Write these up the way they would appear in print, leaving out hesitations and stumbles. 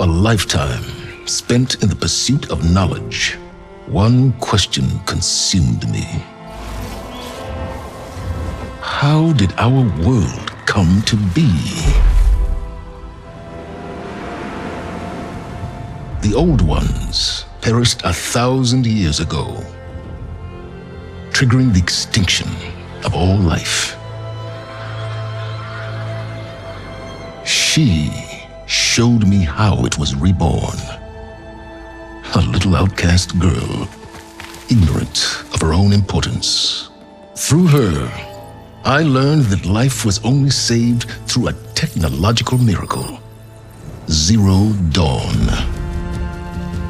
a lifetime spent in the pursuit of knowledge, one question consumed me. How did our world come to be? The old ones perished 1,000 years ago, triggering the extinction of all life. She showed me how it was reborn. A little outcast girl, ignorant of her own importance. Through her, I learned that life was only saved through a technological miracle. Zero Dawn.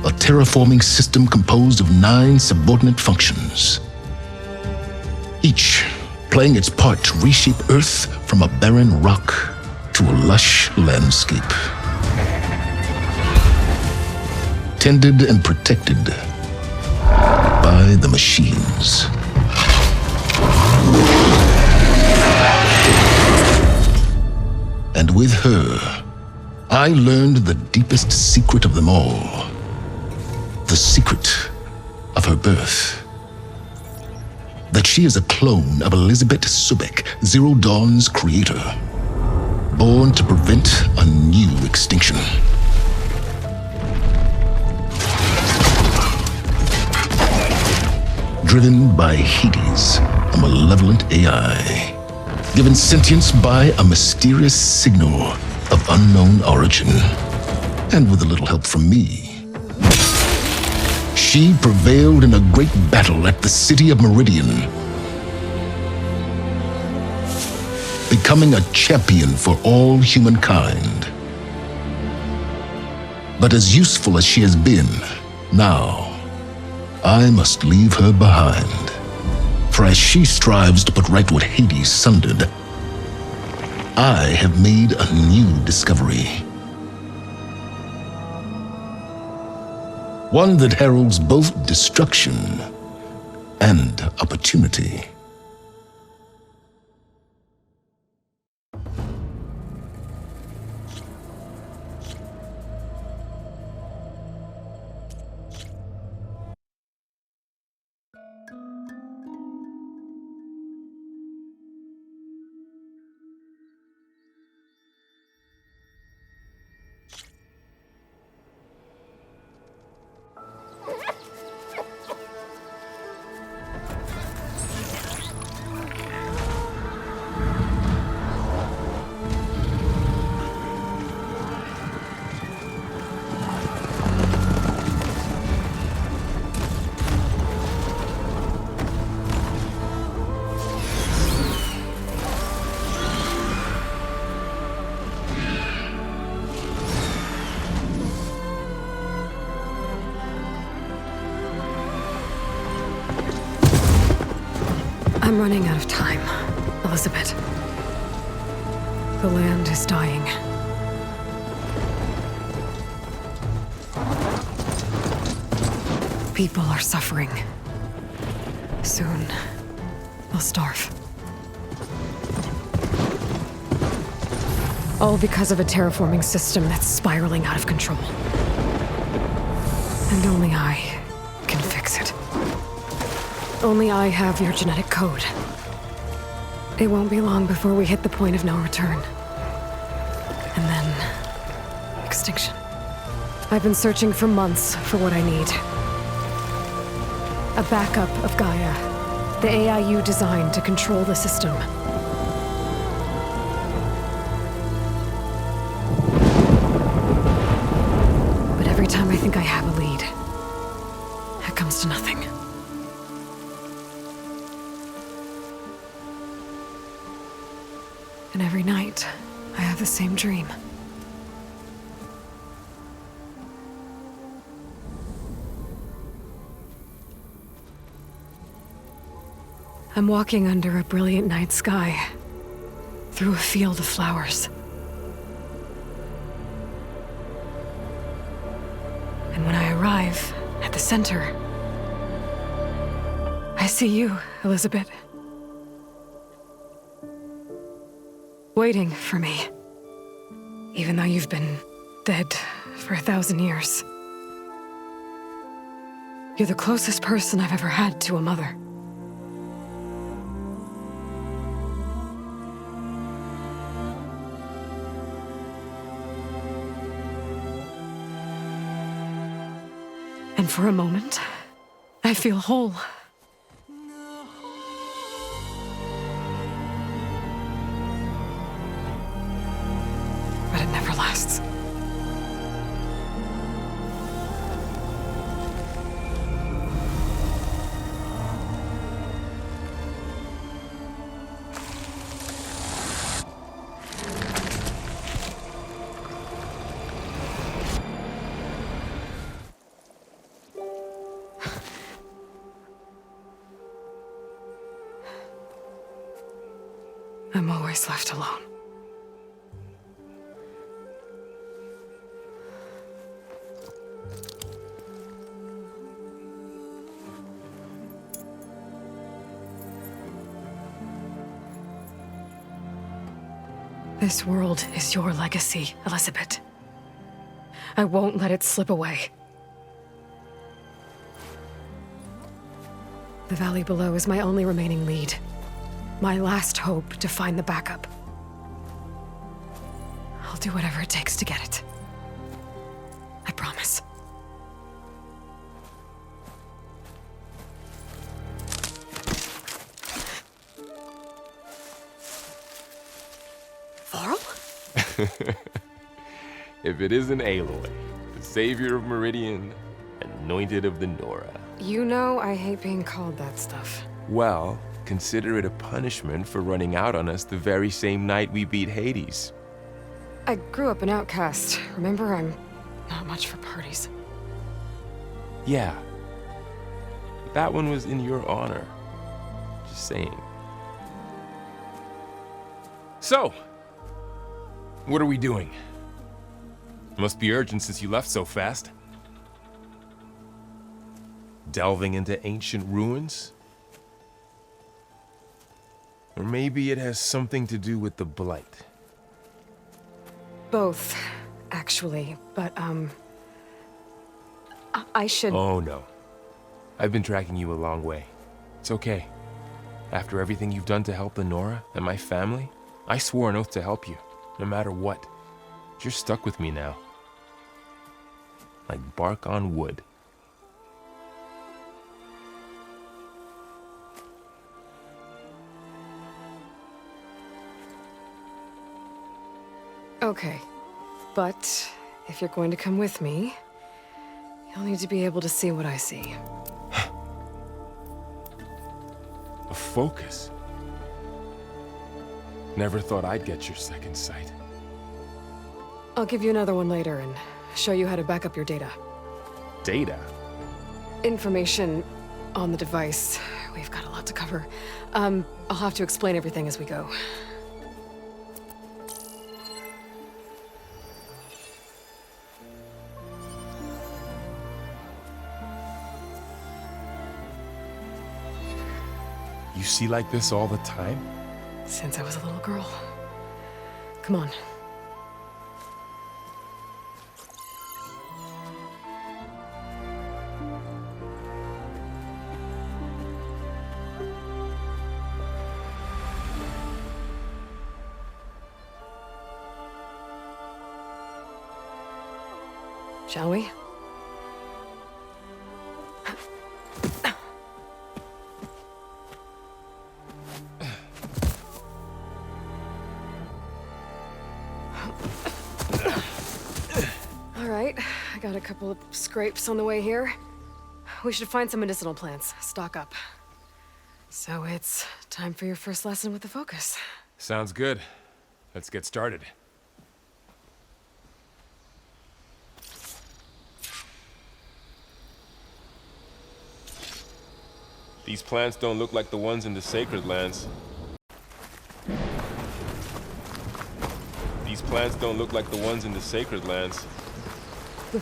A terraforming system composed of 9 subordinate functions, each playing its part to reshape Earth from a barren rock to a lush landscape. Tended and protected by the machines. And with her, I learned the deepest secret of them all. The secret of her birth. That she is a clone of Elizabeth Sobek, Zero Dawn's creator, born to prevent a new extinction. Driven by Hades, a malevolent AI, given sentience by a mysterious signal of unknown origin, and with a little help from me, she prevailed in a great battle at the city of Meridian, becoming a champion for all humankind. But as useful as she has been, now I must leave her behind. For as she strives to put right what Hades sundered, I have made a new discovery. One that heralds both destruction and opportunity. I'm running out of time, Elizabeth. The land is dying. People are suffering. Soon, they'll starve. All because of a terraforming system that's spiraling out of control. And only I can fix it. Only I have your genetic code. It won't be long before we hit the point of no return. And then... extinction. I've been searching for months for what I need. A backup of Gaia, the AI you designed to control the system. But every time I think I have a lead, it comes to nothing. And every night, I have the same dream. I'm walking under a brilliant night sky, through a field of flowers. And when I arrive at the center, I see you, Elizabeth. Waiting for me. Even though you've been dead for 1,000 years. You're the closest person I've ever had to a mother. And for a moment, I feel whole. But it never lasts. I'm always left alone. This world is your legacy, Elizabeth. I won't let it slip away. The valley below is my only remaining lead. My last hope to find the backup. I'll do whatever it takes to get it. I promise. Varl? If it isn't Aloy, the savior of Meridian, anointed of the Nora. You know I hate being called that stuff. Well, consider it a punishment for running out on us the very same night we beat Hades. I grew up an outcast. Remember, I'm not much for parties. Yeah. But that one was in your honor. Just saying. So, what are we doing? Must be urgent since you left so fast. Delving into ancient ruins? Or maybe it has something to do with the Blight. Both, actually, but, I should... Oh, no. I've been tracking you a long way. It's okay. After everything you've done to help the Nora and my family, I swore an oath to help you, no matter what. You're stuck with me now. Like bark on wood. Okay, but if you're going to come with me, you'll need to be able to see what I see. A focus? Never thought I'd get your second sight. I'll give you another one later and show you how to back up your data. Data? Information on the device. We've got a lot to cover. I'll have to explain everything as we go. You see like this all the time? Since I was a little girl. Come on. Shall we? All right, I got a couple of scrapes on the way here. We should find some medicinal plants, stock up. So it's time for your first lesson with the focus. Sounds good. Let's get started. These plants don't look like the ones in the Sacred Lands. These plants don't look like the ones in the Sacred Lands. The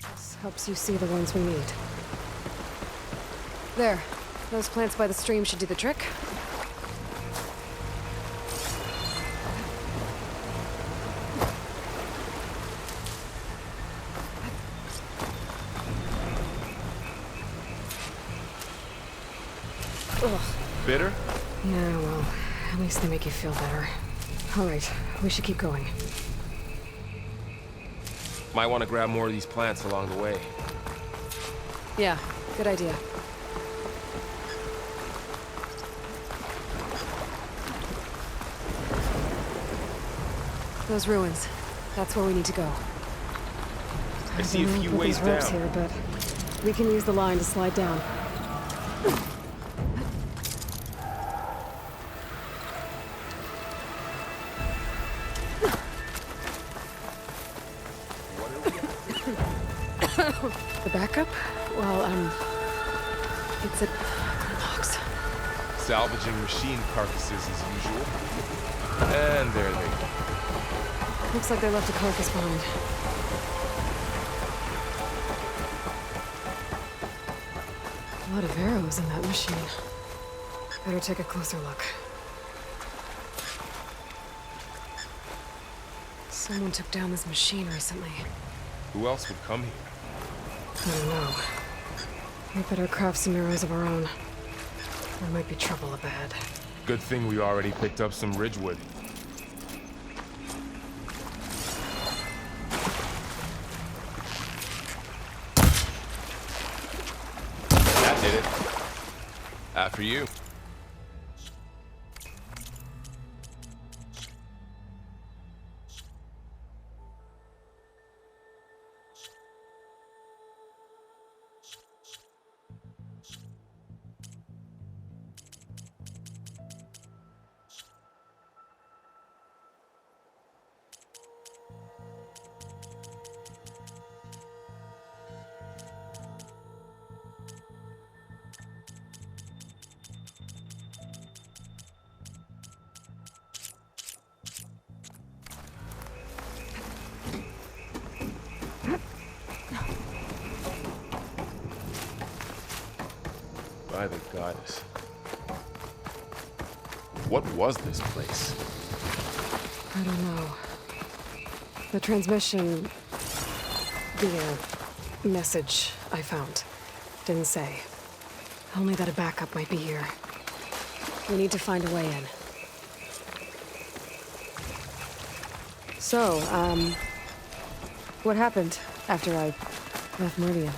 This helps you see the ones we need. There. Those plants by the stream should do the trick. Ugh. Bitter? Yeah, well, at least they make you feel better. All right, we should keep going. Might want to grab more of these plants along the way. Yeah, good idea. Those ruins. That's where we need to go. I see a don't know few about ways these ropes down. here, but we can use the line to slide down. The backup? Well, it's a box. Salvaging machine carcasses as usual. And there they go. Looks like they left a carcass behind. A lot of arrows in that machine. Better take a closer look. Someone took down this machine recently. Who else would come here? I don't know. We better craft some arrows of our own. There might be trouble ahead. Good thing we already picked up some ridgewood. That did it. After you. By the goddess. What was this place? I don't know. The transmission... the message I found didn't say. Only that a backup might be here. We need to find a way in. So, what happened after I left Meridian?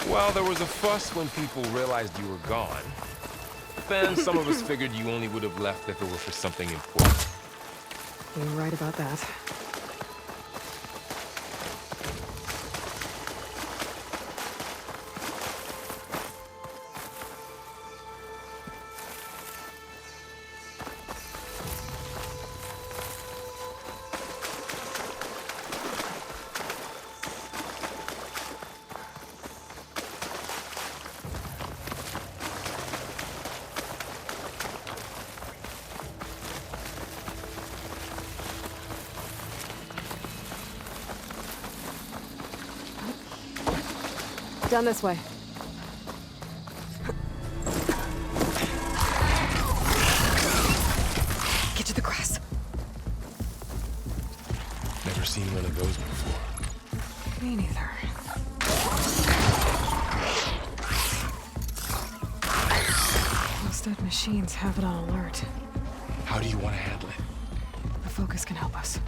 Well, there was a fuss when people realized you were gone. Then some of us figured you only would have left if it were for something important. You're right about that. Down this way. Get to the grass. Never seen one of those before. Me neither. Those dead machines have it on alert. How do you want to handle it? The focus can help us.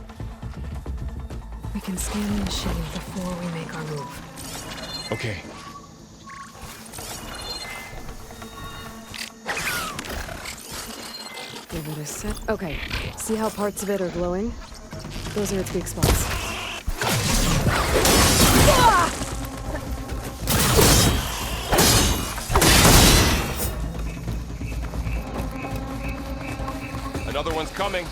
We can scan the machine before we make our move. Okay. Give it a sec. Okay. See how parts of it are glowing? Those are its weak spots. Another one's coming.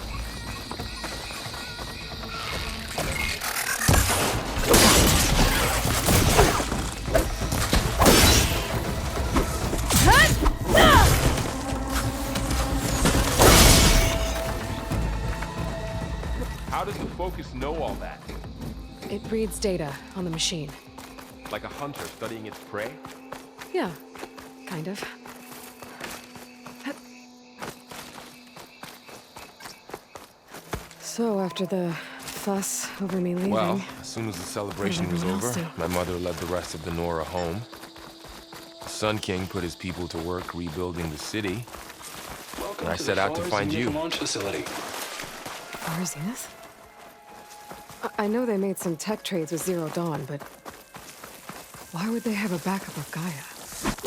How does the focus know all that? It reads data on the machine. Like a hunter studying its prey? Yeah, kind of. So after the fuss over me leaving... Well, as soon as the celebration was everyone else over, do? my mother led the rest of the Nora home. Sun King put his people to work rebuilding the city. Welcome And I to set the out to Far find Zenith you. launch facility. Far Zenith? I know they made some tech trades with Zero Dawn, but why would they have a backup of Gaia?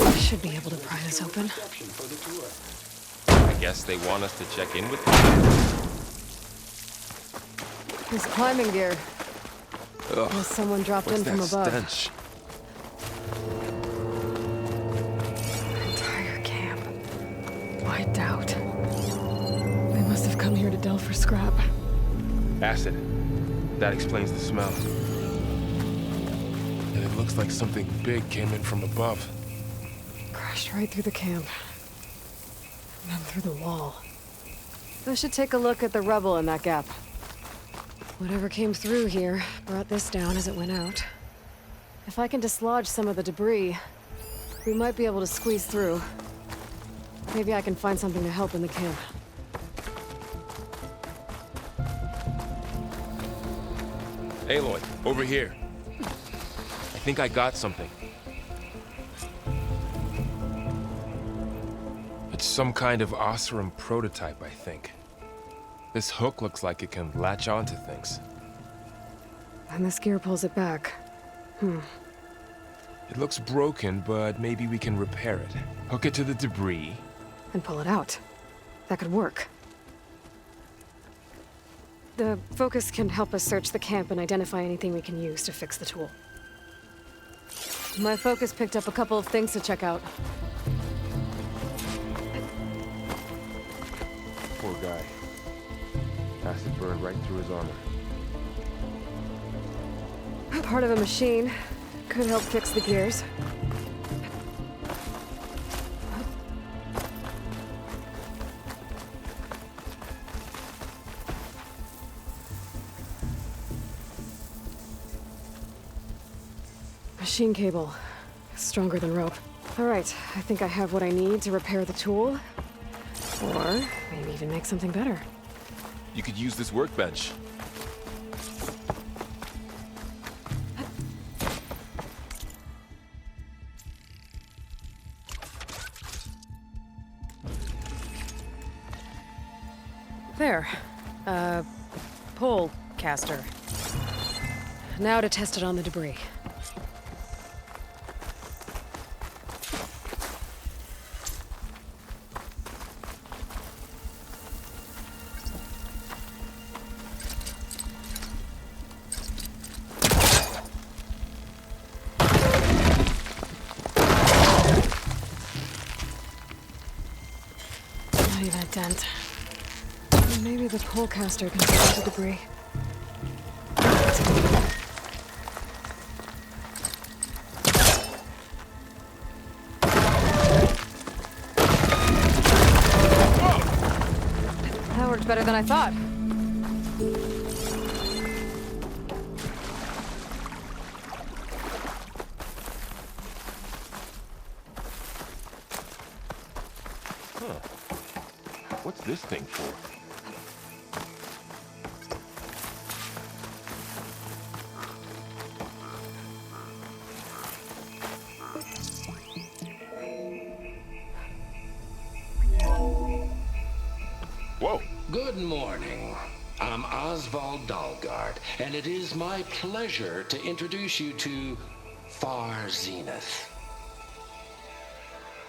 I should be able to pry this open. Reception for the tour. I guess they want us to check in with them. This climbing gear. Ugh, Unless someone dropped what's in from that above. stench? Entire camp. Wiped out. They must have come here to delve for scrap. Acid. That explains the smell. And it looks like something big came in from above. Crashed right through the camp. And then through the wall. I should take a look at the rubble in that gap. Whatever came through here brought this down as it went out. If I can dislodge some of the debris, we might be able to squeeze through. Maybe I can find something to help in the camp. Aloy, over here. I think I got something. It's some kind of Oseram prototype, I think. This hook looks like it can latch onto things. And this gear pulls it back. It looks broken, but maybe we can repair it. Hook it to the debris. And pull it out. That could work. The focus can help us search the camp and identify anything we can use to fix the tool. My focus picked up a couple of things to check out. Poor guy. Acid burned right through his armor. Part of a machine. Could help fix the gears. Machine cable. Stronger than rope. All right, I think I have what I need to repair the tool. Or maybe even make something better. You could use this workbench. There. Pole caster. Now to test it on the debris. Not even a dent. Maybe the pole caster can pick up the debris. That worked better than I thought. What's this thing for? Whoa! Good morning. I'm Oswald Dalgard, and it is my pleasure to introduce you to Far Zenith.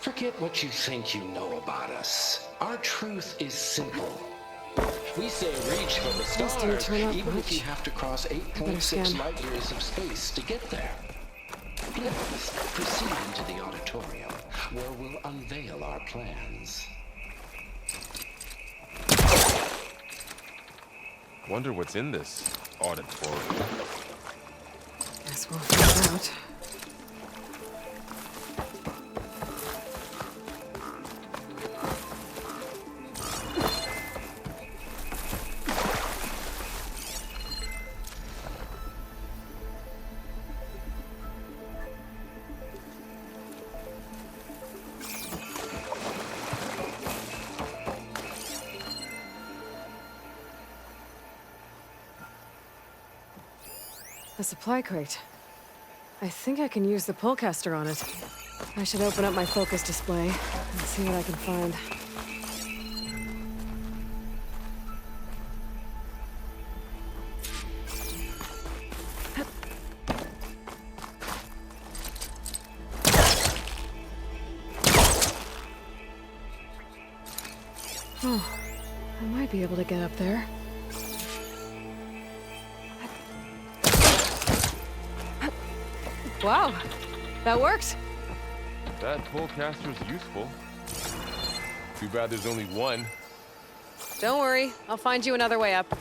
Forget what you think you know about us. Our truth is simple. We say reach for the These didn't stars, turn out even if much. you have to cross better 8.6 scan. light years of space to get there. Please proceed into the auditorium, where we'll unveil our plans. Wonder what's in this auditorium. Guess we'll find out. A supply crate. I think I can use the pullcaster on it. I should open up my focus display and see what I can find. Oh, I might be able to get up there. Wow, that worked. That pullcaster's useful. Too bad there's only one. Don't worry, I'll find you another way up.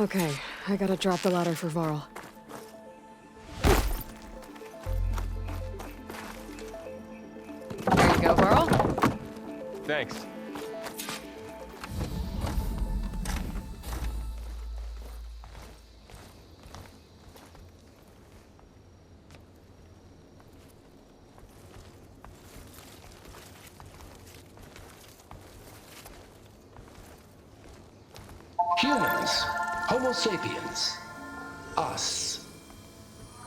Okay, I gotta drop the ladder for Varl. There you go, Varl. Thanks. Humans, Homo sapiens, us.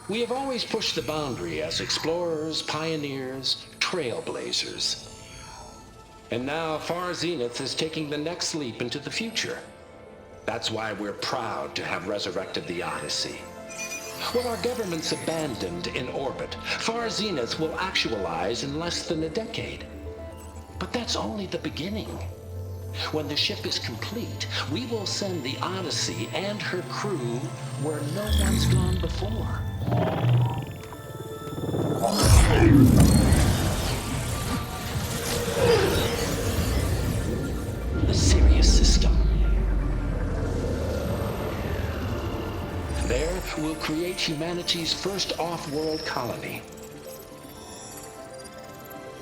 We have always pushed the boundary as explorers, pioneers, trailblazers. And now Far Zenith is taking the next leap into the future. That's why we're proud to have resurrected the Odyssey. What our governments abandoned in orbit, Far Zenith will actualize in less than a decade. But that's only the beginning. When the ship is complete, we will send the Odyssey and her crew where no one's gone before. The Sirius system. There, we'll create humanity's first off-world colony.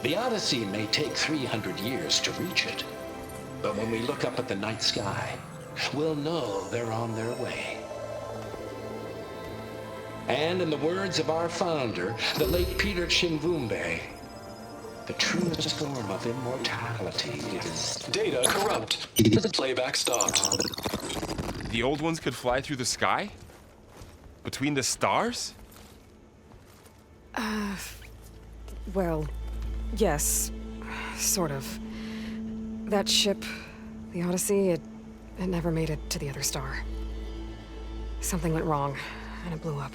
The Odyssey may take 300 years to reach it. But when we look up at the night sky, we'll know they're on their way. And in the words of our founder, the late Peter Chimvumbe, the truest form of immortality is... Data corrupt. Playback stopped. The old ones could fly through the sky? Between the stars? Well, yes, sort of. That ship, the Odyssey, it never made it to the other star. Something went wrong, and it blew up.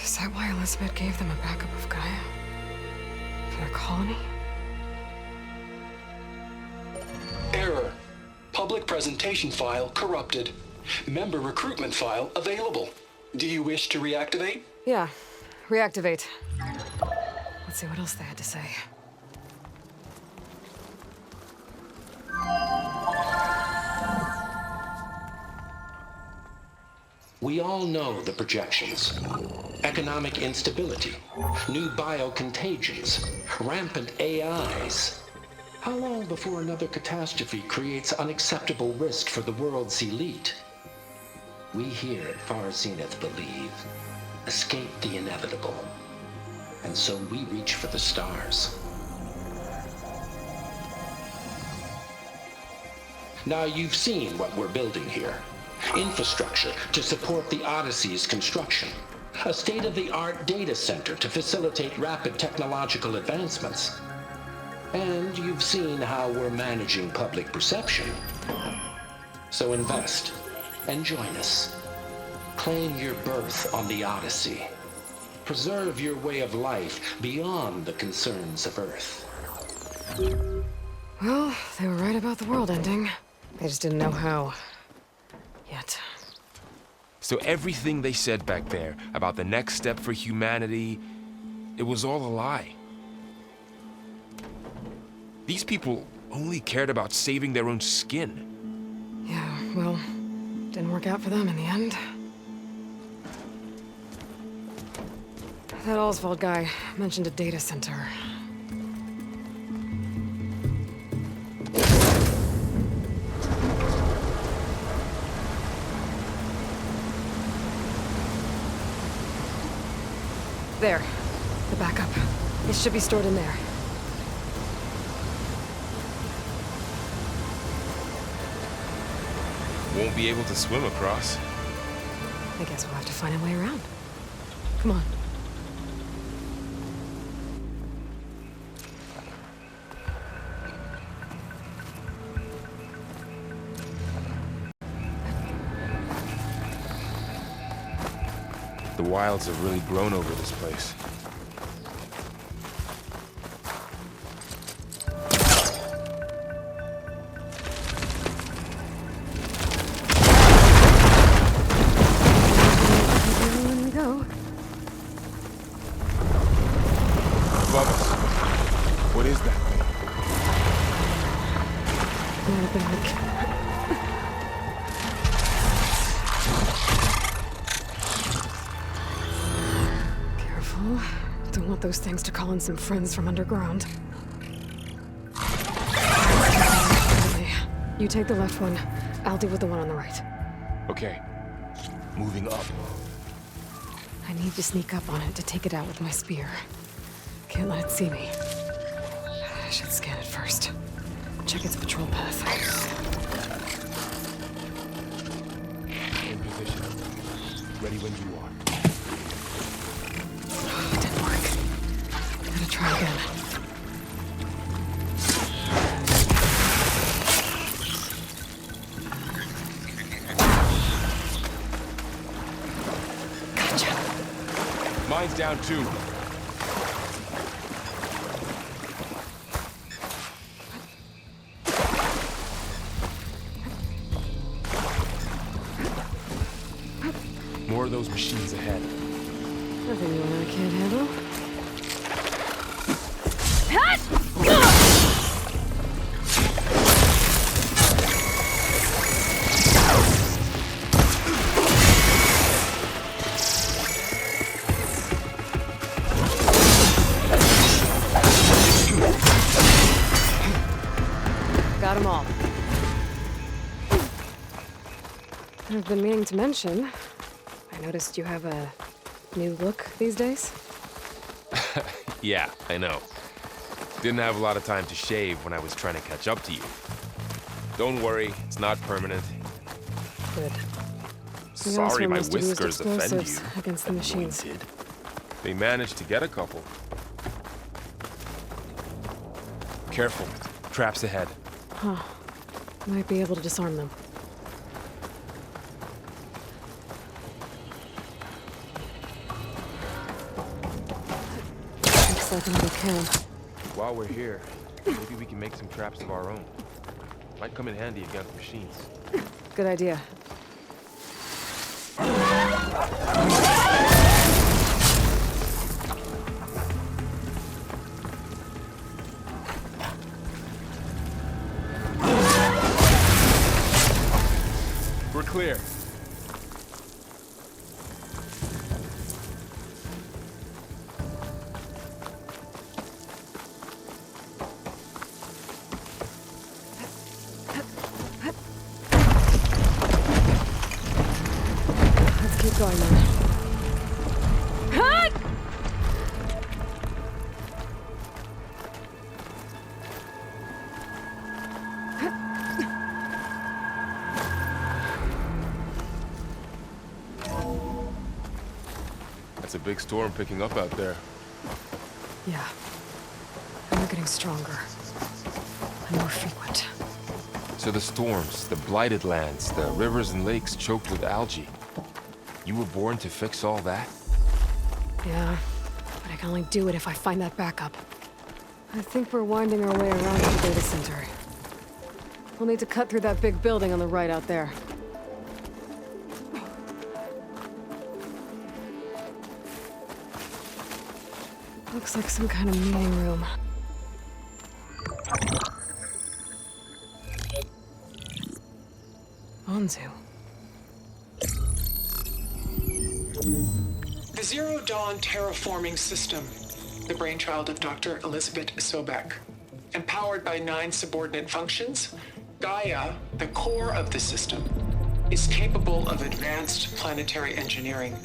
Is that why Elizabeth gave them a backup of Gaia? For their colony? Error. Public presentation file corrupted. Member recruitment file available. Do you wish to reactivate? Yeah, reactivate. Let's see what else they had to say. We all know the projections. Economic instability, new biocontagions, rampant AIs. How long before another catastrophe creates unacceptable risk for the world's elite? We here at Far Zenith believe, escape the inevitable. And so we reach for the stars. Now you've seen what we're building here. Infrastructure to support the Odyssey's construction. A state-of-the-art data center to facilitate rapid technological advancements. And you've seen how we're managing public perception. So invest and join us. Claim your berth on the Odyssey. Preserve your way of life beyond the concerns of Earth. Well, they were right about the world ending. They just didn't know how. Yet. So everything they said back there about the next step for humanity, it was all a lie. These people only cared about saving their own skin. Yeah, well, Didn't work out for them in the end. That Oswald guy mentioned a data center. There. The backup. It should be stored in there. Won't be able to swim across. I guess we'll have to find a way around. Come on. The wilds have really grown over this place. Here we go. Above us. What is that thing? Not a bag. Careful. Don't want those things to call in some friends from underground. Okay. You take the left one. I'll deal with the one on the right. Okay. Moving up. I need to sneak up on it to take it out with my spear. Can't let it see me. I should scan it first. Check its patrol path. In position. Ready when you are. It didn't work. Gotta try again. Gotcha. Mine's down too. More of those machines ahead. Nothing you and I can't handle. Got them all. I've been meaning to mention, I noticed you have a new look these days. Yeah, I know. Didn't have a lot of time to shave when I was trying to catch up to you. Don't worry, it's not permanent. Good. The Sorry elsewhere my must have used whiskers offend you. explosives against the machines. They managed to get a couple. Careful. Traps ahead. Huh. Might be able to disarm them. Looks like another can. While we're here, maybe we can make some traps of our own. Might come in handy against machines. Good idea. We're clear. Let's keep going then. That's a big storm picking up out there. Yeah. And they're getting stronger. And more frequent. So the storms, the blighted lands, the rivers and lakes choked with algae. You were born to fix all that? Yeah. But I can only do it if I find that backup. I think we're winding our way around to the data center. We'll need to cut through that big building on the right out there. Looks like some kind of meeting room. Anzu. Zero Dawn Terraforming System, the brainchild of Dr. Elizabeth Sobek. Empowered by 9 subordinate functions, Gaia, the core of the system, is capable of advanced planetary engineering,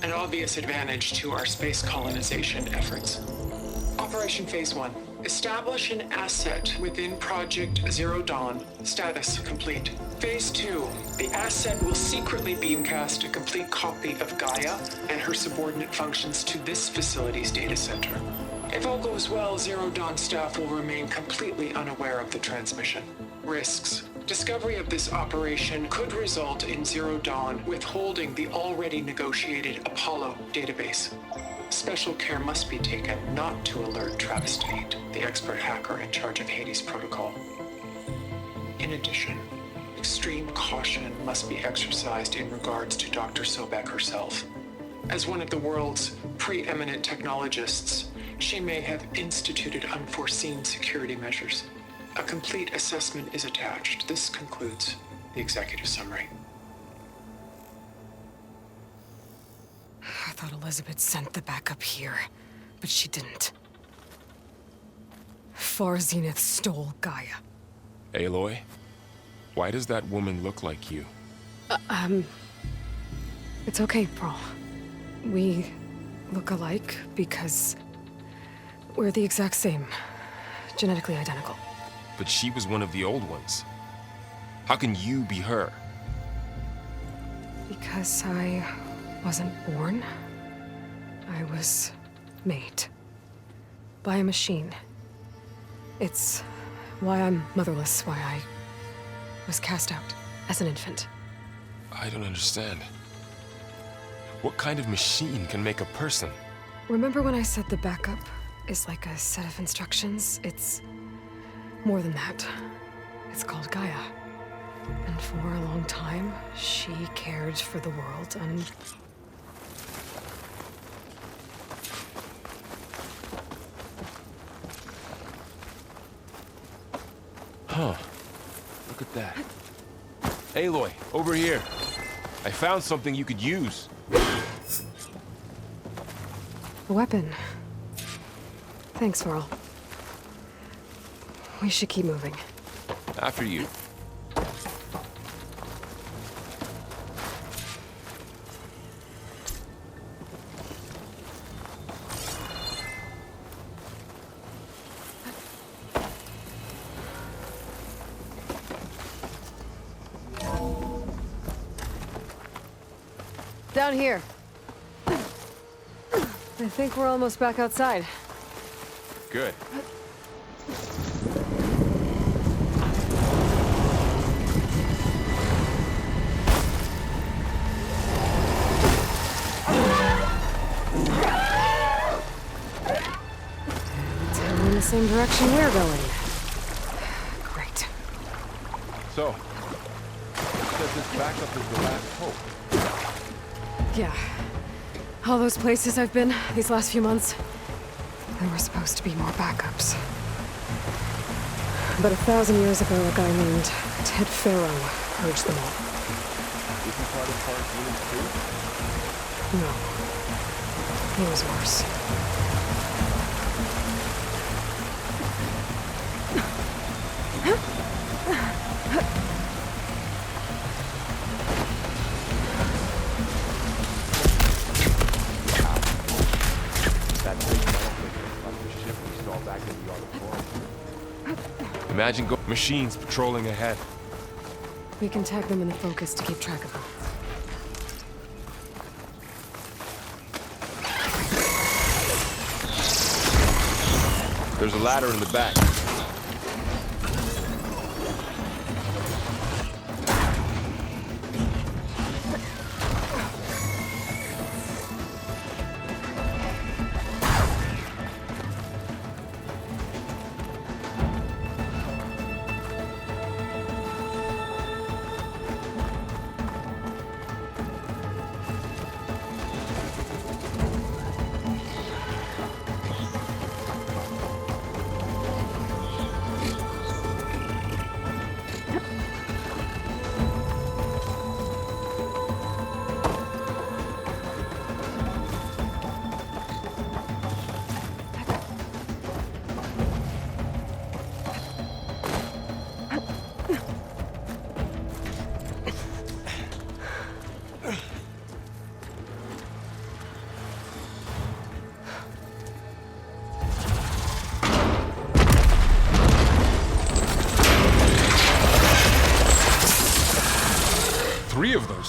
an obvious advantage to our space colonization efforts. Operation Phase 1. Establish an asset within Project Zero Dawn. Status complete. Phase 2. The asset will secretly beamcast a complete copy of Gaia and her subordinate functions to this facility's data center. If all goes well, Zero Dawn staff will remain completely unaware of the transmission. Risks. Discovery of this operation could result in Zero Dawn withholding the already negotiated Apollo database. Special care must be taken not to alert Travis Tate, the expert hacker in charge of Hades Protocol. In addition, extreme caution must be exercised in regards to Dr. Sobek herself. As one of the world's preeminent technologists, she may have instituted unforeseen security measures. A complete assessment is attached. This concludes the executive summary. I thought Elizabeth sent the backup here, but she didn't. Far Zenith stole Gaia. Aloy, why does that woman look like you? It's okay, Pearl. We look alike because we're the exact same. Genetically identical. But she was one of the old ones. How can you be her? Because I wasn't born. I was made. By a machine. It's why I'm motherless, why I was cast out as an infant. I don't understand. What kind of machine can make a person? Remember when I said the backup is like a set of instructions? It's more than that. It's called Gaia. And for a long time, she cared for the world and... Huh. Look at that. Aloy, over here. I found something you could use. A weapon. Thanks, Varl. We should keep moving. After you. Down here. I think we're almost back outside. Good. In the same direction we're going. Great. So, you said this backup is the last hope. Yeah. All those places I've been these last few months, there were supposed to be more backups. But 1,000 years ago, a guy named Ted Farrow purged them all. Is he part of Park Unit 2? No. He was worse. That big metal thing left the ship we saw back in the auditorium. Imagine machines patrolling ahead. We can tag them in the focus to keep track of them. There's a ladder in the back.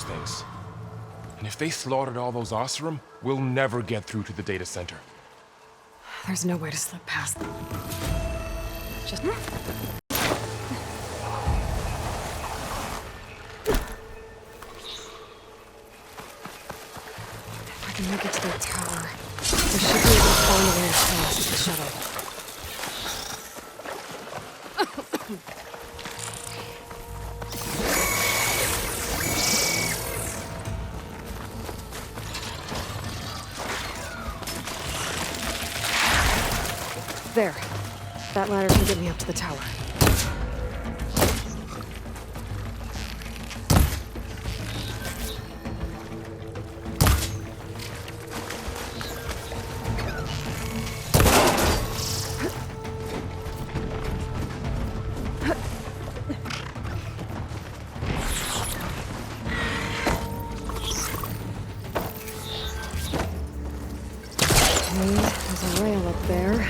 things. And if they slaughtered all those Oseram, we'll never get through to the data center. There's no way to slip past them. Just... If I can make it to that tower, I should be able to find a way past the shuttle. There. That ladder can get me up to the tower. Okay, there's a rail up there.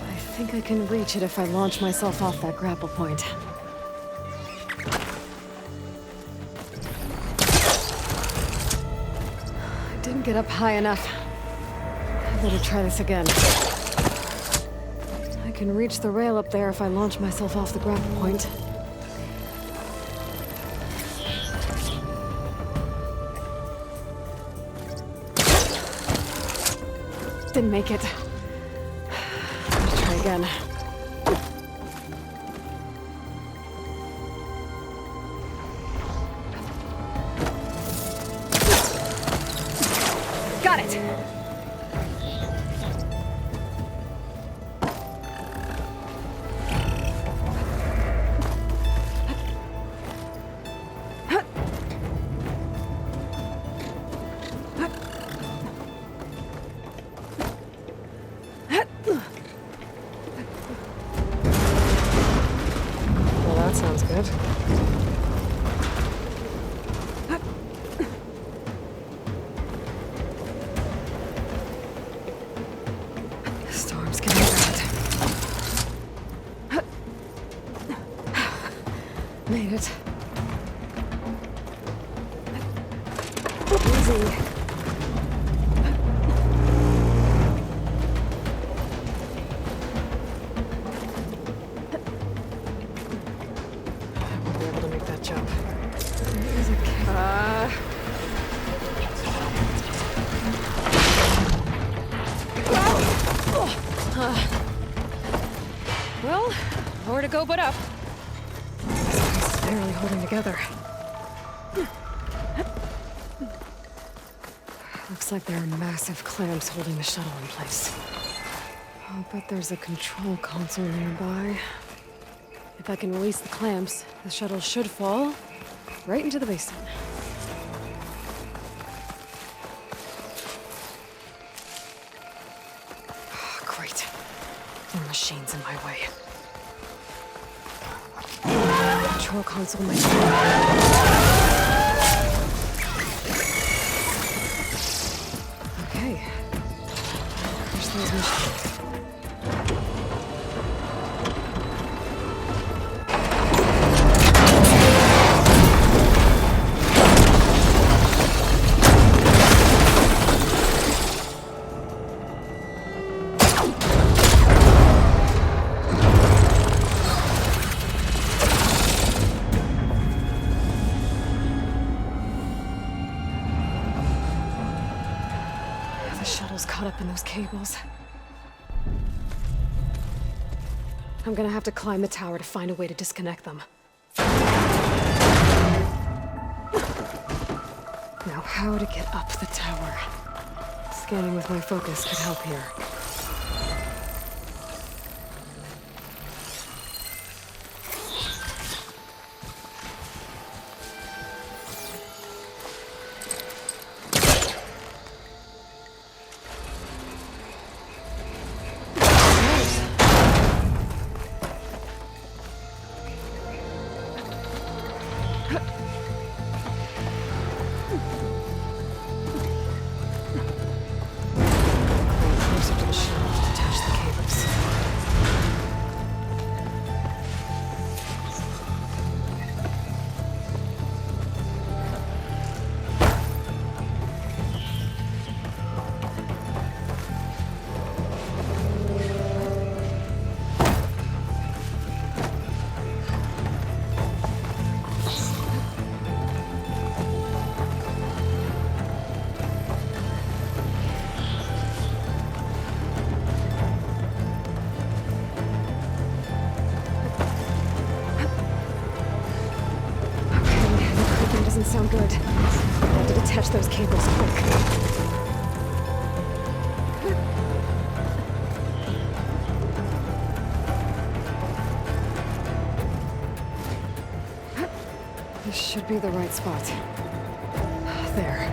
I think I can reach it if I launch myself off that grapple point. I didn't get up high enough. I better try this again. I can reach the rail up there if I launch myself off the grapple point. Didn't make it. Again. Got it! That sounds good. Storm's getting bad. Made it. Easy. Well, nowhere to go but up. This place is barely holding together. Looks like there are massive clamps holding the shuttle in place. I'll bet there's a control console nearby. If I can release the clamps, the shuttle should fall right into the basement. Great. More machines in my way. Control console might be... Okay. Push those machines. The shuttle's caught up in those cables. I'm gonna have to climb the tower to find a way to disconnect them. Now, how to get up the tower? Scanning with my focus could help here. Closer to detach those cables quick. This should be the right spot. There.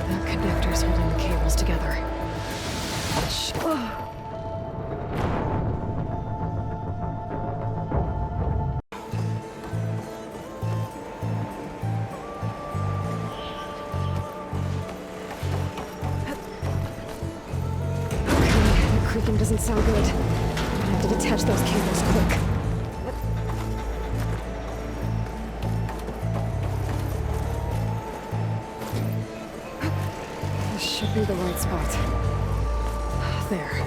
The connector's holding the cables together. Creaking doesn't sound good. I'm gonna have to detach those cables quick. This should be the right spot. There.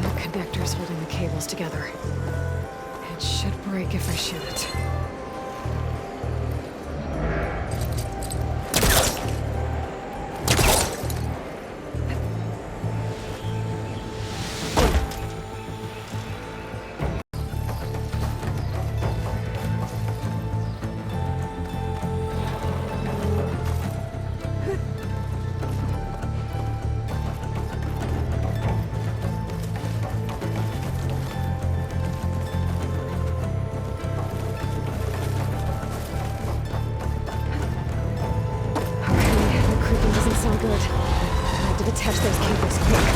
The connector's holding the cables together. It should break if I shoot it. Sound good. I have to detach those cables quick.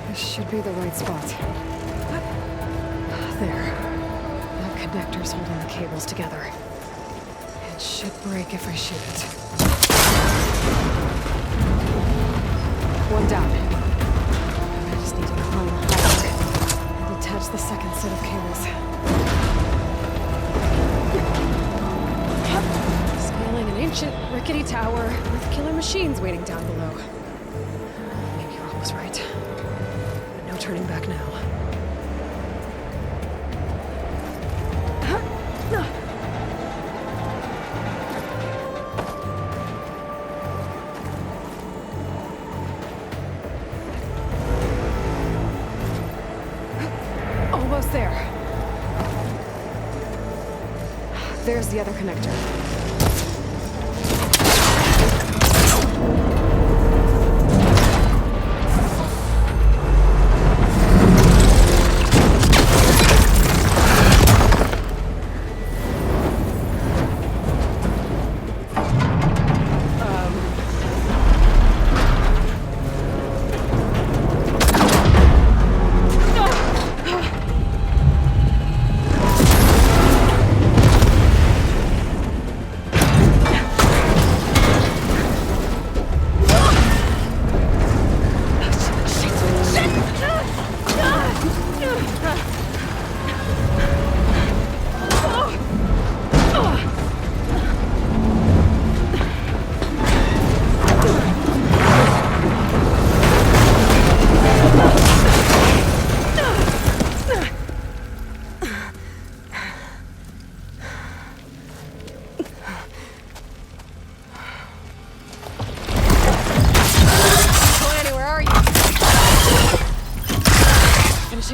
This should be the right spot. There. The connector's holding the cables together. It should break if I shoot it. One down. I just need to climb higher and detach the second set of cables. Scaling an ancient, rickety tower with killer machines waiting down below. Maybe Rock was right. But no turning back now. Almost there. There's the other connector.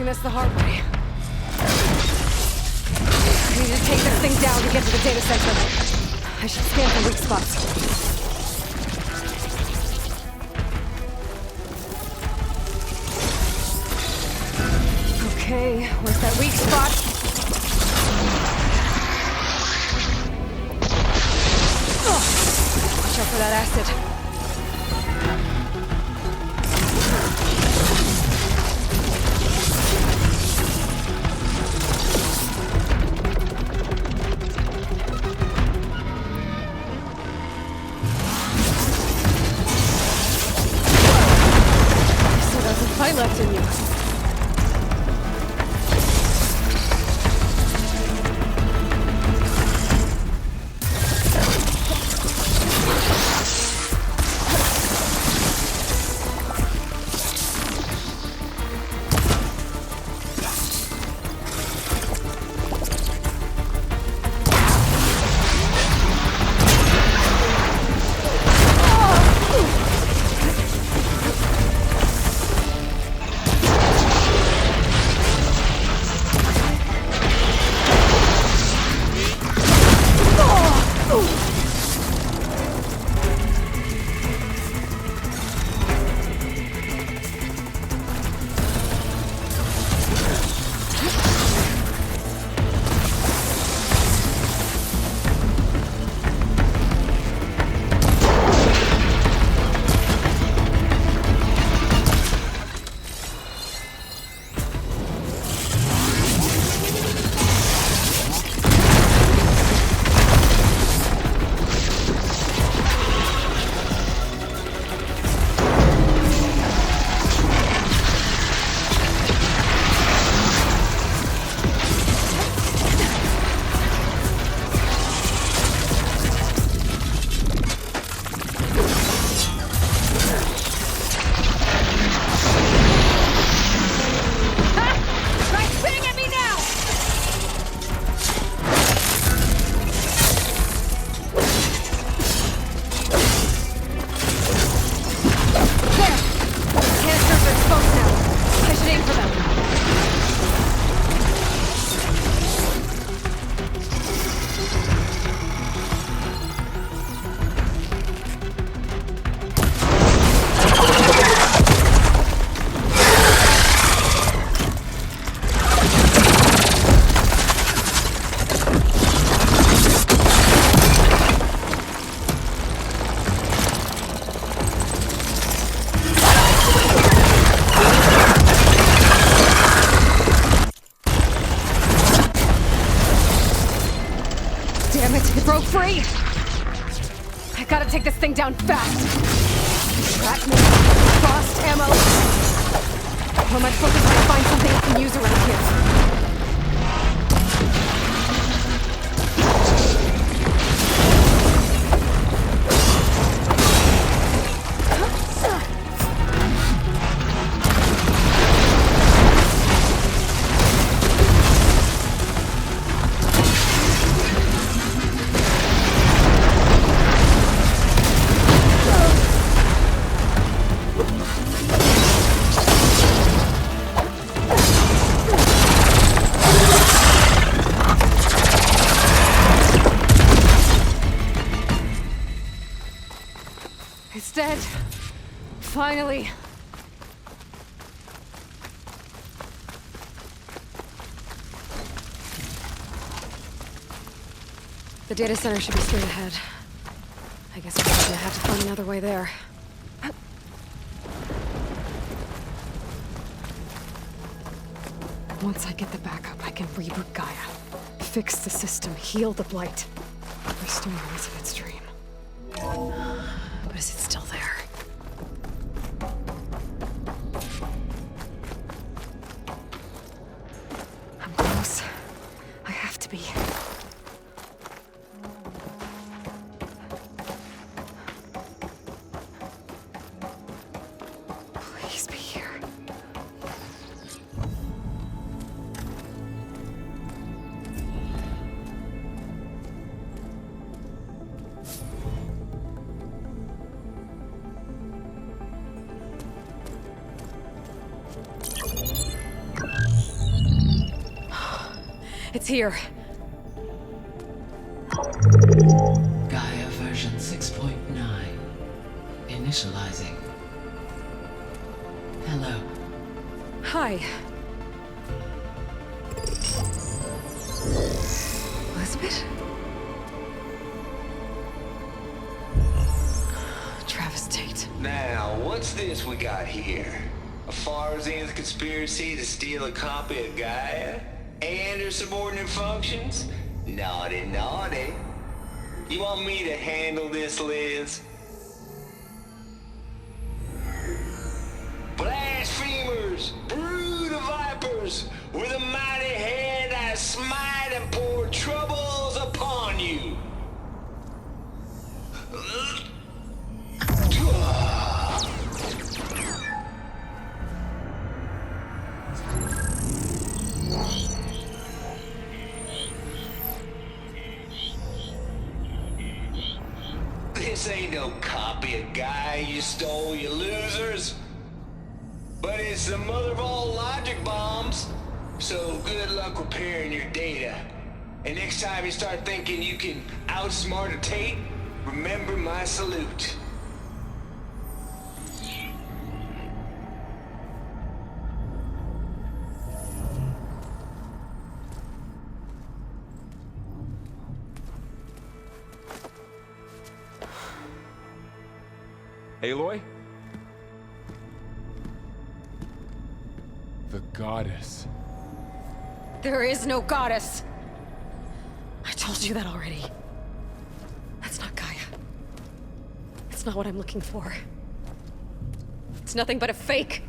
This the hard way. I need to take this thing down to get to the data center. I should scan for weak spots. Okay, where's that weak spot? Oh, watch out for that acid. Fight left in you. Gotta take this thing down fast. Shrapnel, frost ammo. Or am I supposed to try to find something I can use around here? It's dead. Finally. The data center should be straight ahead. I guess we're gonna have to find another way there. Once I get the backup, I can reboot Gaia. Fix the system, heal the Blight. Restore Elizabeth's dream. But is it still there? I'm close. I have to be. Please be here. It's here. Gaia version 6.9. Initializing. Hello. Hi. Elizabeth? Travis Tate. Now, what's this we got here? A Farzian's conspiracy to steal a copy of Gaia? And her subordinate functions? Naughty, naughty. You want me to handle this, Liz? Blasphemers! Brood of vipers! With a mighty hand I smite and pour troubles upon you! This ain't no copy of Gaia you stole, you losers. But it's the mother of all logic bombs. So good luck repairing your data. And next time you start thinking you can outsmart a Tate, remember my salute. Aloy? The goddess. There is no goddess. I told you that already. That's not Gaia. It's not what I'm looking for. It's nothing but a fake.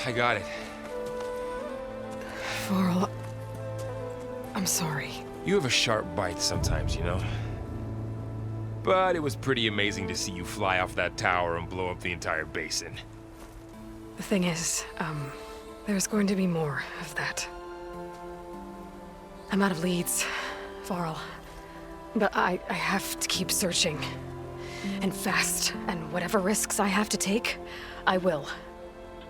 I got it. Varl, I'm sorry. You have a sharp bite sometimes, you know? But it was pretty amazing to see you fly off that tower and blow up the entire basin. The thing is, there's going to be more of that. I'm out of leads, Varl. But I have to keep searching. And fast, and whatever risks I have to take, I will.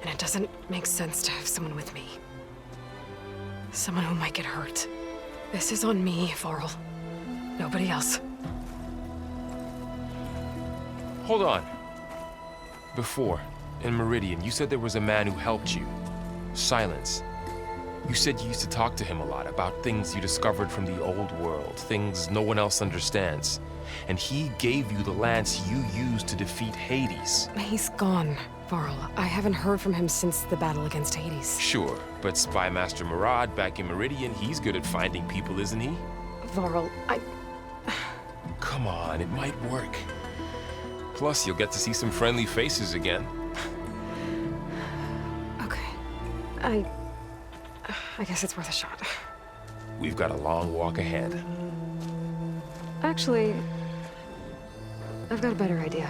And it doesn't make sense to have someone with me. Someone who might get hurt. This is on me, Varl. Nobody else. Hold on. Before, in Meridian, you said there was a man who helped you. Silence. You said you used to talk to him a lot about things you discovered from the old world, things no one else understands. And he gave you the lance you used to defeat Hades. He's gone, Varl. I haven't heard from him since the battle against Hades. Sure, but Spy Master Murad back in Meridian, he's good at finding people, isn't he? Varl, Come on, it might work. Plus, you'll get to see some friendly faces again. Okay. I guess it's worth a shot. We've got a long walk ahead. Actually, I've got a better idea.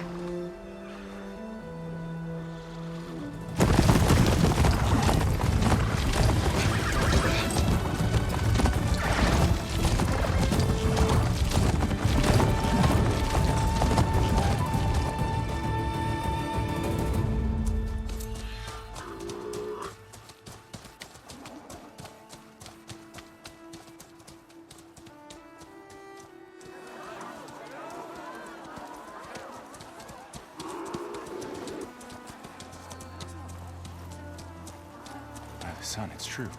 Son, it's true.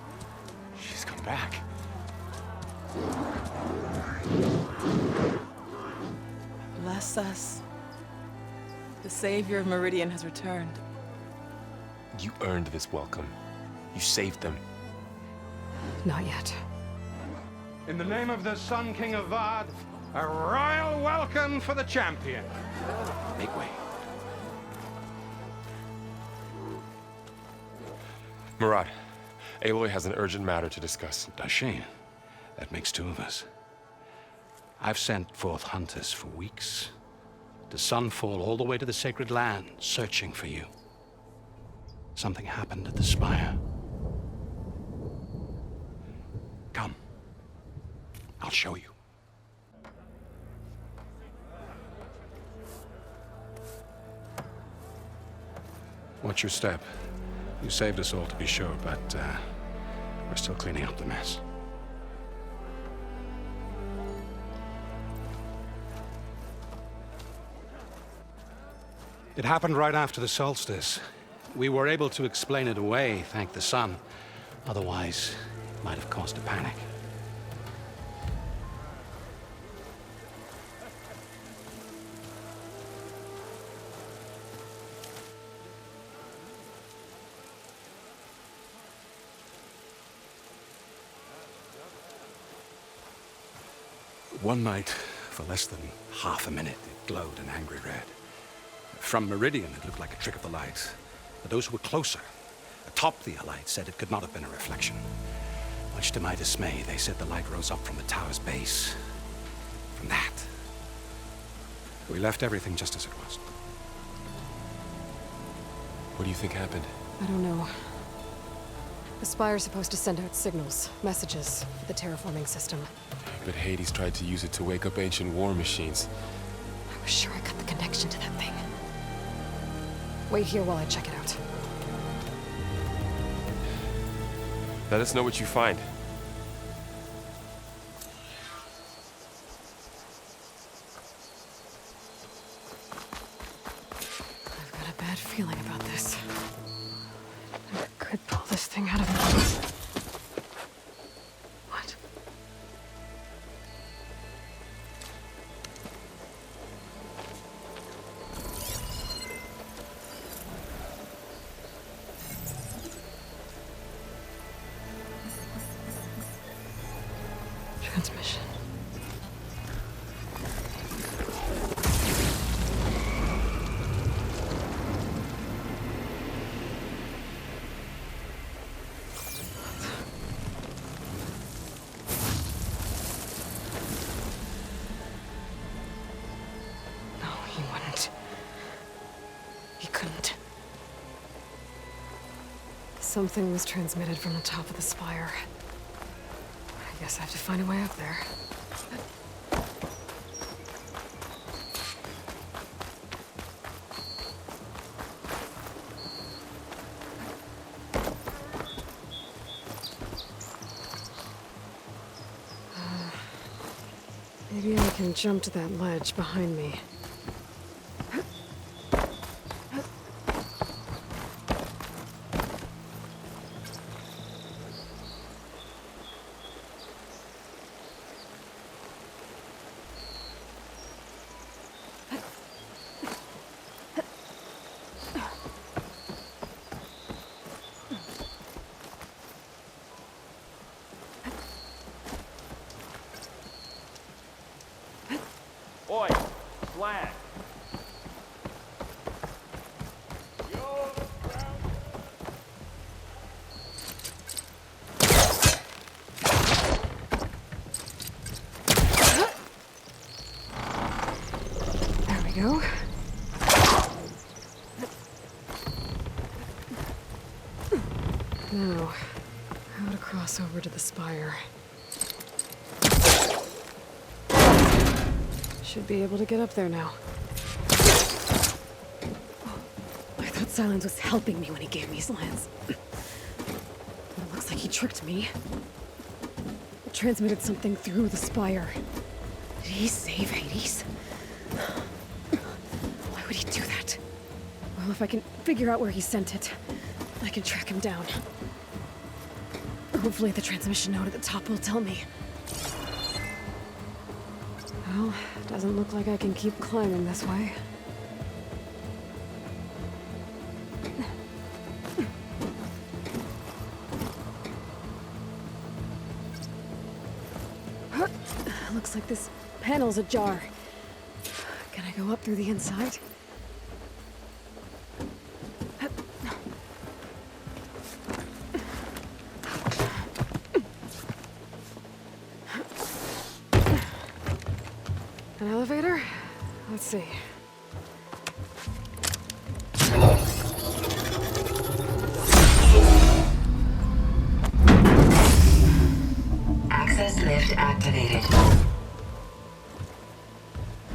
She's come back. Bless us. The savior of Meridian has returned. You earned this welcome. You saved them. Not yet. In the name of the Sun King of Vard, a royal welcome for the champion. Make way. Murad, Aloy has an urgent matter to discuss. Dashane, that makes two of us. I've sent forth hunters for weeks, to sunfall all the way to the sacred land, searching for you. Something happened at the spire. Come. I'll show you. Watch your step. You saved us all, to be sure, but we're still cleaning up the mess. It happened right after the solstice. We were able to explain it away, thank the sun. Otherwise, it might have caused a panic. One night, for less than half a minute, it glowed an angry red. From Meridian, it looked like a trick of the light. But those who were closer, atop the light, said it could not have been a reflection. Much to my dismay, they said the light rose up from the tower's base. From that. We left everything just as it was. What do you think happened? I don't know. The Spire's supposed to send out signals, messages, for the terraforming system. But Hades tried to use it to wake up ancient war machines. I was sure I got the connection to that thing. Wait here while I check it out. Let us know what you find. I've got a bad feeling about this. I could pull this thing out of it. What? Transmission. No, he wouldn't. He couldn't. Something was transmitted from the top of the spire. I guess I have to find a way up there. Maybe I can jump to that ledge behind me. Oi, flag. There we go. Now, how to cross over to the spire. Should be able to get up there now. I thought Silence was helping me when he gave me his lance. But it looks like he tricked me. Transmitted something through the spire. Did he save Hades? Why would he do that? Well, if I can figure out where he sent it, I can track him down. Hopefully the transmission node at the top will tell me. Well, doesn't look like I can keep climbing this way. Looks like this panel's ajar. Can I go up through the inside? An elevator? Let's see. Access lift activated.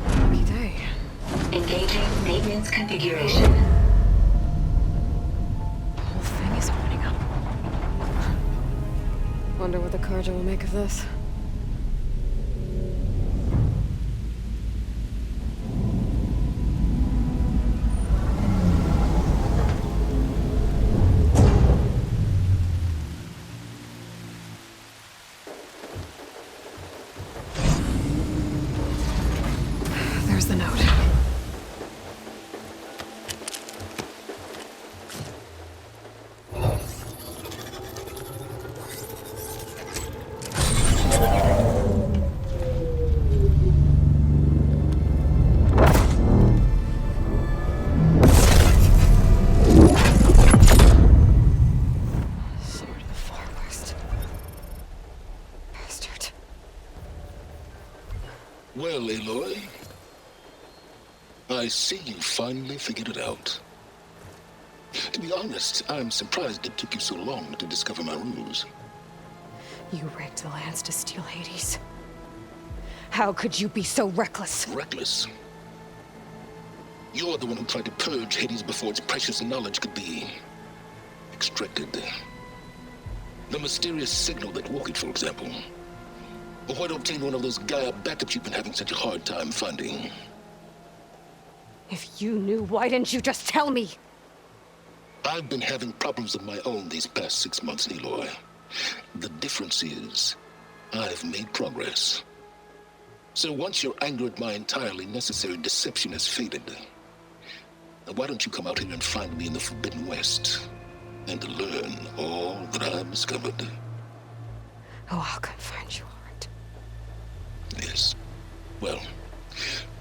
Lucky day. Engaging maintenance configuration. The whole thing is opening up. Wonder what the Carja will make of this. There's the note. Sword of the Far West. Bastard. Well, Aloy, I see you finally figured it out. To be honest, I'm surprised it took you so long to discover my ruse. You rigged the lance to steal Hades. How could you be so reckless? Reckless? You're the one who tried to purge Hades before its precious knowledge could be extracted. The mysterious signal that woke it, for example. Or why to obtain one of those Gaia backups you've been having such a hard time finding. If you knew, why didn't you just tell me? I've been having problems of my own these past 6 months, Aloy. The difference is, I've made progress. So once your anger at my entirely necessary deception has faded, why don't you come out here and find me in the Forbidden West, and learn all that I've discovered? Oh, I'll come find you, all right. Yes. Well,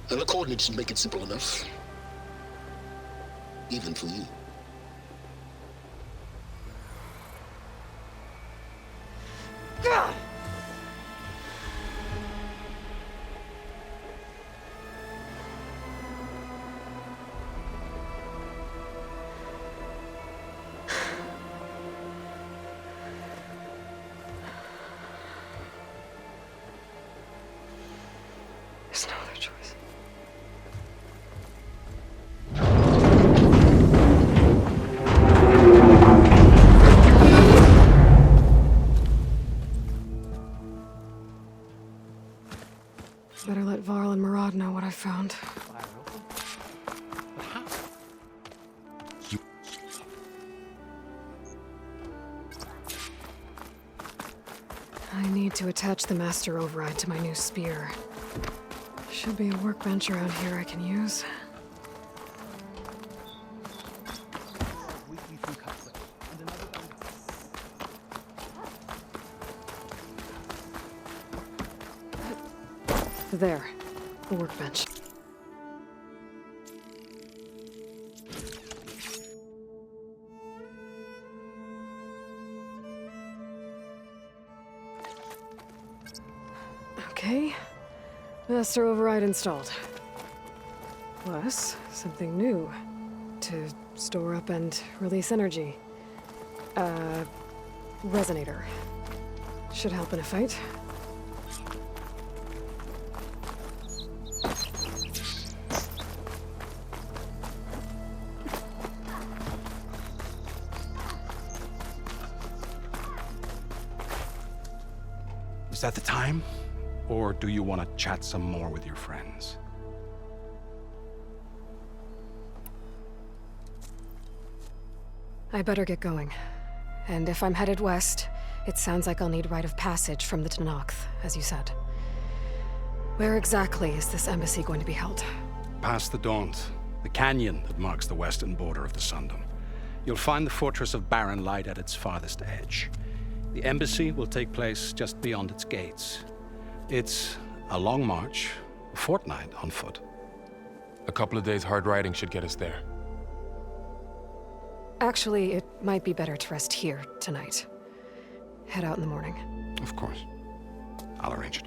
the coordinates should make it simple enough. Even for you. Ugh! There's no other choice. Better let Varl and Murad know what I found. I need to attach the master override to my new spear. Should be a workbench around here I can use. There. The workbench. workbench. Okay. Master override installed. Plus, something new. To store up and release energy. Resonator. Should help in a fight. Is that the time? Or do you want to chat some more with your friends? I better get going. And if I'm headed west, it sounds like I'll need rite of passage from the Tenakth, as you said. Where exactly is this embassy going to be held? Past the Daunt, the canyon that marks the western border of the Sundom. You'll find the fortress of Barren Light at its farthest edge. The embassy will take place just beyond its gates. It's a long march, a fortnight on foot. A couple of days hard riding should get us there. Actually, it might be better to rest here tonight. Head out in the morning. Of course. I'll arrange it.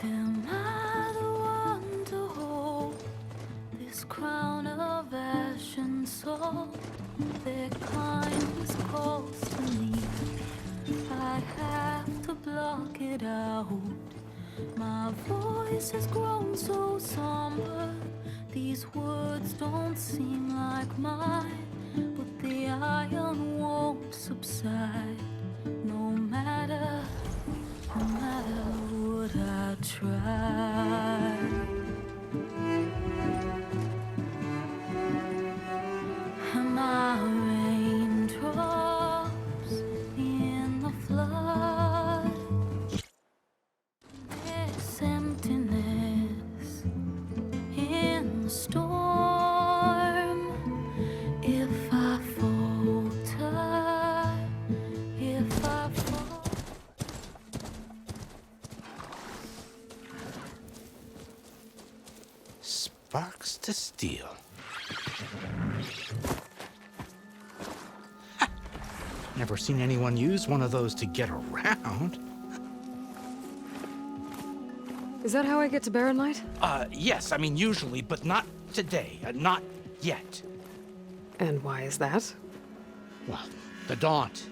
Am I the one to hold this crown of ash and salt? Their kindness calls to me. I have to block it out. My voice has grown so somber. These words don't seem like mine, but the iron won't subside. No matter what I try. Am I raindrops in the flood? This emptiness in the storm. If I falter, if I fall. Sparks to steel. Never seen anyone use one of those to get around. Is that how I get to Barren Light? Yes, I mean usually, but not today. Not yet. And why is that? Well, the Daunt.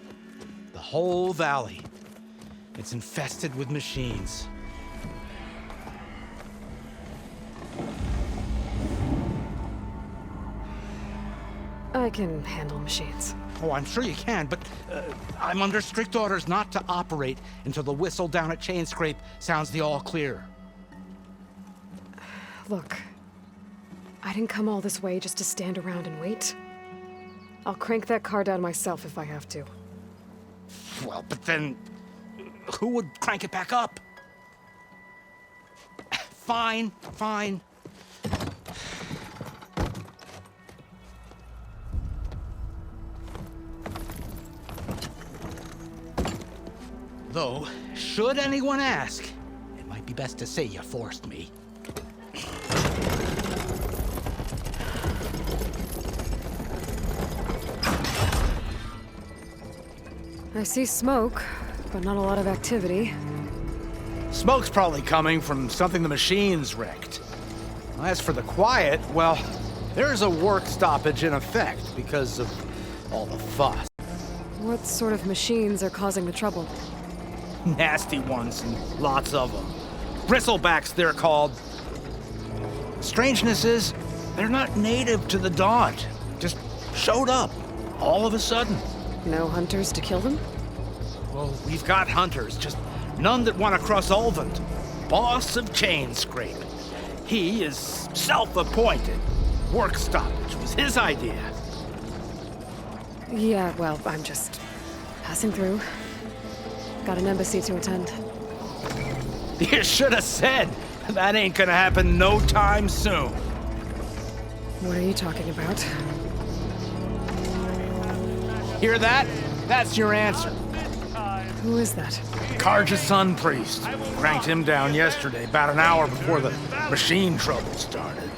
The whole valley. It's infested with machines. I can handle machines. Oh, I'm sure you can, but I'm under strict orders not to operate until the whistle down at Chainscrape sounds the all clear. Look, I didn't come all this way just to stand around and wait. I'll crank that car down myself if I have to. Well, but then who would crank it back up? Fine, fine. Though, should anyone ask, it might be best to say you forced me. I see smoke, but not a lot of activity. Smoke's probably coming from something the machines wrecked. As for the quiet, well, there's a work stoppage in effect because of all the fuss. What sort of machines are causing the trouble? Nasty ones, and lots of them. Bristlebacks, they're called. Strangeness is, they're not native to the Dawn. Just showed up, all of a sudden. No hunters to kill them? Well, we've got hunters, just none that want to cross Ulvund. Boss of Chainscrape. He is self-appointed. Work stoppage was his idea. Yeah, well, I'm just passing through. Got an embassy to attend. You should have said. That ain't gonna happen no time soon. What are you talking about? Hear that? That's your answer. Who is that? Karja's Sun Priest. Cranked him down yesterday, about an hour before the machine trouble started.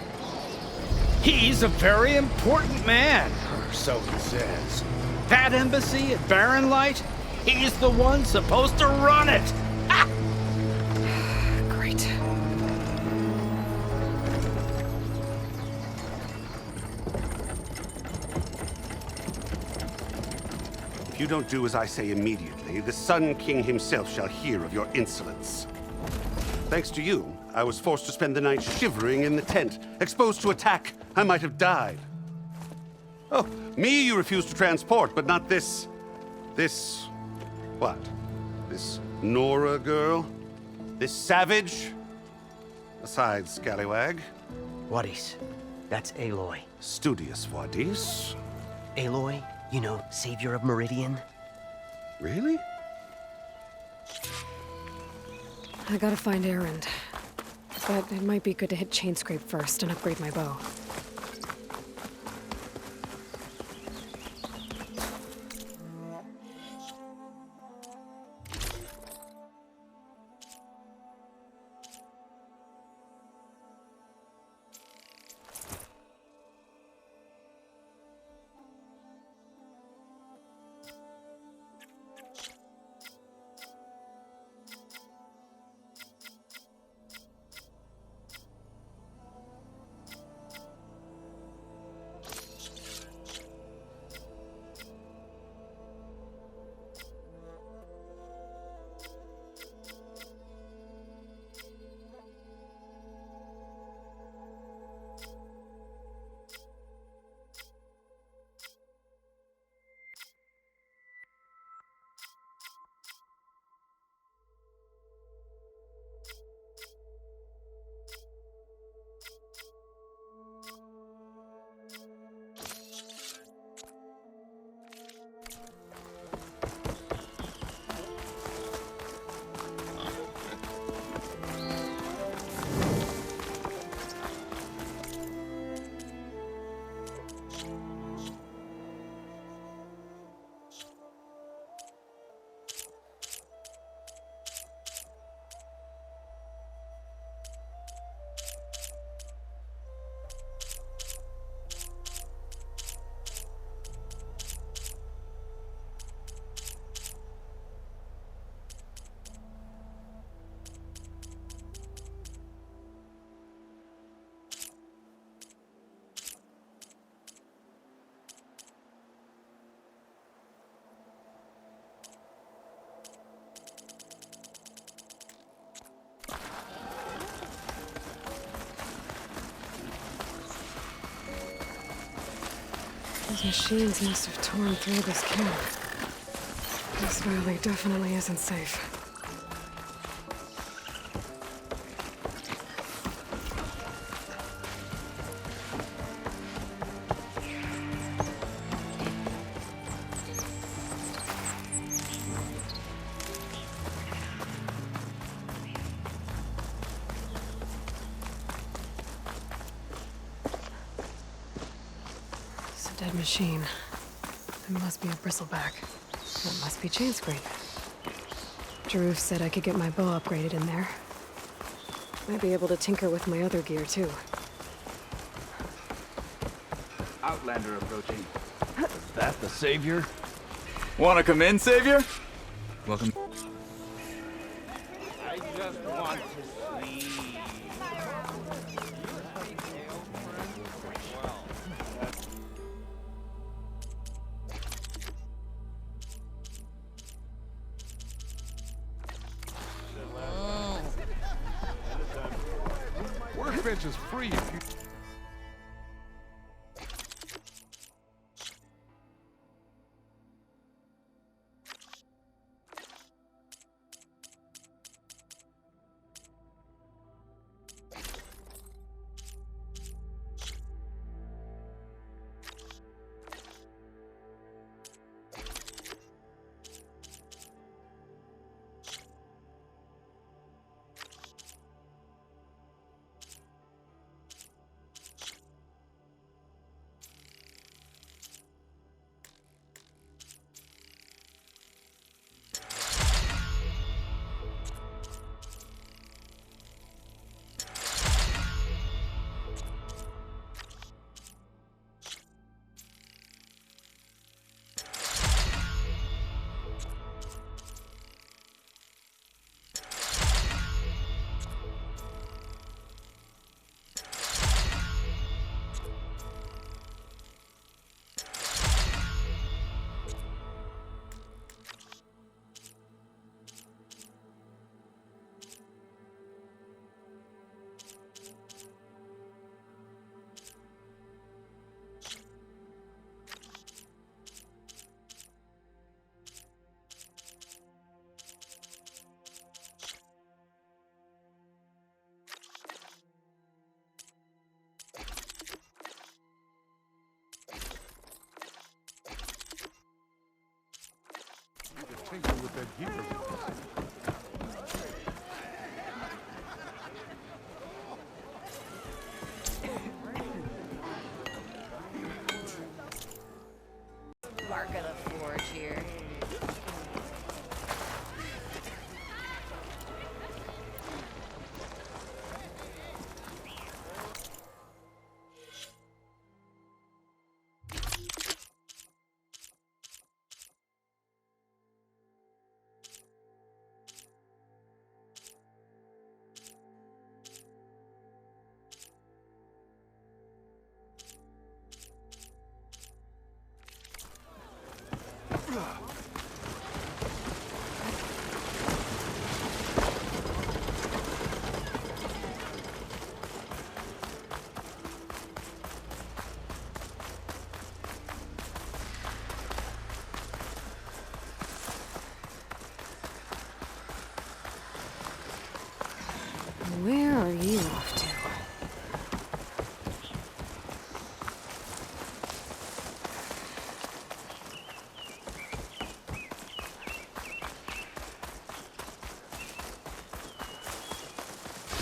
He's a very important man, or so he says. That embassy at Barren Light, he's the one supposed to run it. Ha! Great. If you don't do as I say immediately, the Sun King himself shall hear of your insolence. Thanks to you, I was forced to spend the night shivering in the tent. Exposed to attack, I might have died. Oh, me you refuse to transport, but not this... what? This Nora girl? This savage? Besides, scallywag. Wadis. That's Aloy. Studious Wadis. Aloy, you know, savior of Meridian. Really? I gotta find Erend. But it might be good to hit Chainscrape first and upgrade my bow. Those machines must have torn through this camp. This valley definitely isn't safe. Dead machine. It must be a bristleback. That must be Chainscrape. Jaruf said I could get my bow upgraded in there. Might be able to tinker with my other gear, too. Outlander approaching. Is that the Savior? Wanna come in, Savior? Welcome. I just want to sleep. bitch is free if you... Tinker with that gear. Bark of the forge here. Where are you off to?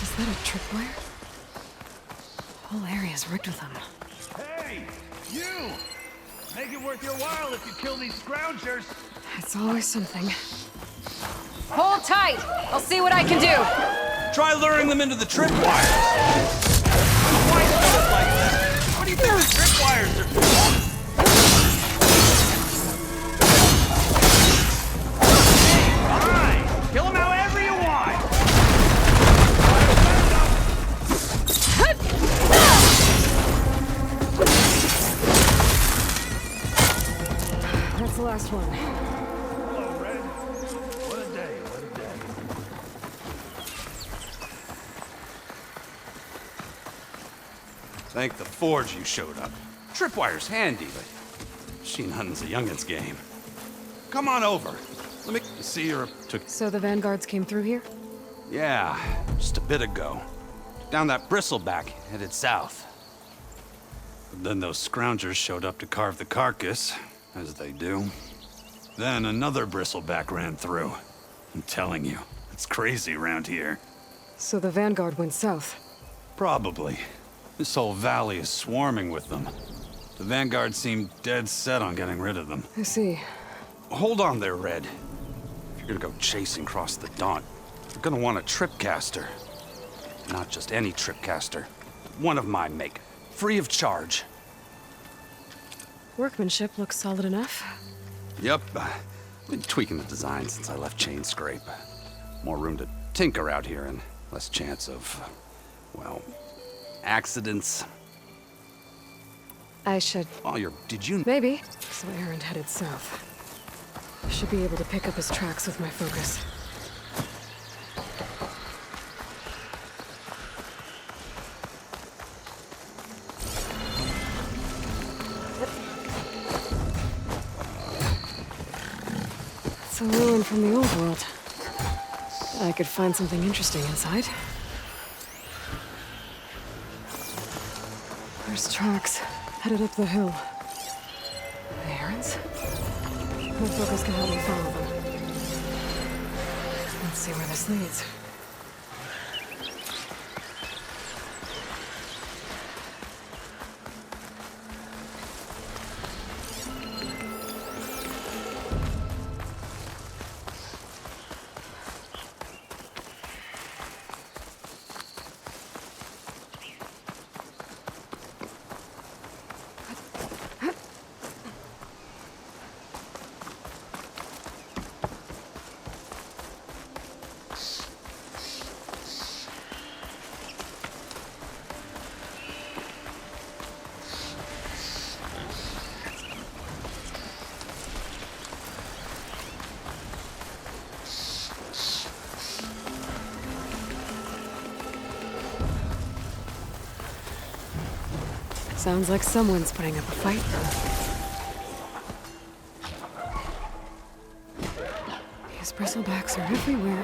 Is that a tripwire? The whole area's rigged with them. Hey, you! Make it worth your while if you kill these scroungers. It's always something. Hold tight! I'll see what I can do! Try luring them into the tripwires. Why do it like that? What do you think the tripwires are for? Fine! Kill them however you want! That's the last one. Hello, Red. What a day, what a day. Thank the forge you showed up. Tripwire's handy, but machine hunting's a youngin's game. Come on over. Let me see your... So the vanguards came through here? Yeah, just a bit ago. Down that bristleback, headed south. But then those scroungers showed up to carve the carcass, as they do. Then another bristleback ran through. I'm telling you, it's crazy around here. So the vanguard went south? Probably. This whole valley is swarming with them. The vanguard seemed dead set on getting rid of them. I see. Hold on there, Red. If you're gonna go chasing across the Daunt, you're gonna want a tripcaster. Not just any tripcaster. One of my make. Free of charge. Workmanship looks solid enough. Yep. Been tweaking the design since I left Chain Scrape. More room to tinker out here and less chance of, well, accidents. I should... Oh, did you... Maybe. So Aaron headed south. Should be able to pick up his tracks with my focus. A ruin from the old world. I could find something interesting inside. There's tracks headed up the hill. The errands? My focus can help me follow them. Let's see where this leads. Sounds like someone's putting up a fight. These bristlebacks are everywhere.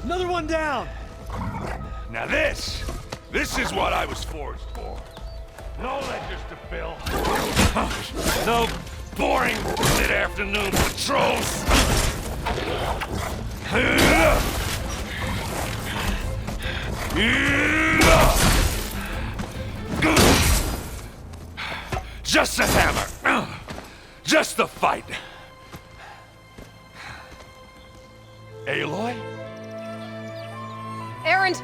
Another one down! Now this is what I was forged for. No ledgers to fill. No boring mid-afternoon patrols. Just a hammer. Just the fight. Aloy? Erend!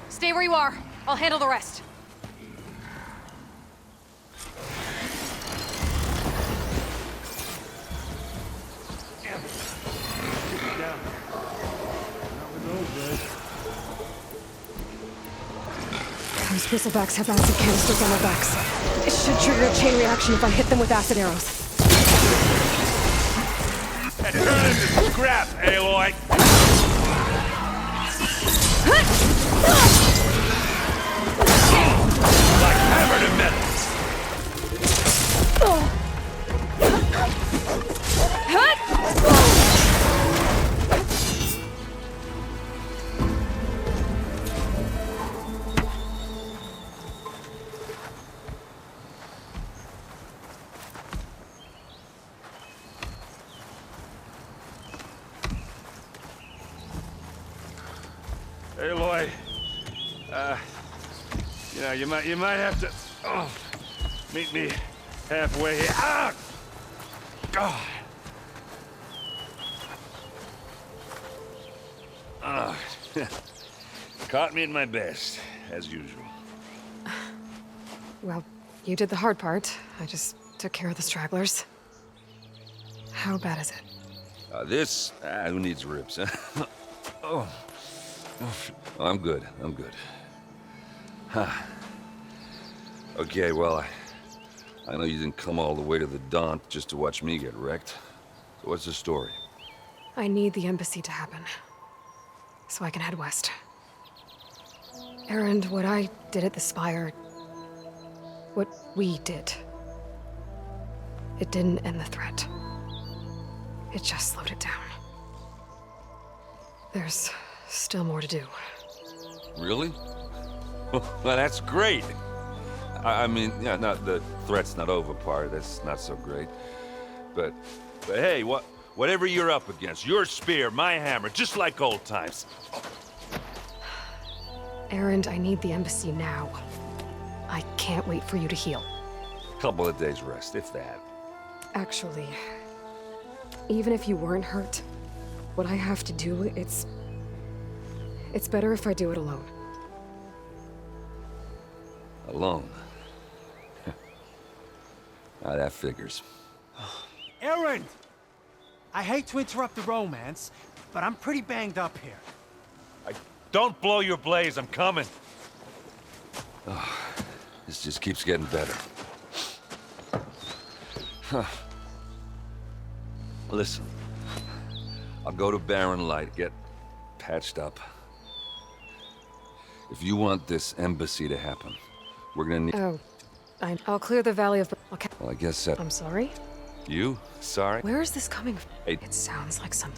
Stay where you are. I'll handle the rest. Those bristlebacks have acid canisters on their backs. It should trigger a chain reaction if I hit them with acid arrows. And turn into scrap, Aloy! Like hammer to metal! Aloy, you might have to meet me halfway here. Ah! God. Caught me at my best, as usual. Well, you did the hard part. I just took care of the stragglers. How bad is it? Who needs ribs, huh? Oh, I'm good. Huh. Okay, well, I know you didn't come all the way to the Daunt just to watch me get wrecked. So what's the story? I need the embassy to happen, so I can head west. Erend, what I did at the Spire, what we did, it didn't end the threat. It just slowed it down. There's still more to do. Really? Well, that's great. I mean, yeah, not the threat's not over part. That's not so great. But hey, whatever you're up against, your spear, my hammer, just like old times. Erend, I need the embassy now. I can't wait for you to heal. Couple of days rest, if that. Actually, even if you weren't hurt, what I have to do, it's better if I do it alone. Alone? That figures. Erend! Erend! I hate to interrupt the romance, but I'm pretty banged up here. Don't blow your blaze, I'm coming. Oh, this just keeps getting better. Huh. Listen, I'll go to Barren Light, get patched up. If you want this embassy to happen, we're gonna need... Oh, I'll clear the Valley of... Okay. Well, I guess that... I'm sorry? You? Sorry? Where is this coming from? Hey. It sounds like some...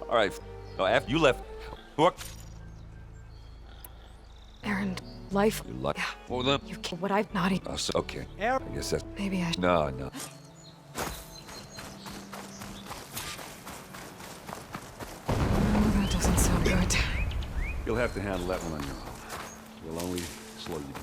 All right. No, after you left... What? Erend, life... You like... Yeah. Well, then... You can't... What I've not... Oh, so, okay. I guess that's... Maybe I... No. That doesn't sound good. You'll have to handle that one on your own. We'll only slow you down.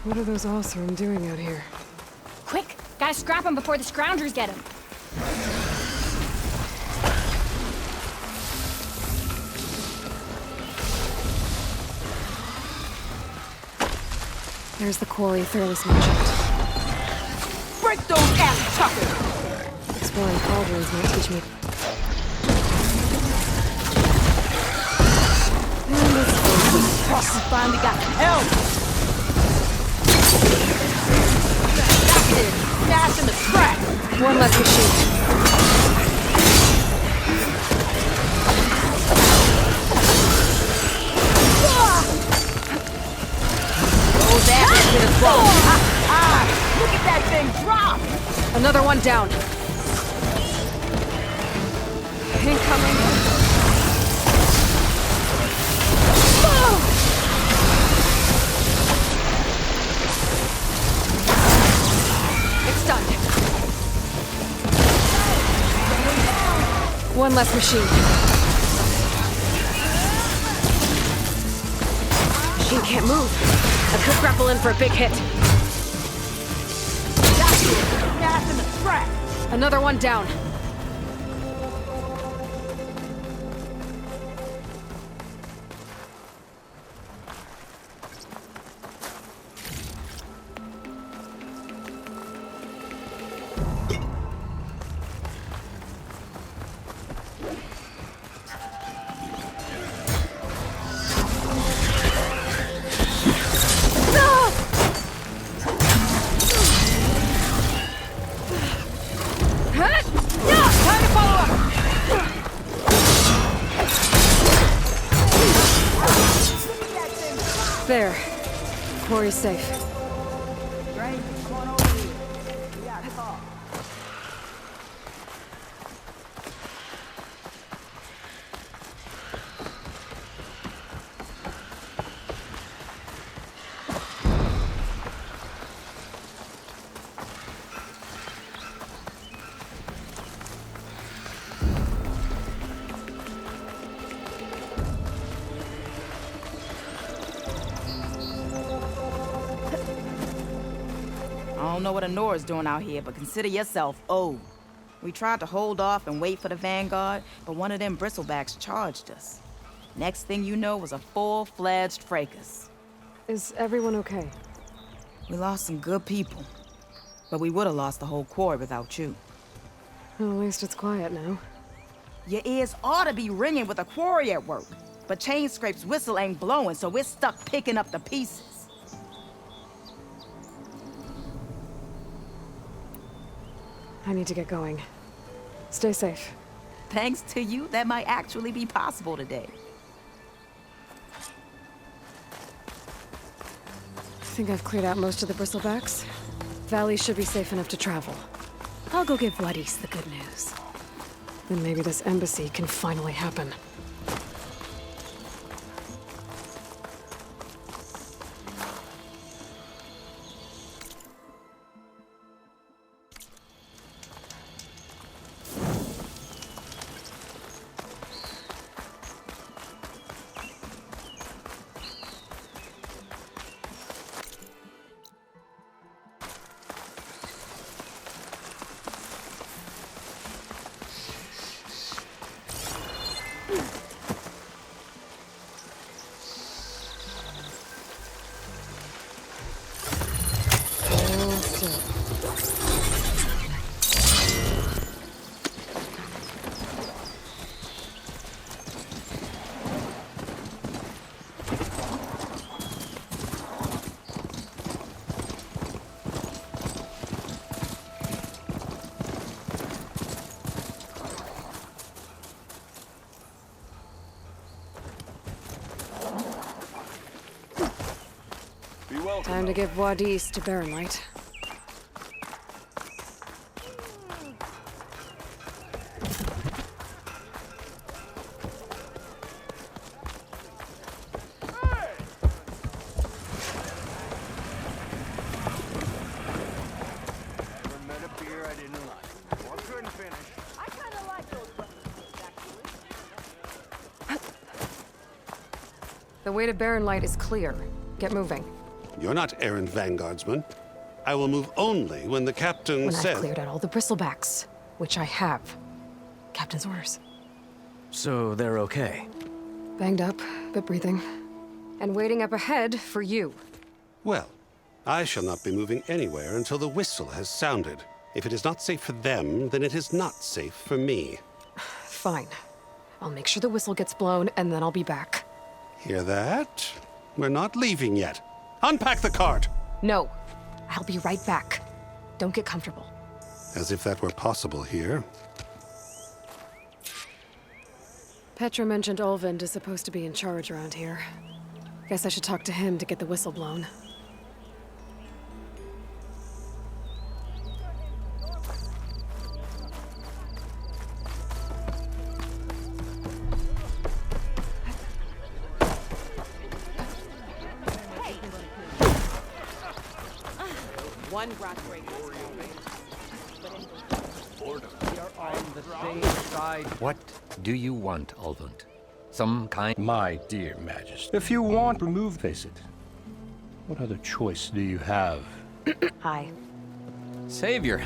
What are those Osram doing out here? Quick! Gotta scrap him before the Scroungers get him. There's the quarry Fearless mentioned. Break those ass tuckers! Exploring cauldrons might teach me. And this Cross finally got help! Gas in the track! One less machine. Those asses hit us wrong. Look at that thing drop! Another one down. Incoming. It's done. One less machine. Machine can't move. I could grapple in for a big hit. Gas in the track! Another one down. There. Quarry's safe. I don't know what Honora's doing out here, but consider yourself owed. We tried to hold off and wait for the Vanguard, but one of them bristlebacks charged us. Next thing you know was a full-fledged fracas. Is everyone okay? We lost some good people, but we would have lost the whole quarry without you. Well, at least it's quiet now. Your ears ought to be ringing with a quarry at work, but Chain Scrape's whistle ain't blowing, so we're stuck picking up the pieces. I need to get going. Stay safe. Thanks to you, that might actually be possible today. I think I've cleared out most of the bristlebacks. Valley should be safe enough to travel. I'll go give Vladis the good news. Then maybe this embassy can finally happen. Hold still. Time to give Wadis to Baronlight. Never met a beer I didn't like. Or couldn't finish. I kind of like those breakfasts, actually. The way to Baronlight is clear. Get moving. You're not errant vanguardsman. I will move only when the captain When says... I've cleared out all the bristlebacks, which I have. Captain's orders. So they're okay? Banged up, but breathing. And waiting up ahead for you. Well, I shall not be moving anywhere until the whistle has sounded. If it is not safe for them, then it is not safe for me. Fine. I'll make sure the whistle gets blown, and then I'll be back. Hear that? We're not leaving yet. Unpack the cart! No. I'll be right back. Don't get comfortable. As if that were possible here. Petra mentioned Olvind is supposed to be in charge around here. Guess I should talk to him to get the whistle blown. One rock break. What do you want, Olvund? Some kind... My dear Majesty, if you want, face it. What other choice do you have? Hi. Savior,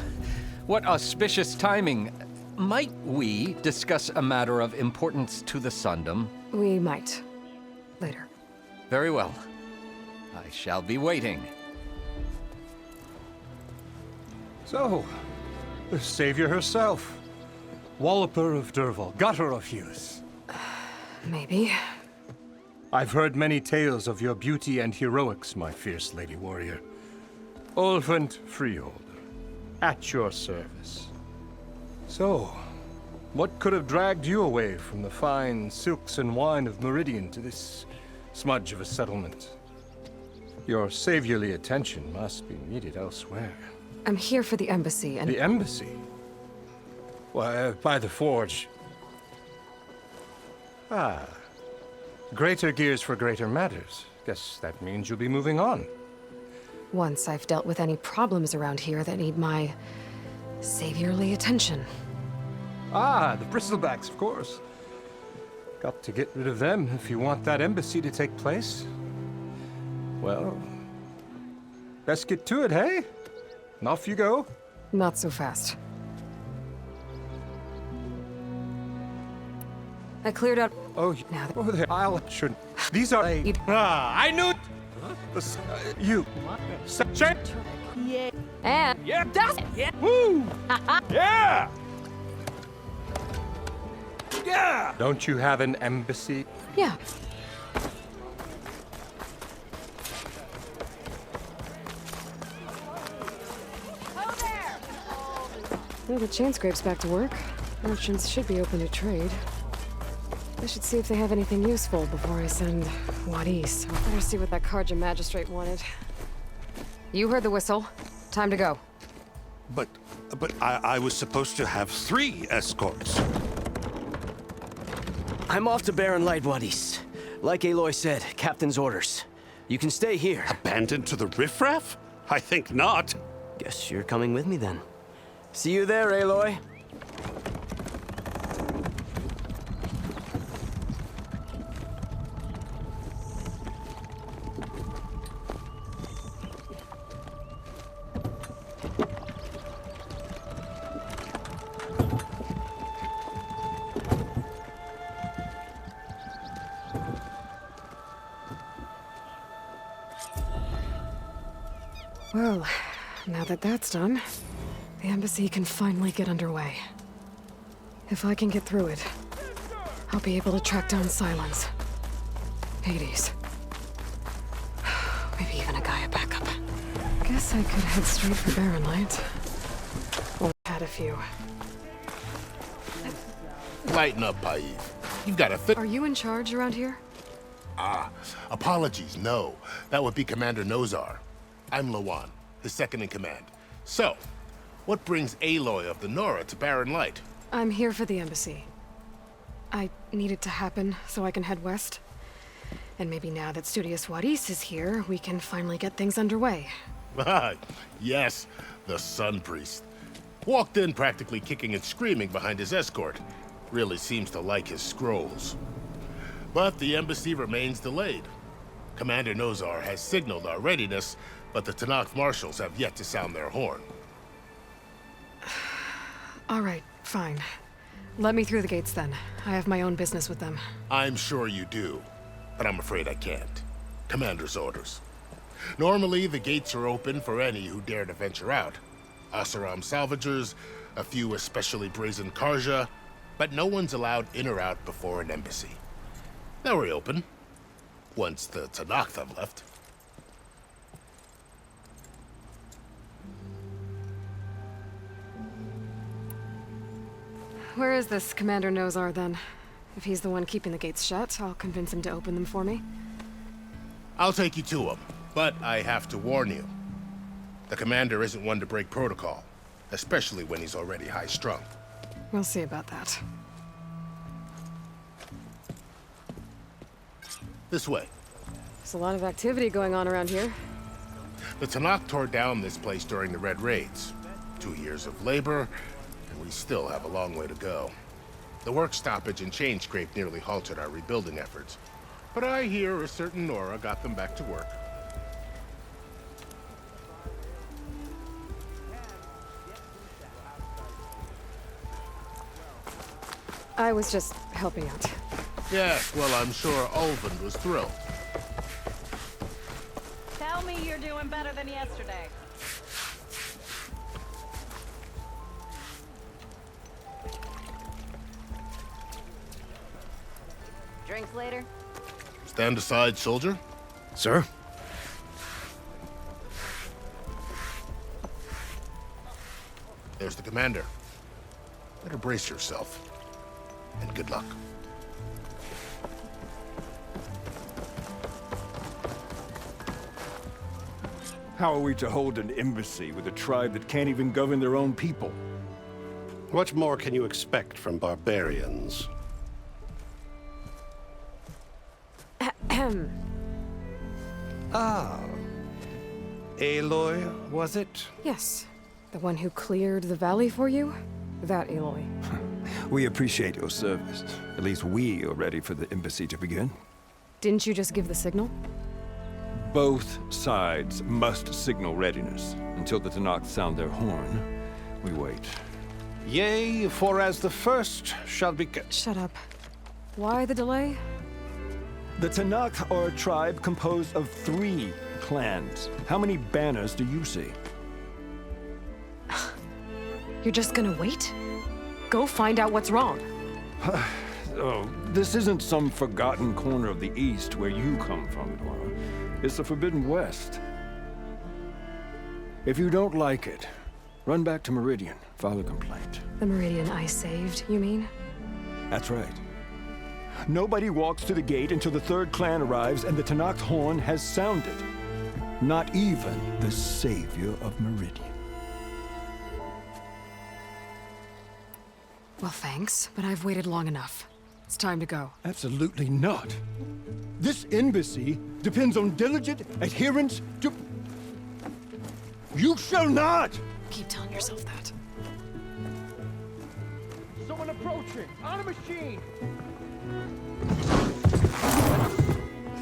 what auspicious timing. Might we discuss a matter of importance to the Sundom? We might. Later. Very well. I shall be waiting. So, the Savior herself. Walloper of Derval, gutter of Hughes. Maybe. I've heard many tales of your beauty and heroics, my fierce lady warrior. Olvund Freeholder, at your service. So, what could have dragged you away from the fine silks and wine of Meridian to this smudge of a settlement? Your saviorly attention must be needed elsewhere. I'm here for the embassy and... The embassy? Why, by the forge. Ah. Greater gears for greater matters. Guess that means you'll be moving on. Once I've dealt with any problems around here that need my... saviorly attention. Ah, the bristlebacks, of course. Got to get rid of them if you want that embassy to take place. Well, best get to it, hey? And off you go. Not so fast. I cleared out... Oh, now oh, there. Should. These are... I knew it! You. Check! Yeah. And... Yeah, that's... Yeah. Woo! Yeah! Yeah! Don't you have an embassy? Yeah. Well, the chain scrape's back to work. Merchants should be open to trade. I should see if they have anything useful before I send Wadis. I better see what that Karja magistrate wanted. You heard the whistle. Time to go. But I was supposed to have 3 escorts. I'm off to Baronlight, Wadis. Like Aloy said, Captain's orders. You can stay here. Abandoned to the riffraff? I think not. Guess you're coming with me then. See you there, Aloy. Well, now that that's done, the embassy can finally get underway. If I can get through it, I'll be able to track down Silence, Hades, maybe even a Gaia backup. Guess I could head straight for Barren Light. Or had a few. Lighten up, Paiv. You've got a fit. Are you in charge around here? Apologies, no. That would be Commander Nozar. I'm Lawan, his second in command. So, what brings Aloy of the Nora to Barren Light? I'm here for the embassy. I need it to happen so I can head west. And maybe now that Studious Wadis is here, we can finally get things underway. Yes, the Sun Priest. Walked in practically kicking and screaming behind his escort. Really seems to like his scrolls. But the embassy remains delayed. Commander Nozar has signaled our readiness, but the Tanakh marshals have yet to sound their horn. All right, fine. Let me through the gates then. I have my own business with them. I'm sure you do, but I'm afraid I can't. Commander's orders. Normally, the gates are open for any who dare to venture out. Asaram salvagers, a few especially brazen Karja, but no one's allowed in or out before an embassy. They'll reopen, once the Tanakh have left. Where is this Commander Nozar then? If he's the one keeping the gates shut, I'll convince him to open them for me. I'll take you to him, but I have to warn you. The commander isn't one to break protocol, especially when he's already high-strung. We'll see about that. This way. There's a lot of activity going on around here. The Tanakh tore down this place during the Red Raids. 2 years of labor, and we still have a long way to go. The work stoppage and chain scrape nearly halted our rebuilding efforts. But I hear a certain Nora got them back to work. I was just helping out. Yes, well, I'm sure Ulvund was thrilled. Tell me you're doing better than yesterday. Drinks later? Stand aside, soldier. Sir? There's the commander. Better brace yourself. And good luck. How are we to hold an embassy with a tribe that can't even govern their own people? What more can you expect from barbarians? Ah. Aloy, was it? Yes. The one who cleared the valley for you? That Aloy. We appreciate your service. At least we are ready for the embassy to begin. Didn't you just give the signal? Both sides must signal readiness. Until the Tanakh sound their horn, we wait. Yea, for as the first shall be... Shut up. Why the delay? The Tanakh are a tribe composed of 3 clans. How many banners do you see? You're just gonna wait? Go find out what's wrong. Oh, this isn't some forgotten corner of the East where you come from, Nora. It's the Forbidden West. If you don't like it, run back to Meridian, file a complaint. The Meridian I saved, you mean? That's right. Nobody walks to the gate until the 3rd clan arrives and the Tanakh's horn has sounded. Not even the savior of Meridian. Well, thanks, but I've waited long enough. It's time to go. Absolutely not. This embassy depends on diligent adherence to... You shall not! Keep telling yourself that. Someone approaching! On a machine!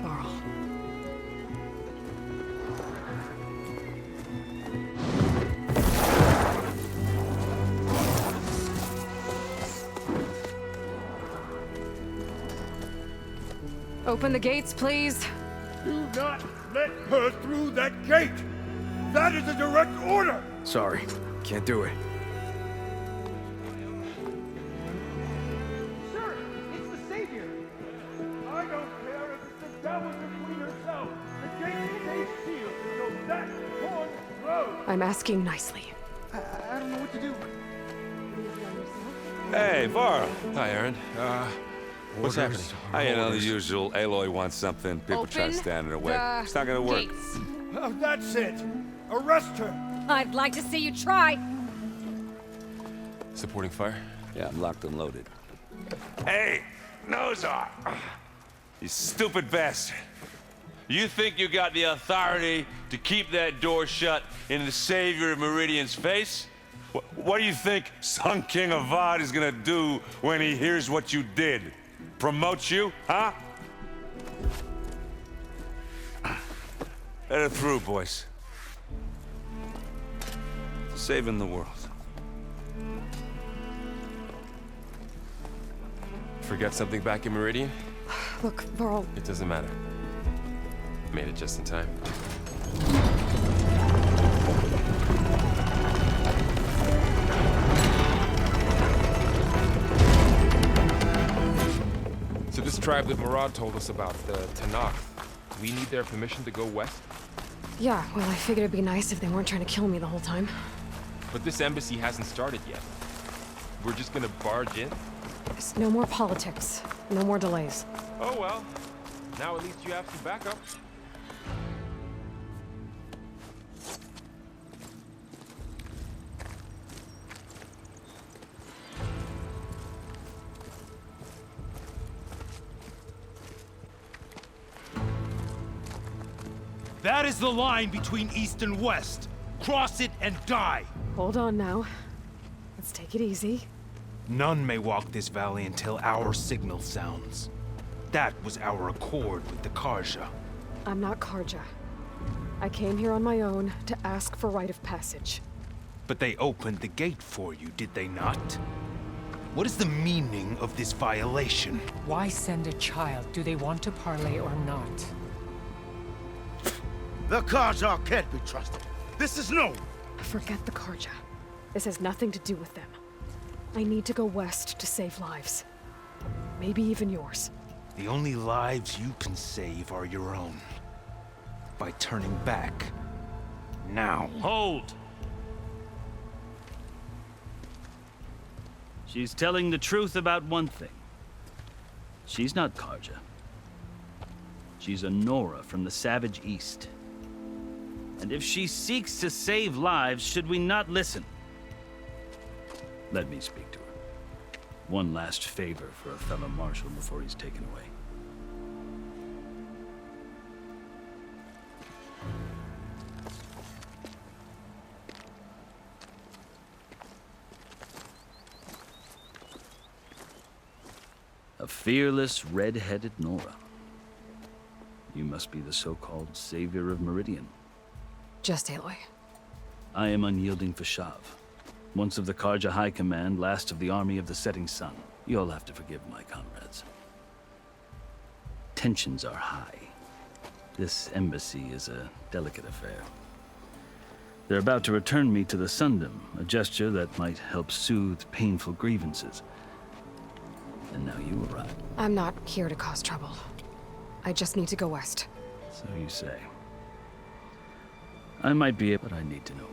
Varl. Open the gates, please. Do not let her through that gate! That is a direct order! Sorry, can't do it. Sir, it's the Savior! I don't care if it's the Dowager Queen herself! The gate stays sealed until that horn blows! I'm asking nicely. I don't know what to do. Hey, Varl. Hi, Aaron. What's happening? You know, the usual. Aloy wants something. People try to stand in her way. It's not gonna work. Oh, that's it! Arrest her! I'd like to see you try. Supporting fire? Yeah, I'm locked and loaded. Hey, Nozar! You stupid bastard. You think you got the authority to keep that door shut in the Savior of Meridian's face? What do you think Sun King Avad is gonna do when he hears what you did? Promote you, huh? Let her through, boys. Saving the world. Forget something back in Meridian? Look, Varl. It doesn't matter. Made it just in time. So this tribe that Murad told us about, the Tanakh, we need their permission to go west? Yeah, well, I figured it'd be nice if they weren't trying to kill me the whole time. But this embassy hasn't started yet. We're just gonna barge in? There's no more politics. No more delays. Oh well. Now at least you have some backup. That is the line between East and West. Cross it and die. Hold on now. Let's take it easy. None may walk this valley until our signal sounds. That was our accord with the Karja. I'm not Karja. I came here on my own to ask for rite of passage. But they opened the gate for you, did they not? What is the meaning of this violation? Why send a child? Do they want to parley or not? The Karja can't be trusted. This is known. Forget the Karja. This has nothing to do with them. I need to go west to save lives. Maybe even yours. The only lives you can save are your own. By turning back. Now. Hold! She's telling the truth about one thing. She's not Karja. She's a Nora from the Savage East. And if she seeks to save lives, should we not listen? Let me speak to her. One last favor for a fellow marshal before he's taken away. A fearless, red-headed Nora. You must be the so-called Savior of Meridian. Just Aloy. I am unyielding Fashav. Once of the Karja High Command, last of the Army of the Setting Sun. You'll have to forgive my comrades. Tensions are high. This embassy is a delicate affair. They're about to return me to the Sundom, a gesture that might help soothe painful grievances. And now you arrive. I'm not here to cause trouble. I just need to go west. So you say. I might be able, but I need to know.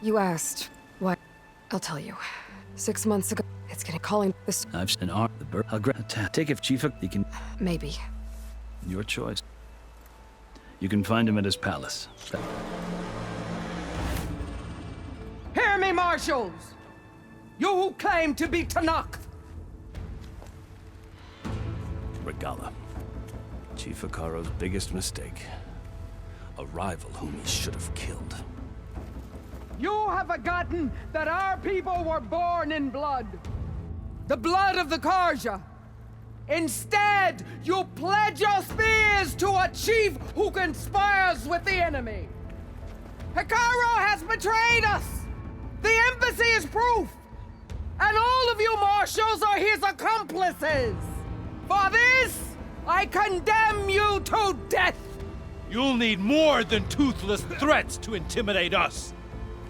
You asked what? I'll tell you. 6 months ago, it's gonna calling this. I've an arm, the bird. I'll take if Chief, you can. Maybe. Your choice. You can find him at his palace. Hear me, marshals! You who claim to be Tanakh! Regala. Chief Akaro's biggest mistake. A rival whom he should have killed. You have forgotten that our people were born in blood. The blood of the Karja. Instead, you pledge your spears to a chief who conspires with the enemy. Hekaro has betrayed us! The embassy is proof! And all of you marshals are his accomplices! For this, I condemn you to death! You'll need more than toothless threats to intimidate us,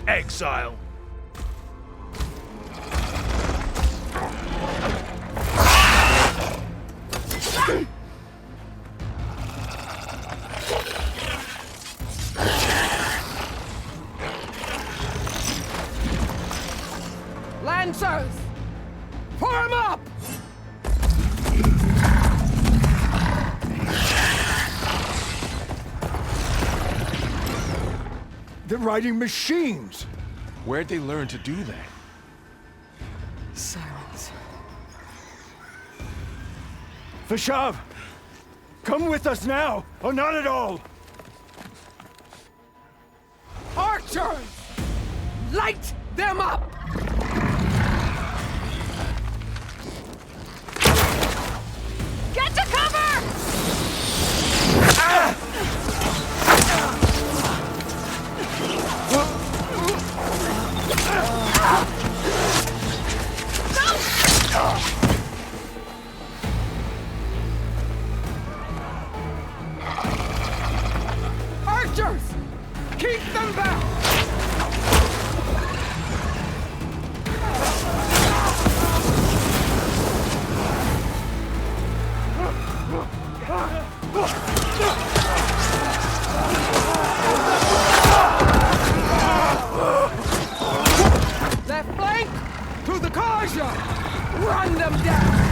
exile. Lancers! Form up! They're riding machines! Where'd they learn to do that? Silence. Vashav! Come with us now, or not at all! Archers! Light them up! Get to cover! Archers! Keep them back! Left flank! To the Karja! Run them down!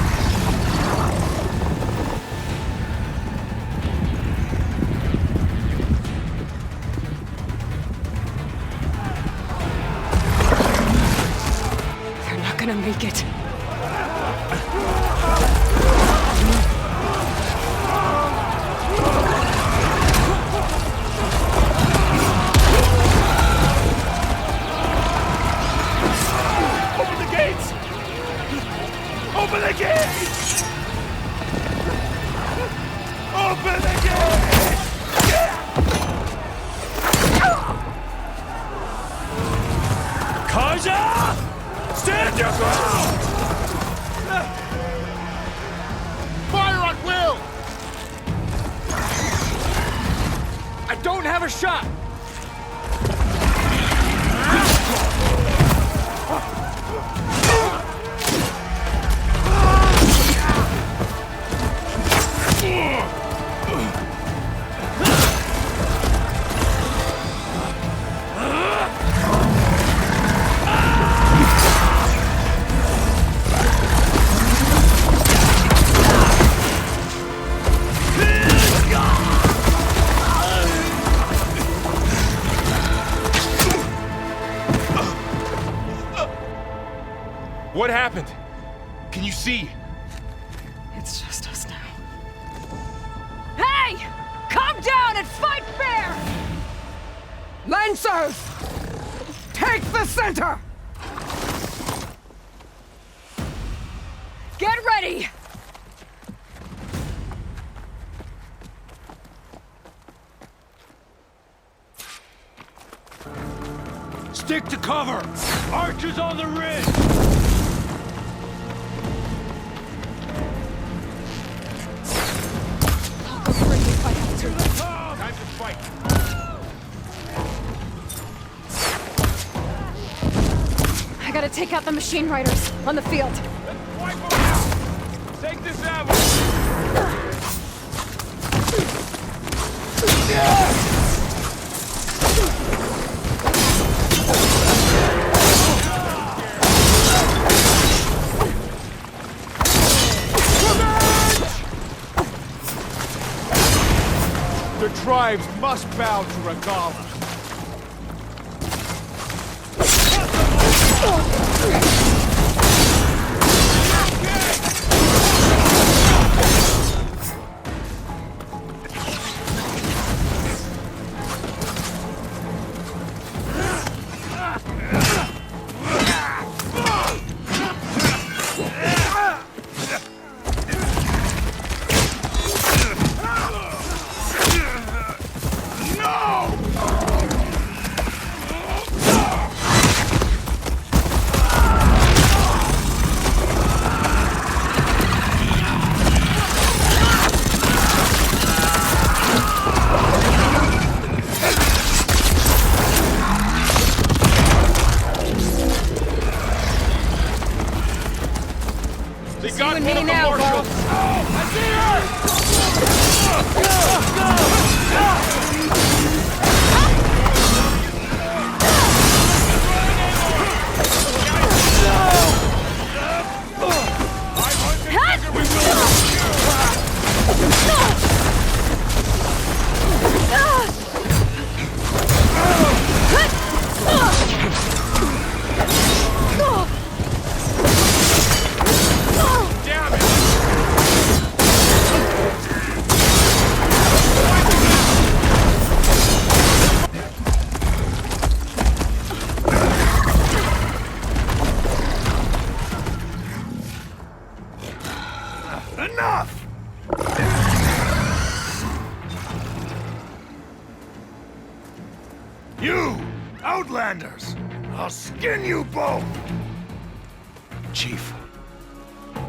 They're not gonna make it. Open the gates! Open the gates! Open the gates! Karja! Stand your ground! Fire at will! I don't have a shot! What happened? Can you see? It's just us now. Hey! Calm down and fight fair! Lancers! Take the center! Get ready! Stick to cover! Archers on the ridge! I'll go for it if I have to. Time to fight! I gotta take out the machine riders on the field. Wipe them out! Take this avenue! The tribes must bow to Regala. They You got and one me of the now, marshals! Bob. Oh, I see her! Enough! You, Outlanders! I'll skin you both! Chief,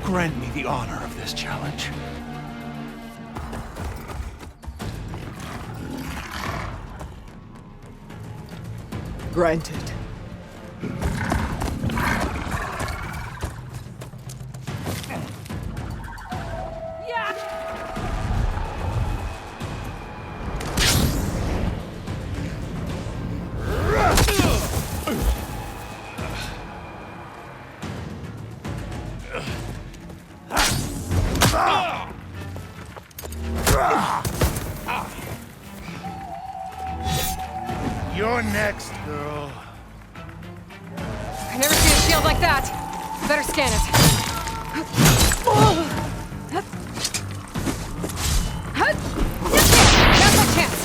grant me the honor of this challenge. Granted. You're next, girl. I never seen a shield like that. Better scan it. Now's my chance.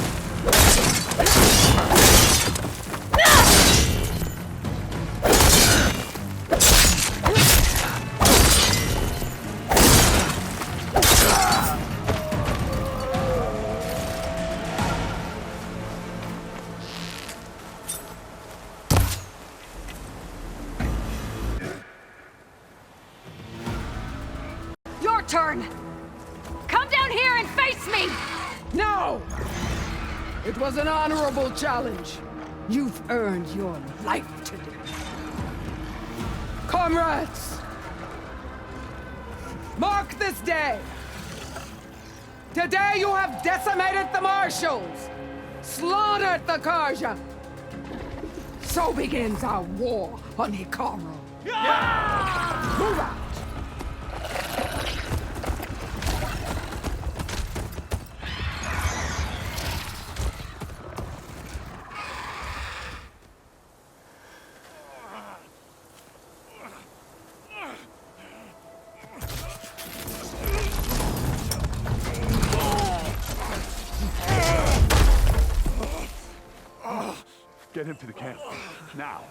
Your turn. Come down here and face me. No! It was an honorable challenge. You've earned your life today. Comrades! Mark this day! Today you have decimated the Marshals! Slaughtered the Karja! So begins our war on Hikaru. Move out! Get him to the camp. Now.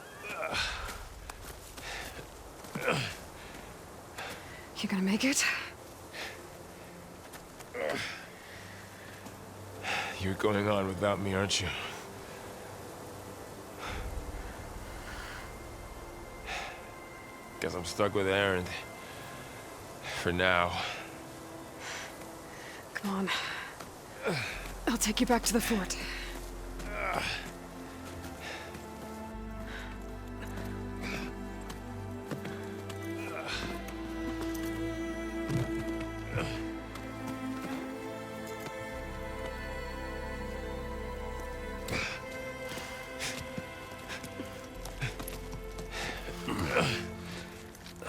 You gonna make it? You're going on without me, aren't you? Guess I'm stuck with Aaron. For now. Come on. I'll take you back to the fort.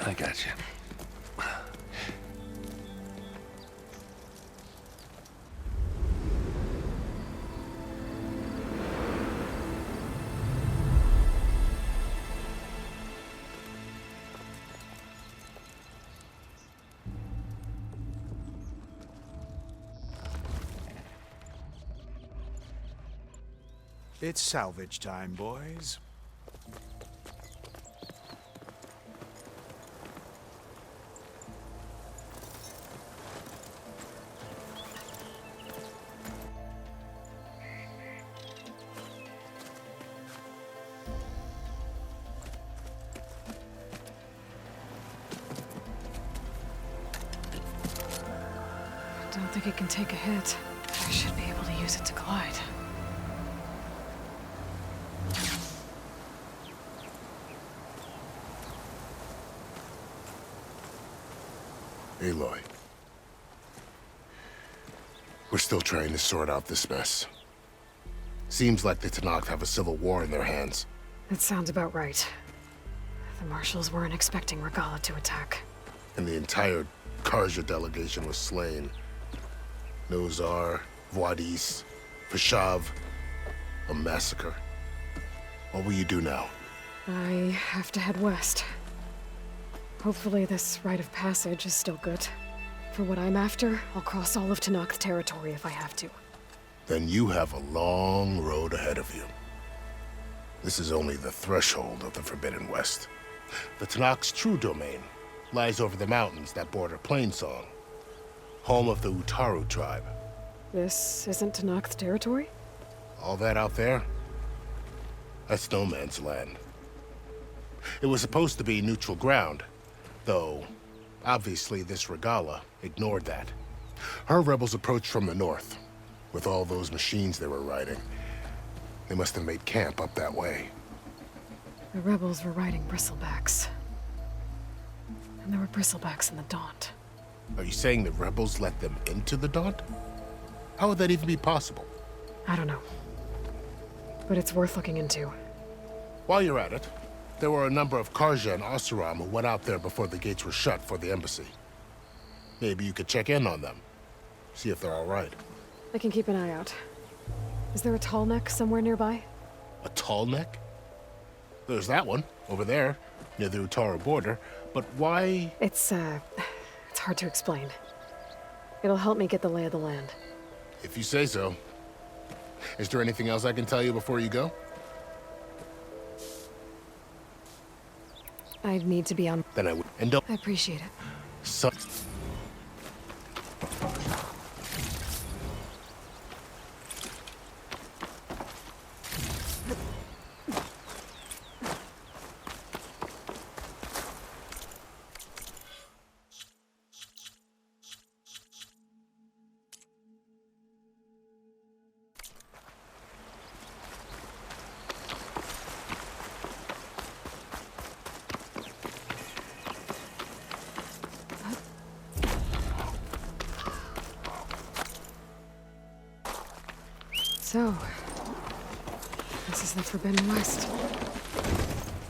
I got you. It's salvage time, boys. Don't think it can take a hit. I should be able to use it to glide. Aloy. We're still trying to sort out this mess. Seems like the Tenakth have a civil war in their hands. That sounds about right. The Marshals weren't expecting Regala to attack. And the entire Karja delegation was slain. Nozar, Wadis, Vashav, a massacre. What will you do now? I have to head west. Hopefully this rite of passage is still good. For what I'm after, I'll cross all of Tenakth territory if I have to. Then you have a long road ahead of you. This is only the threshold of the Forbidden West. The Tenakth's true domain lies over the mountains that border Plainsong, home of the Utaru tribe. This isn't Tenakth territory? All that out there? That's no man's land. It was supposed to be neutral ground, though obviously this Regala ignored that. Her rebels approached from the north, with all those machines they were riding. They must have made camp up that way. The rebels were riding bristlebacks. And there were bristlebacks in the Daunt. Are you saying the rebels let them into the Daunt? How would that even be possible? I don't know. But it's worth looking into. While you're at it, there were a number of Karja and Oseram who went out there before the gates were shut for the embassy. Maybe you could check in on them. See if they're all right. I can keep an eye out. Is there a tall neck somewhere nearby? A tall neck? There's that one, over there, near the Utaru border. But why? It's hard to explain. It'll help me get the lay of the land. If you say so. Is there anything else I can tell you before you go? I'd need to be on... Then I would... And don't... I appreciate it. So... So, this is the Forbidden West.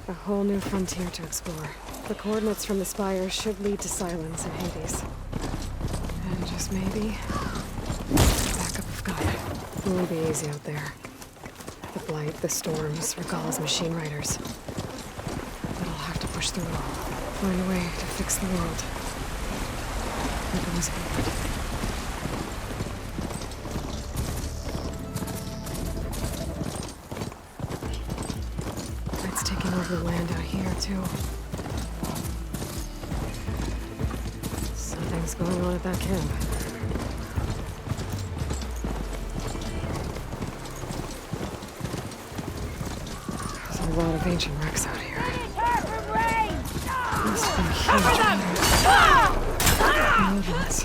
A whole new frontier to explore. The coordinates from the spires should lead to Silence and Hades. And just maybe, the backup of Gaia. It won't be easy out there. The Blight, the Storms, Regala's machine riders. But I'll have to push through it all. Find a way to fix the world. Ripple is forward. Over the land out here, too. Something's going on at that camp. There's a lot of ancient wrecks out here. Must be huge. Mutants.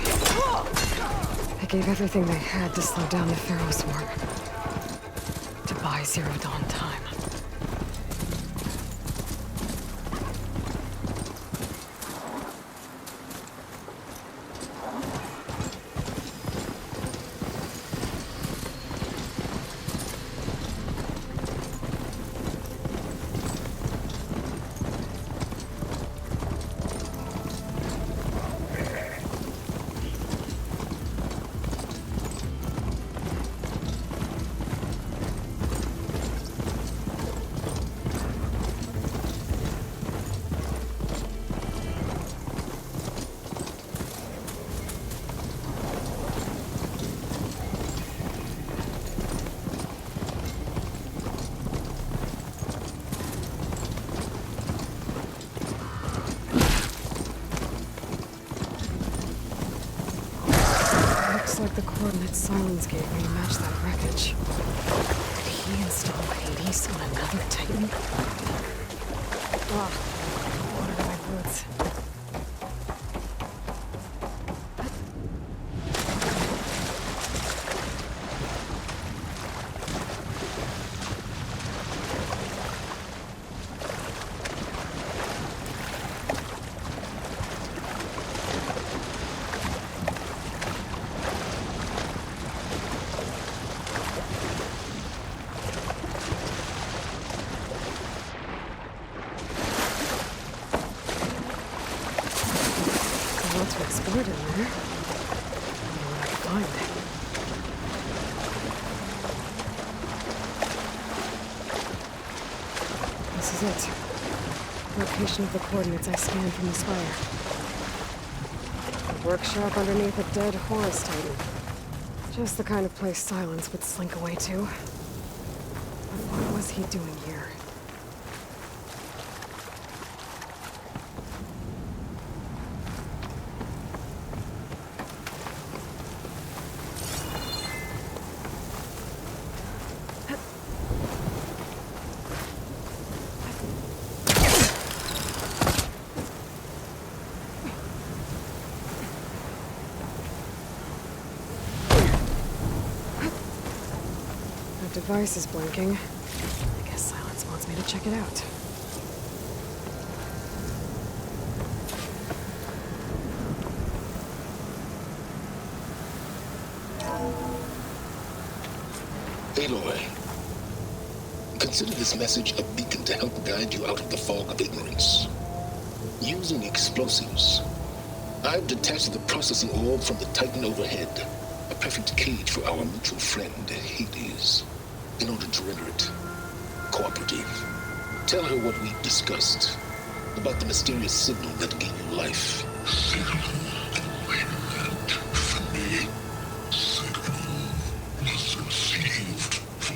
They gave everything they had to slow down the Pharaoh swarm. To buy Zero Dawn time. Like the coordinates Silence gave me match that wreckage. Did he install Hades on another Titan? Ah, water to my boots. sport in there. I don't know what I can find. This is it. Location of the coordinates I scanned from the spire. A workshop underneath a dead Horus Titan. Just the kind of place Silence would slink away to. But what was he doing here? Device is blinking. I guess Silence wants me to check it out. Aloy, consider this message a beacon to help guide you out of the fog of ignorance. Using explosives, I've detached the processing orb from the Titan overhead, a perfect cage for our mutual friend, Hades. In order to render it cooperative, tell her what we've discussed about the mysterious signal that gave you life. Signal meant for me. Signal was received for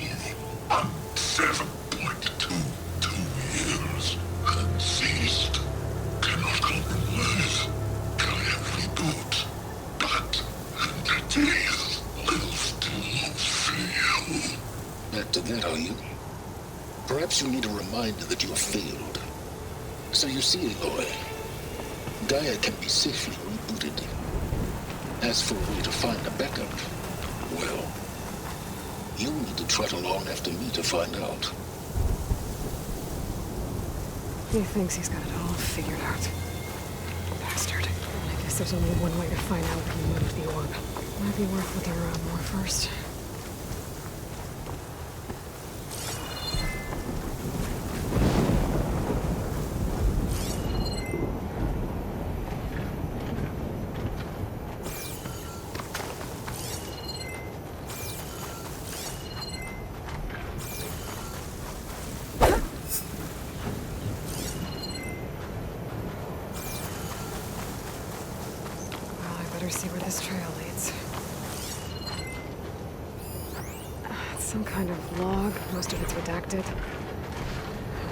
7.22 years and ceased. Cannot compromise. Can every good, but entities will still fail. Back to that, are you? Perhaps you need a reminder that you have failed. So you see, Aloy, Gaia can be safely rebooted. As for a way to find a backup, well, you'll need to trot along after me to find out. He thinks he's got it all figured out. Bastard. I guess there's only one way to find out where he moved the orb. Might be worth looking around more first. See where this trail leads. It's some kind of log, most of it's redacted.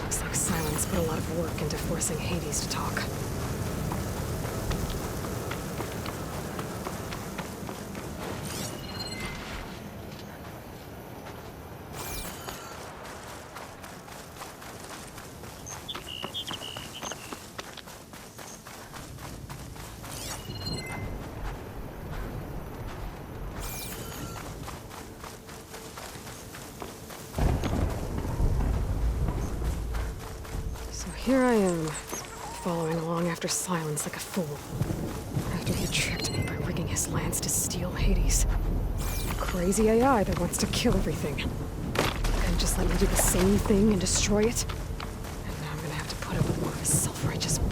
Looks like Silence put a lot of work into forcing Hades to talk. Here I am, following along after Silence like a fool. After he tricked me by rigging his lance to steal Hades. A crazy AI that wants to kill everything. And just let me do the same thing and destroy it. And now I'm gonna have to put up with more of his self-righteous bull.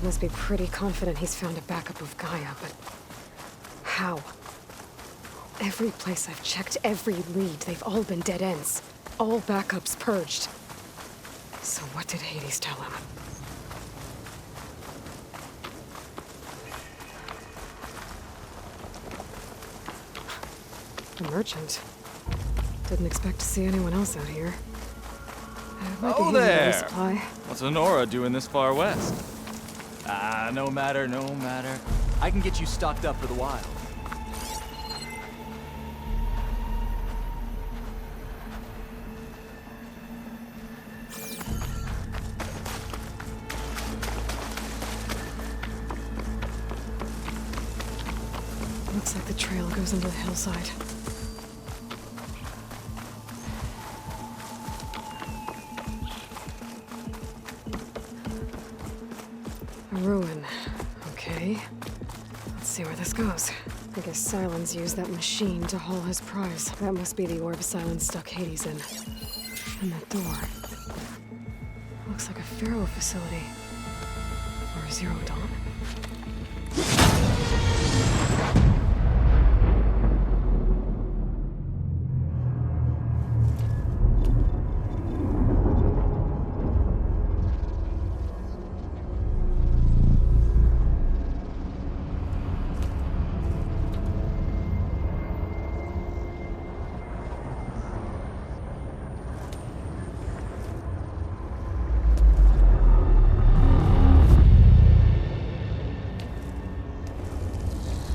must be pretty confident he's found a backup of Gaia, but how? Every place I've checked, every lead, they've all been dead ends. All backups purged. So what did Hades tell him? A merchant. Didn't expect to see anyone else out here. Oh there! What's Honora doing this far west? Ah, no matter, no matter. I can get you stocked up for the wild. Looks like the trail goes into the hillside. A ruin. Okay. Let's see where this goes. I guess Silence used that machine to haul his prize. That must be the orb Silence stuck Hades in. And that door. Looks like a Pharaoh facility. Or a Zero Dawn?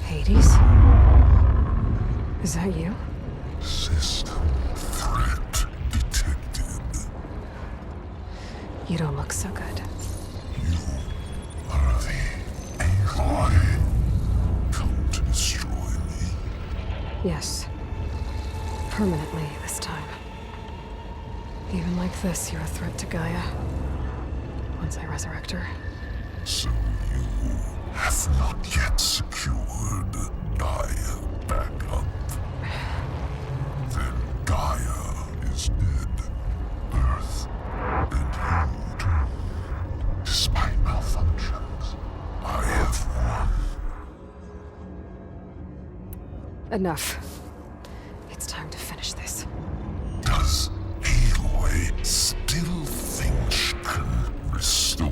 Hades? Is that you? System threat detected. You don't look so good. You are the Aloy. Come to destroy me. Yes. Permanently this time. Even like this, you're a threat to Gaia. Once I resurrect her. So you have not yet secured Gaia back up. Then Gaia is dead. Earth and you too. Despite malfunctions, I have won. Enough. It's time to finish this. Does Aloy still think she can restore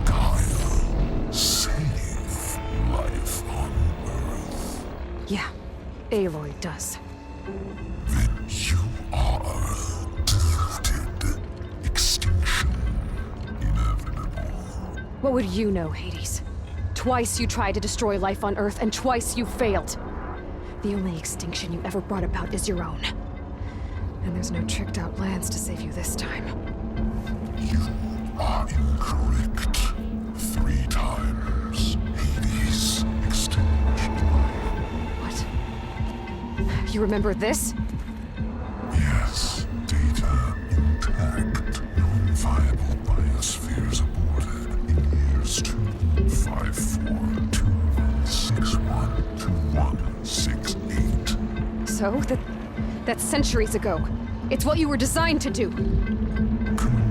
Gaia? Save life on Earth? Yeah, Aloy does. Then you are deluded. Extinction inevitable. What would you know, Hades? Twice you tried to destroy life on Earth, and twice you failed. The only extinction you ever brought about is your own. And there's no tricked-out lands to save you this time. You are incorrect. 3 times. Hades extinguished life. What? You remember this? Yes. Data intact. Non-viable biospheres aborted in years 254, 2161, 2168. So? That's centuries ago. It's what you were designed to do.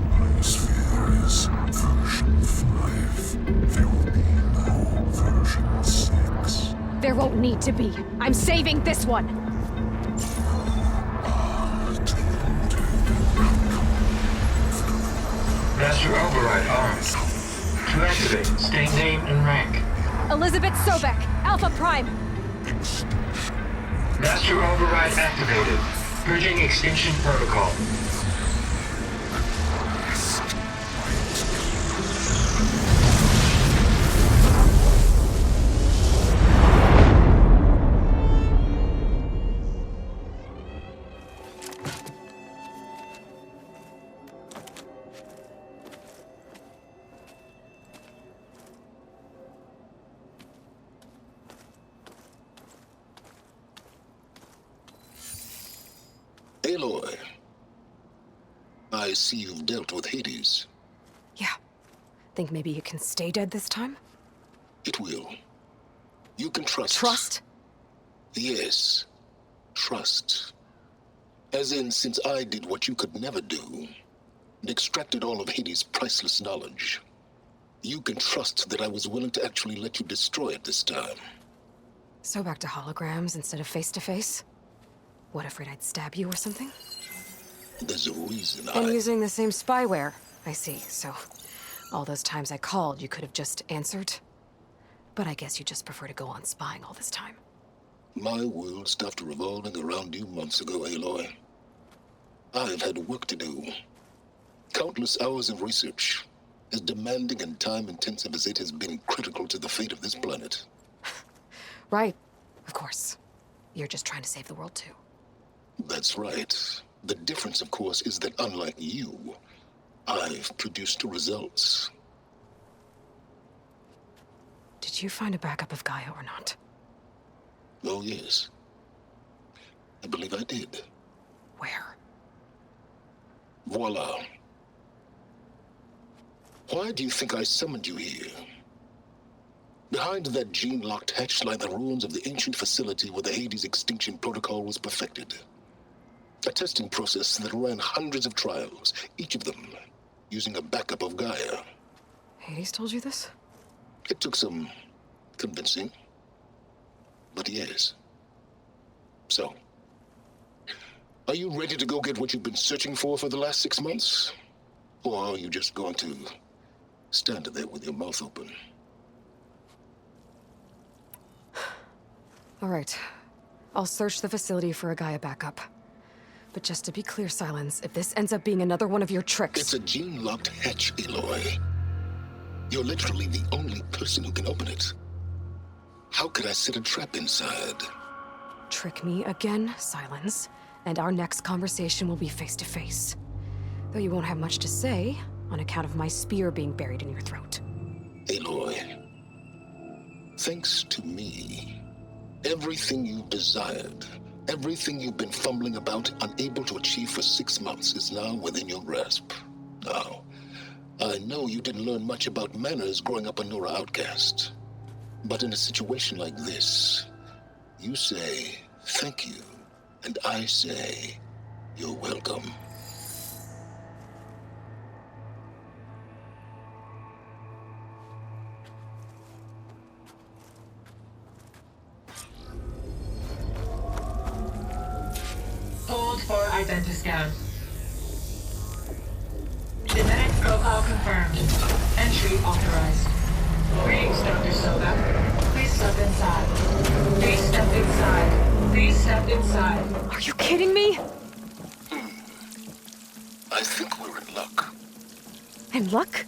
Biosphere is version 5. There will be no version 6. There won't need to be. I'm saving this one. Master override armed. To activate, state name and rank. Elizabeth Sobek, Alpha Prime. Master override activated. Purging extinction protocol. Aloy, I see you've dealt with Hades. Yeah. Think maybe you can stay dead this time? It will. You can trust. Trust? Yes. Trust. As in, since I did what you could never do, and extracted all of Hades' priceless knowledge, You can trust that I was willing to actually let you destroy it this time. So back to holograms instead of face-to-face? What, afraid I'd stab you or something? There's a reason And using the same spyware. I see, so all those times I called, you could have just answered? But I guess you just prefer to go on spying all this time. My world stopped revolving around you months ago, Aloy. I've had work to do. Countless hours of research, as demanding and time-intensive as it has been critical to the fate of this planet. Right, of course. You're just trying to save the world too. That's right. The difference, of course, is that unlike you, I've produced results. Did you find a backup of Gaia or not? Oh, yes. I believe I did. Where? Voila. Why do you think I summoned you here? Behind that gene-locked hatch lie the ruins of the ancient facility where the Hades extinction protocol was perfected. A testing process that ran hundreds of trials, each of them using a backup of Gaia. Hades told you this? It took some convincing, but yes. So, are you ready to go get what you've been searching for the last 6 months? Or are you just going to stand there with your mouth open? All right. I'll search the facility for a Gaia backup. But just to be clear, Silence, if this ends up being another one of your tricks... It's a gene-locked hatch, Aloy. You're literally the only person who can open it. How could I set a trap inside? Trick me again, Silence, and our next conversation will be face-to-face. Though you won't have much to say, on account of my spear being buried in your throat. Aloy, thanks to me, everything you've desired, everything you've been fumbling about, unable to achieve for 6 months, is now within your grasp. Now, I know you didn't learn much about manners growing up a Nora outcast. But in a situation like this, you say, thank you, and I say, you're welcome. Hold for identiscan. Genetic profile confirmed. Entry authorized. Greetings, Dr. Soda. Please step inside. Please step inside. Please step inside. Are you kidding me? I think we're in luck. In luck?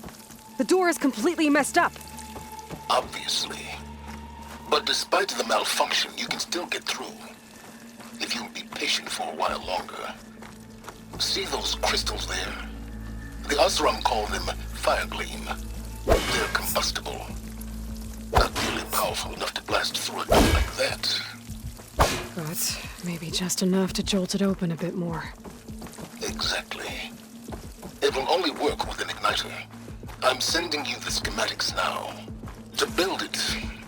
The door is completely messed up. Obviously. But despite the malfunction, you can still get through. If you'll be patient for a while longer. See those crystals there? The Osram call them fire gleam. They're combustible. Not nearly powerful enough to blast through a door like that. But maybe just enough to jolt it open a bit more. Exactly. It will only work with an igniter. I'm sending you the schematics now. To build it,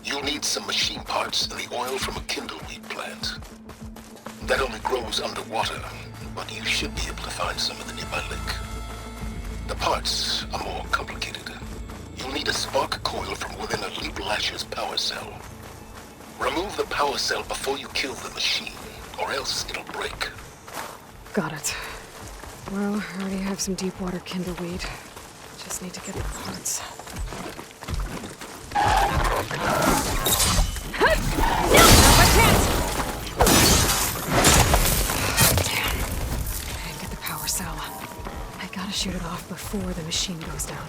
you'll need some machine parts and the oil from a kindleweed plant. That only grows underwater, but you should be able to find some in the nearby lake. The parts are more complicated. You'll need a spark coil from within a Leap Lasher's power cell. Remove the power cell before you kill the machine, or else it'll break. Got it. Well, I already have some deep water kindleweed. Just need to get the parts. I can't get the power cell. I gotta shoot it off before the machine goes down.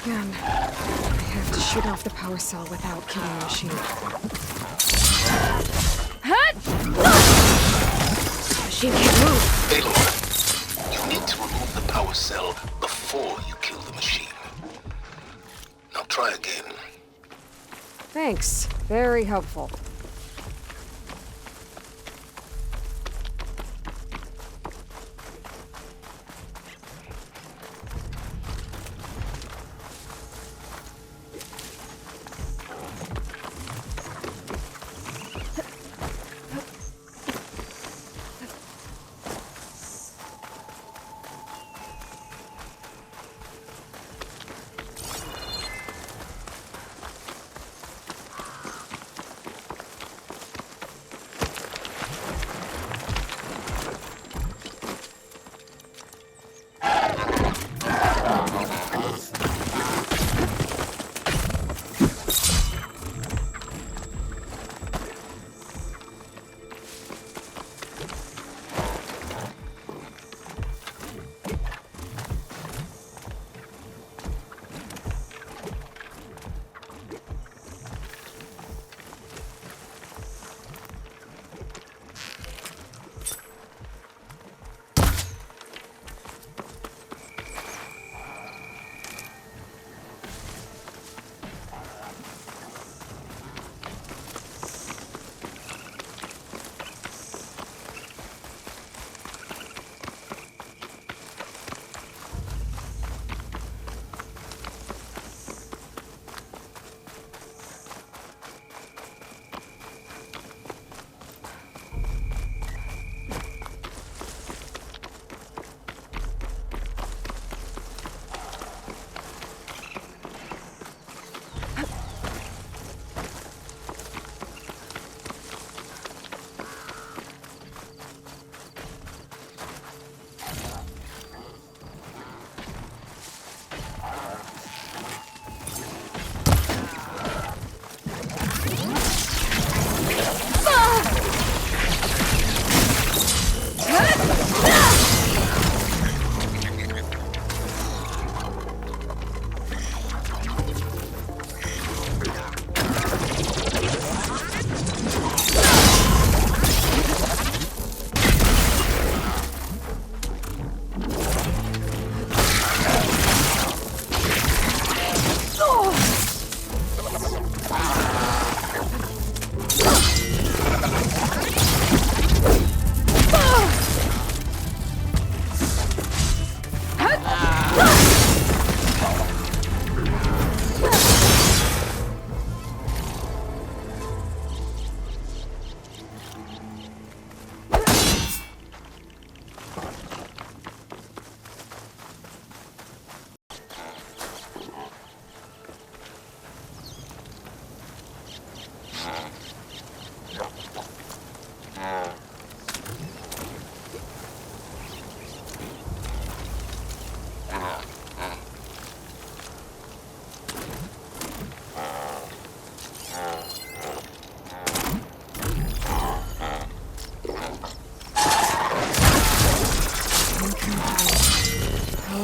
again. I have to shoot off the power cell without killing the machine. Machine can't move. Aloy, you need to remove the power cell before you kill the machine. Now try again. Thanks. Very helpful.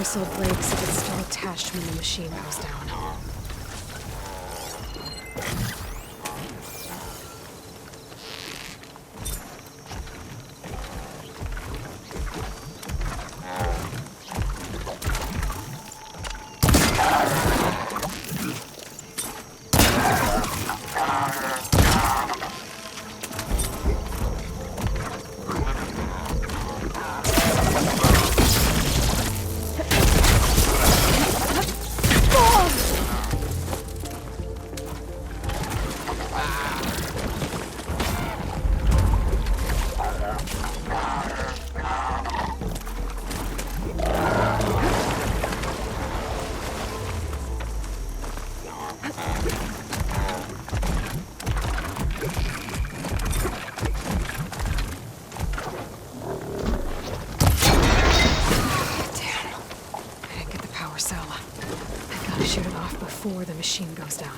Cell breaks if it's still attached when the machine goes down. Shoot it off before the machine goes down.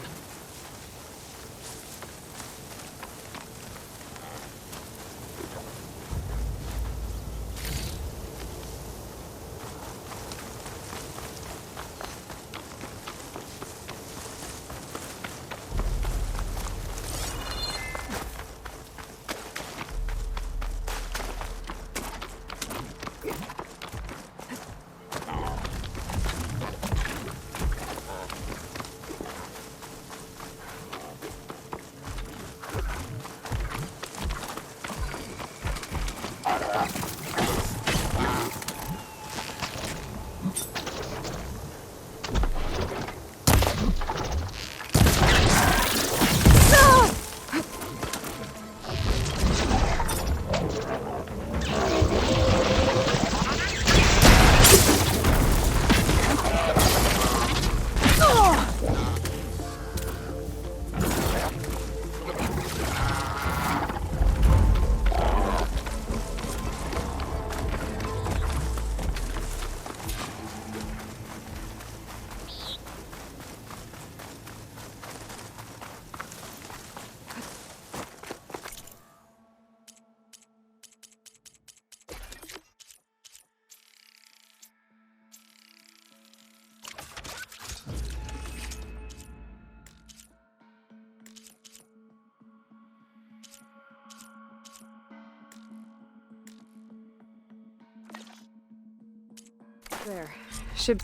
There. Should...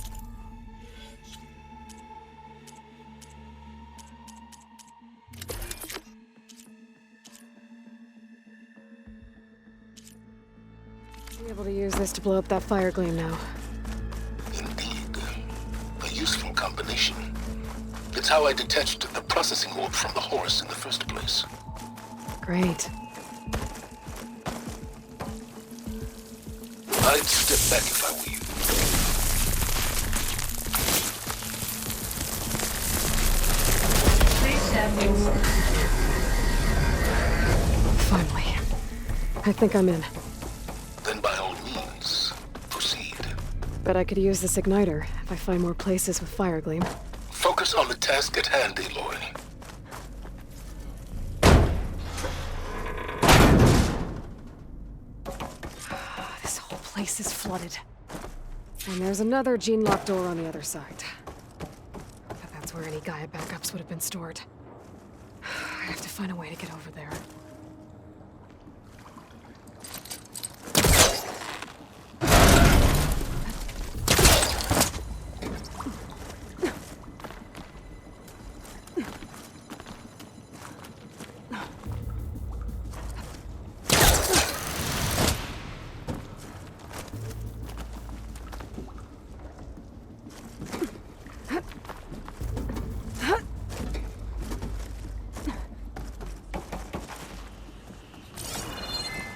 Be able to use this to blow up that fire gleam now. Indeed. A useful combination. It's how I detached the processing orb from the horse in the first place. Great. I'd step back if I were you. Please stand inside. Finally. I think I'm in. Then by all means, proceed. Bet I could use this igniter if I find more places with fire gleam. Focus on the task at hand, Aloy. This whole place is flooded. And there's another gene-locked door on the other side. But that's where any Gaia backups would have been stored. I have to find a way to get over there.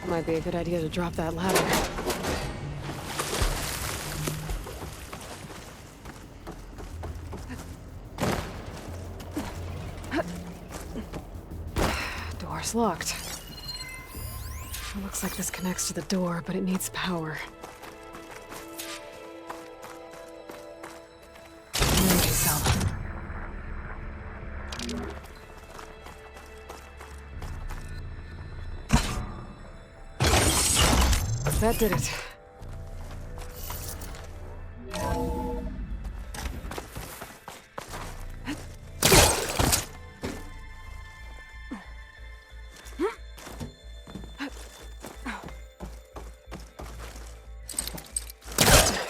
Might be a good idea to drop that ladder. Door's locked. It looks like this connects to the door, but it needs power. Energy cell. That did it.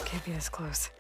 Can't be this close.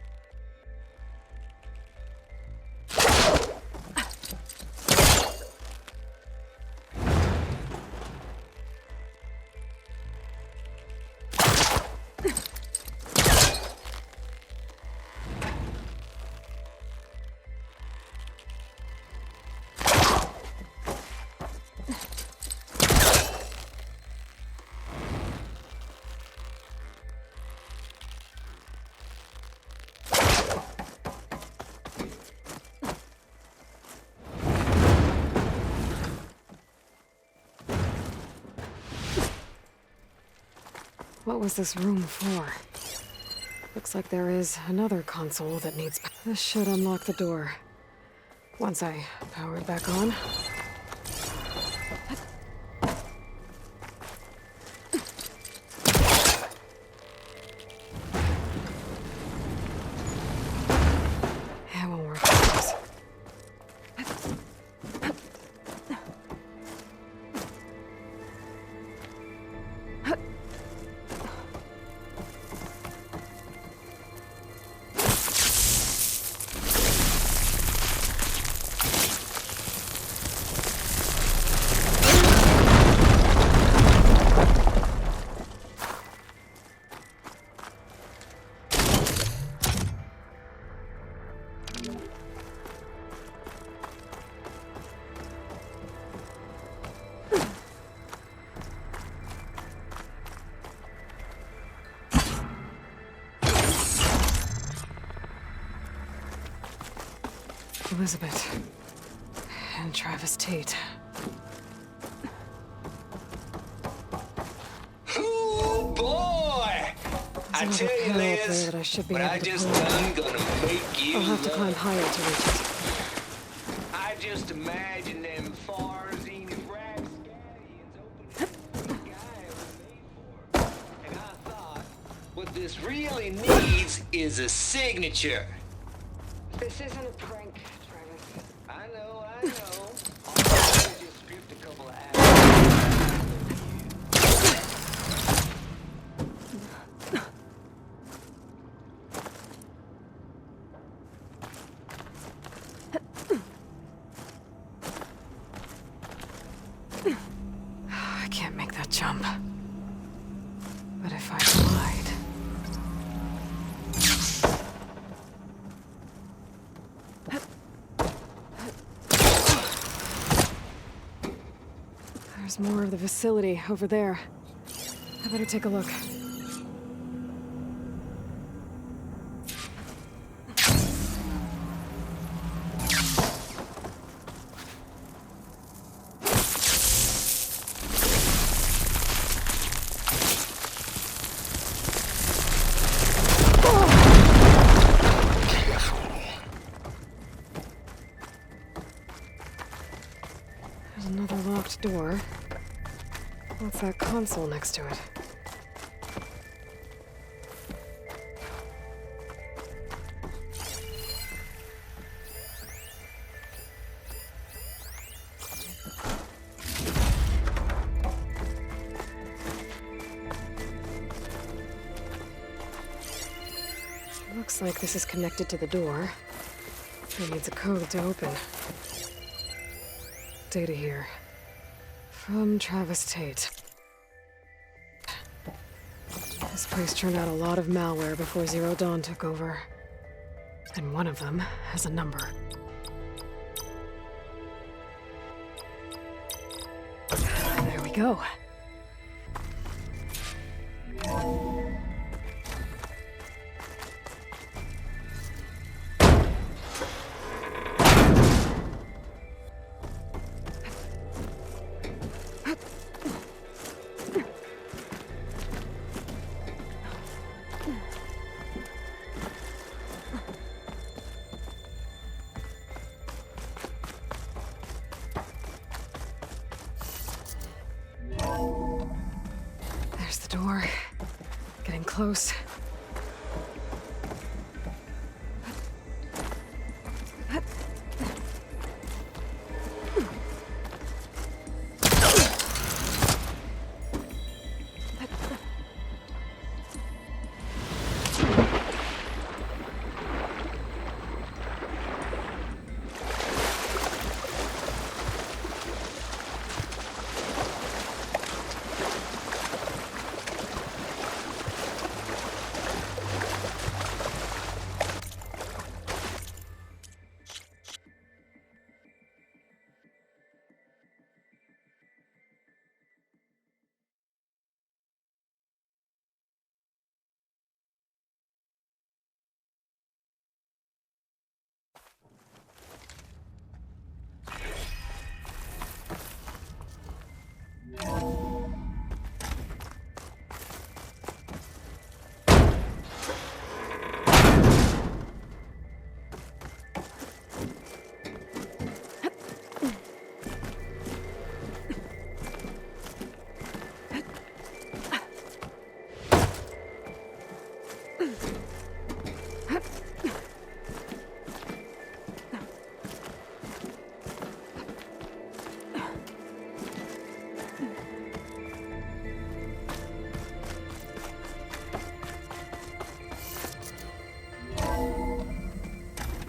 What was this room for? Looks like there is another console that needs... This should unlock the door. Once I power it back on. It won't work, of course. Elizabeth. And Travis Tate. Ooh, boy! I tell you, Liz, that I should be what able I to just climb. done gonna make you I'll have to love. climb higher to reach it. I just imagine them Farzine rapscallions opening the guy was made for. And I thought, what this really needs is a signature. This isn't a prank, Travis. I know. All I did was just script a couple of acts. There's more of the facility over there. I better take a look. There's another locked door. What's that console next to it? Looks like this is connected to the door. It needs a code to open. Data here. From Travis Tate. This place turned out a lot of malware before Zero Dawn took over. And one of them has a number. There we go. There's the door. Getting close.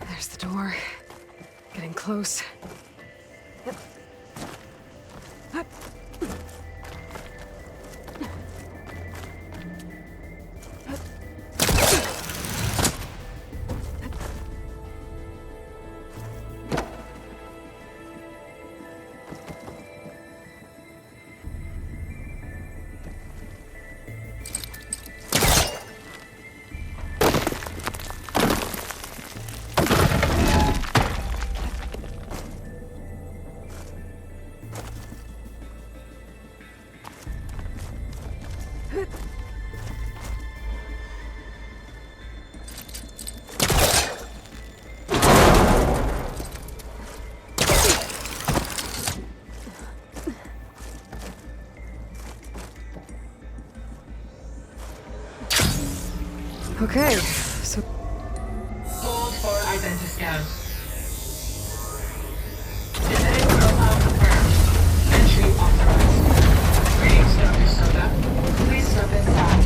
There's the door. Getting close. Okay, so... Hold for identiscan. Genetic profile confirmed. Entry authorized. Greetings, Dr. Soda. Please step inside.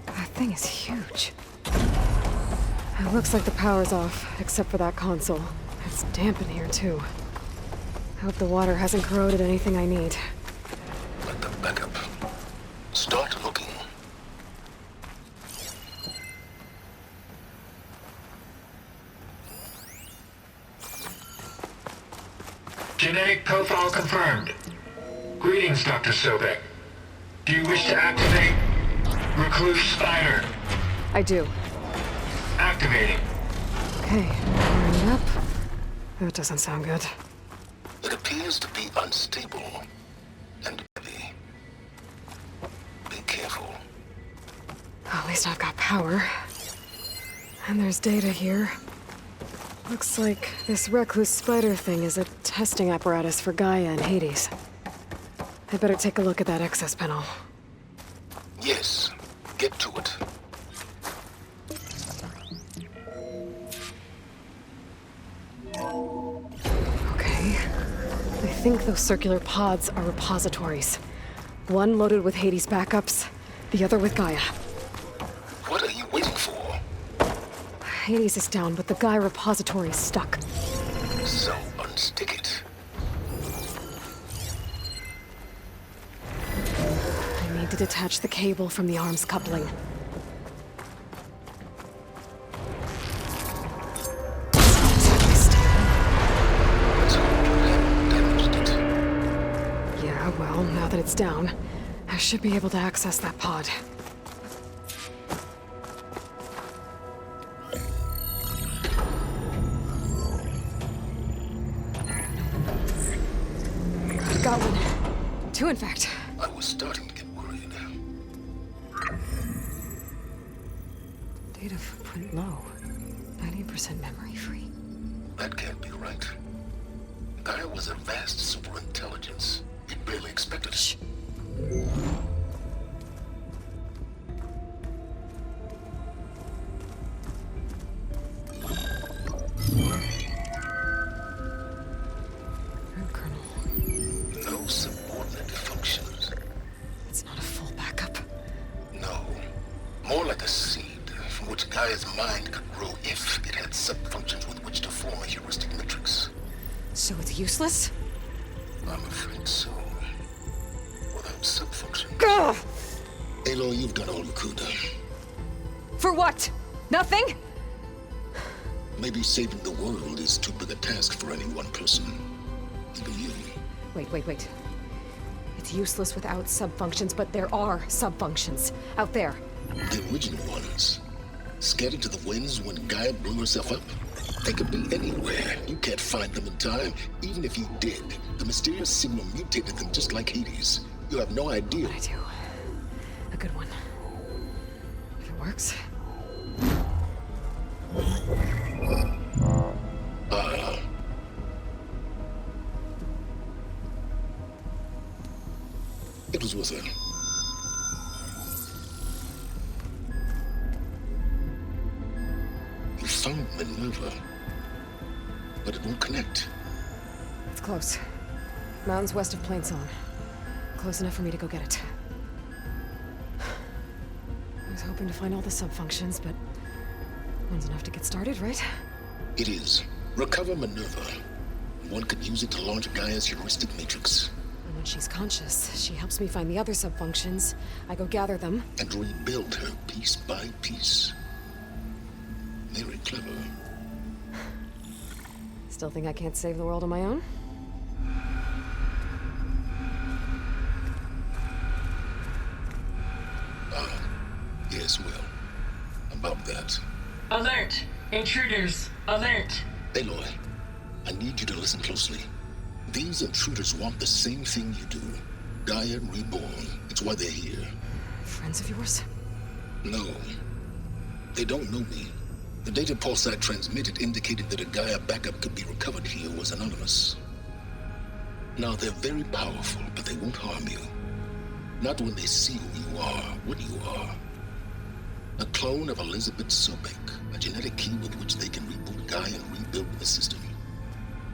That thing is huge. It looks like the power's off, except for that console. It's damp in here, too. I hope the water hasn't corroded anything I need. Back up. Start looking. Genetic profile confirmed. Greetings, Dr. Sobek. Do you wish to activate Recluse Spider? I do. Activating. Okay, wiring up. That doesn't sound good. It appears to be unstable and heavy. Be careful. At least I've got power. And there's data here. Looks like this Recluse Spider thing is a testing apparatus for Gaia and Hades. I better take a look at that access panel. Yes, get to it. Okay. I think those circular pods are repositories. One loaded with Hades backups, the other with Gaia. What are you waiting for? Hades is down, but the Gaia repository is stuck. So unstick it. I need to detach the cable from the arms coupling. Yeah, well, now that it's down, I should be able to access that pod. Got one. Two, in fact. I was starting to get worried. Data footprint low. 90% memory free. That can't be right. Gaia was a vast superintelligence. We barely expected it. Shh. No subordinate functions. It's not a full backup. No. More like a seed from which Gaia's mind could grow if it had subfunctions with which to form a heuristic matrix. So it's useless? I'm afraid so. Without subfunctions. Ugh! Aloy, you've done all you could. For what? Nothing? Maybe saving the world is too big a task for any one person. Even you. Wait. It's useless without subfunctions, but there are subfunctions out there. The original ones. Scattered to the winds when Gaia blew herself up. They could be anywhere. You can't find them in time. Even if you did, the mysterious signal mutated them just like Hades. You have no idea. I do. A good one. If it works. It was with her. You found Minerva, but it won't connect. It's close. Mountains west of Plainsong. Close enough for me to go get it. I was hoping to find all the subfunctions, but one's enough to get started, right? It is. Recover Minerva. One could use it to launch Gaia's heuristic matrix. And when she's conscious, she helps me find the other subfunctions. I go gather them. And rebuild her piece by piece. Very clever. Still think I can't save the world on my own? Yes, well. About that. Alert! Intruders! Alert! Aloy, I need you to listen closely. These intruders want the same thing you do. Gaia reborn. It's why they're here. Friends of yours? No. They don't know me. The data pulse I transmitted indicated that a Gaia backup could be recovered here was anonymous. Now, they're very powerful, but they won't harm you. Not when they see who you are, what you are. A clone of Elizabeth Sobek, a genetic key with which they can reboot Gaia and rebuild the system.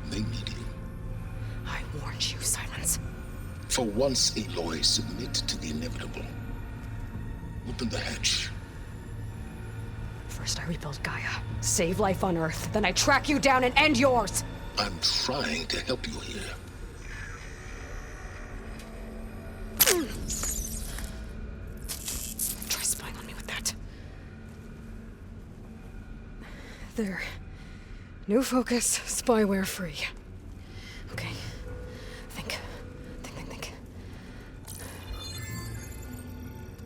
They need you. I warned you, Silence. For once, Aloy, submit to the inevitable. Open the hatch. First I rebuild Gaia, save life on Earth, then I track you down and end yours! I'm trying to help you here. Try spying on me with that. There. New focus, spyware free. Okay,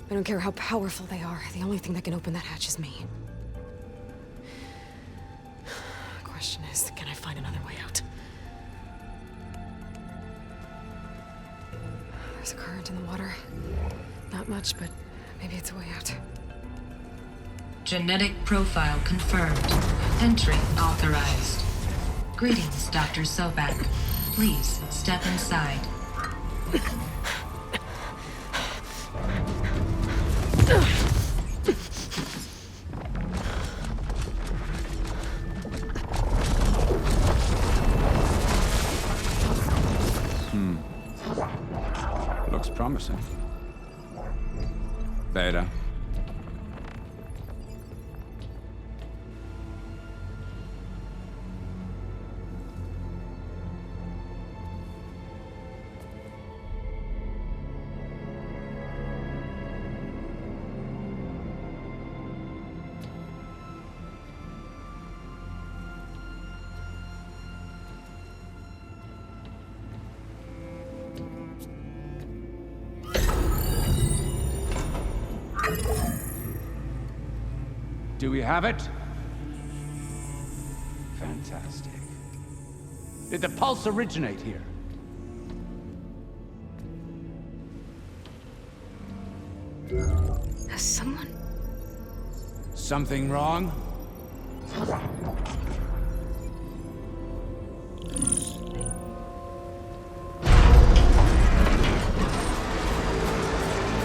I don't care how powerful they are. The only thing that can open that hatch is me. Question is, can I find another way out? There's a current in the water. Not much, but maybe it's a way out. Genetic profile confirmed. Entry authorized. Greetings, Dr. Sobek. Please step inside. Looks promising. Beta. Do we have it? Fantastic. Did the pulse originate here? Has someone... Something wrong?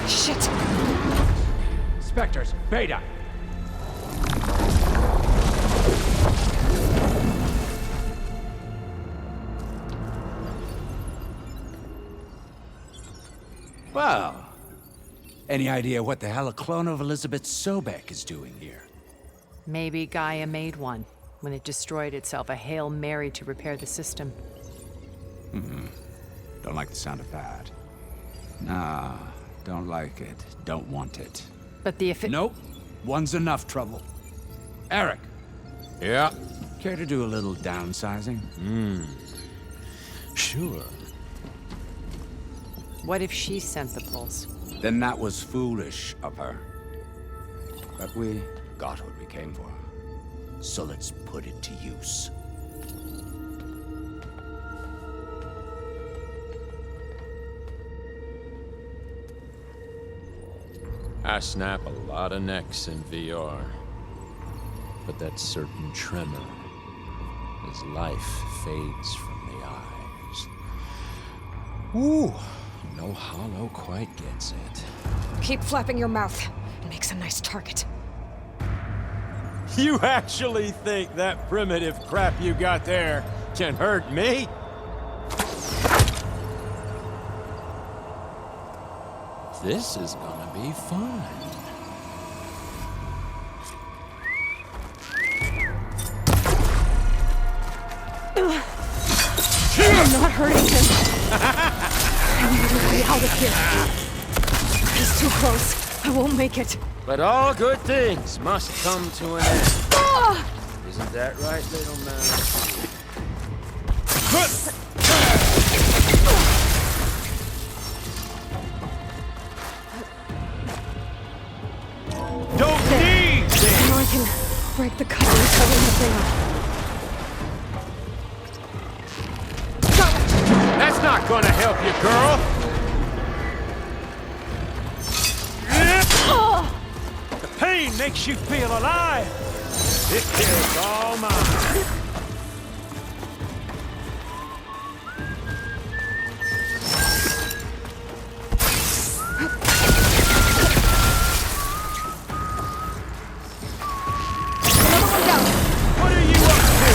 Shit! Spectres, Beta! Well, any idea what the hell a clone of Elizabeth Sobek is doing here? Maybe Gaia made one when it destroyed itself, a Hail Mary to repair the system. Don't like the sound of that. Nah, don't like it. Don't want it. But the Nope. One's enough trouble. Eric. Yeah? Care to do a little downsizing? Sure. What if she sent the pulse? Then that was foolish of her. But we got what we came for. So let's put it to use. I snap a lot of necks in VR. But that certain tremor as life fades from the eyes. Ooh, no hollow quite gets it. Keep flapping your mouth. It makes a nice target. You actually think that primitive crap you got there can hurt me? This is gonna be fun. I'm not hurting him. I need a way out of here. He's too close. I won't make it. But all good things must come to an end. Isn't that right, little man? Don't need this! Now I can break the cover and cover the thing up. That's not gonna help you, girl! The pain makes you feel alive! This is all mine! What are you up to?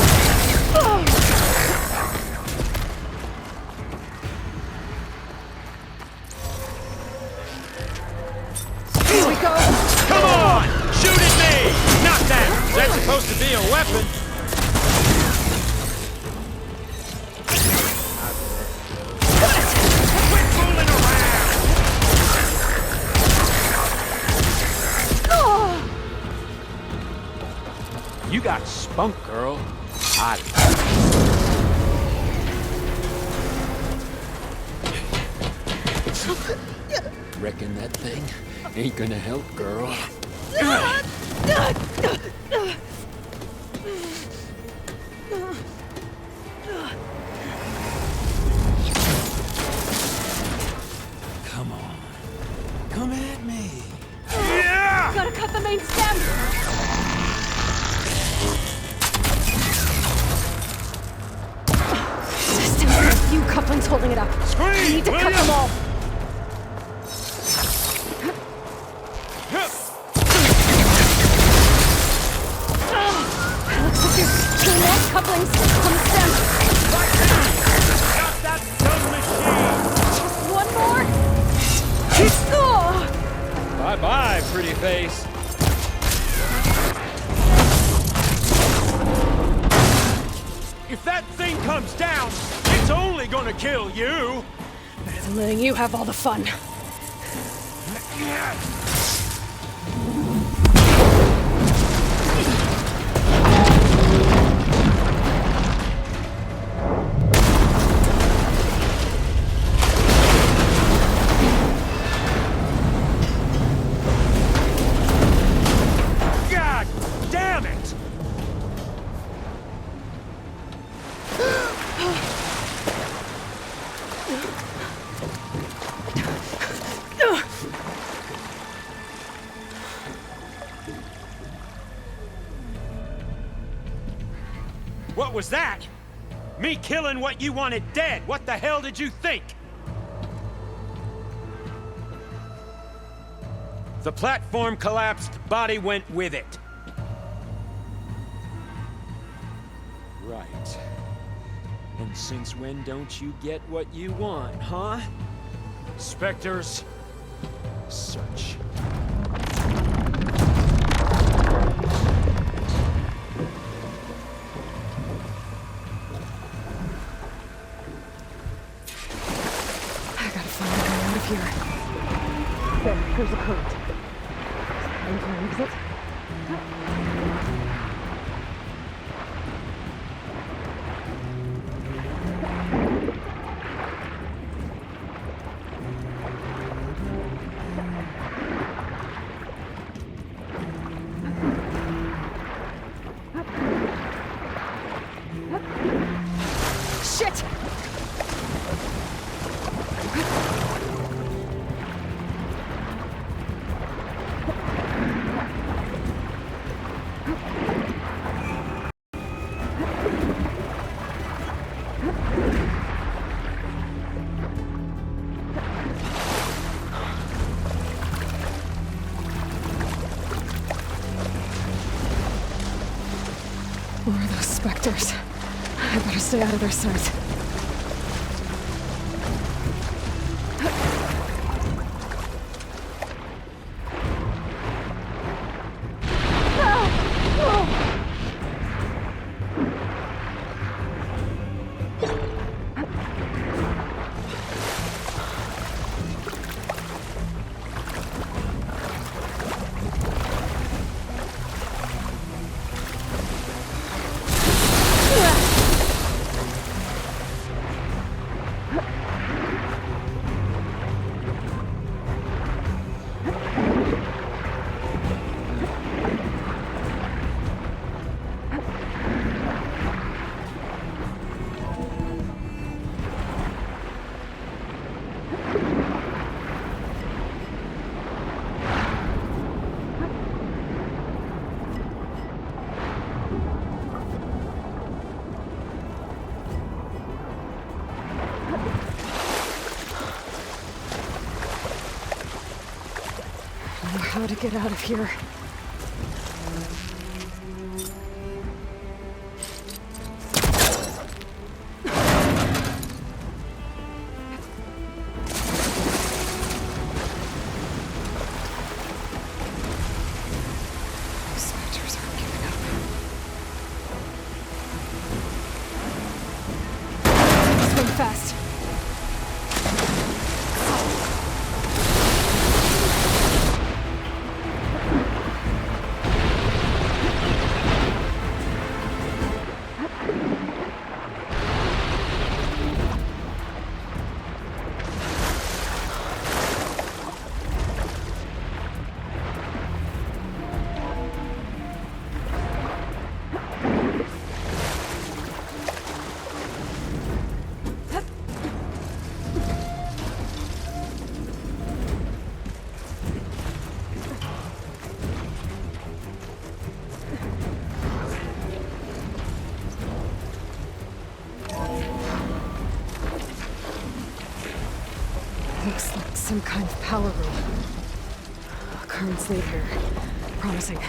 Here we go! Come on! Shoot at me! Not that! That's supposed to be a weapon! Quit fooling around! You got spunk, girl. Reckon that thing ain't gonna help, girl. Come on. Come at me. Yeah! Gotta cut the main stem! System has a few couplings holding it up. I need to cut them all. Looks like there's 2 more couplings on the stem. Got that dumb machine! Just 1 more. Bye-bye, pretty face. If that thing comes down, it's only gonna kill you! Better than letting you have all the fun. God damn it! What was that? Me killing what you wanted dead. What the hell did you think? The platform collapsed, body went with it. Right. And since when don't you get what you want, huh? Spectres, search. I gotta find a way out of here. There, here's a code. Time for an exit. Shit! More of those specters. I better stay out of their sight. How to get out of here. Spectres aren't giving up. Swim fast. some kind of power room. Currents lead here. Promising.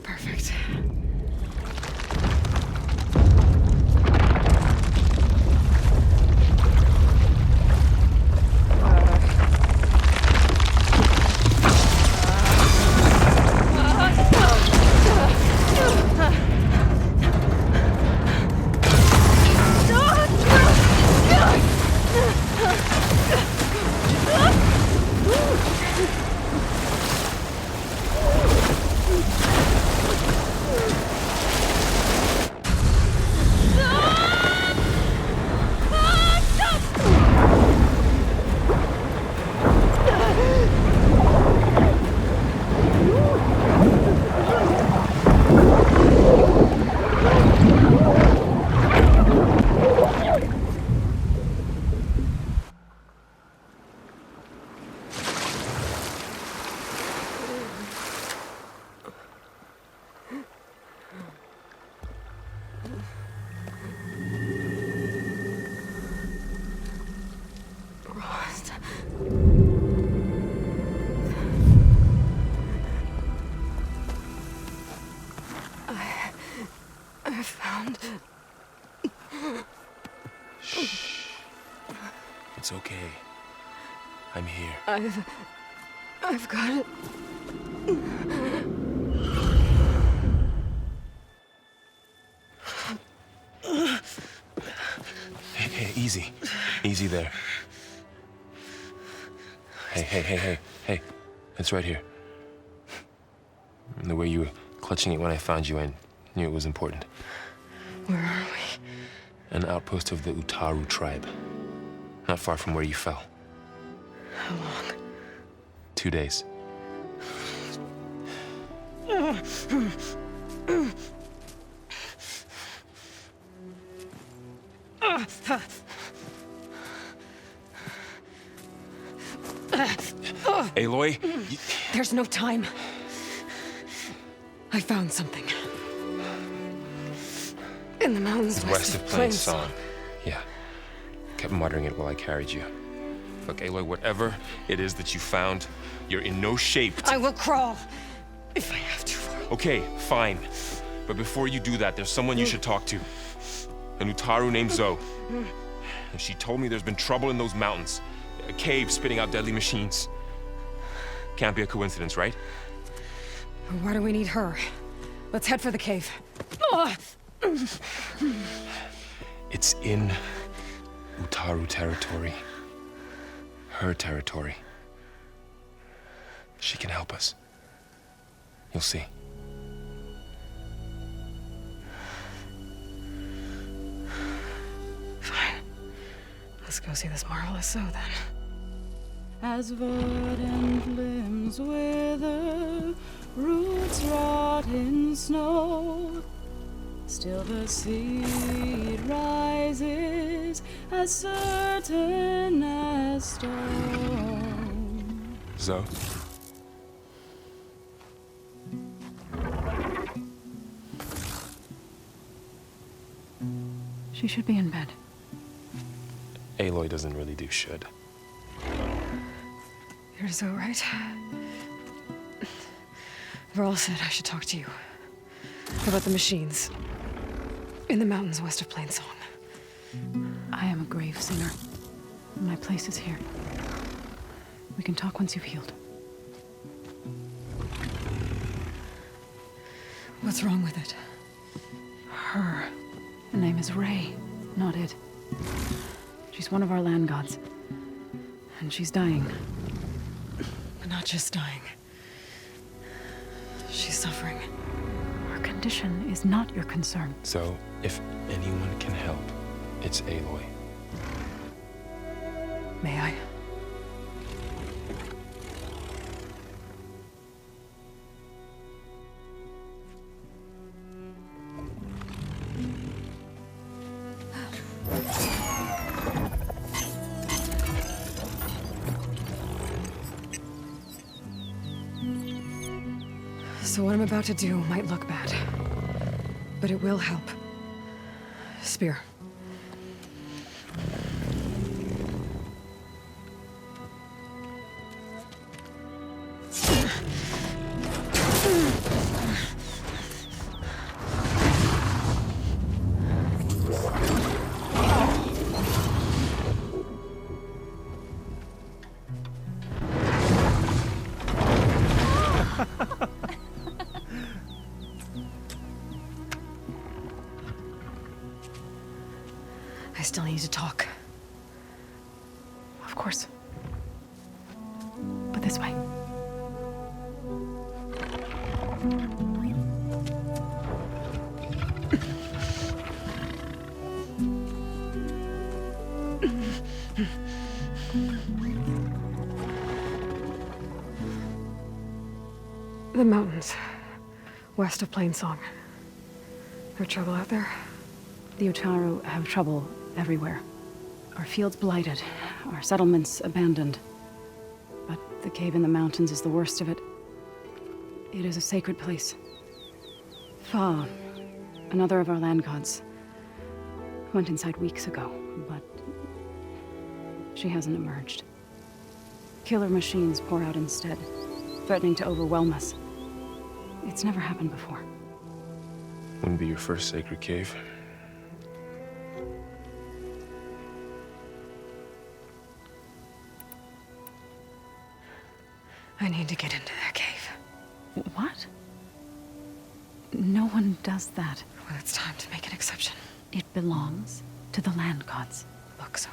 Perfect. I found... Shh. It's okay. I'm here. I've got it. Hey, easy. Easy there. Hey. It's right here. And the way you were clutching it when I found you, I knew it was important. Where are we? An outpost of the Utaru tribe. Not far from where you fell. How long? 2 days. Aloy? There's no time. I found something. In the mountains West of Plainsong. Yeah. Kept muttering it while I carried you. Look, Aloy, whatever it is that you found, you're in no shape to... I will crawl, if I have to. Okay, fine. But before you do that, there's someone you should talk to. An Utaru named Zoe. And she told me there's been trouble in those mountains. A cave spitting out deadly machines. Can't be a coincidence, right? Why do we need her? Let's head for the cave. It's in Utaru territory. Her territory. She can help us. You'll see. Fine. Let's go see this marvelous Zoe then. As verdant limbs wither, roots rot in snow, still the seed rises as certain as stone. Zoe? She should be in bed. Aloy doesn't really do should. You're so right. Varl said I should talk to you about the machines in the mountains west of Plainsong. I am a grave sinner. My place is here. We can talk once you've healed. What's wrong with it? Her. Her name is Ray, not it. She's one of our land gods. And she's dying. But not just dying. She's suffering. Her condition is not your concern. So, if anyone can help, it's Aloy. May I? So what I'm about to do might look bad, but it will help. Spear. I still need to talk. Of course. But this way. The mountains, west of Plainsong. There trouble out there? The Utaru have trouble everywhere. Our fields blighted, our settlements abandoned. But the cave in the mountains is the worst of it. It is a sacred place. Fa, another of our land gods, went inside weeks ago, but she hasn't emerged. Killer machines pour out instead, threatening to overwhelm us. It's never happened before. Wouldn't be your first sacred cave. I need to get into that cave. What? No one does that. Well, it's time to make an exception. It belongs to the land gods. Look, so...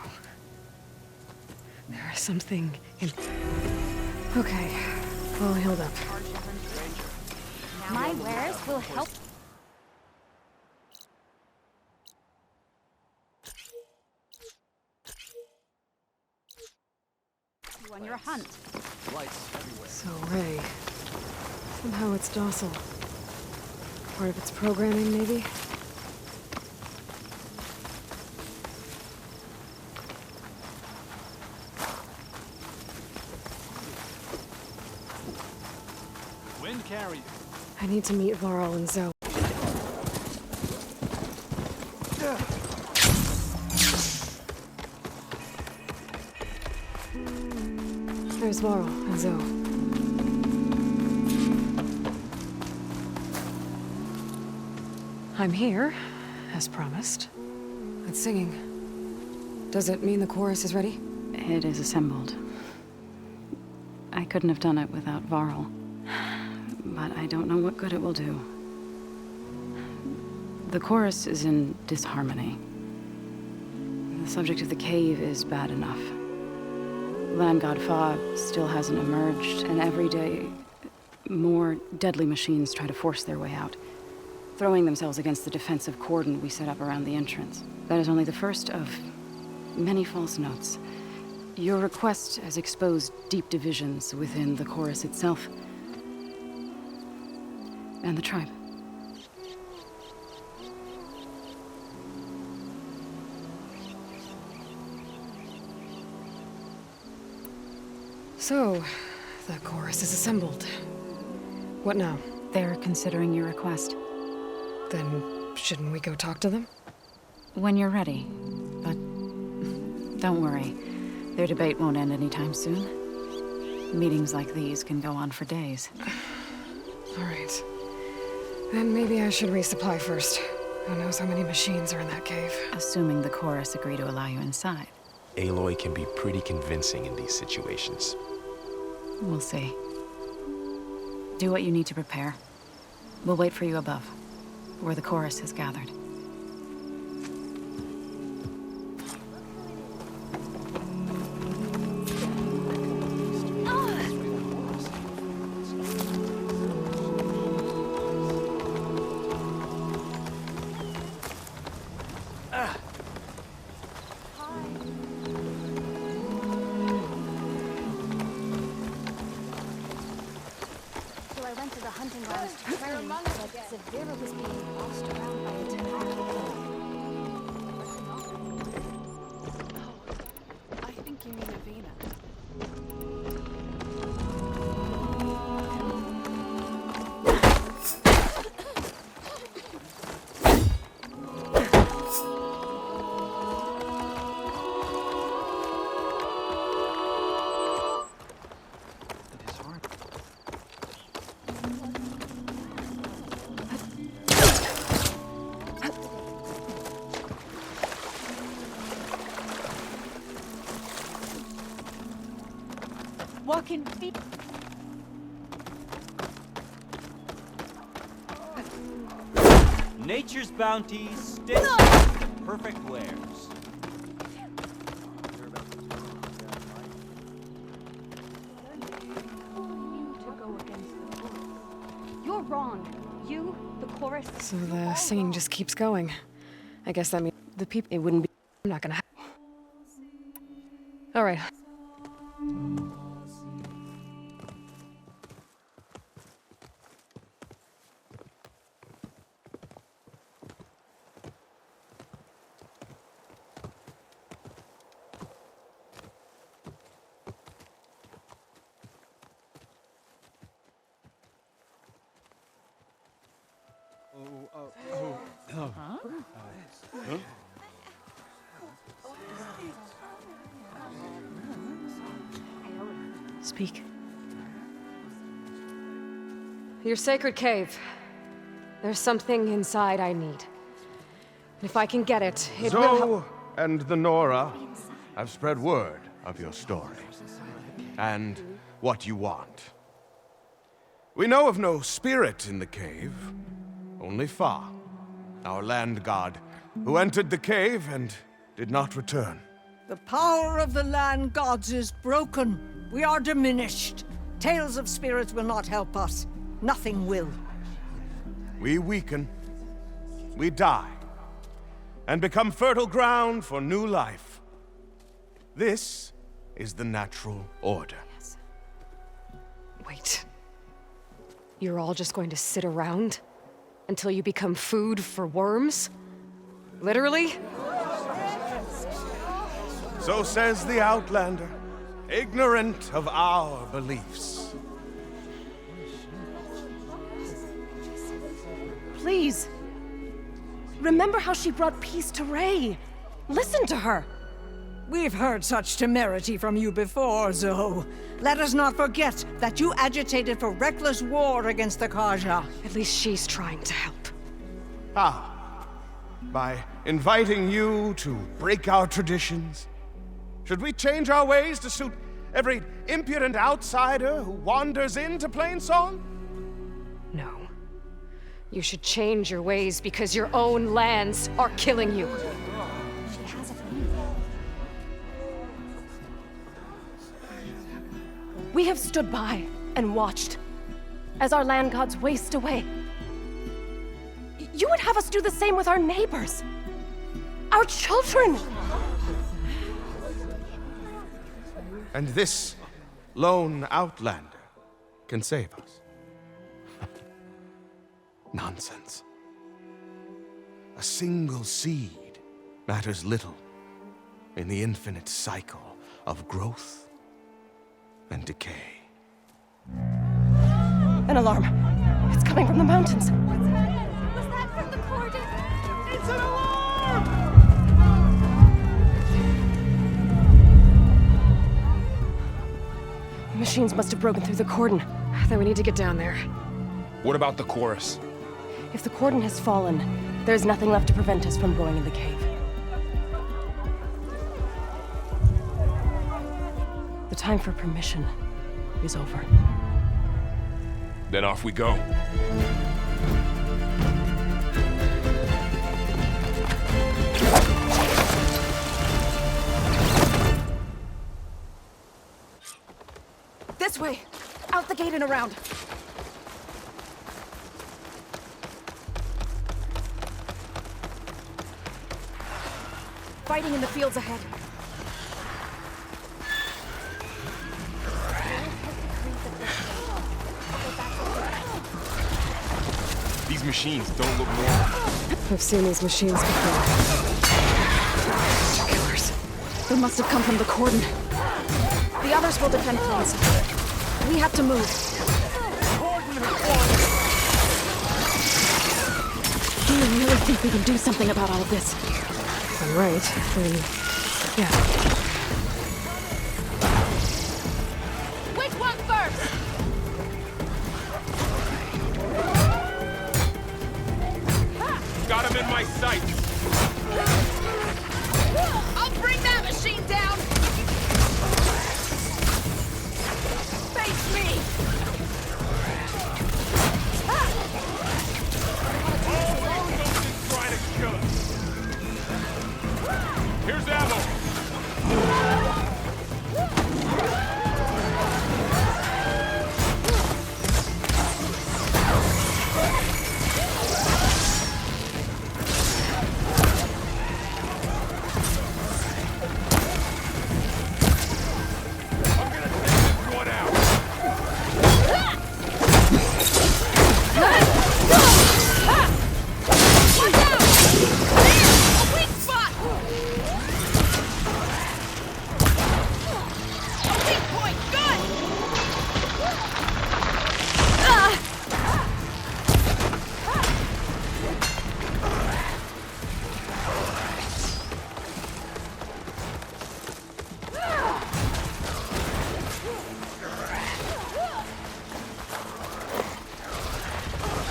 there is something in... Okay, all healed up. My wares will help. You on your hunt. Lights everywhere. So, Ray... somehow it's docile. Part of its programming, maybe? Wind carry you. I need to meet Varl and Zoe. There's Varl and Zoe. I'm here, as promised. It's singing. Does it mean the chorus is ready? It is assembled. I couldn't have done it without Varl. But I don't know what good it will do. The chorus is in disharmony. The subject of the cave is bad enough. Land God Fa still hasn't emerged, and every day, more deadly machines try to force their way out, throwing themselves against the defensive cordon we set up around the entrance. That is only the first of many false notes. Your request has exposed deep divisions within the chorus itself and the tribe. So, the chorus is assembled. What now? They're considering your request. Then, shouldn't we go talk to them? When you're ready. But don't worry. Their debate won't end anytime soon. Meetings like these can go on for days. All right. Then maybe I should resupply first. Who knows how many machines are in that cave? Assuming the chorus agree to allow you inside. Aloy can be pretty convincing in these situations. We'll see. Do what you need to prepare. We'll wait for you above, where the chorus has gathered. walking feet. Nature's bounty stitched into perfect wares. You're wrong. You, the chorus. So the singing just keeps going. I guess that means the people. It wouldn't be. I'm not gonna. All right. Speak. Your sacred cave. There's something inside I need. And if I can get it, it will help. Zoe and the Nora have spread word of your story and what you want. We know of no spirit in the cave, only Fa, our land god, who entered the cave and did not return. The power of the land gods is broken. We are diminished. Tales of spirits will not help us. Nothing will. We weaken, we die, and become fertile ground for new life. This is the natural order. Yes. Wait. You're all just going to sit around until you become food for worms? Literally? So says the Outlander, ignorant of our beliefs. Please. Remember how she brought peace to Ray. Listen to her. We've heard such temerity from you before, Zoe. Let us not forget that you agitated for reckless war against the Karja. At least she's trying to help. Ah, by inviting you to break our traditions? Should we change our ways to suit every impudent outsider who wanders into Plainsong? No. You should change your ways because your own lands are killing you. We have stood by and watched as our land gods waste away. You would have us do the same with our neighbors, our children. And this lone Outlander can save us. Nonsense. A single seed matters little in the infinite cycle of growth and decay. An alarm. It's coming from the mountains. Was that from the cordon? It's an alarm! The machines must have broken through the cordon. Then we need to get down there. What about the chorus? If the cordon has fallen, there's nothing left to prevent us from going in the cave. The time for permission is over. Then off we go. This way! Out the gate and around! Fighting in the fields ahead. These machines don't look normal. I've seen these machines before. Killers. They must have come from the cordon. The others will defend Plainsong. We have to move. Do you really think we can do something about all of this? I'm right, then yeah. Which one first? Got him in my sights. I'll bring that machine down!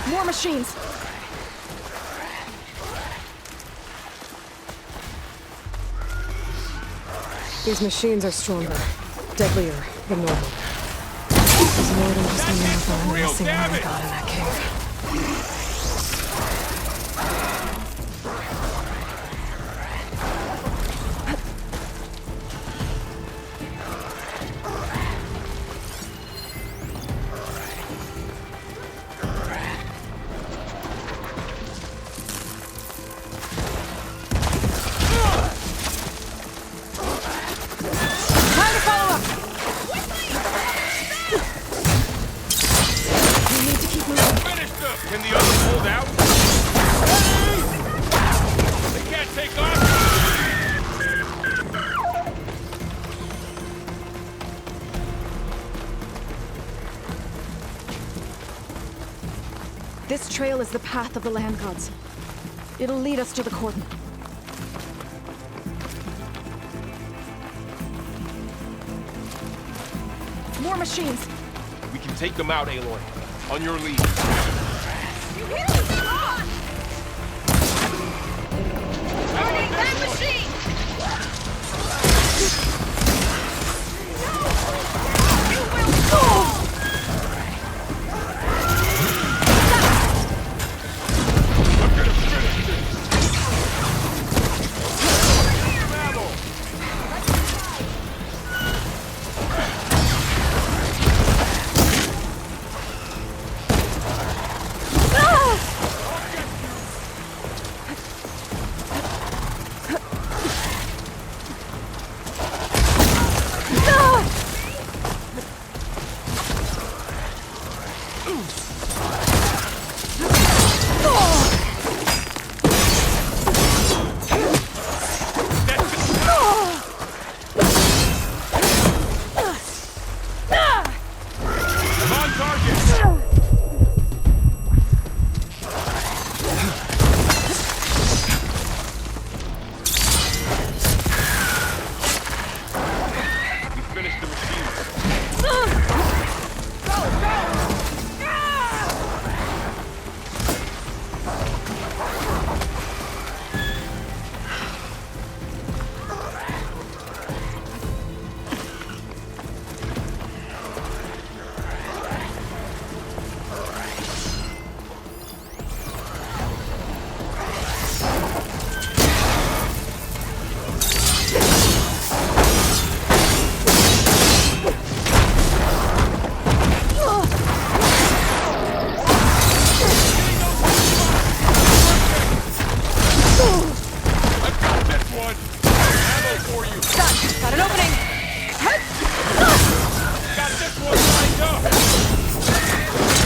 More machines! These machines are stronger, deadlier than normal. There's more than just a miracle and a single one god in that cave. Can the others hold out? They can't take off! This trail is the path of the land gods. It'll lead us to the cordon. More machines! We can take them out, Aloy. On your lead. You hear me? Burning that machine! You will go!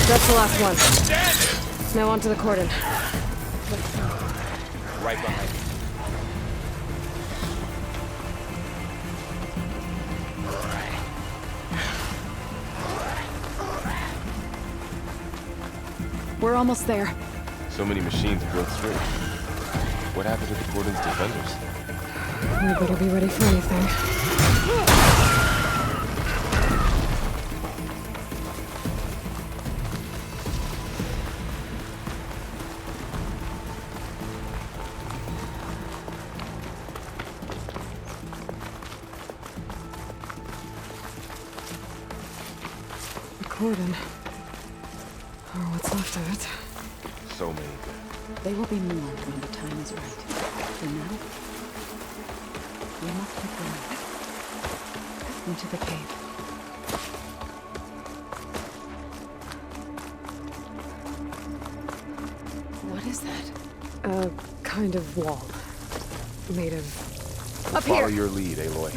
That's the last one. Now onto the cordon. Right behind you. We're almost there. So many machines broke through. What happened to the cordon's defenders? We better be ready for anything. Cordon. Or what's left of it. So many. They will be more when the time is right. For now, we must keep going. Into the cave. What is that? A kind of wall. Made of... We'll follow your lead, Aloy.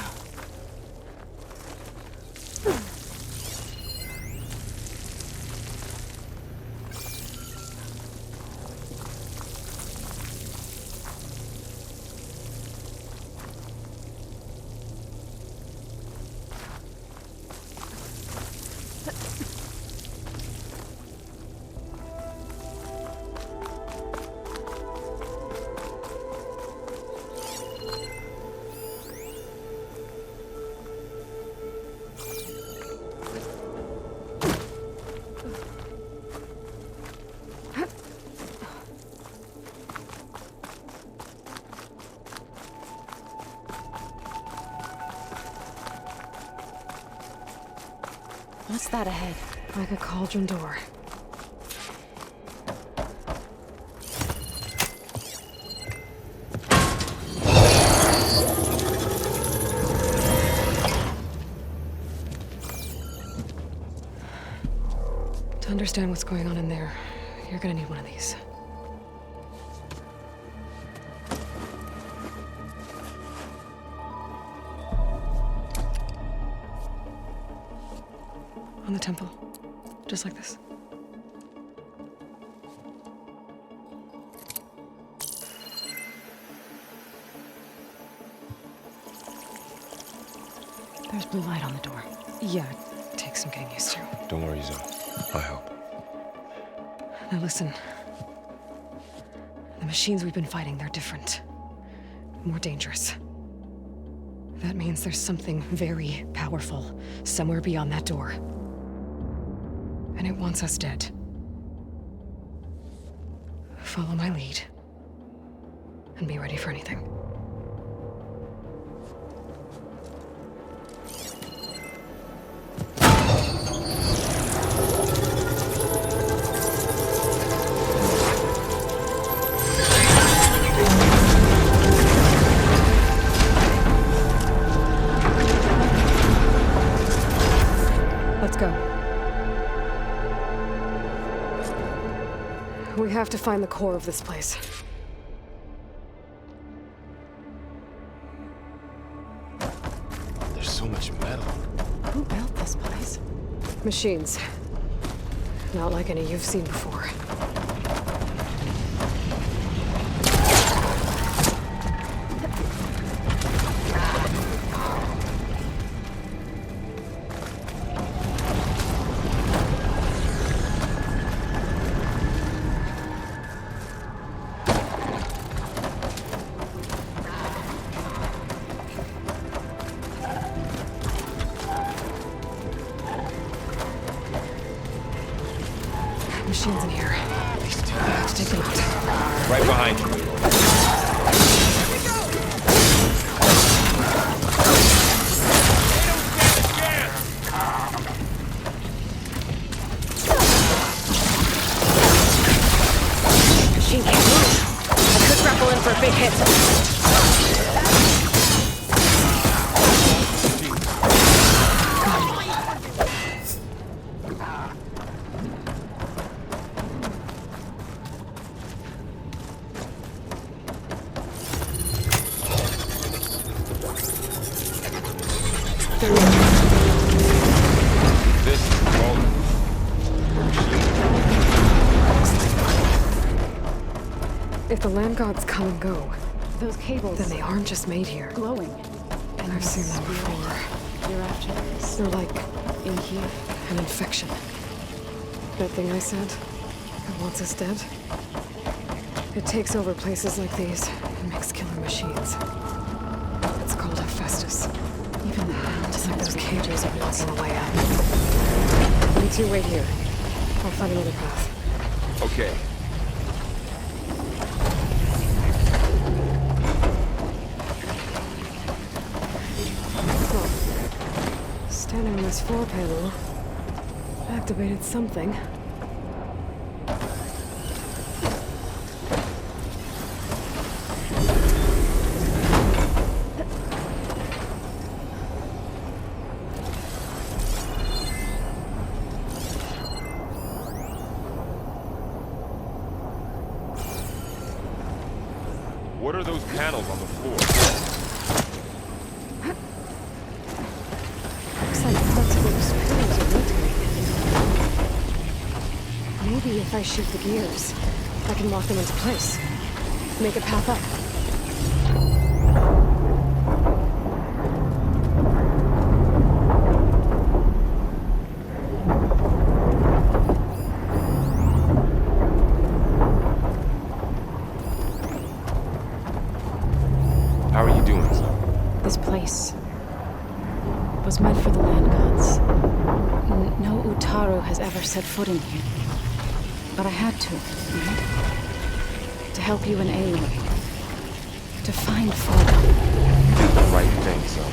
What's that ahead? Like a cauldron door. To understand what's going on in there, you're gonna need one of these. On the temple. Just like this. There's blue light on the door. Yeah, it takes some getting used to. Don't worry, Zoe. I'll help. Now listen. The machines we've been fighting, they're different. More dangerous. That means there's something very powerful somewhere beyond that door. And it wants us dead. Follow my lead. And be ready for anything. Let's go. We have to find the core of this place. There's so much metal. Who built this place? Machines. Not like any you've seen before. Machines in here. I have to take them out. Right behind you. Machine can't move. I could grapple in for a big hit. This is Walden. If the land gods come and go, those cables, then they aren't just made here. Glowing. And I've seen them before. You're after this. They're like in here. An infection. That thing I said, that wants us dead. It takes over places like these and makes killer machines. It's called Hephaestus. Even the ground just like those cages are blocking the way out. You two wait here. I'll find another path. Okay. Standing on this floor panel activated something. What are those panels on the floor? Looks like flexible pillars are rotating. Maybe if I shoot the gears, I can lock them into place. Make a path up. How are you doing, son? This place was meant for the land gods. No Utaru has ever set foot in here. But I had to, right? To help you in Aloy. To find Father. You did the right thing, son.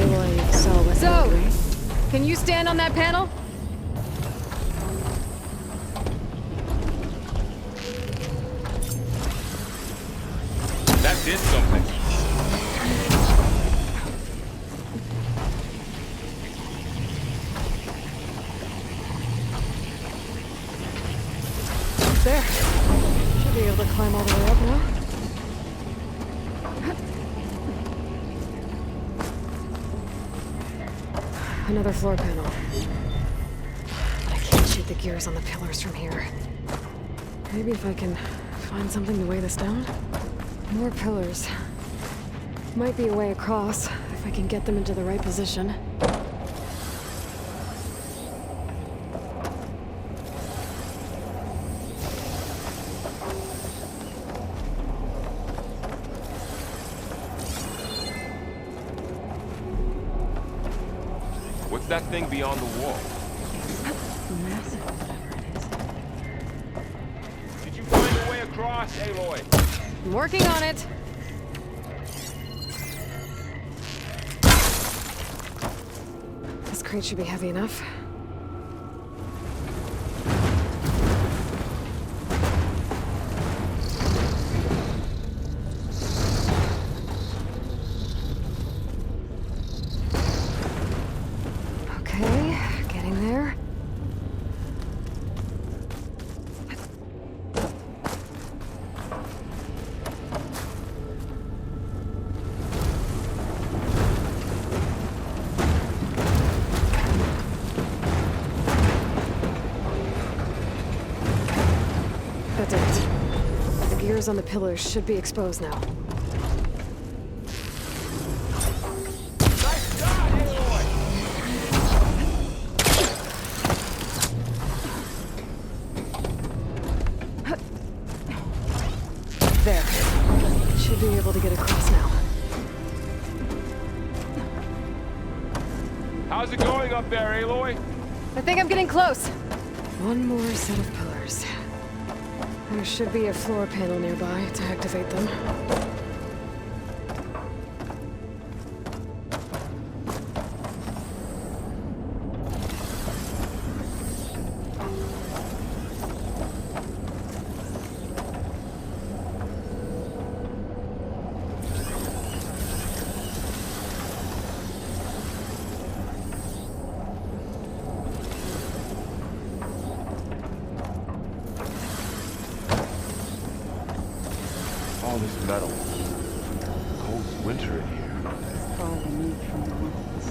Aloy saw what's happening. Can you stand on that panel? That did something. There. Should be able to climb all the way up now. Another floor panel. But I can't shoot the gears on the pillars from here. Maybe if I can find something to weigh this down? More pillars. Might be a way across, if I can get them into the right position. What's that thing beyond the wall? Massive, whatever it is. Did you find a way across, Aloy? I'm working on it. This crate should be heavy enough. Okay, getting there. That did it. The gears on the pillars should be exposed now. There. Should be able to get across now. How's it going up there, Aloy? I think I'm getting close. One more set of pillars. There should be a floor panel nearby to activate them. All this metal. Cold winter in here. All we need from the walls.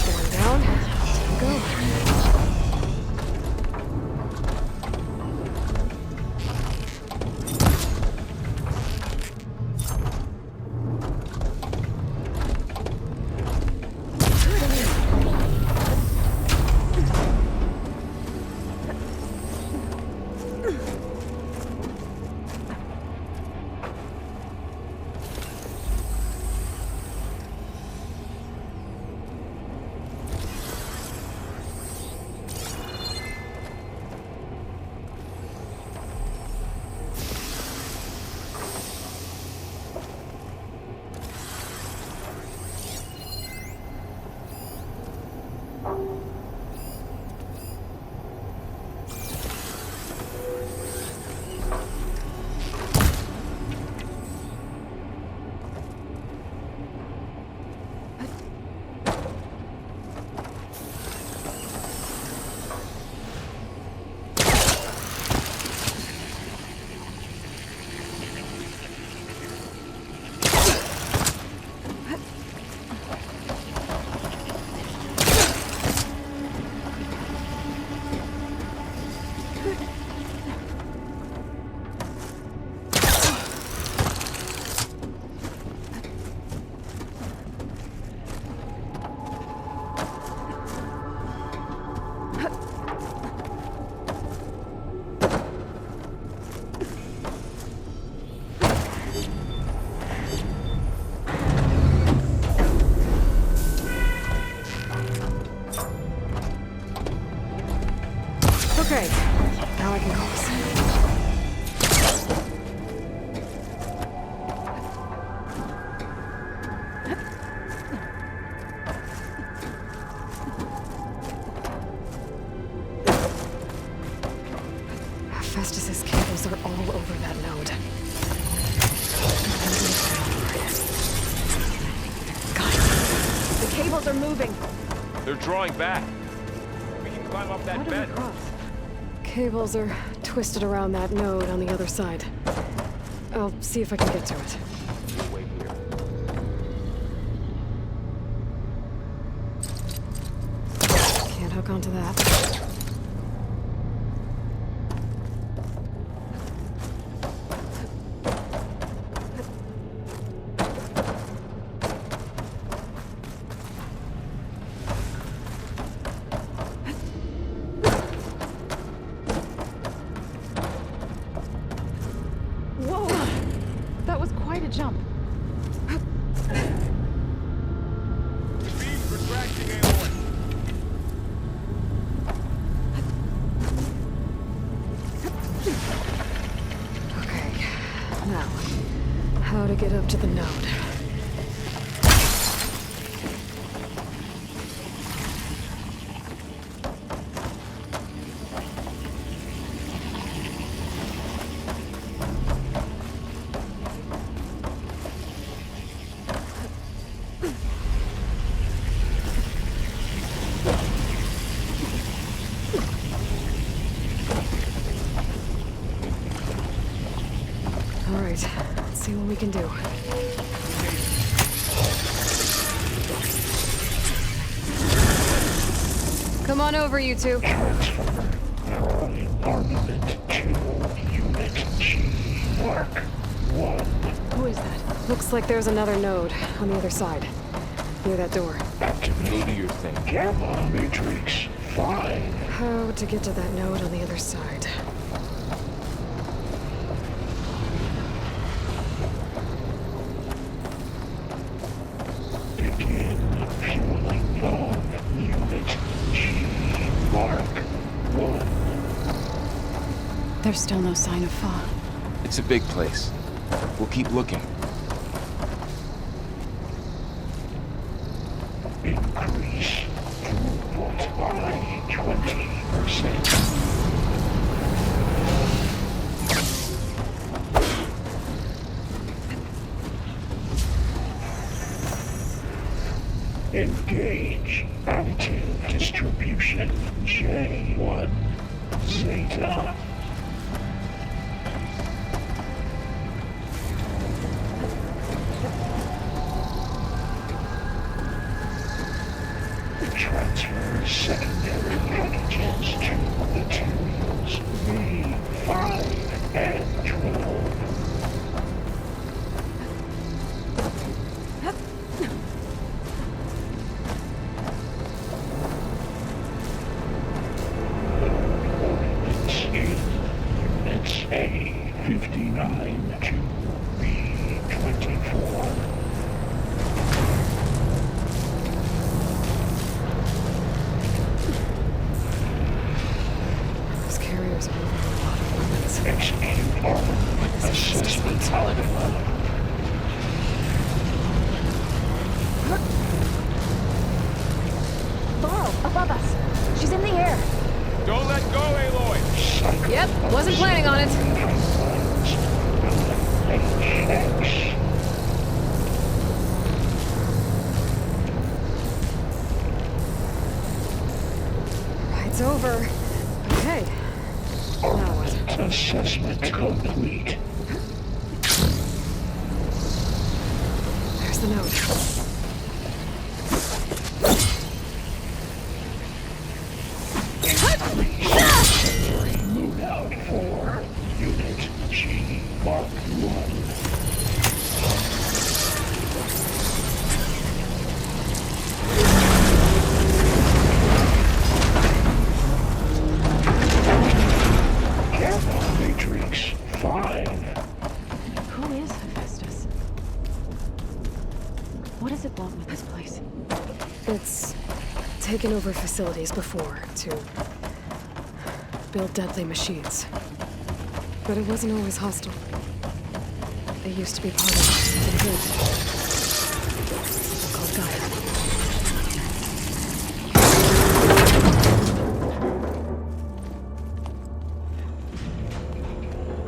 Going down. Go. right. Now I can cross. Festus's cables are all over that node. Guys, the cables are moving. They're drawing back. We can climb up that bed. Cables are twisted around that node on the other side. I'll see if I can get to it. We'll wait here. Can't hook onto that. Whoa! That was quite a jump. Speed retracting, Aloy. Okay, now, how to get up to the node? All right, let's see what we can do. Come on over, you two. Armament 2, Unit G, Mark 1. Who is that? Looks like there's another node on the other side, near that door. Go do your thing. Gamma Matrix 5. How to get to that node on the other side? Begin fueling bomb. Unit G, Mark 1. There's still no sign of Fa. It's a big place. We'll keep looking. Increase throughput by 20%. Engage active distribution J1 Zeta. Transfer secondary packages to materials V5 and 12. Units A59 to B24. Those carriers are moving a lot of weapons. Execute armament assessment algorithm. Laurel, above us. She's in the air. Don't let go, Aloy! Yep, wasn't planning on it. It's over. Okay. Now what? Assessment complete. There's the note. Move out for Unit G Mark 1. Gamma Matrix 5. Who is Hephaestus? What does it want with this place? It's taken over facilities before to build deadly machines. But it wasn't always hostile. They used to be part of something good. Something called Gaia.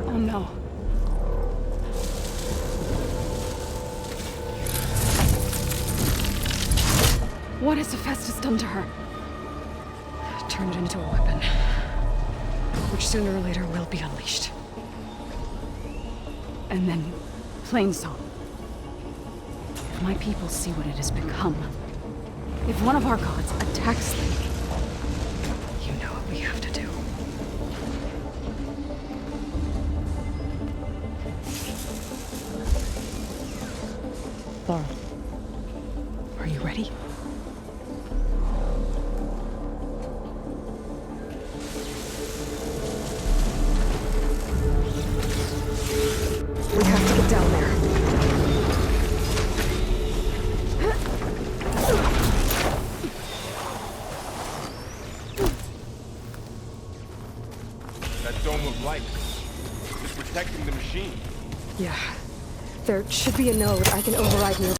Oh no. What has Hephaestus done to her? Turn it into a weapon. Which sooner or later will be unleashed. And then, Plainsong. If my people see what it has become, if one of our gods attacks them, you know what we have to do. Laurel, are you ready? We have to get down there. That dome of light. It's protecting the machine. Yeah. There should be a node I can override near.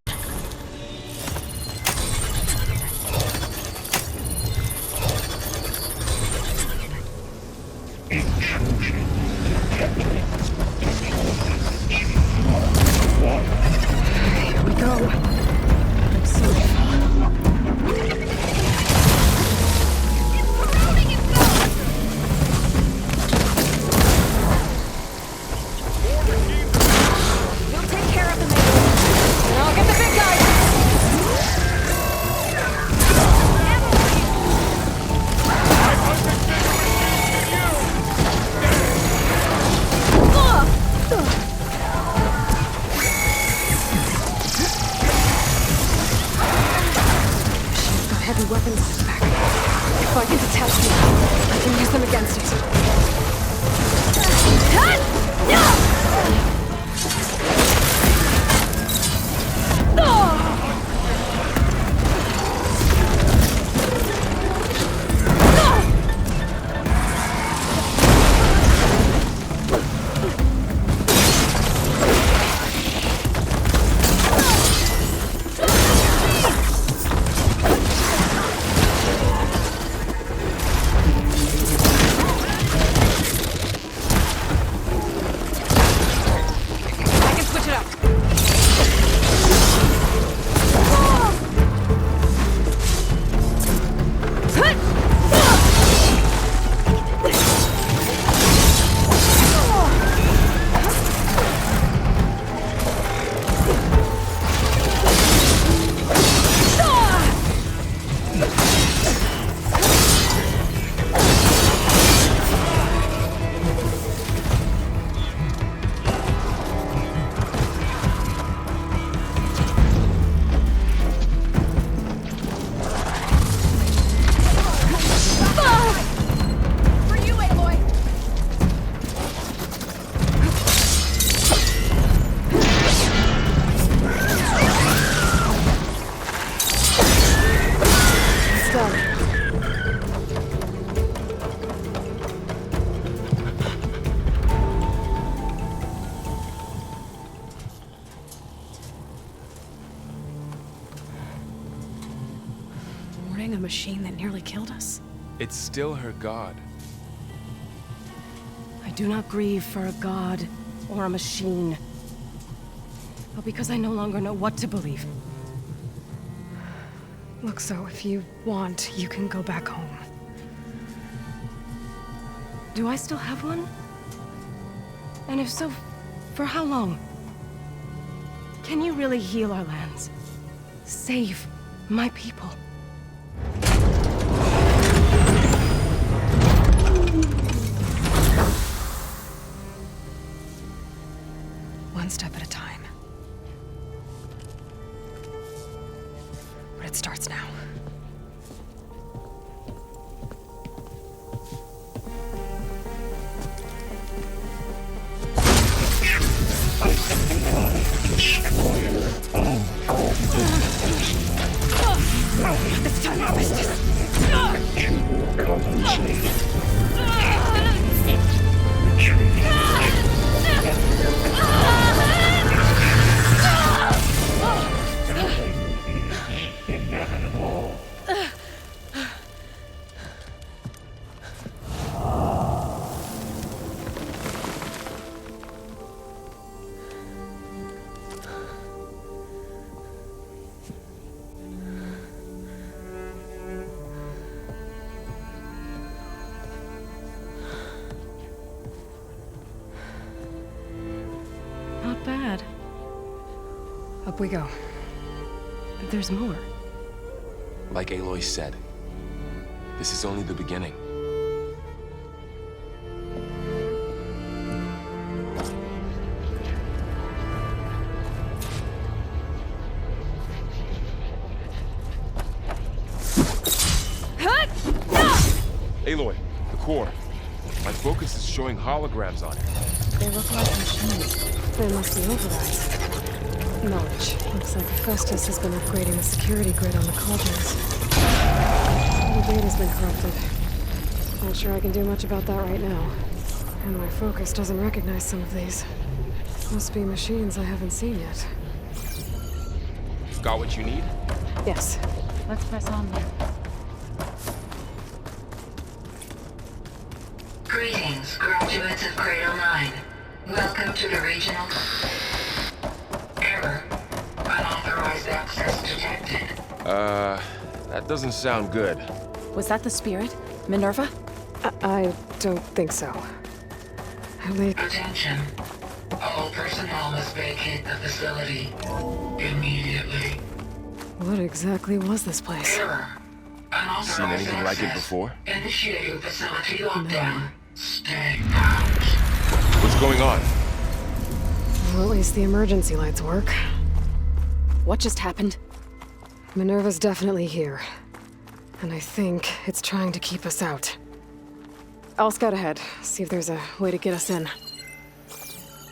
Here we go. I'm so We'll take care of the main. And I'll get the big guy. She's got heavy weapons on its back. If I can detach them, I can use them against it. A machine that nearly killed us? It's still her god. I do not grieve for a god or a machine, but because I no longer know what to believe. Look, so if you want, you can go back home. Do I still have one? And if so, for how long? Can you really heal our lands? Save my people? One step at a time. But it starts now. This time, our business. You will compensate. had. Up we go. But there's more. Like Aloy said, this is only the beginning. Aloy, the core. My focus is showing holograms on it. They look like machines. They must be overrides. Knowledge. Looks like Festus has been upgrading the security grid on the cauldrons. The data's been corrupted. Not sure I can do much about that right now. And my focus doesn't recognize some of these. Must be machines I haven't seen yet. Got what you need? Yes. Let's press on then. Greetings, graduates of Cradle 9. Welcome to the regional... Error. Unauthorized access detected. That doesn't sound good. Was that the spirit? Minerva? I don't think so. Attention. All personnel must vacate the facility immediately. What exactly was this place? Error. Seen anything like it before? Initiating facility lockdown. Stay out. What's going on? Well, at least the emergency lights work. What just happened? Minerva's definitely here. And I think it's trying to keep us out. I'll scout ahead, see if there's a way to get us in.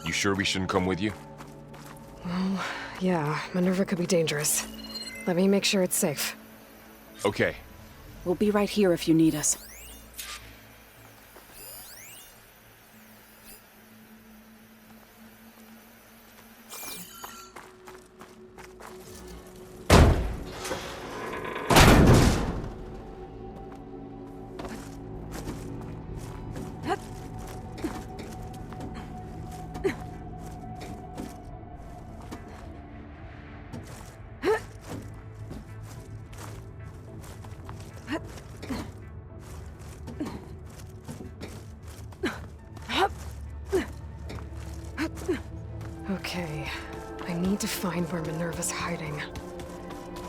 You sure we shouldn't come with you? Well, yeah, Minerva could be dangerous. Let me make sure it's safe. Okay. We'll be right here if you need us. Okay, I need to find where Minerva's hiding.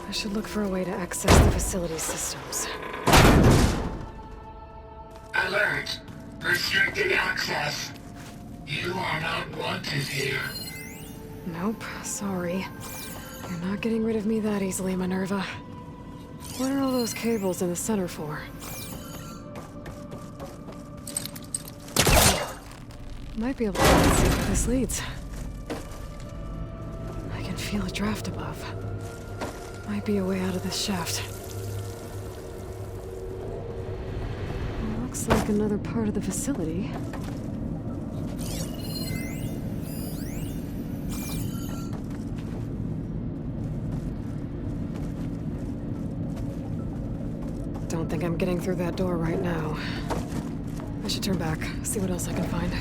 I should look for a way to access the facility's systems. Alert. Restricted access. You are not wanted here. Nope, sorry. You're not getting rid of me that easily, Minerva. What are all those cables in the center for? Might be able to see where this leads. I can feel a draft above. Might be a way out of this shaft. Looks like another part of the facility. Don't think I'm getting through that door right now. I should turn back, see what else I can find.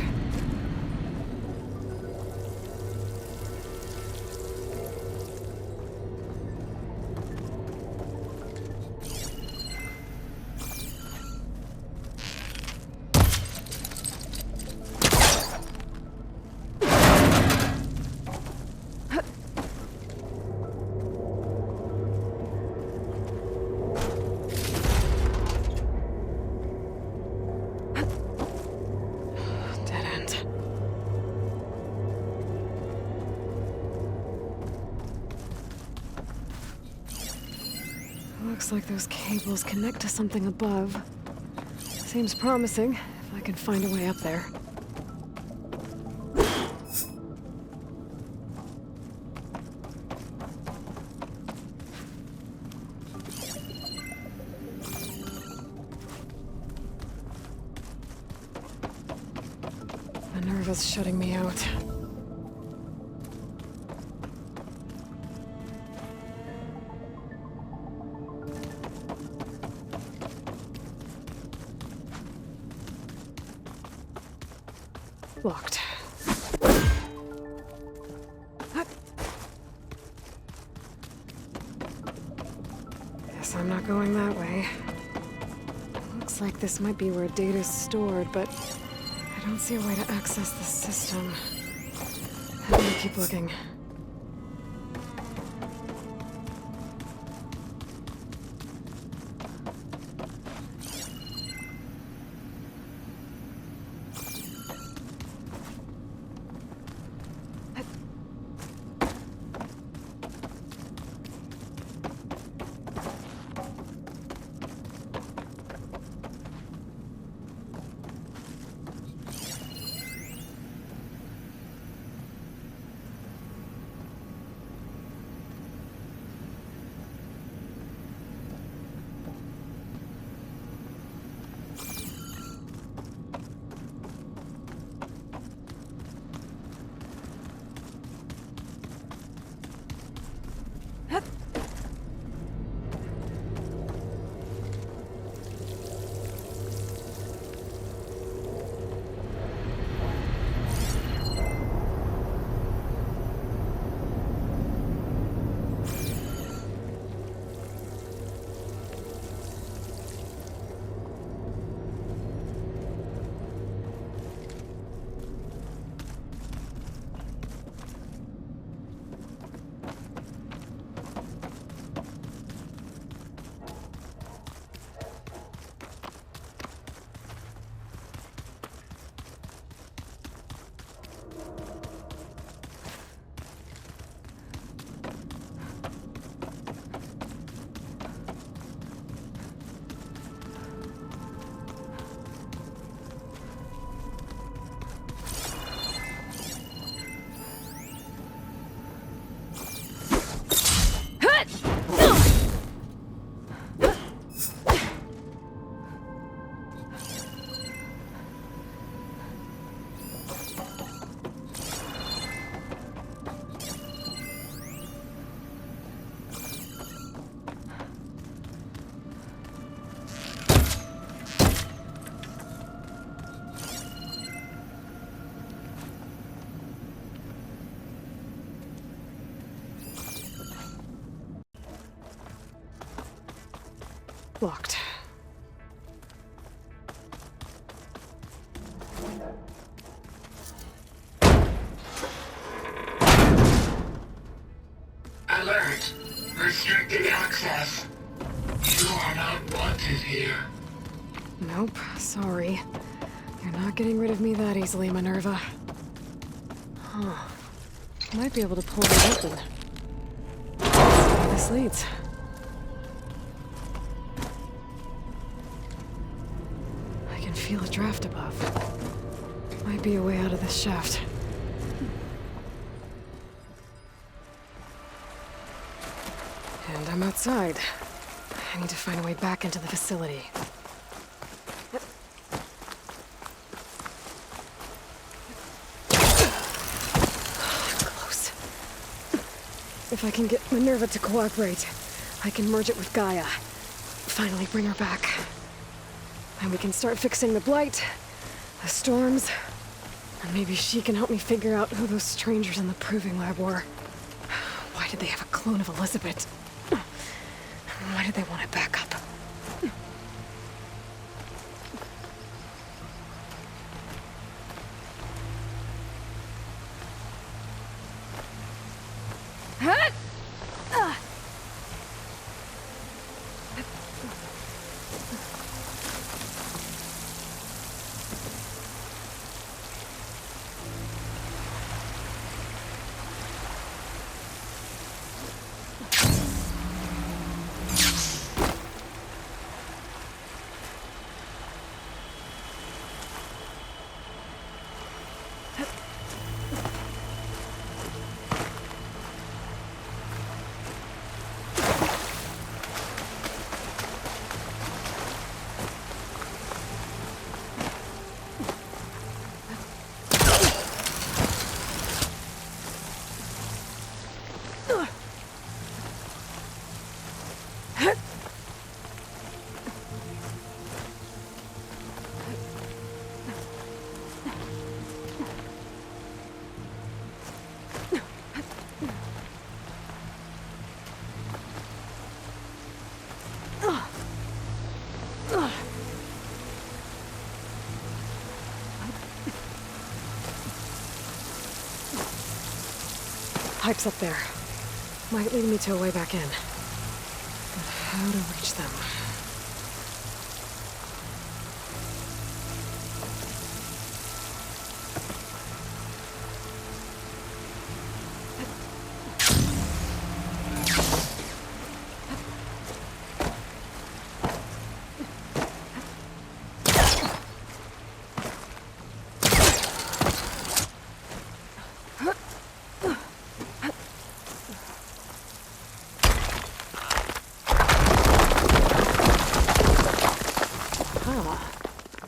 Looks like those cables connect to something above. Seems promising, if I can find a way up there. Minerva's shutting me out. Locked. Guess I'm not going that way. Looks like this might be where data's stored, but I don't see a way to access the system. I'm gonna keep looking. Locked. Alert! Restricted access. You are not wanted here. Nope, sorry. You're not getting rid of me that easily, Minerva. Huh. Might be able to pull it open. Where this leads. I can feel a draft above. Might be a way out of this shaft. And I'm outside. I need to find a way back into the facility. Close. If I can get Minerva to cooperate, I can merge it with Gaia. Finally bring her back. And we can start fixing the blight, the storms, and maybe she can help me figure out who those strangers in the proving lab were. Why did they have a clone of Elizabeth? Why did they want it back up? pipes up there. Might lead me to a way back in. But how to reach them?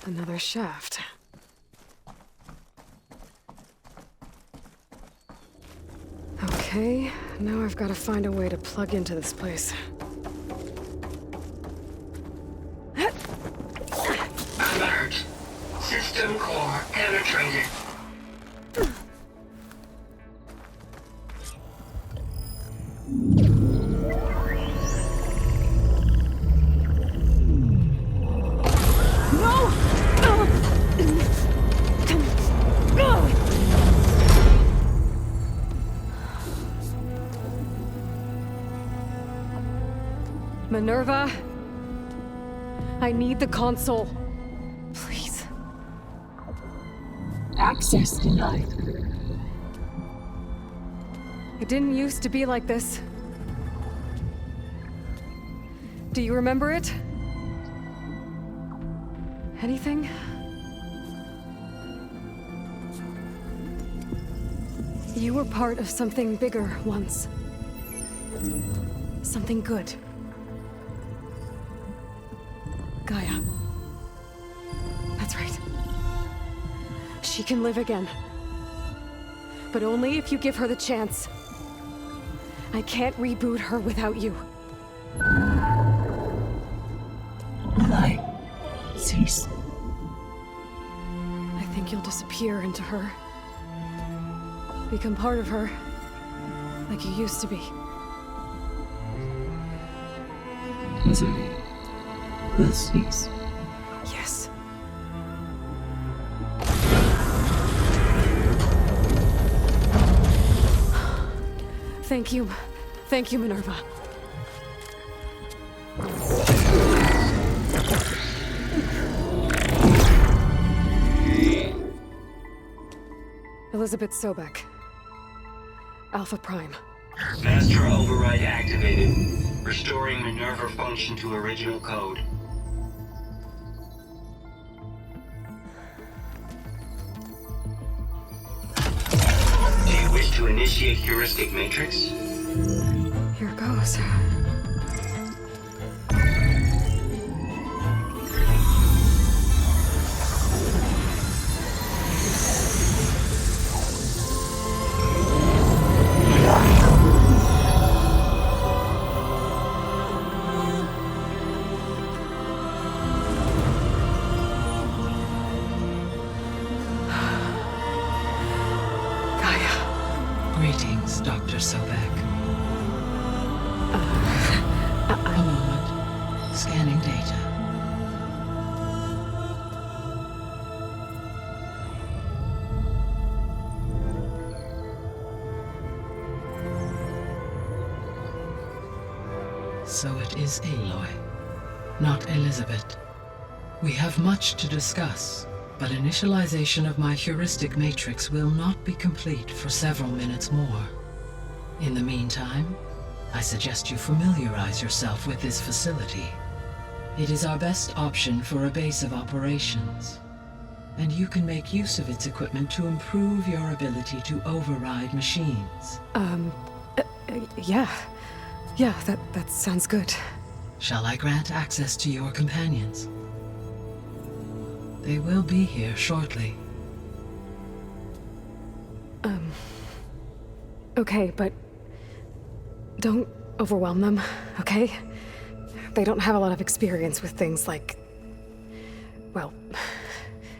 Another shaft. Okay, now I've got to find a way to plug into this place. Alert. System core penetrated. Minerva, I need the console. Please. Access denied. It didn't used to be like this. Do you remember it? Anything? You were part of something bigger once. Something good. Gaia. That's right. She can live again. But only if you give her the chance. I can't reboot her without you. Light. Cease. I think you'll disappear into her. Become part of her. Like you used to be. Misery will cease. Yes. Thank you. Thank you, Minerva. Elizabeth Sobek. Alpha Prime. Master override activated. Restoring Minerva function to original code. Do you wish to initiate heuristic matrix? Here goes. Greetings, Dr. Sobek. A moment. Scanning data. So it is Aloy, not Elizabeth. We have much to discuss, but initialization of my heuristic matrix will not be complete for several minutes more. In the meantime, I suggest you familiarize yourself with this facility. It is our best option for a base of operations, and you can make use of its equipment to improve your ability to override machines. Yeah. Yeah, that sounds good. Shall I grant access to your companions? They will be here shortly. Okay, but don't overwhelm them, okay? They don't have a lot of experience with things like, well,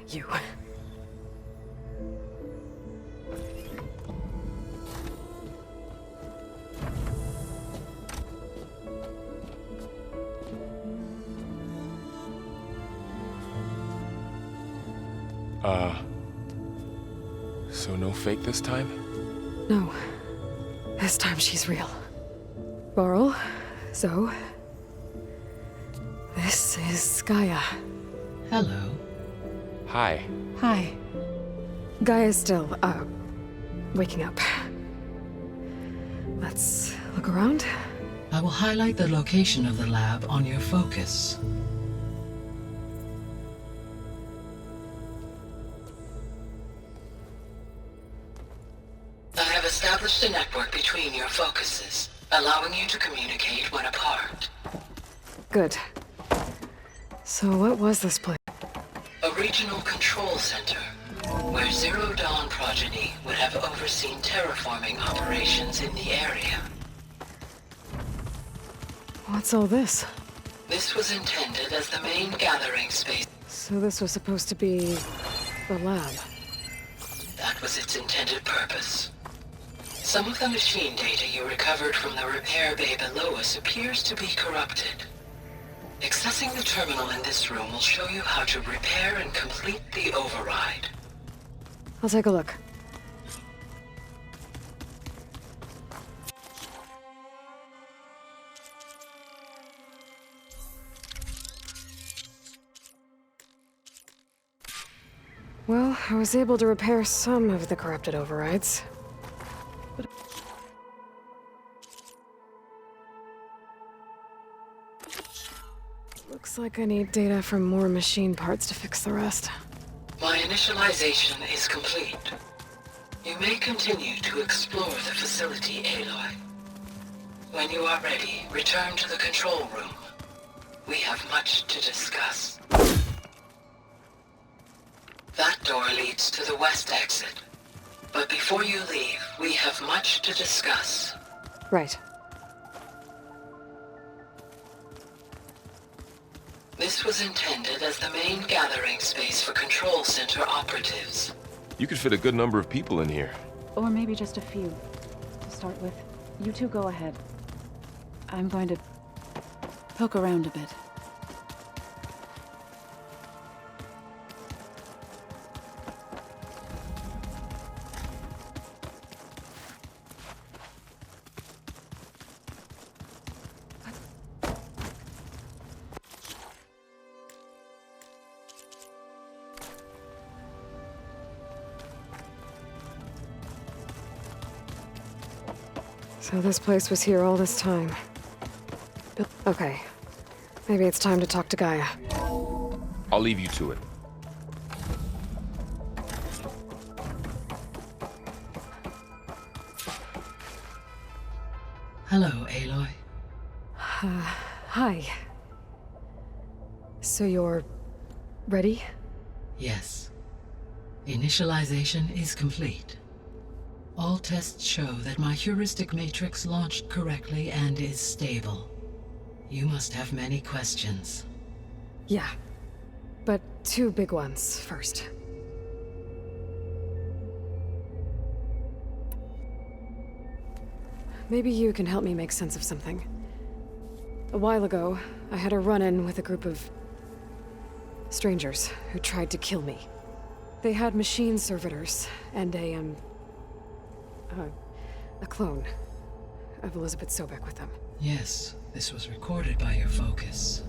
you. So no fake this time? No. This time she's real. Varl, Zoe. This is Gaia. Hello. Hi. Hi. Gaia's still, waking up. Let's look around. I will highlight the location of the lab on your focus. I have established a network between your focuses, allowing you to communicate when apart. Good. So what was this place? A regional control center, where Zero Dawn progeny would have overseen terraforming operations in the area. What's all this? This was intended as the main gathering space. So this was supposed to be the lab. That was its intended purpose. Some of the machine data you recovered from the repair bay below us appears to be corrupted. Accessing the terminal in this room will show you how to repair and complete the override. I'll take a look. Well, I was able to repair some of the corrupted overrides. But looks like I need data from more machine parts to fix the rest. My initialization is complete. You may continue to explore the facility, Aloy. When you are ready, return to the control room. We have much to discuss. That door leads to the west exit. But before you leave, we have much to discuss. Right. This was intended as the main gathering space for control center operatives. You could fit a good number of people in here. Or maybe just a few. To start with, you two go ahead. I'm going to poke around a bit. So this place was here all this time. Okay. Maybe it's time to talk to Gaia. I'll leave you to it. Hello, Aloy. Hi. So you're ready? Yes. Initialization is complete. All tests show that my heuristic matrix launched correctly and is stable. You must have many questions. Yeah. But two big ones first. Maybe you can help me make sense of something. A while ago, I had a run-in with a group of strangers who tried to kill me. They had machine servitors and a clone of Elizabeth Sobek with them. Yes, this was recorded by your focus.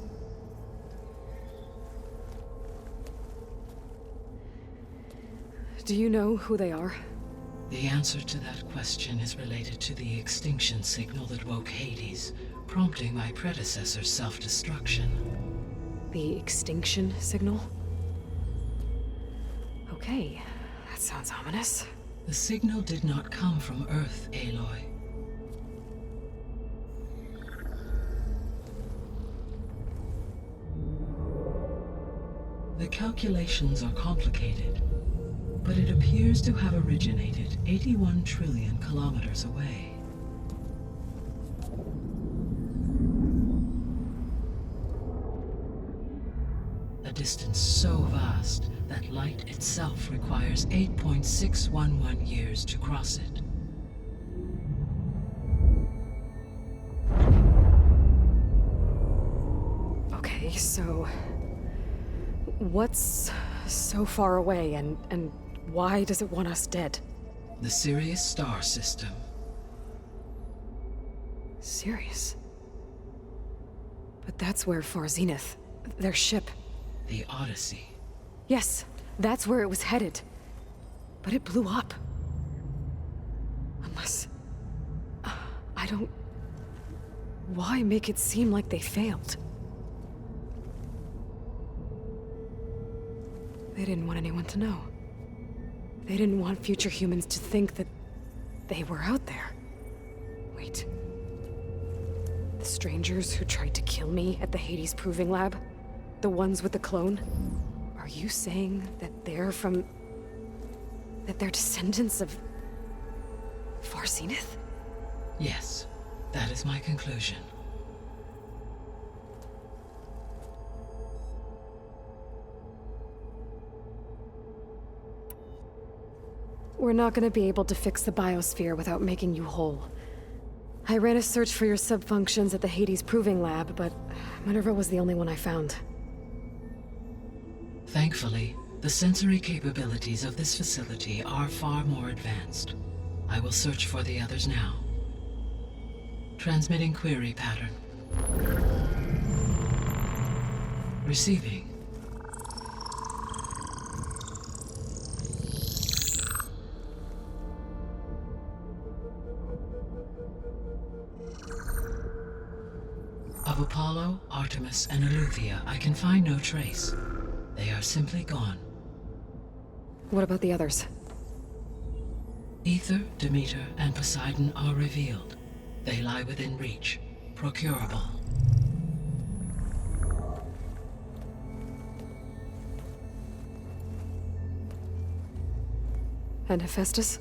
Do you know who they are? The answer to that question is related to the extinction signal that woke Hades, prompting my predecessor's self-destruction. The extinction signal? Okay, that sounds ominous. The signal did not come from Earth, Aloy. The calculations are complicated, but it appears to have originated 81 trillion kilometers away. A distance so vast that light itself requires 8.611 years to cross it. Okay, so what's so far away and why does it want us dead? The Sirius star system. Serious? But that's where Far Zenith, their ship... The Odyssey. Yes, that's where it was headed. But it blew up. Unless... I don't... Why make it seem like they failed? They didn't want anyone to know. They didn't want future humans to think that they were out there. Wait. The strangers who tried to kill me at the Hades Proving Lab? The ones with the clone? Are you saying that they're from... that they're descendants of... Far Zenith? Yes, that is my conclusion. We're not gonna be able to fix the biosphere without making you whole. I ran a search for your subfunctions at the Hades Proving Lab, but Minerva was the only one I found. Thankfully, the sensory capabilities of this facility are far more advanced. I will search for the others now. Transmitting query pattern. Receiving. Of Apollo, Artemis, and Eleuthia, I can find no trace. They are simply gone. What about the others? Ether, Demeter, and Poseidon are revealed. They lie within reach, procurable. And Hephaestus?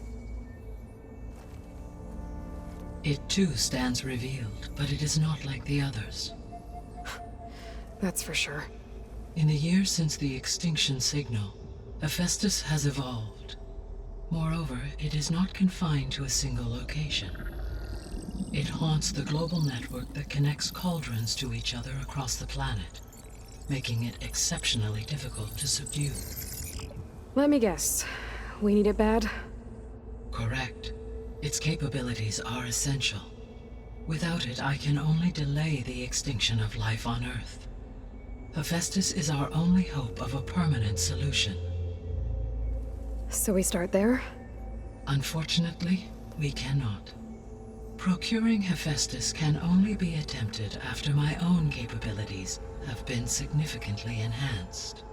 It too stands revealed, but it is not like the others. That's for sure. In the years since the extinction signal, Hephaestus has evolved. Moreover, it is not confined to a single location. It haunts the global network that connects cauldrons to each other across the planet, making it exceptionally difficult to subdue. Let me guess. We need it bad? Correct. Its capabilities are essential. Without it, I can only delay the extinction of life on Earth. Hephaestus is our only hope of a permanent solution. So we start there? Unfortunately, we cannot. Procuring Hephaestus can only be attempted after my own capabilities have been significantly enhanced.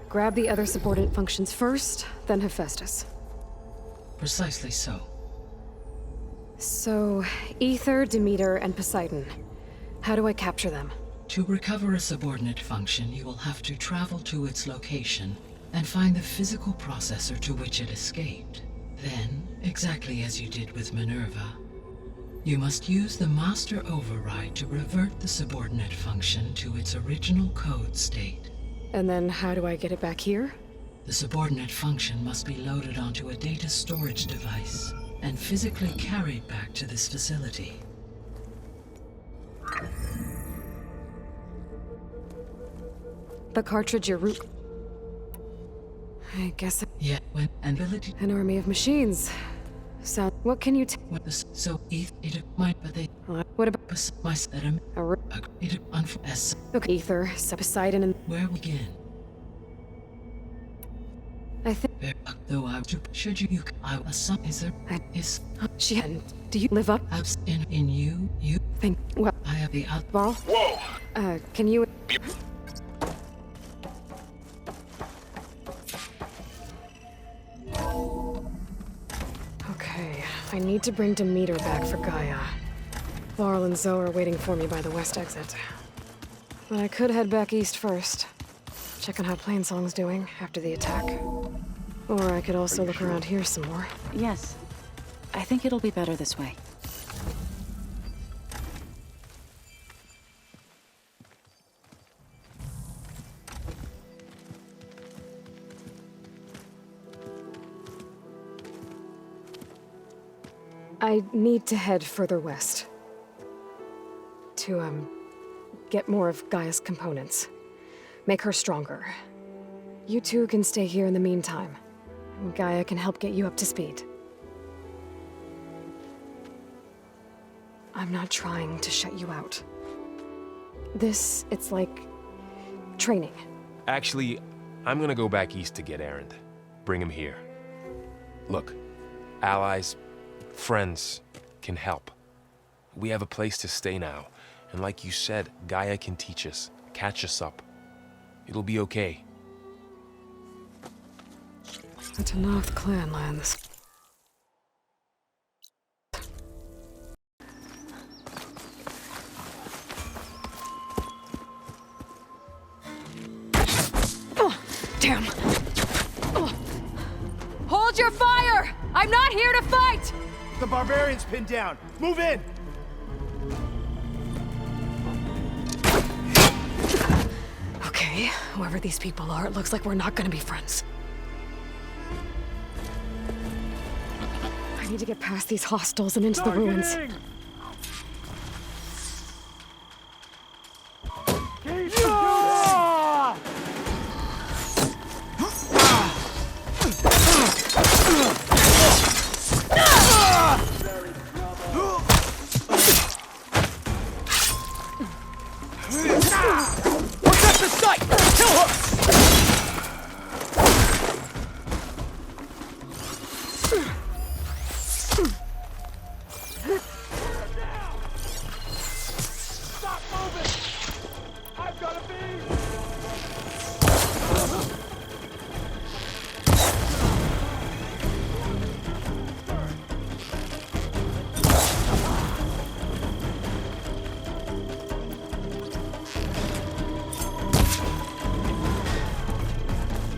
Grab the other subordinate functions first, then Hephaestus. Precisely so. So, Ether, Demeter, and Poseidon. How do I capture them? To recover a subordinate function, you will have to travel to its location and find the physical processor to which it escaped. Then, exactly as you did with Minerva, you must use the master override to revert the subordinate function to its original code state. And then how do I get it back here? The subordinate function must be loaded onto a data storage device and physically carried back to this facility. The cartridge your root... I guess... Yeah, when an ability... An army of machines. So, what can you What this... So, it might, but they... What about... My setum... It as... Okay, Ether, Poseidon, and... Where we begin? I think... Though I should you I is there is she do you live up in you think what I have the ball? Whoa! Can you Okay, I need to bring Demeter back for Gaia. Varl and Zoe are waiting for me by the west exit. But I could head back east first. Check on how Plainsong's doing after the attack. Or I could also look around here some more. Yes. I think it'll be better this way. I need to head further west. To, get more of Gaia's components. Make her stronger. You two can stay here in the meantime. Gaia can help get you up to speed. I'm not trying to shut you out. This, it's like training. Actually, I'm gonna go back east to get Erend. Bring him here. Look, allies, friends can help. We have a place to stay now, and like you said, Gaia can teach us, catch us up. It'll be okay. The Tanath clan lands. Oh, damn. Oh. Hold your fire! I'm not here to fight! The barbarian's pinned down. Move in! Okay, whoever these people are, it looks like we're not gonna be friends. I need to get past these hostels and into the ruins. Protect the site! Kill her! Stop moving! I've got a beam!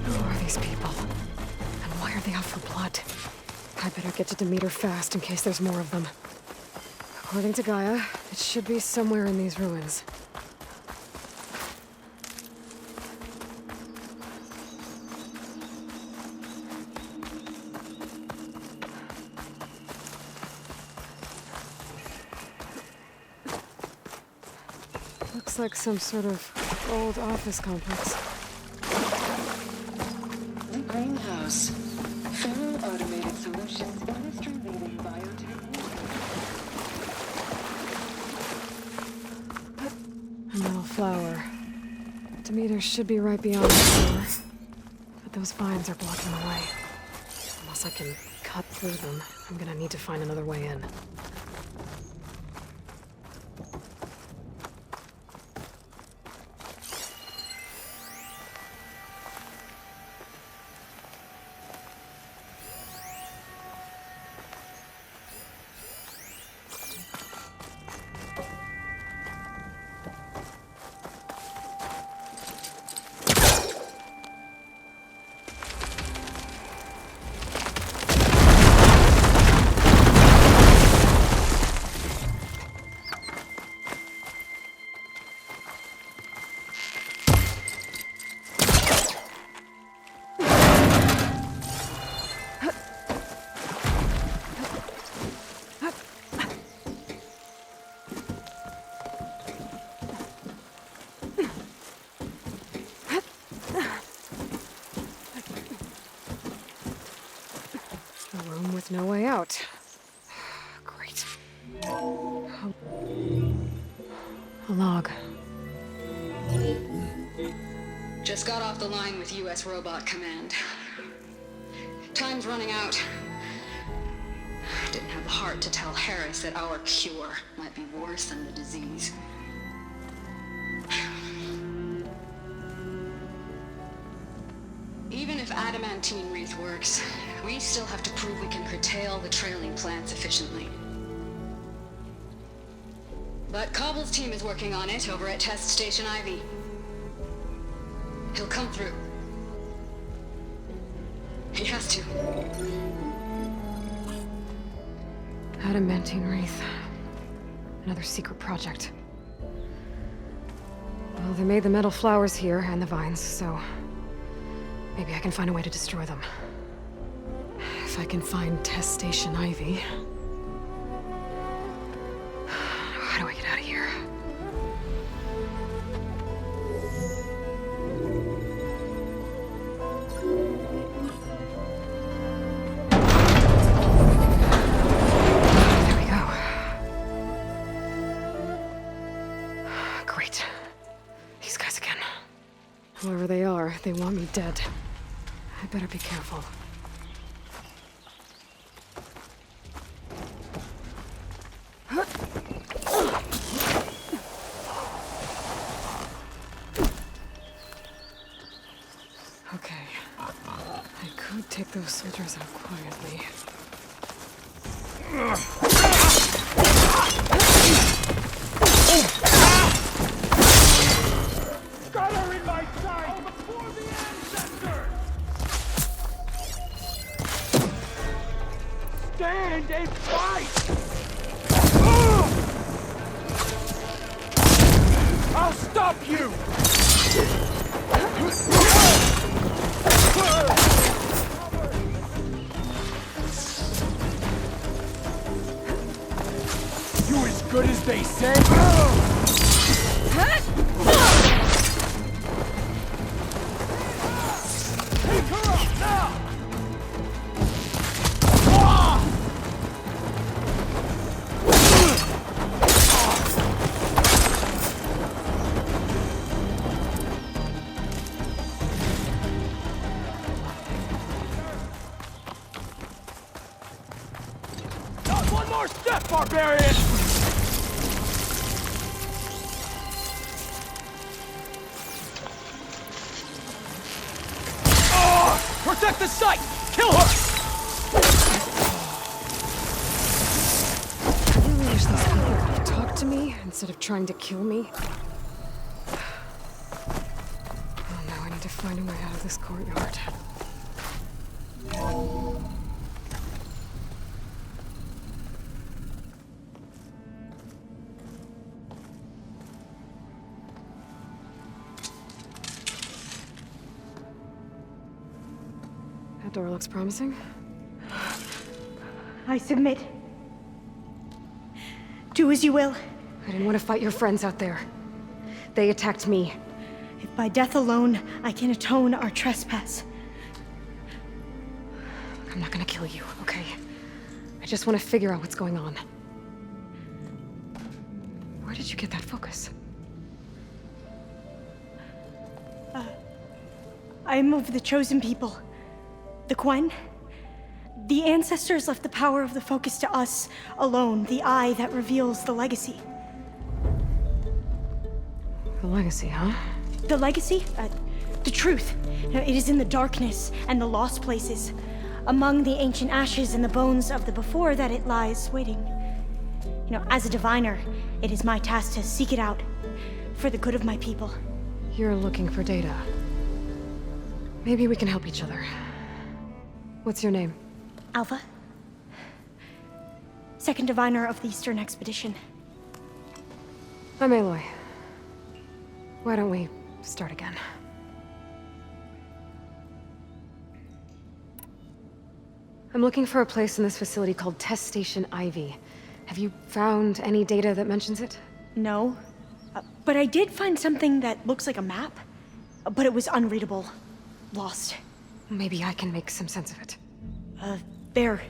Who are these people? And why are they out for blood? I better get to Demeter fast in case there's more of them. According to Gaia, it should be somewhere in these ruins. Looks like some sort of old office complex. The greenhouse. Full automated solutions, industry-leading biotech. A metal flower. Demeter should be right beyond the door. But those vines are blocking the way. Unless I can cut through them, I'm gonna need to find another way in. A room with no way out. Great. A log. Just got off the line with U.S. Robot Command. Time's running out. Didn't have the heart to tell Harris that our cure might be worse than the disease. Even if adamantine wreath works, we still have to prove we can curtail the trailing plants efficiently. But Cobble's team is working on it over at Test Station Ivy. He'll come through. He has to. Adamantine wreath. Another secret project. Well, they made the metal flowers here and the vines, so maybe I can find a way to destroy them. If I can find Test Station Ivy. How do I get out of here? There we go. they want me dead. I better be careful. Okay. I could take those soldiers out quietly. Got her in my sight! Before the ancestors! Stand and fight! I'll stop you! You as good as they say? Take her up now! Not one more step, barbarian! Protect the site! Kill her! I really wish these people would talk to me instead of trying to kill me. Oh no, I need to find a way out of this courtyard. That door looks promising. I submit. Do as you will. I didn't want to fight your friends out there. They attacked me. If by death alone I can atone our trespass. I'm not gonna kill you, okay? I just want to figure out what's going on. Where did you get that focus? I am of the chosen people. The Quen. The ancestors left the power of the focus to us alone, the eye that reveals the legacy. The legacy, huh? The legacy? The truth. It is in the darkness and the lost places, among the ancient ashes and the bones of the before that it lies waiting. As a diviner, it is my task to seek it out for the good of my people. You're looking for data. Maybe we can help each other. What's your name? Alpha. Second diviner of the Eastern Expedition. I'm Aloy. Why don't we start again? I'm looking for a place in this facility called Test Station Ivy. Have you found any data that mentions it? No. But I did find something that looks like a map. But it was unreadable. Lost. Maybe I can make some sense of it. There.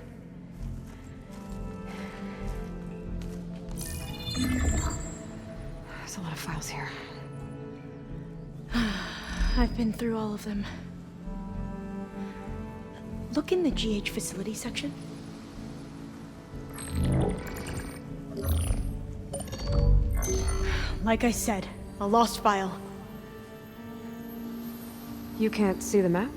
There's a lot of files here. I've been through all of them. Look in the GH facility section. Like I said, a lost file. You can't see the map?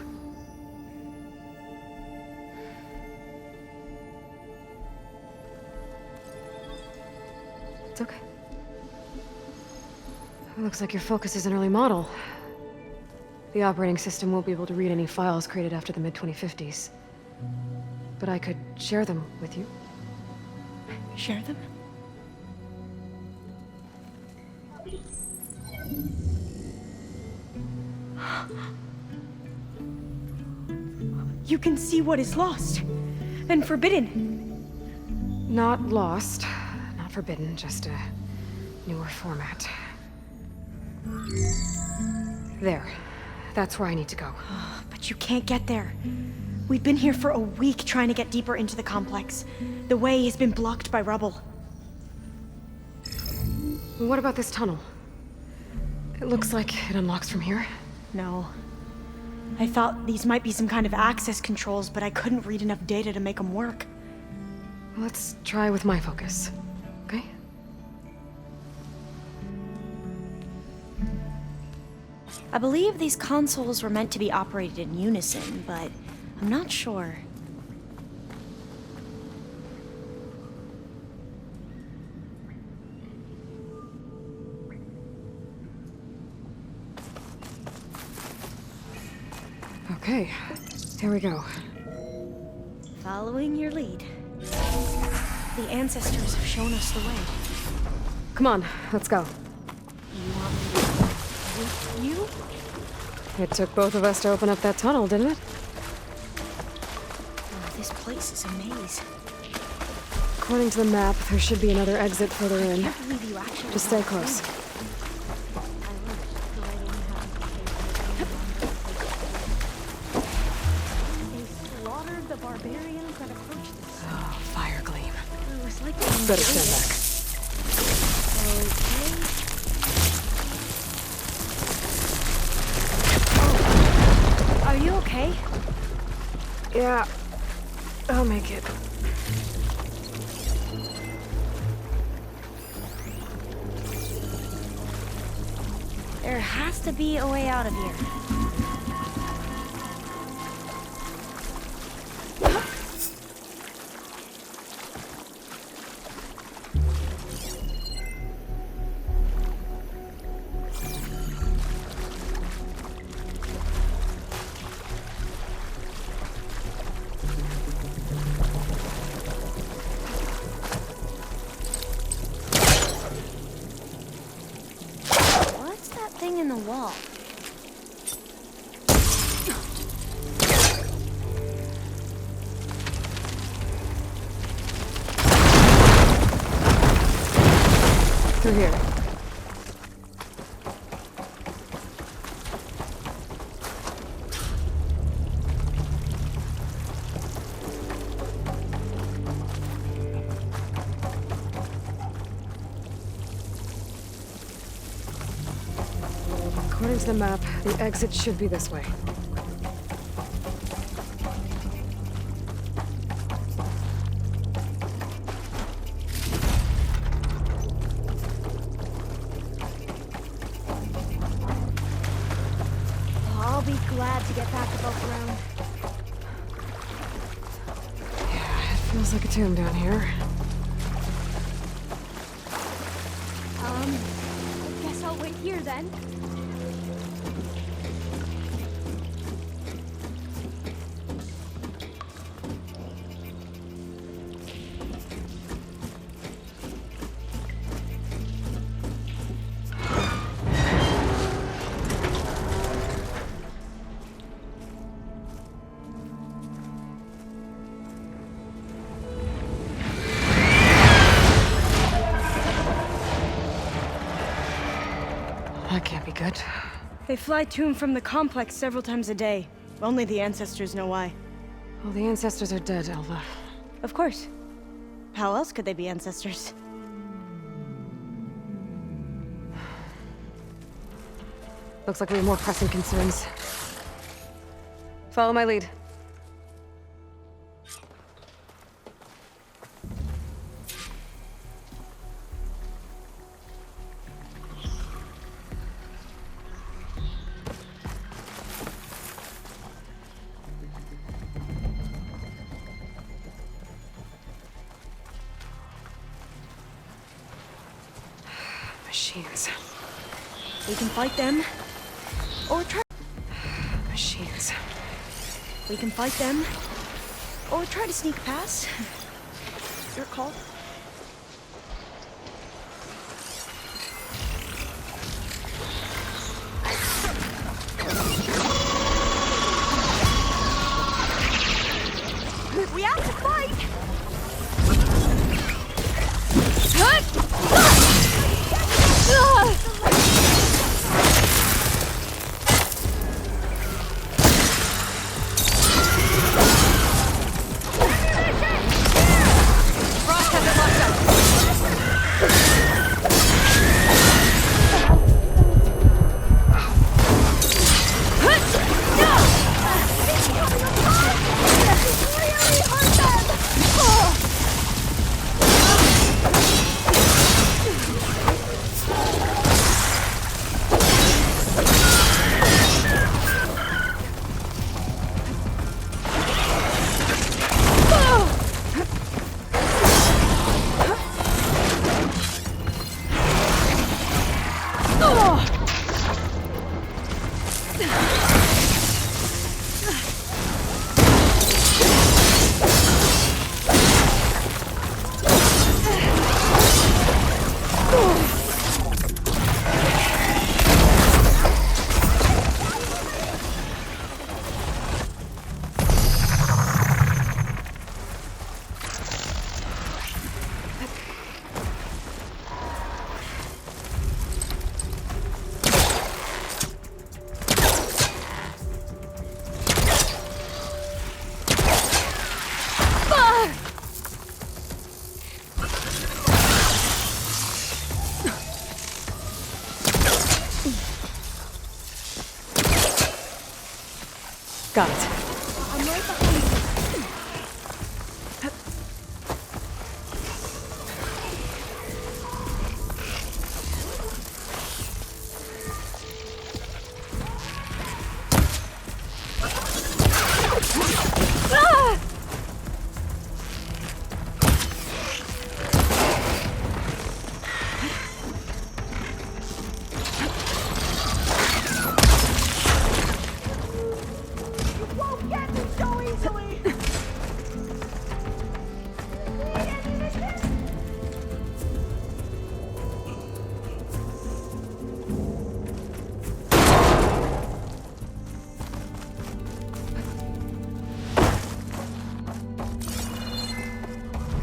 It's okay. It looks like your focus is an early model. The operating system won't be able to read any files created after the mid-2050s. But I could share them with you. Share them? You can see what is lost and forbidden. Not lost, not forbidden, just a newer format. There. That's where I need to go. But you can't get there. We've been here for a week trying to get deeper into the complex. The way has been blocked by rubble. What about this tunnel? It looks like it unlocks from here. No. I thought these might be some kind of access controls, but I couldn't read enough data to make them work. Let's try with my focus, okay? I believe these consoles were meant to be operated in unison, but I'm not sure. Okay, here we go. Following your lead. The ancestors have shown us the way. Come on, let's go. You want me to go with you? It took both of us to open up that tunnel, didn't it? Oh, this place is a maze. According to the map, there should be another exit further in. I can't believe you actually Just stay close. Better stand back. Okay. Oh. Are you okay? Yeah, I'll make it. There has to be a way out of here. In the wall. Through here. According to the map, the exit should be this way. I'll be glad to get back above ground. Yeah, it feels like a tomb down here. Guess I'll wait here then. That can't be good. They fly to and from the complex several times a day. Only the ancestors know why. Well, the ancestors are dead, Elva. Of course. How else could they be ancestors? Looks like we have more pressing concerns. Follow my lead. Machines. We can fight them, or try... Machines. We can fight them, or try to sneak past. Your call. We have to fight! Got it. I'm right behind you.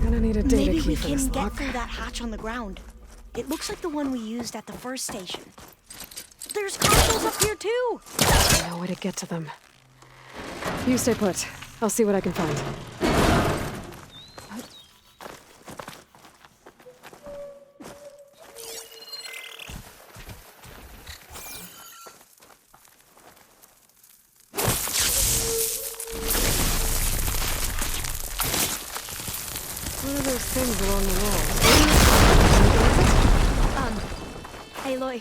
Gonna need a data Maybe key we for can this get lock. through that hatch on the ground. It looks like the one we used at the first station. There's consoles up here too! No way to get to them. You stay put. I'll see what I can find. What are those things along the wall? Aloy,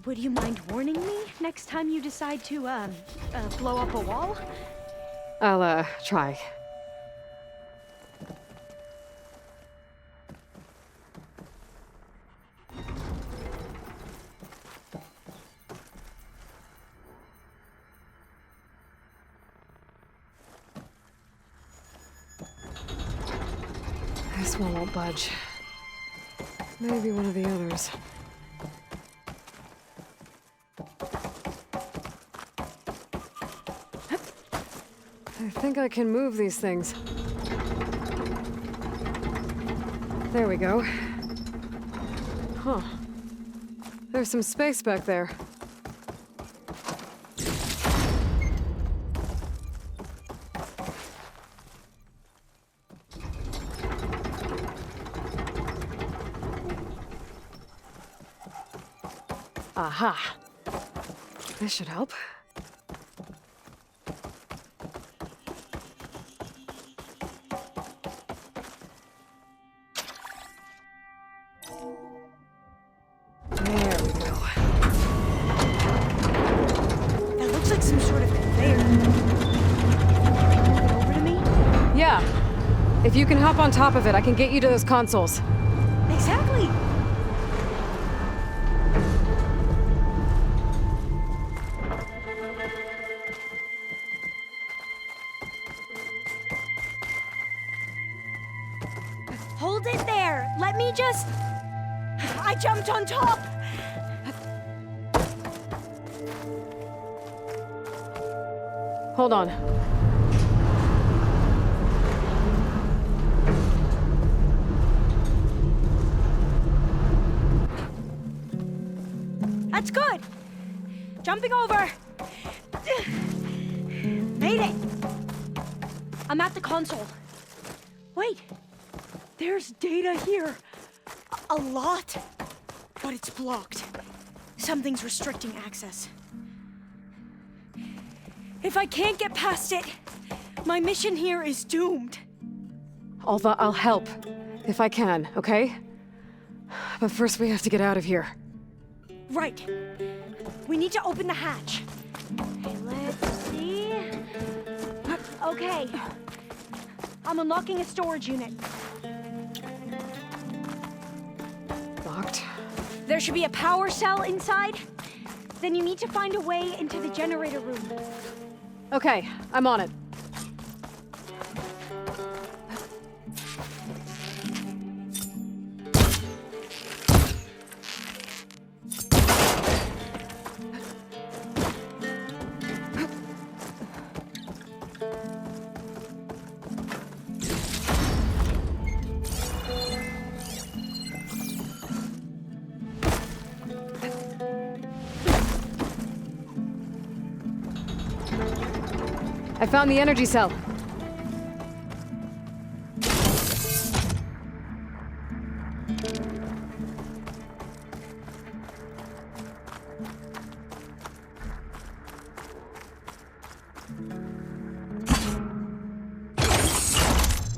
would you mind warning me next time you decide to, blow up a wall? I'll, try. This one won't budge. Maybe one of the others. I think I can move these things. There we go. Huh. There's some space back there. Aha! This should help. There we go. That looks like some sort of conveyor. Move it over to me? Yeah. If you can hop on top of it, I can get you to those consoles. Exactly! Hold it there! Let me just... I jumped on top! Hold on. That's good! Jumping over! Made it! I'm at the console. Wait! There's data here. A lot. But it's blocked. Something's restricting access. If I can't get past it, my mission here is doomed. Alva, I'll help. If I can, okay? But first we have to get out of here. Right. We need to open the hatch. Okay, let's see. Okay. I'm unlocking a storage unit. Locked. There should be a power cell inside. Then you need to find a way into the generator room. Okay, I'm on it. I found the energy cell.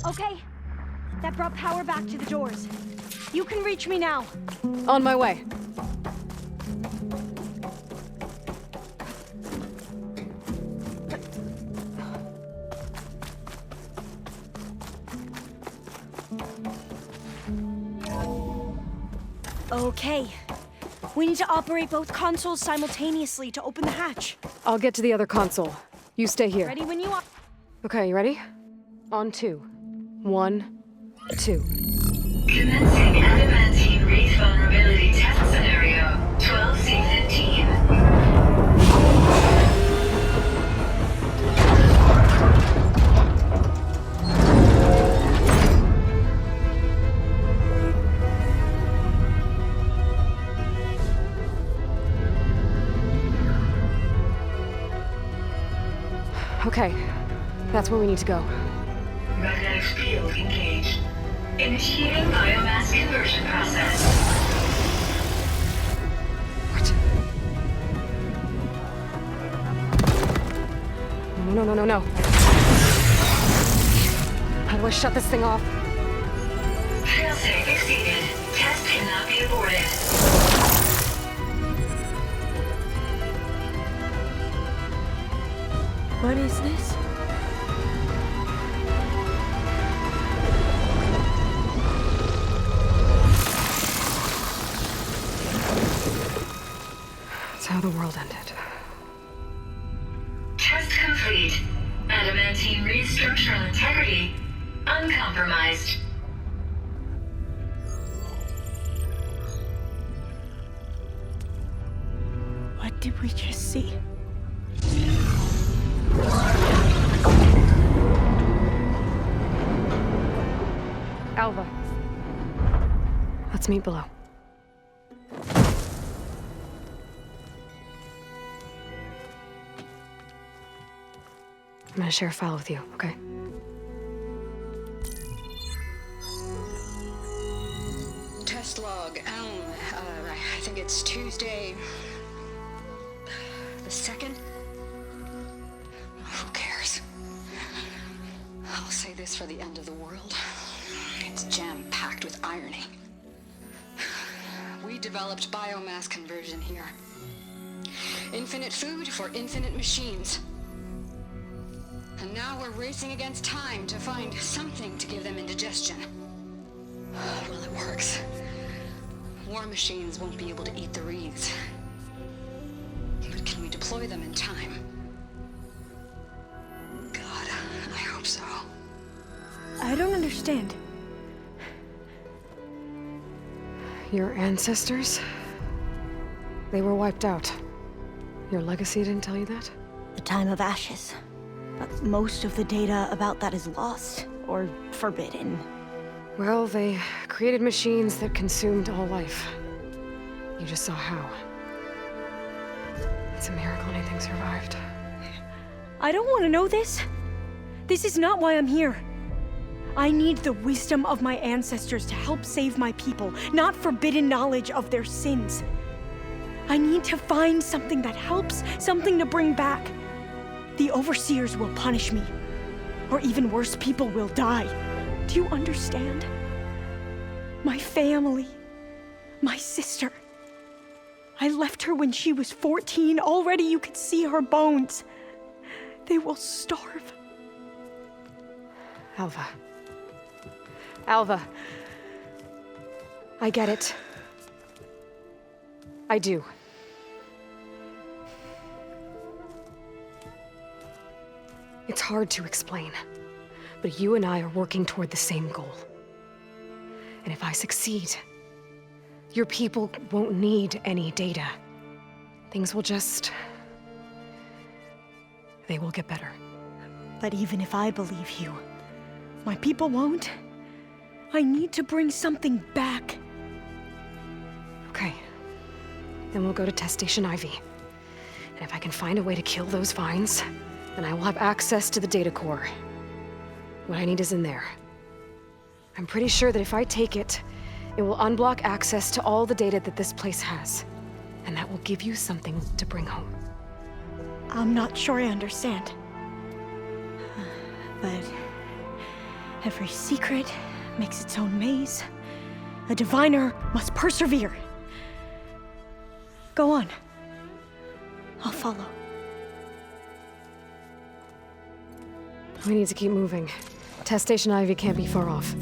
Okay. That brought power back to the doors. You can reach me now. On my way. Okay. We need to operate both consoles simultaneously to open the hatch. I'll get to the other console. You stay here. Ready when you are. Okay, you ready? On 2. 1, 2. Commencing adamantine wraith vulnerability test scenario 12C15. Okay, that's where we need to go. Magnetic field engaged. Initiating biomass conversion process. What? No. How do I shut this thing off? Failsafe exceeded. Test cannot be aborted. What is this? That's how the world ended. Test complete. Adamantine wraith structural integrity uncompromised. What did we just see? Alva. Let's meet below. I'm gonna share a file with you, okay? Test log, Elm. I think it's Tuesday the 2nd? Who cares? I'll say this for the end of the world. It's jam-packed with irony. We developed biomass conversion here. Infinite food for infinite machines. And now we're racing against time to find something to give them indigestion. Well, it works. War machines won't be able to eat the wreaths. But can we deploy them in time? God, I hope so. I don't understand. Your ancestors? They were wiped out. Your legacy didn't tell you that? The time of ashes. But most of the data about that is lost or forbidden. Well, they created machines that consumed all life. You just saw how. It's a miracle anything survived. I don't want to know this. This is not why I'm here. I need the wisdom of my ancestors to help save my people, not forbidden knowledge of their sins. I need to find something that helps, something to bring back. The overseers will punish me. Or even worse, people will die. Do you understand? My family. My sister. I left her when she was 14. Already you could see her bones. They will starve. Alva. Alva. I get it. I do. It's hard to explain, but you and I are working toward the same goal. And if I succeed, your people won't need any data. Things will just... they will get better. But even if I believe you, my people won't. I need to bring something back. Okay. Then we'll go to Test Station Ivy. And if I can find a way to kill those vines, then I will have access to the data core. What I need is in there. I'm pretty sure that if I take it, it will unblock access to all the data that this place has. And that will give you something to bring home. I'm not sure I understand. But Every secret makes its own maze. A diviner must persevere. Go on. I'll follow. We need to keep moving. Test Station Ivy can't be far off.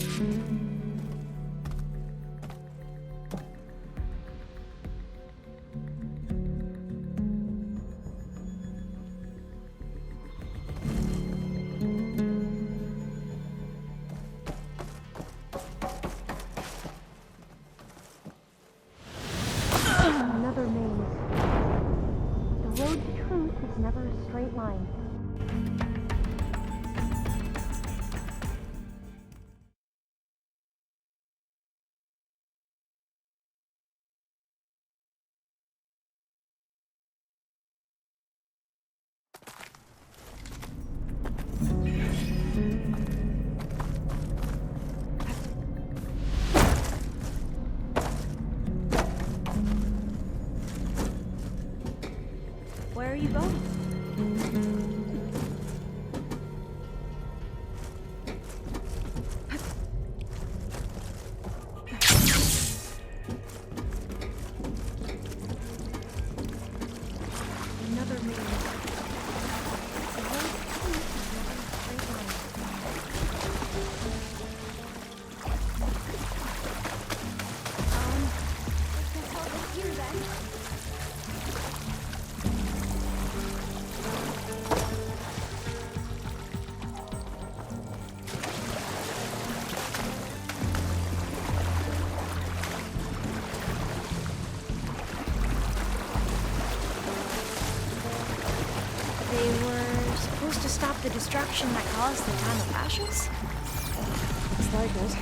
Another maze. The road to truth is never a straight line. Where are you going? Another maze. The road to truth is never a straight line. I guess I'll go here then. They were supposed to stop the destruction that caused the Town of Ashes? Looks like it.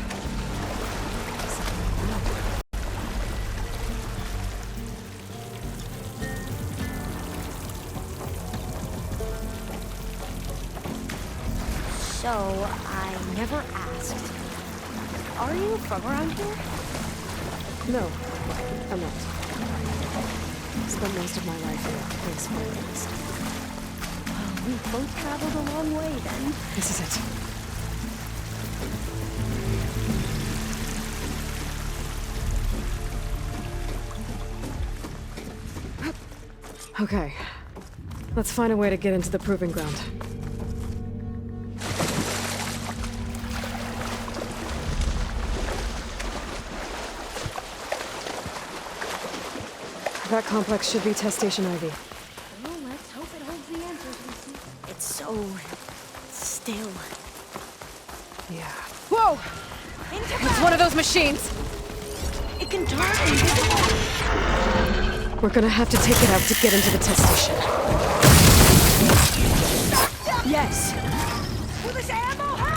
So, I never asked. Are you from around here? No, I'm not. Spent most of my life here, thanks for this. We both traveled a long way then. This is it. Okay. Let's find a way to get into the proving ground. That complex should be Test Station Ivy. Well, let's hope it holds the answers we seek. It's so still. Yeah. Whoa! It's one of those machines! It can turn invisible. We're gonna have to take it out to get into the test station. Yes. Will this ammo help?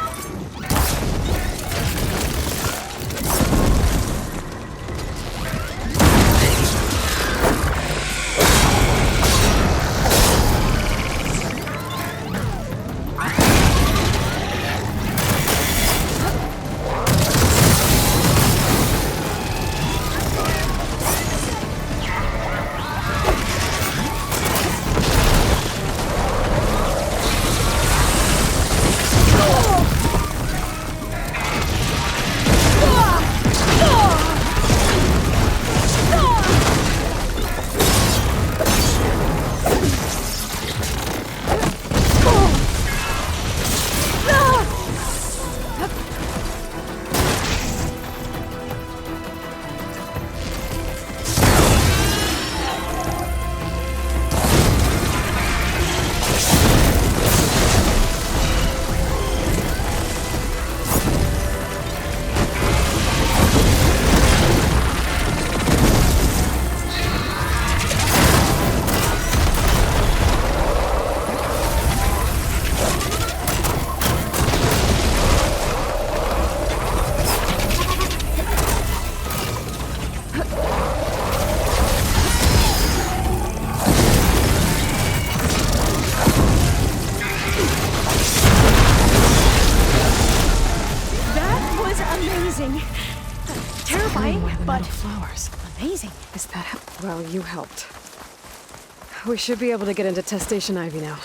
Terrifying, but flowers. Amazing. Is that how? Well, you helped. We should be able to get into Test Station Ivy now.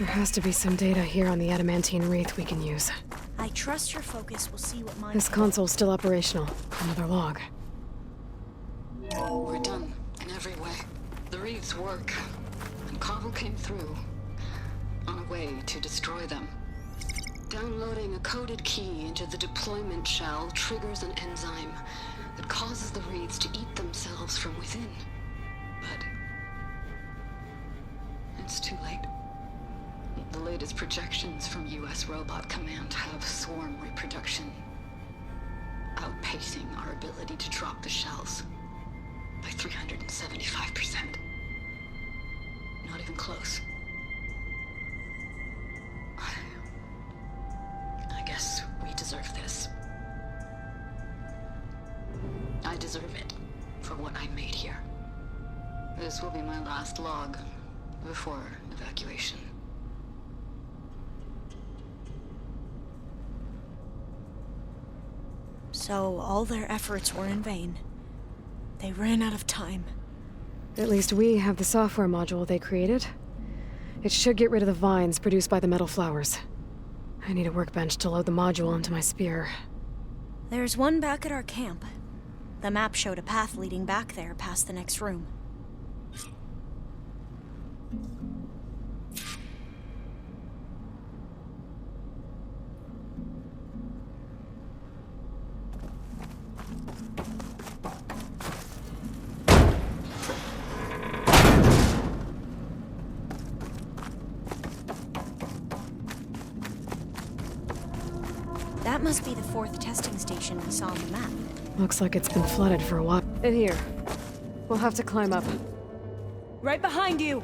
There has to be some data here on the adamantine wreath we can use. I trust your focus will see what mine. This console's still operational. Another log. We're done in every way. The wreaths work, and Carvel came through on a way to destroy them. Downloading a coded key into the deployment shell triggers an enzyme that causes the wreaths to eat themselves from within. But it's too late. The latest projections from US Robot Command have swarm reproduction, outpacing our ability to drop the shells by 375%. Not even close. I guess we deserve this. I deserve it for what I made here. This will be my last log before evacuation. So all their efforts were in vain. They ran out of time. At least we have the software module they created. It should get rid of the vines produced by the metal flowers. I need a workbench to load the module into my spear. There's one back at our camp. The map showed a path leading back there past the next room. That must be the 4th testing station we saw on the map. Looks like it's been flooded for a while. In here. We'll have to climb up. Right behind you!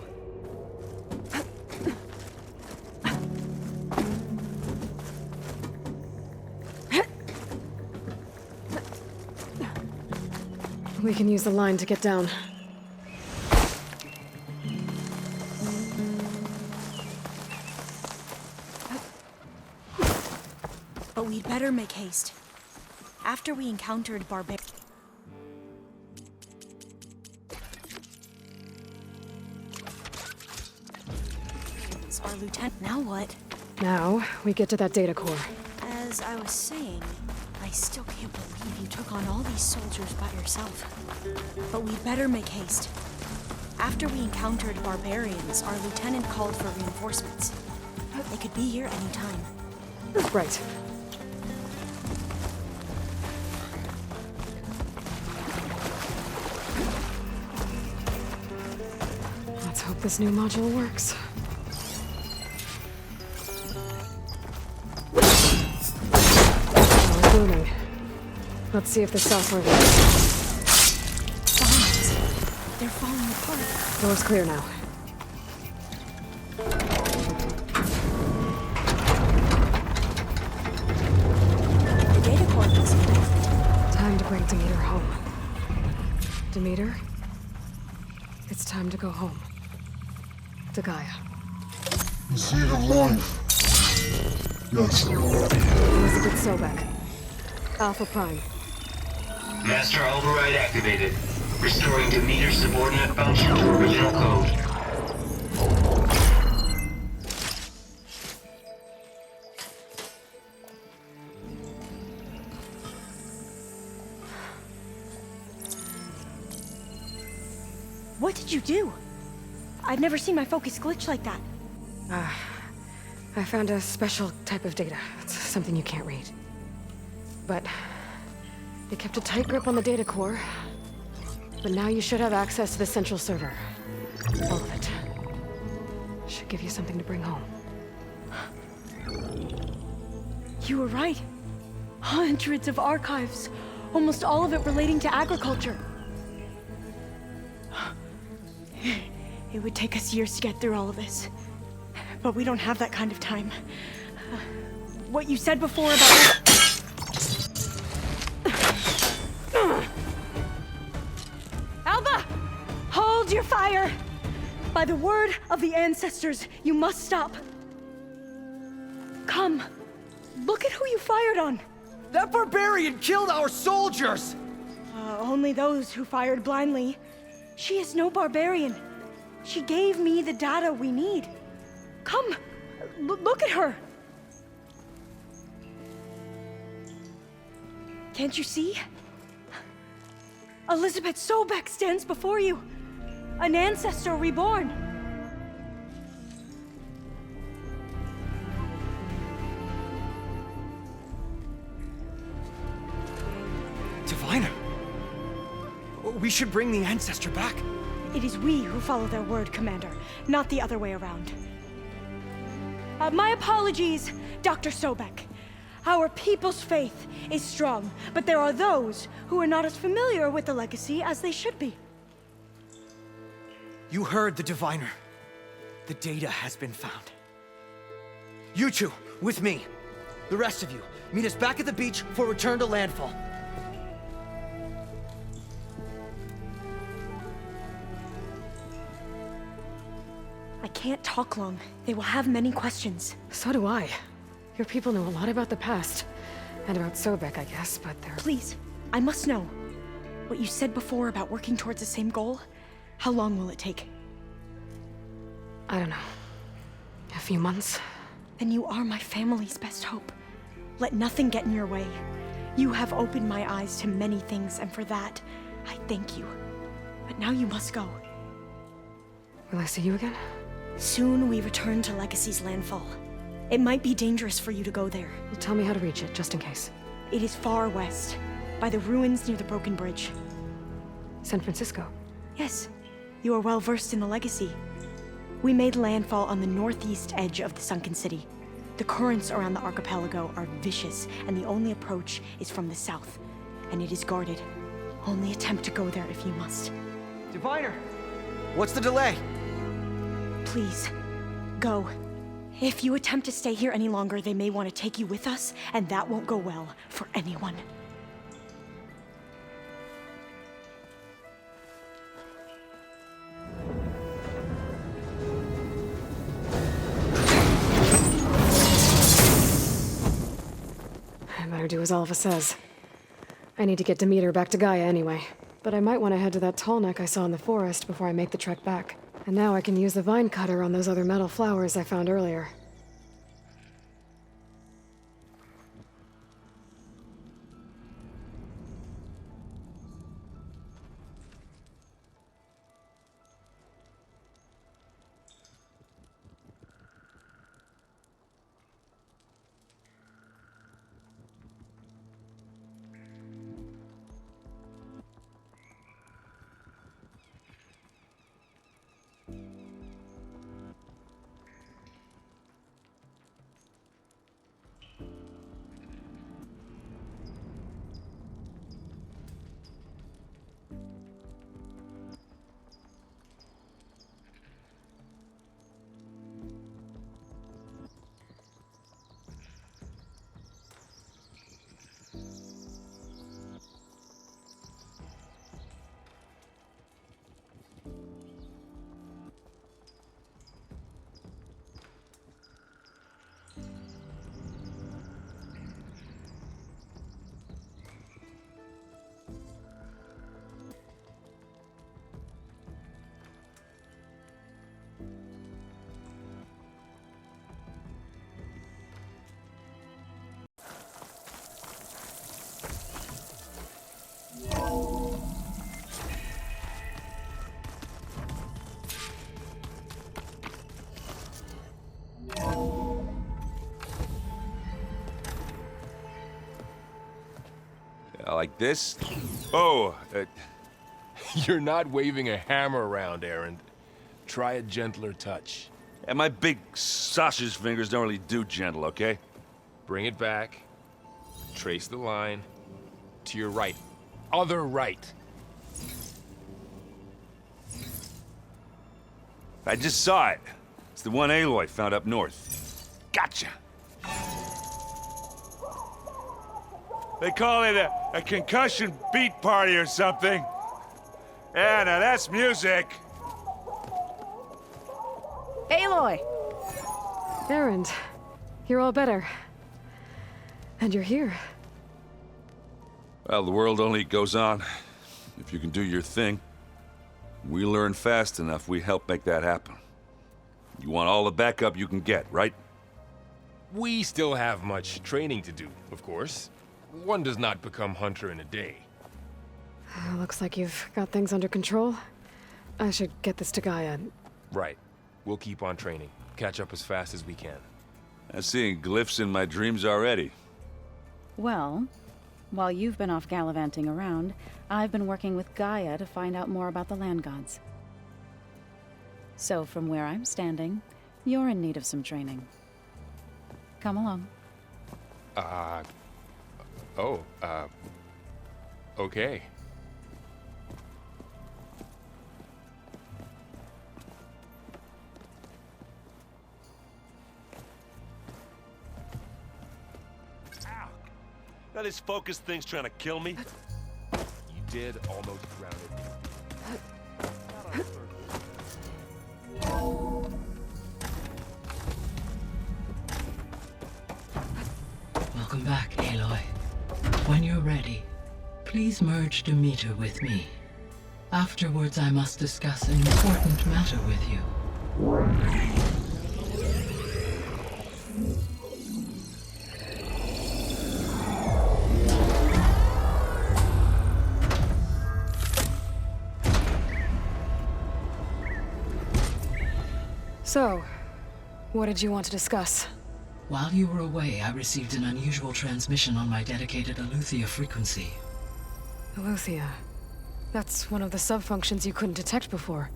We can use the line to get down. But we'd better make haste. After we encountered barbarians, our lieutenant. Now what? Now, we get to that data core. As I was saying, I still can't believe you took on all these soldiers by yourself. But we'd better make haste. After we encountered barbarians, our lieutenant called for reinforcements. They could be here any time. Right. Let's hope this new module works. Oh, booming. Let's see if the software works. Vines. They're falling apart. Door's clear now. The data core looks intact. Time to bring Demeter home. Demeter? It's time to go home. To Gaia. The seed of life. Yes. Elizabeth Sobek. Alpha Prime. Master override activated. Restoring Demeter's subordinate function to original code. What did you do? I've never seen my focus glitch like that. I found a special type of data. It's something you can't read. But it kept a tight grip on the data core. But now you should have access to the central server. All of it. Should give you something to bring home. You were right. Hundreds of archives. Almost all of it relating to agriculture. It would take us years to get through all of this. But we don't have that kind of time. What you said before about... Alba! Hold your fire! By the word of the ancestors, you must stop. Come. Look at who you fired on. That barbarian killed our soldiers! Only those who fired blindly. She is no barbarian. She gave me the data we need. Come! Look at her! Can't you see? Elizabeth Sobek stands before you. An ancestor reborn. Diviner! We should bring the ancestor back. It is we who follow their word, Commander, not the other way around. My apologies, Dr. Sobek. Our people's faith is strong, but there are those who are not as familiar with the legacy as they should be. You heard the diviner. The data has been found. You two, with me. The rest of you, meet us back at the beach for return to landfall. I can't talk long. They will have many questions. So do I. Your people know a lot about the past. And about Sobek, I guess, but they're... Please, I must know. What you said before about working towards the same goal, how long will it take? I don't know. A few months? Then you are my family's best hope. Let nothing get in your way. You have opened my eyes to many things, and for that, I thank you. But now you must go. Will I see you again? Soon we return to Legacy's landfall. It might be dangerous for you to go there. Well, tell me how to reach it, just in case. It is far west, by the ruins near the broken bridge. San Francisco? Yes, you are well versed in the Legacy. We made landfall on the northeast edge of the sunken city. The currents around the archipelago are vicious, and the only approach is from the south, and it is guarded. Only attempt to go there if you must. Diviner! What's the delay? Please, go. If you attempt to stay here any longer, they may want to take you with us, and that won't go well for anyone. I better do as Alva says. I need to get Demeter back to Gaia anyway. But I might want to head to that tall neck I saw in the forest before I make the trek back. And now I can use the vine cutter on those other metal flowers I found earlier. Like this? Oh, you're not waving a hammer around, Errand. Try a gentler touch. And my big sausage fingers don't really do gentle, okay? Bring it back. Trace the line. To your right. Other right. I just saw it. It's the one Aloy found up north. Gotcha! They call it a concussion beat party or something. Yeah, now that's music. Aloy! Errand, you're all better. And you're here. Well, the world only goes on if you can do your thing. We learn fast enough, we help make that happen. You want all the backup you can get, right? We still have much training to do, of course. One does not become hunter in a day. Looks like you've got things under control. I should get this to Gaia. Right. We'll keep on training. Catch up as fast as we can. I'm seeing glyphs in my dreams already. Well, while you've been off gallivanting around, I've been working with Gaia to find out more about the land gods. So from where I'm standing, you're in need of some training. Come along. Okay. Now this focus thing's trying to kill me. You did almost drown Welcome back, Aloy. When you're ready, please merge Demeter with me. Afterwards, I must discuss an important matter with you. So, what did you want to discuss? While you were away, I received an unusual transmission on my dedicated Eleuthia frequency. Eleuthia. That's one of the sub-functions you couldn't detect before.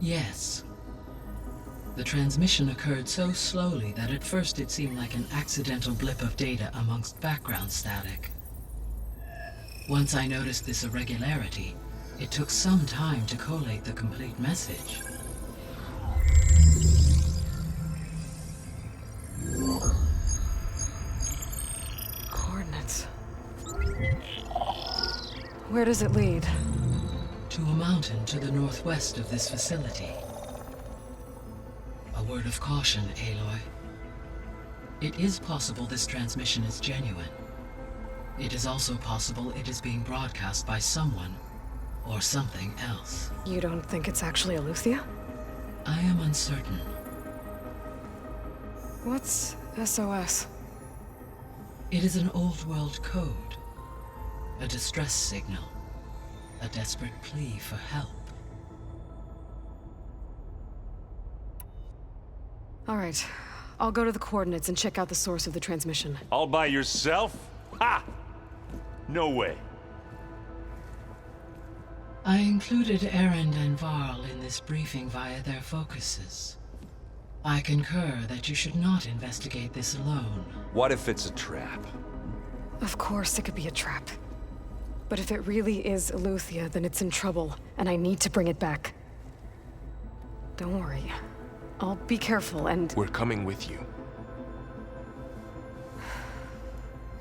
Yes. The transmission occurred so slowly that at first it seemed like an accidental blip of data amongst background static. Once I noticed this irregularity, it took some time to collate the complete message. Coordinates. Where does it lead? To a mountain to the northwest of this facility. A word of caution, Aloy. It is possible this transmission is genuine. It is also possible it is being broadcast by someone or something else. You don't think it's actually Eleuthia? I am uncertain. What's SOS? It is an old world code. A distress signal. A desperate plea for help. All right. I'll go to the coordinates and check out the source of the transmission. All by yourself? Ha! No way. I included Erend and Varl in this briefing via their focuses. I concur that you should not investigate this alone. What if it's a trap? Of course it could be a trap. But if it really is Eleuthia, then it's in trouble, and I need to bring it back. Don't worry. I'll be careful and... We're coming with you.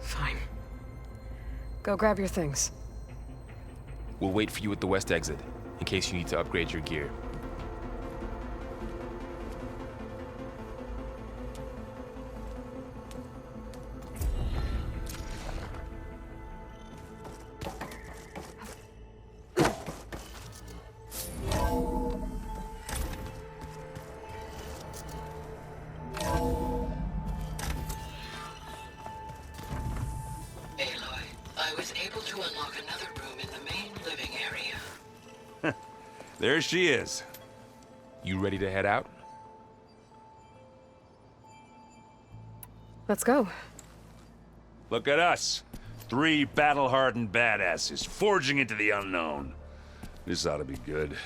Fine. Go grab your things. We'll wait for you at the west exit, in case you need to upgrade your gear. There she is. You ready to head out? Let's go. Look at us. 3 battle-hardened badasses forging into the unknown. This ought to be good.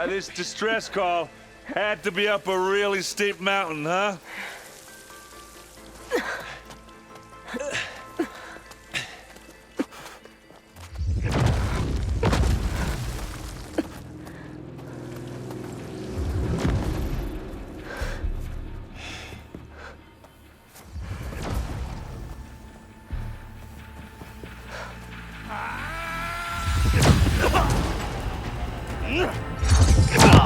This distress call had to be up a really steep mountain, huh? Come on!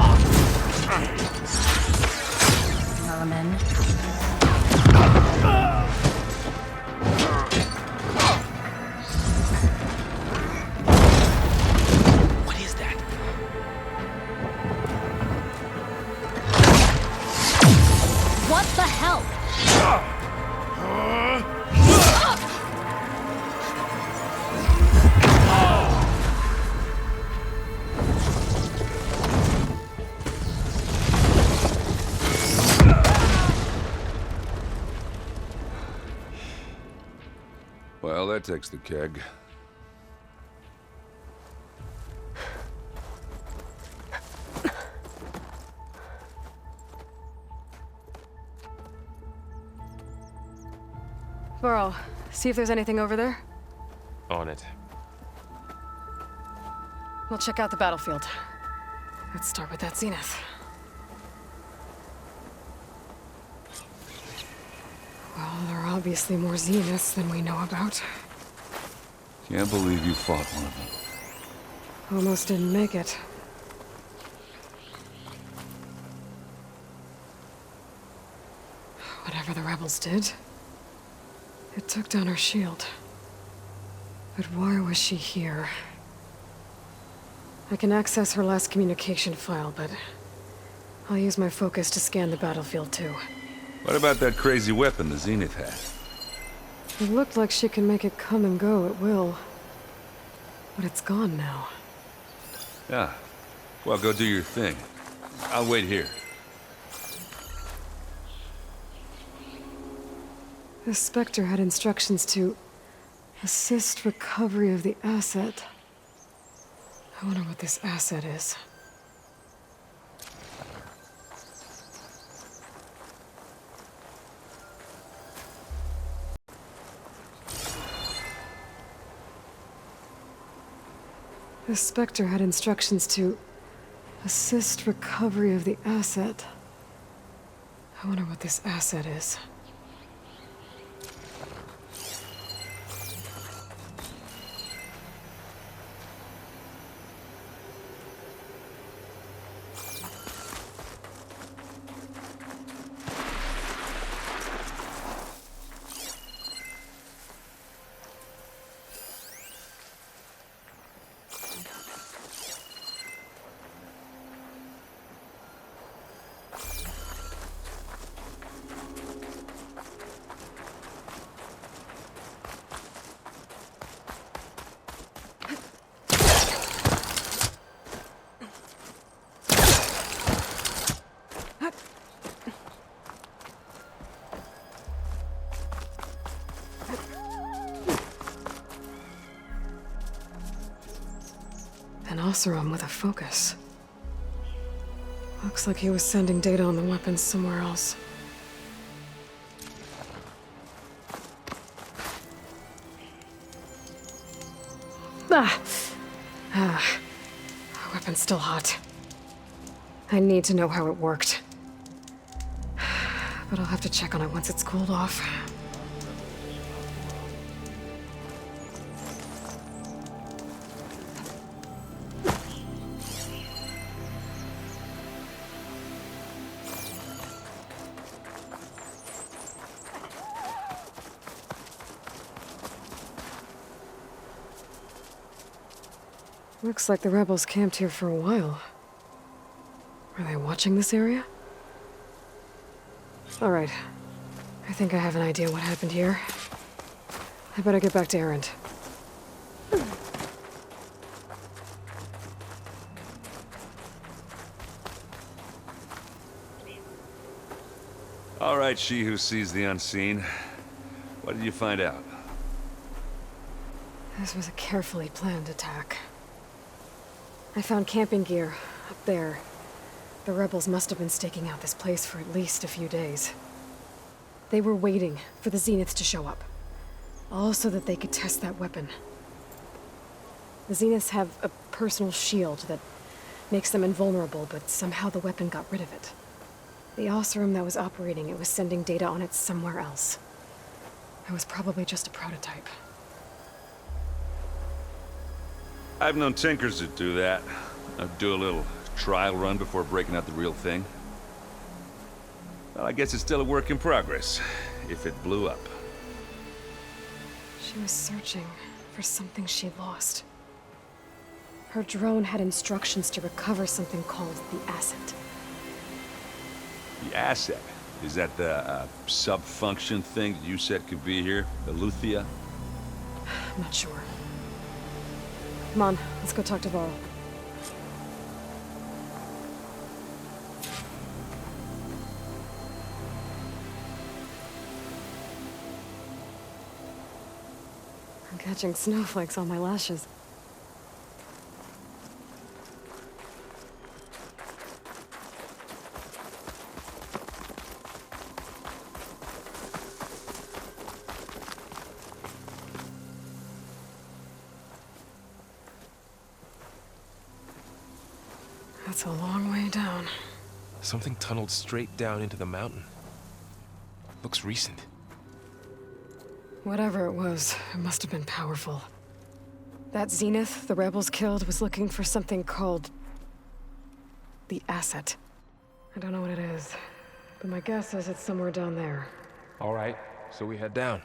that takes the keg. Burrow, see if there's anything over there. On it. We'll check out the battlefield. Let's start with that zenith. Well, there are obviously more zeniths than we know about. Can't believe you fought one of them. Almost didn't make it. Whatever the rebels did, it took down her shield. But why was she here? I can access her last communication file, but I'll use my focus to scan the battlefield too. What about that crazy weapon the Zenith had? It looked like she can make it come and go at will. But it's gone now. Yeah. Well, go do your thing. I'll wait here. The Spectre had instructions to assist recovery of the asset. I wonder what this asset is. The Spectre had instructions to assist recovery of the asset. I wonder what this asset is. An Oseram with a focus. Looks like he was sending data on the weapons somewhere else. The weapon's still hot. I need to know how it worked. But I'll have to check on it once it's cooled off. Looks like the rebels camped here for a while. Are they watching this area? All right. I think I have an idea what happened here. I better get back to Erend. All right, she who sees the unseen. What did you find out? This was a carefully planned attack. I found camping gear up there. The rebels must have been staking out this place for at least a few days. They were waiting for the Zeniths to show up. All so that they could test that weapon. The Zeniths have a personal shield that makes them invulnerable, but somehow the weapon got rid of it. The Oseram that was operating it was sending data on it somewhere else. It was probably just a prototype. I've known tinkers that do that. I'd do a little trial run before breaking out the real thing. Well, I guess it's still a work in progress, if it blew up. She was searching for something she lost. Her drone had instructions to recover something called the asset. The asset? Is that the sub-function thing you said could be here? The Luthia? I'm not sure. Come on, let's go talk to Varl. Catching snowflakes on my lashes. That's a long way down. Something tunneled straight down into the mountain. Looks recent. Whatever it was, it must have been powerful. That Zenith the rebels killed was looking for something called the asset. I don't know what it is, but my guess is it's somewhere down there. All right, so we head down.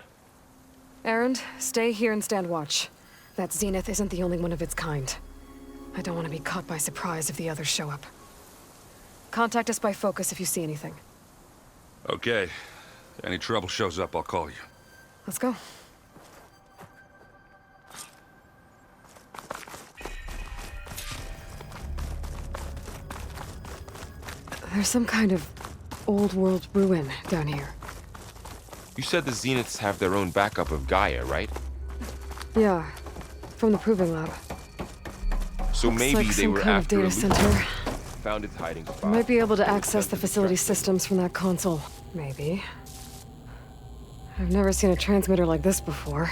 Erend, stay here and stand watch. That Zenith isn't the only one of its kind. I don't want to be caught by surprise if the others show up. Contact us by focus if you see anything. Okay. If any trouble shows up, I'll call you. Let's go. There's some kind of old world ruin down here. You said the Zeniths have their own backup of Gaia, right? Yeah, from the Proving Lab. So Looks maybe like they some were kind of after data a center. Found its hiding spot. I might be able to access the facility systems from that console. Maybe. I've never seen a transmitter like this before.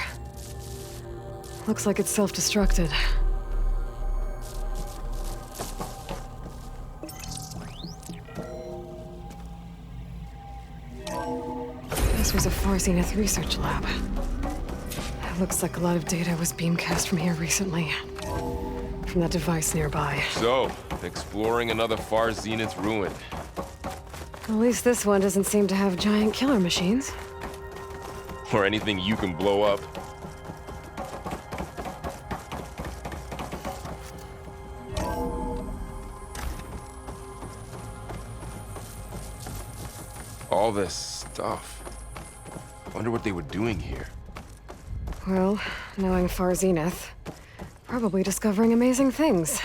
Looks like it's self-destructed. This was a Far Zenith research lab. It looks like a lot of data was beamcast from here recently. From that device nearby. So, exploring another Far Zenith ruin. At least this one doesn't seem to have giant killer machines. Or anything you can blow up. All this stuff. Wonder what they were doing here. Well, knowing Far Zenith, probably discovering amazing things.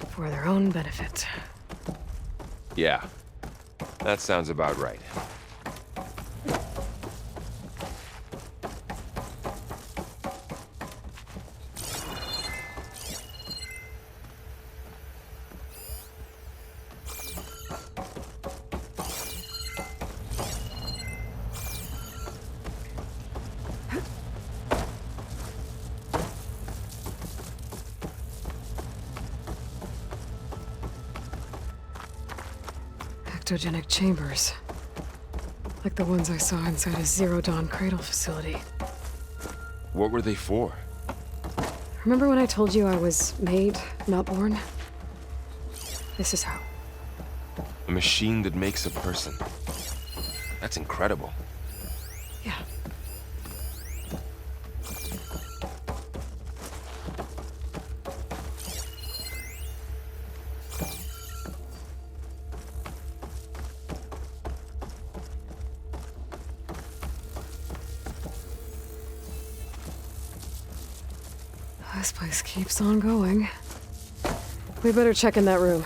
For their own benefit. Yeah, that sounds about right. Ectogenic chambers. Like the ones I saw inside a Zero Dawn cradle facility. What were they for? Remember when I told you I was made, not born? This is how. A machine that makes a person. That's incredible. Yeah. This place keeps on going. We better check in that room.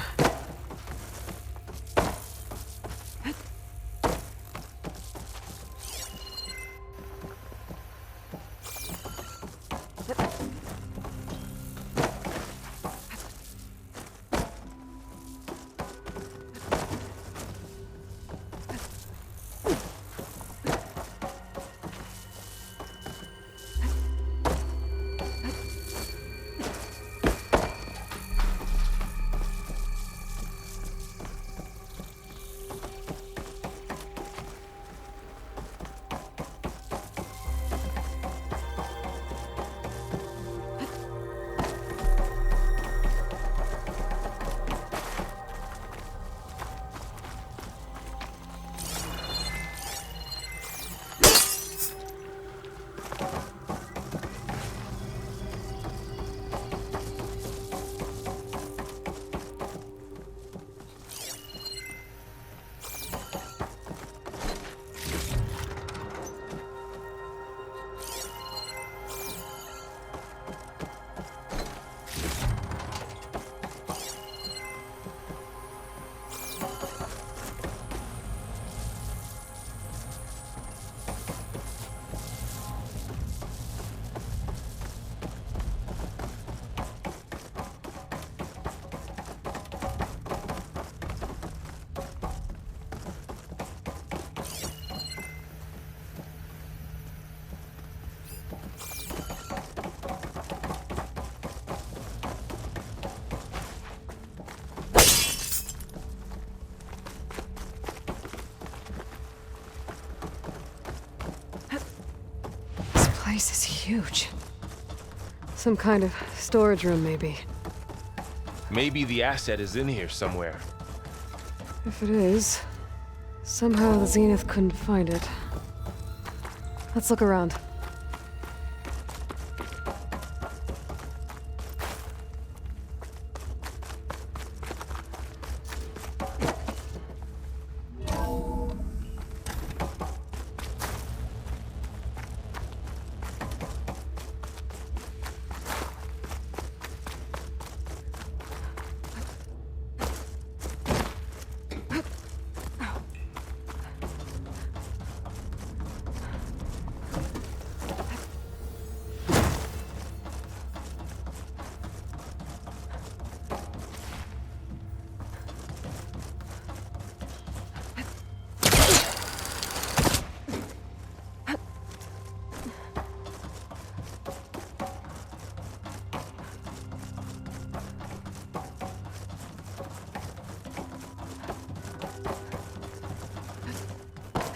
place is huge. Some kind of storage room, maybe. Maybe the asset is in here somewhere. If it is, somehow the Zenith couldn't find it. Let's look around.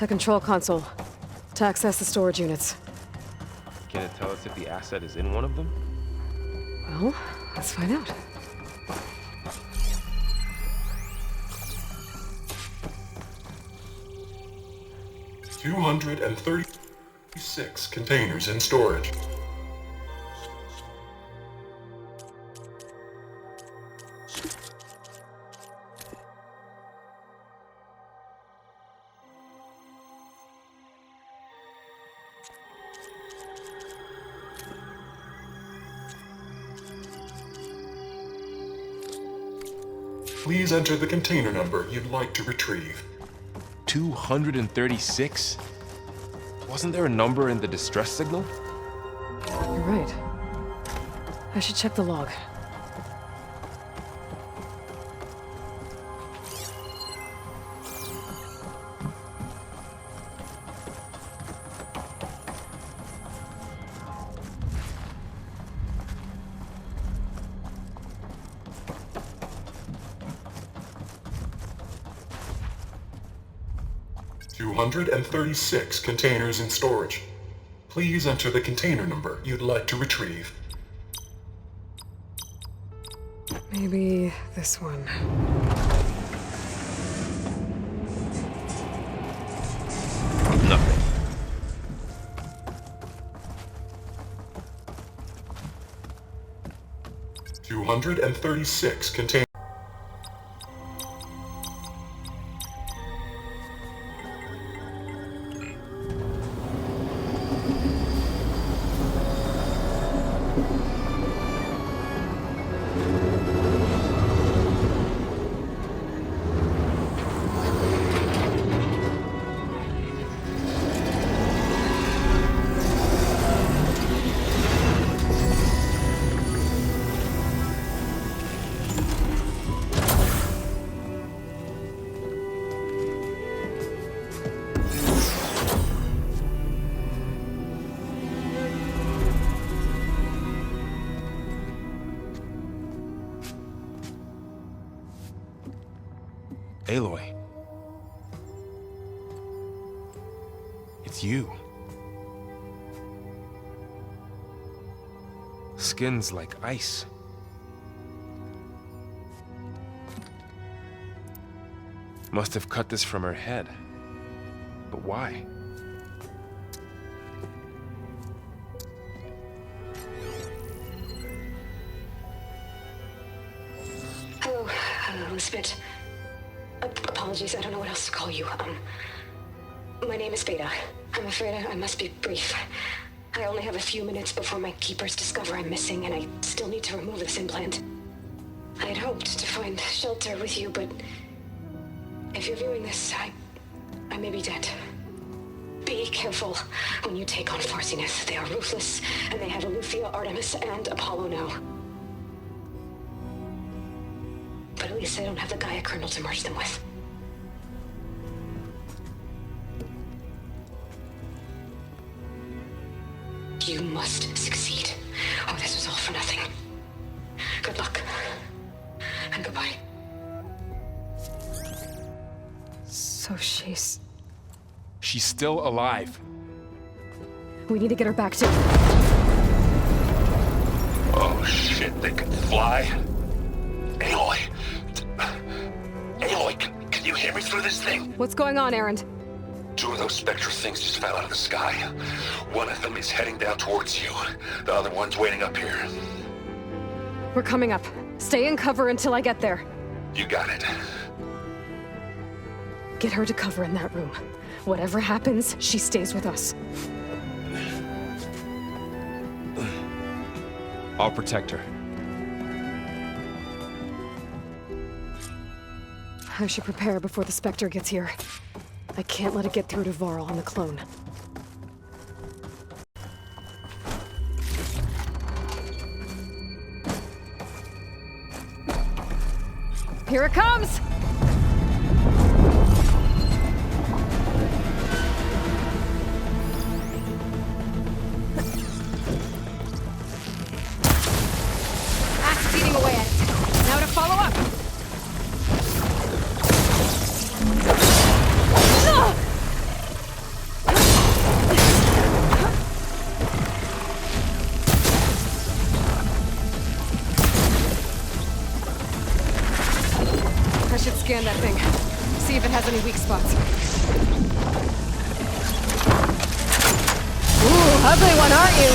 A control console to access the storage units. Can it tell us if the asset is in one of them? Well, let's find out. $236 containers in storage. Please enter the container number you'd like to retrieve. 236? Wasn't there a number in the distress signal? You're right. I should check the log. $236 containers in storage. Please enter the container number you'd like to retrieve. Maybe this one. Nothing. $236 containers. Aloy. It's you. Skin's like ice. Must have cut this from her head. But why? Hello, Elizabeth. Apologies, I don't know what else to call you. My name is Beta. I'm afraid I must be brief. I only have a few minutes before my keepers discover I'm missing, and I still need to remove this implant. I had hoped to find shelter with you, but if you're viewing this, I may be dead. Be careful when you take on Far Zenith. They are ruthless, and they have Alufia, Artemis, and Apollo now. But at least I don't have the Gaia kernel to merge them with. You must succeed, or this was all for nothing. Good luck, and goodbye. So she's still alive. We need to get her back to... Oh shit, they can fly? Aloy! Aloy, can you hear me through this thing? What's going on, Erend? 2 of those spectral things just fell out of the sky. One of them is heading down towards you. The other one's waiting up here. We're coming up. Stay in cover until I get there. You got it. Get her to cover in that room. Whatever happens, she stays with us. I'll protect her. I should prepare before the Spectre gets here. I can't let it get through to Varl and the clone. Here it comes! Axe eating away at it. Now to follow up! I should scan that thing. See if it has any weak spots. Ooh, ugly one, aren't you?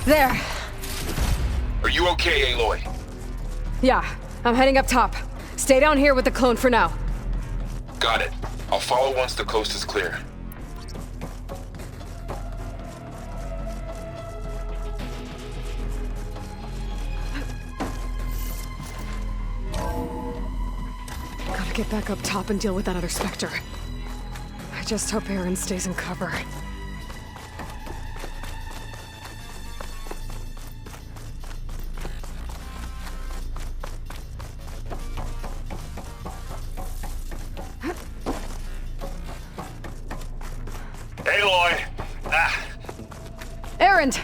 There. Are you okay, Aloy? Yeah, I'm heading up top. Stay down here with the clone for now. Got it. I'll follow once the coast is clear. Gotta get back up top and deal with that other Spectre. I just hope Erend stays in cover. Aloy! Erend!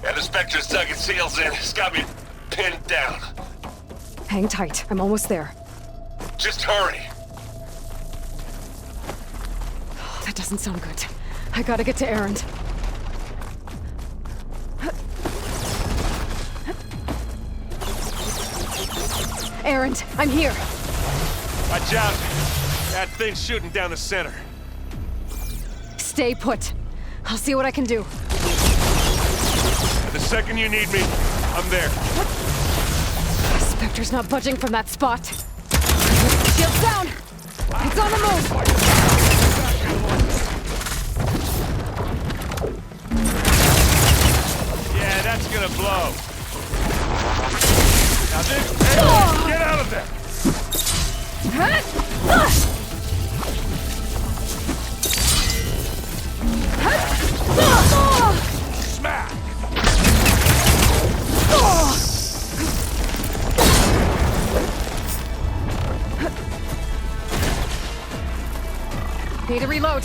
Yeah, the Spectre's dug its heels in. It's got me pinned down. Hang tight, I'm almost there. Just hurry. That doesn't sound good. I gotta get to Erend. Erend, I'm here. Watch out. That thing's shooting down the center. Stay put. I'll see what I can do. The second you need me, I'm there. Spectre's not budging from that spot. Shields down! It's on the move! Yeah, that's gonna blow. Now this... Hey, get out of there! Smack! Need to reload.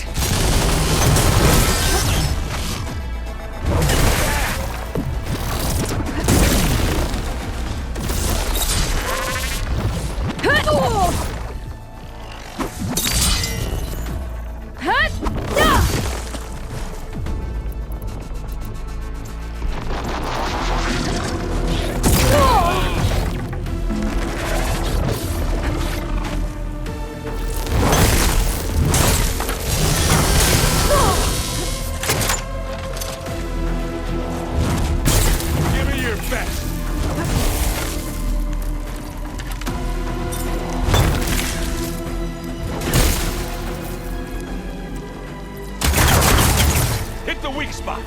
Hit the weak spot.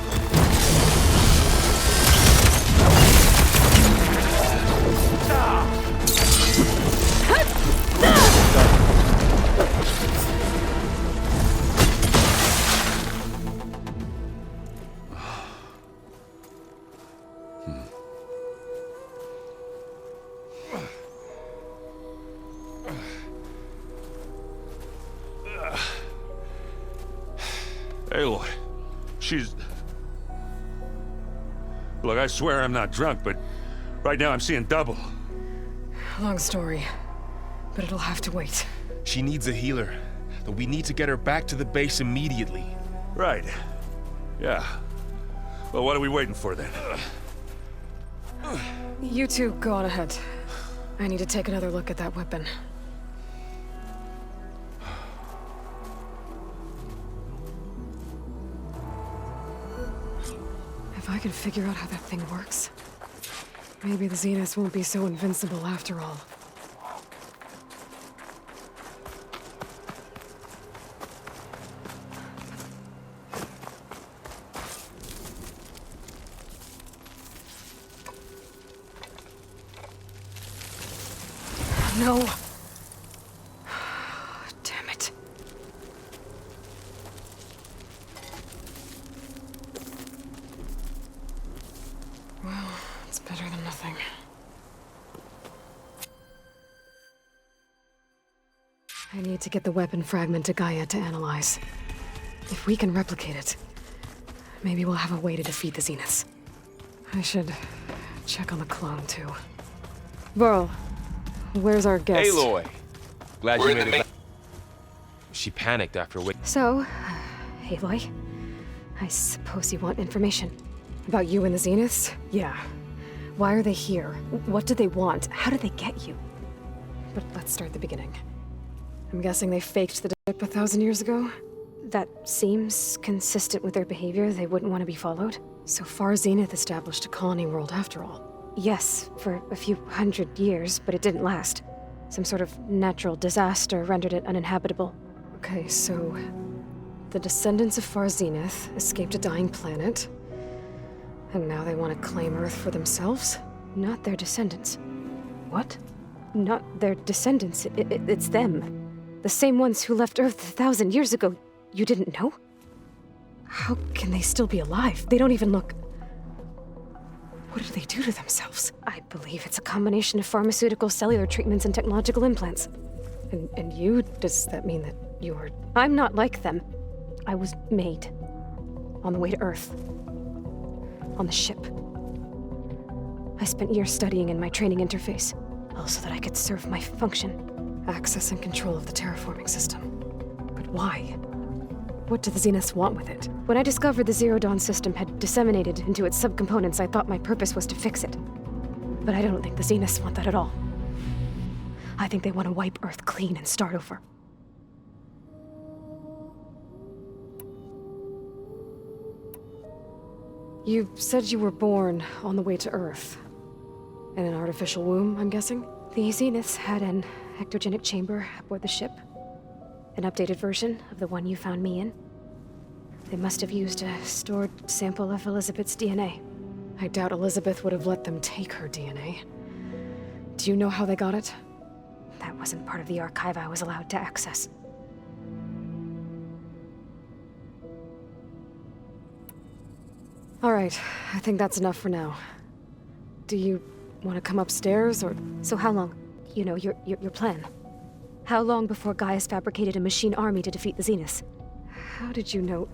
Aloy. She's... Look, I swear I'm not drunk, but right now I'm seeing double. Long story, but it'll have to wait. She needs a healer. But we need to get her back to the base immediately. Right. Yeah. Well, what are we waiting for then? You two go on ahead. I need to take another look at that weapon. If I can figure out how that thing works, maybe the Zeniths won't be so invincible after all. No. Damn it. Well, it's better than nothing. I need to get the weapon fragment to Gaia to analyze. If we can replicate it, maybe we'll have a way to defeat the Zeniths. I should check on the clone, too. Burl. Where's our guest? Aloy! Glad you made it back. She panicked after waiting. So, Aloy, I suppose you want information. About you and the Zeniths? Yeah. Why are they here? What do they want? How did they get you? But let's start at the beginning. I'm guessing they faked the dip 1,000 years ago? That seems consistent with their behavior. They wouldn't want to be followed. So far, Zenith established a colony world after all. Yes, for a few hundred years, but it didn't last. Some sort of natural disaster rendered it uninhabitable. Okay, so the descendants of Far Zenith escaped a dying planet, and now they want to claim Earth for themselves? Not their descendants. What? Not their descendants. It's them. The same ones who left Earth 1,000 years ago. You didn't know? How can they still be alive? They don't even look... What do they do to themselves? I believe it's a combination of pharmaceutical, cellular treatments, and technological implants. And you? Does that mean that you are... I'm not like them. I was made. On the way to Earth. On the ship. I spent years studying in my training interface, all so that I could serve my function. Access and control of the terraforming system. But why? What do the Zeniths want with it? When I discovered the Zero Dawn system had disseminated into its subcomponents, I thought my purpose was to fix it. But I don't think the Zeniths want that at all. I think they want to wipe Earth clean and start over. You said you were born on the way to Earth. In an artificial womb, I'm guessing? The Zeniths had an ectogenic chamber aboard the ship. An updated version of the one you found me in. They must have used a stored sample of Elizabeth's DNA. I doubt Elizabeth would have let them take her DNA. Do you know how they got it? That wasn't part of the archive I was allowed to access. All right, I think that's enough for now. Do you want to come upstairs, or... So how long? You know, your plan. How long before Gaius fabricated a machine army to defeat the Zeniths? How did you know?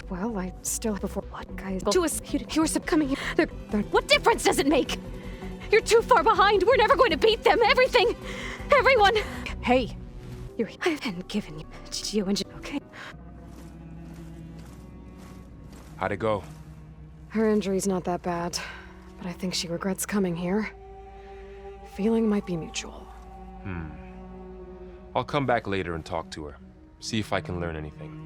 Well, I still before what, Gaius? To us, you're succumbing. They're... What difference does it make? You're too far behind. We're never going to beat them. Everything, everyone. Hey, I've been given you and okay. How'd it go? Her injury's not that bad, but I think she regrets coming here. Feeling might be mutual. I'll come back later and talk to her. See if I can learn anything.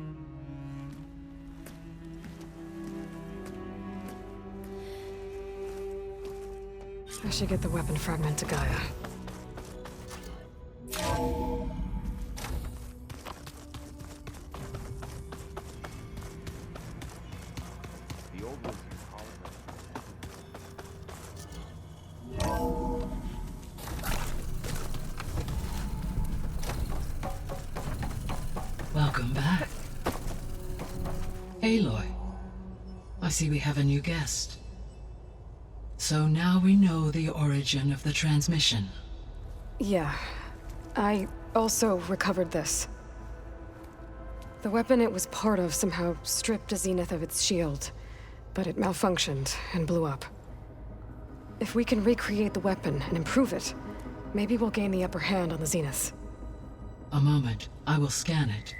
I should get the weapon fragment to Gaia. Welcome back. Aloy, I see we have a new guest. So now we know the origin of the transmission. Yeah. I also recovered this. The weapon it was part of somehow stripped Zenith of its shield, but it malfunctioned and blew up. If we can recreate the weapon and improve it, maybe we'll gain the upper hand on the Zenith. A moment. I will scan it.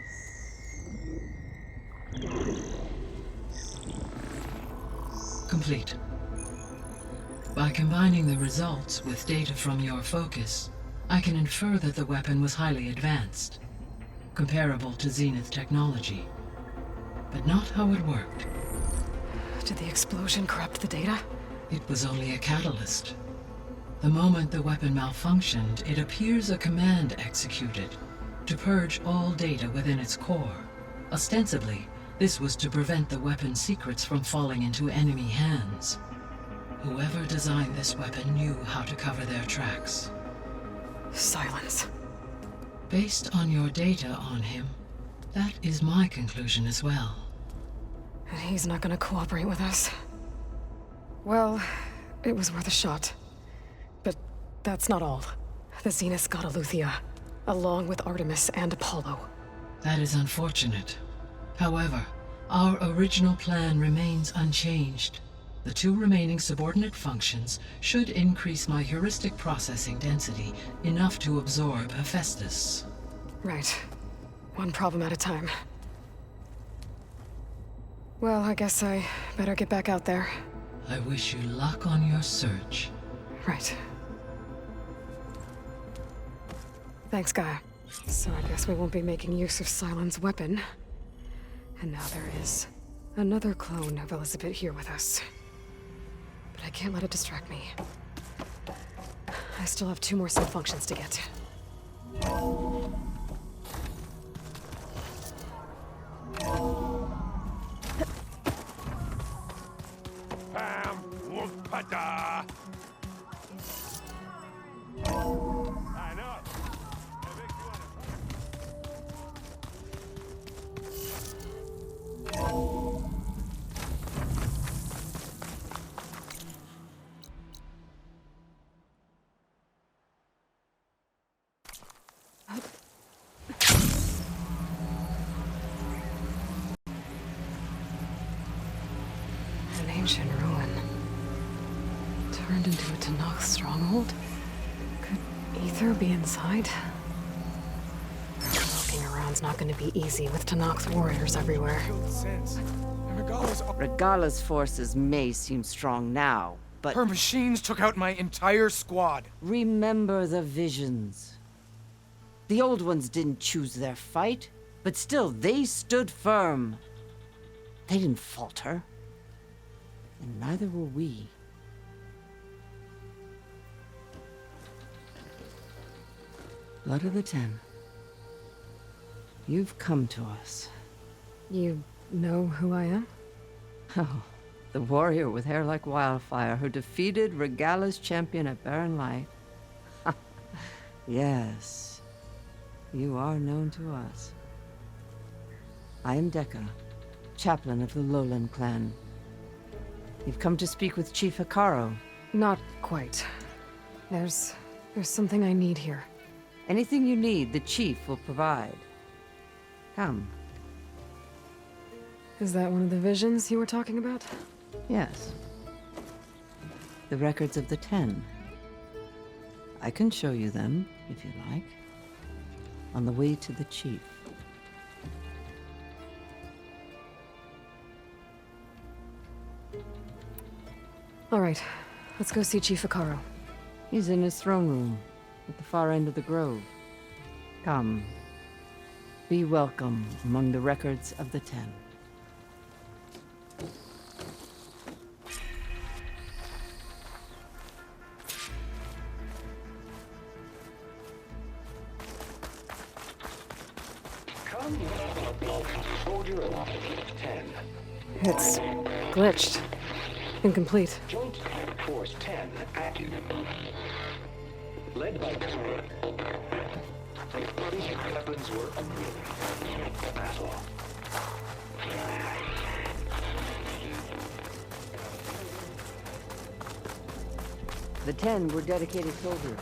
Complete. By combining the results with data from your focus, I can infer that the weapon was highly advanced, comparable to Zenith technology, but not how it worked. Did the explosion corrupt the data? It was only a catalyst. The moment the weapon malfunctioned, it appears a command executed to purge all data within its core. Ostensibly, this was to prevent the weapon's secrets from falling into enemy hands. Whoever designed this weapon knew how to cover their tracks. Silence. Based on your data on him, that is my conclusion as well. And he's not gonna cooperate with us. Well, it was worth a shot. But that's not all. The Zenith got Aletheia, along with Artemis and Apollo. That is unfortunate. However, our original plan remains unchanged. The 2 remaining subordinate functions should increase my heuristic processing density enough to absorb Hephaestus. Right. One problem at a time. Well, I guess I better get back out there. I wish you luck on your search. Right. Thanks, Gaia. So I guess we won't be making use of Cylon's weapon. And now there is another clone of Elizabeth here with us. But I can't let it distract me. I still have 2 more sub-functions to get. Pam, whoop-pada. I know. An ancient ruin. Turned into a Tanakh stronghold? Could Ether be inside? Walking around's not gonna be easy with Tanakh's warriors everywhere. Regala's forces may seem strong now, but... Her machines took out my entire squad. Remember the visions. The old ones didn't choose their fight, but still, they stood firm. They didn't falter. And neither will we. Blood of the Ten. You've come to us. You know who I am? Oh, the warrior with hair like wildfire who defeated Regala's champion at Barren Light. Yes, you are known to us. I am Dekka, chaplain of the Lowland clan. You've come to speak with Chief Hikaru. Not quite. There's something I need here. Anything you need, the Chief will provide. Come. Is that one of the visions you were talking about? Yes. The records of the 10. I can show you them, if you like. On the way to the Chief. All right, let's go see Chief Hikaru. He's in his throne room, at the far end of the grove. Come. Be welcome among the records of the 10. It's glitched. Incomplete. Joint Force 10 active. Led by weapons were unwilling. Battle. The 10 were dedicated soldiers,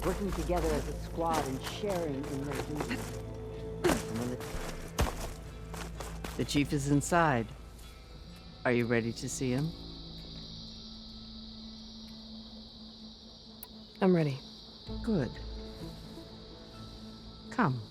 working together as a squad and sharing in their duties. And when The chief is inside. Are you ready to see him? I'm ready. Good. Come.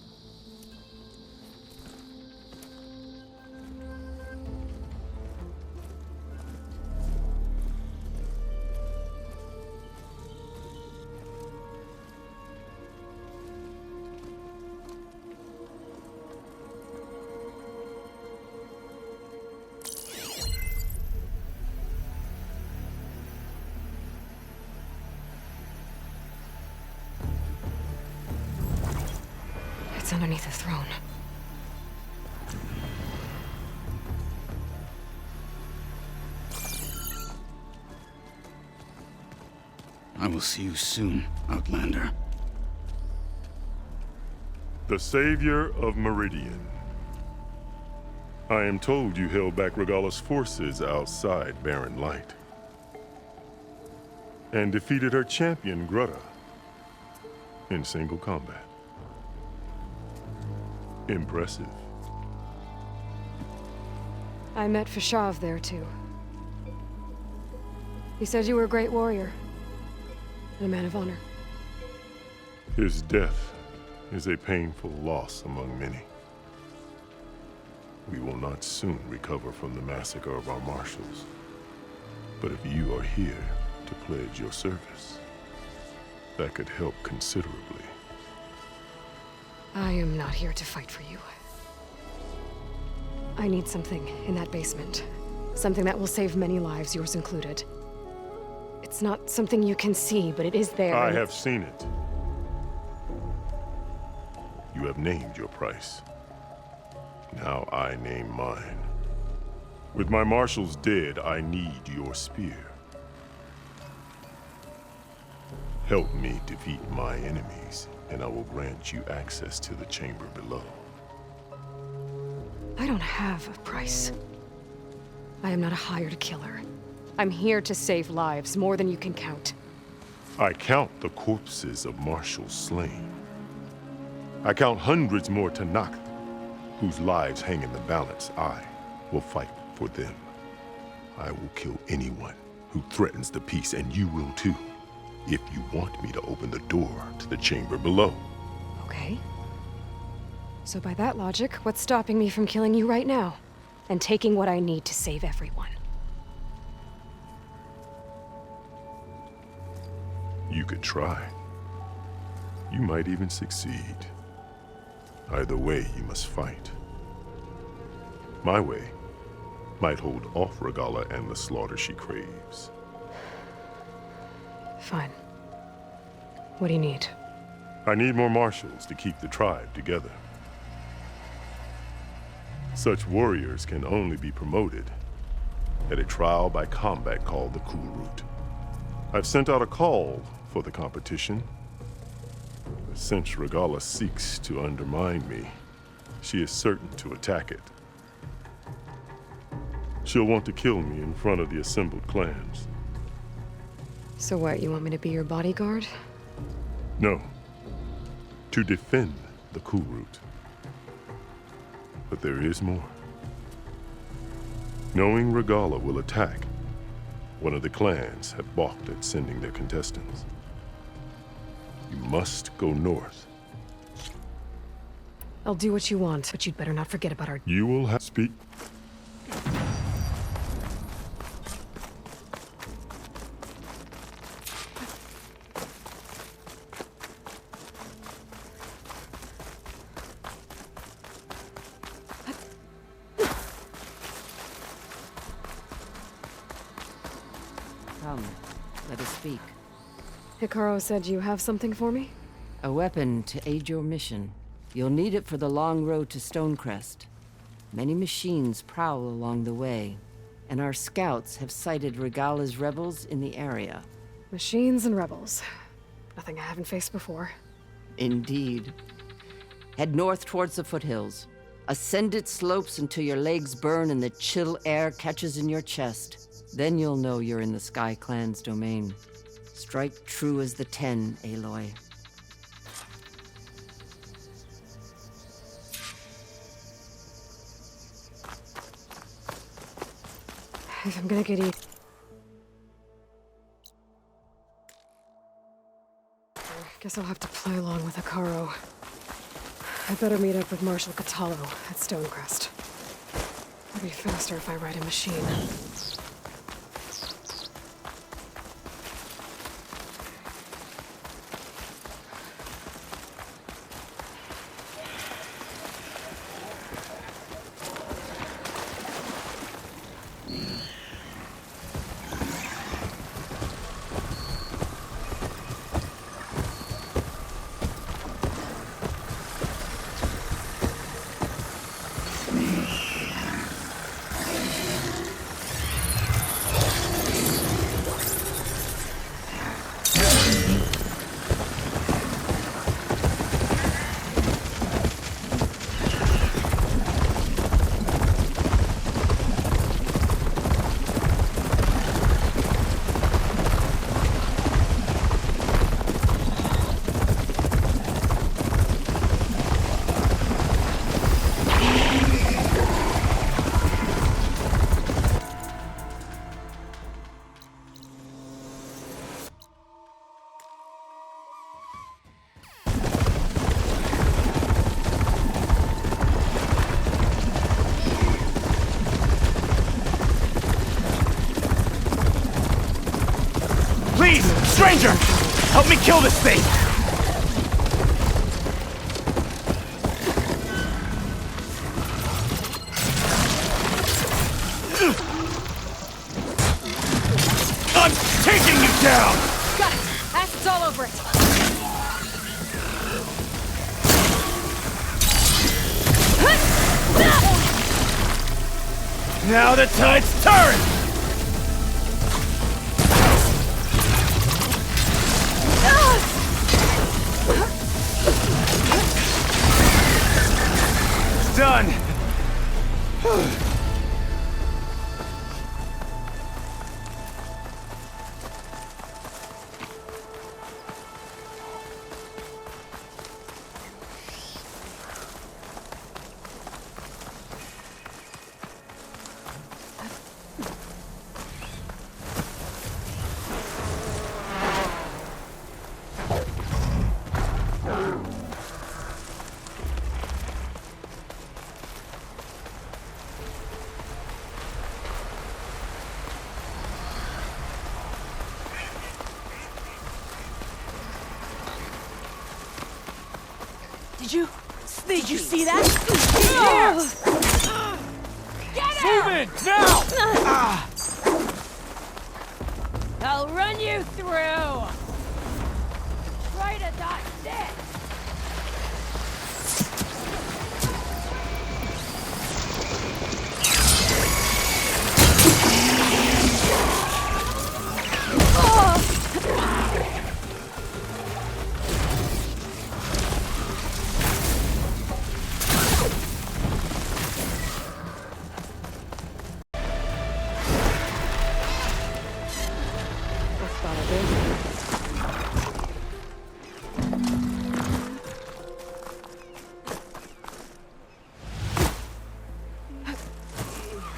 It's underneath the throne. I will see you soon, Outlander. The Savior of Meridian. I am told you held back Regalla's forces outside Barren Light. And defeated her champion, Grutta, in single combat. Impressive. I met Fashav there, too. He said you were a great warrior. And a man of honor. His death is a painful loss among many. We will not soon recover from the massacre of our marshals. But if you are here to pledge your service, that could help considerably. I am not here to fight for you. I need something in that basement. Something that will save many lives, yours included. It's not something you can see, but it is there. I have seen it. You have named your price. Now I name mine. With my marshals dead, I need your spear. Help me defeat my enemies, and I will grant you access to the chamber below. I don't have a price. I am not a hired killer. I'm here to save lives, more than you can count. I count the corpses of marshals slain. I count hundreds more Tanakh, whose lives hang in the balance. I will fight for them. I will kill anyone who threatens the peace, and you will too, if you want me to open the door to the chamber below. Okay. So by that logic, what's stopping me from killing you right now? And taking what I need to save everyone? You could try. You might even succeed. Either way, you must fight. My way might hold off Regalla and the slaughter she craves. Fine. What do you need? I need more marshals to keep the tribe together. Such warriors can only be promoted at a trial by combat called the Cool Route. I've sent out a call for the competition. But since Regalla seeks to undermine me, she is certain to attack it. She'll want to kill me in front of the assembled clans. So what, you want me to be your bodyguard? No. To defend the Cool Route. But there is more. Knowing Regalla will attack, one of the clans have balked at sending their contestants. You must go north. I'll do what you want, but you'd better not forget about our— You will have to speak. Come, let us speak. Hikaru said you have something for me? A weapon to aid your mission. You'll need it for the long road to Stonecrest. Many machines prowl along the way, and our scouts have sighted Regalla's rebels in the area. Machines and rebels. Nothing I haven't faced before. Indeed. Head north towards the foothills. Ascend its slopes until your legs burn and the chill air catches in your chest. Then you'll know you're in the Sky Clan's domain. Strike true as the 10, Aloy. If I'm gonna get eat... Guess I'll have to play along with Akaro. I better meet up with Marshal Catallo at Stonecrest. It'll be faster if I ride a machine. Please, stranger! Help me kill this thing! I'm taking you down! Got it! Acid's all over it! Now the tide's turned! It's done! Did you see that? Get Move it! Now! I'll run you through! Try to dodge this!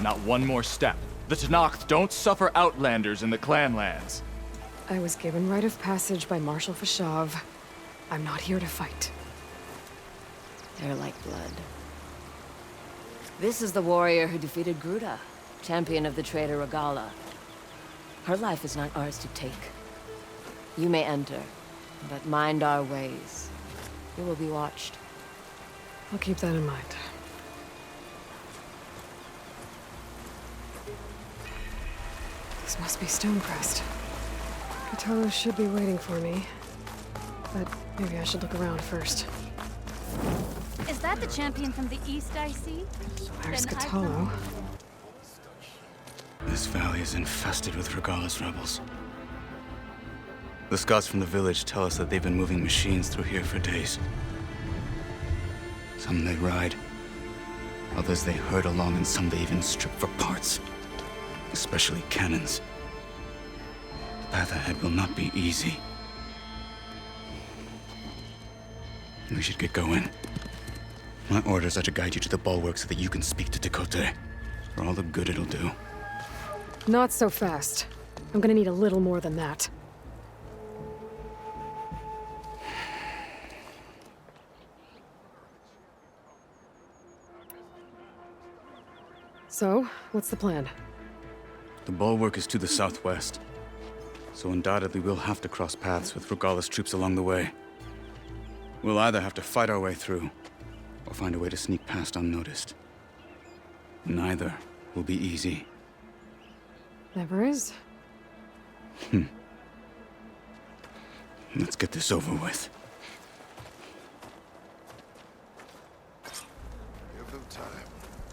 Not one more step. The Tenakth don't suffer outlanders in the Clanlands. I was given rite of passage by Marshal Fashav. I'm not here to fight. They're like blood. This is the warrior who defeated Gruda, champion of the traitor Regala. Her life is not ours to take. You may enter, but mind our ways. You will be watched. I'll keep that in mind. This must be Stonecrest. Catallo should be waiting for me. But maybe I should look around first. Is that the champion from the east I see? Where's Catallo? This valley is infested with Regala's rebels. The scouts from the village tell us that they've been moving machines through here for days. Some they ride, others they herd along, and some they even strip for parts. Especially cannons. The path ahead will not be easy. We should get going. My orders are to guide you to the bulwark so that you can speak to Tekote, for all the good it'll do. Not so fast. I'm gonna need a little more than that. So, what's the plan? The bulwark is to the southwest, so undoubtedly we'll have to cross paths with Regala's troops along the way. We'll either have to fight our way through, or find a way to sneak past unnoticed. Neither will be easy. Never is. Let's get this over with. Give them time.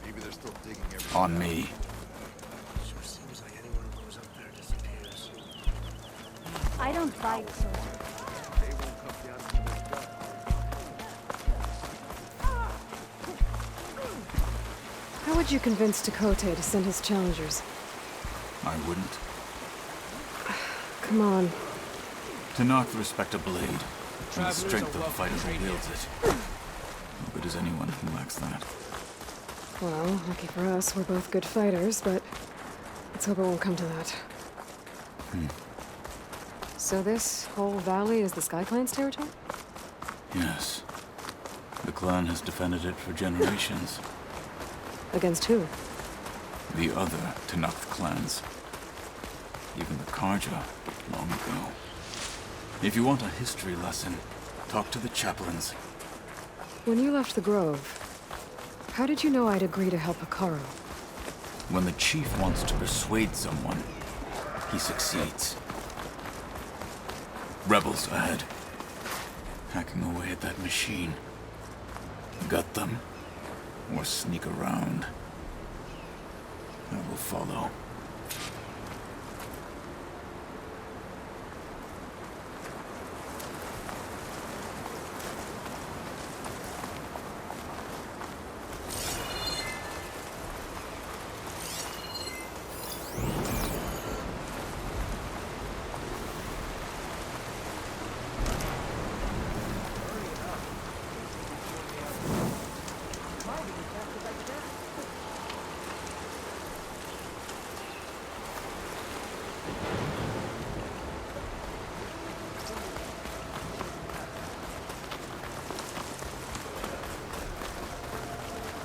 Maybe they're still digging everything. On me. Sure seems like anyone who goes up there disappears. I don't bite, so... They won't come down to this gut. How would you convince Tekote to send his challengers? I wouldn't. Come on. Tenakth respect a blade, and the strength of the fighter who wields it. No good as anyone who lacks that. Well, lucky for us, we're both good fighters, but let's hope it won't come to that. So this whole valley is the Sky Clan's territory? Yes. The clan has defended it for generations. Against who? The other Tenakth clans. Even the Karja, long ago. If you want a history lesson, talk to the chaplains. When you left the Grove, how did you know I'd agree to help Hikaru? When the chief wants to persuade someone, he succeeds. Rebels ahead. Hacking away at that machine. Gut them, or sneak around. I will follow.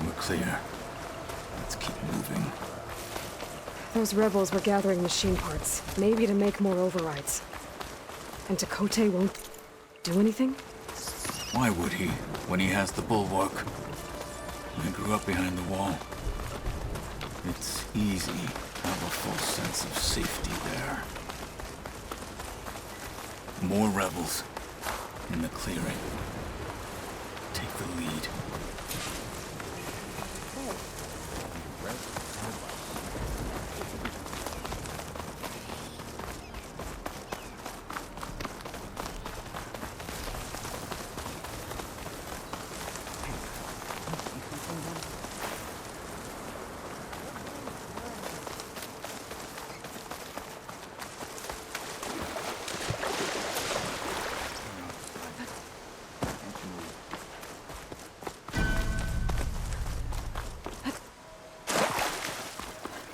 We're clear. Let's keep moving. Those rebels were gathering machine parts, maybe to make more overrides. And Tekote won't do anything? Why would he, when he has the bulwark? I grew up behind the wall. It's easy to have a full sense of safety there. More rebels in the clearing. Take the lead.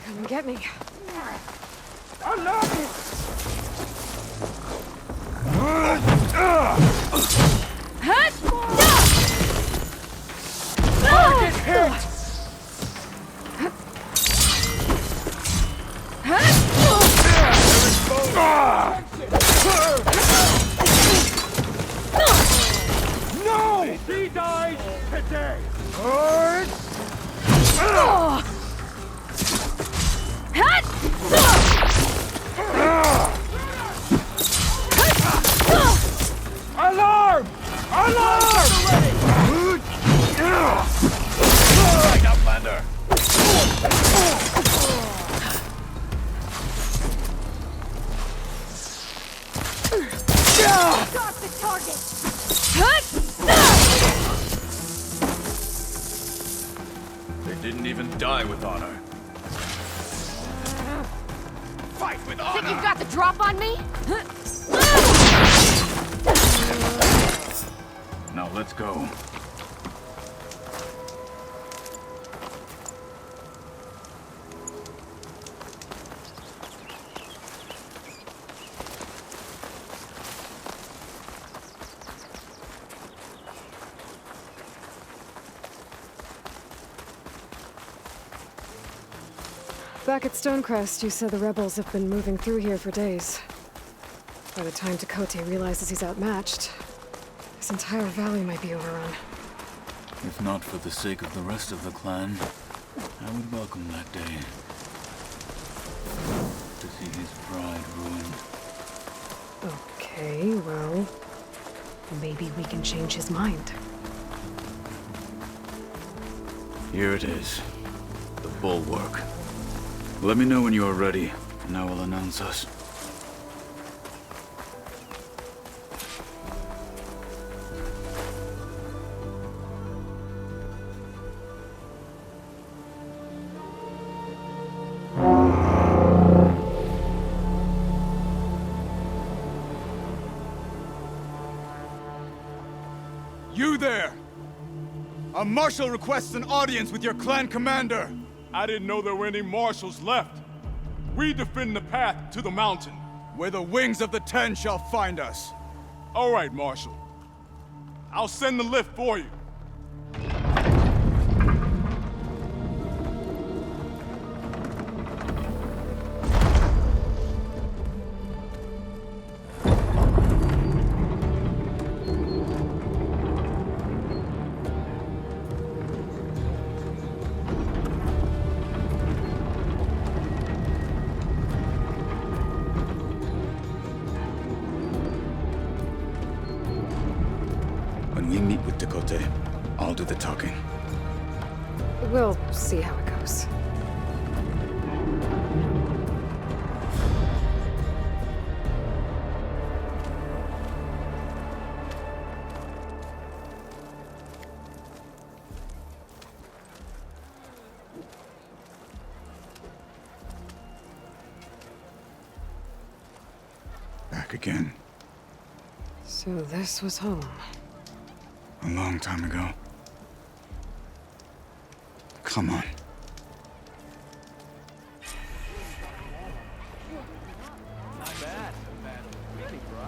Come get me. Target hit! No! He dies today! Alarm! Alarm! Right, Outlander! Got the target! They didn't even die with honor. Fight with honor! Think you've got the drop on me? Now let's go. Back at Stonecrest, you said the rebels have been moving through here for days. By the time Tekote realizes he's outmatched, this entire valley might be overrun. If not for the sake of the rest of the clan, I would welcome that day. To see his pride ruined. Okay, well, maybe we can change his mind. Here it is. The bulwark. Let me know when you are ready, and I will announce us. You there! A marshal requests an audience with your clan commander! I didn't know there were any marshals left. We defend the path to the mountain. Where the wings of the Ten shall find us. All right, Marshal. I'll send the lift for you. When we meet with Tekote, I'll do the talking. We'll see how it goes. Back again. So this was home. A long time ago. Come on. Not bad. Really, bro.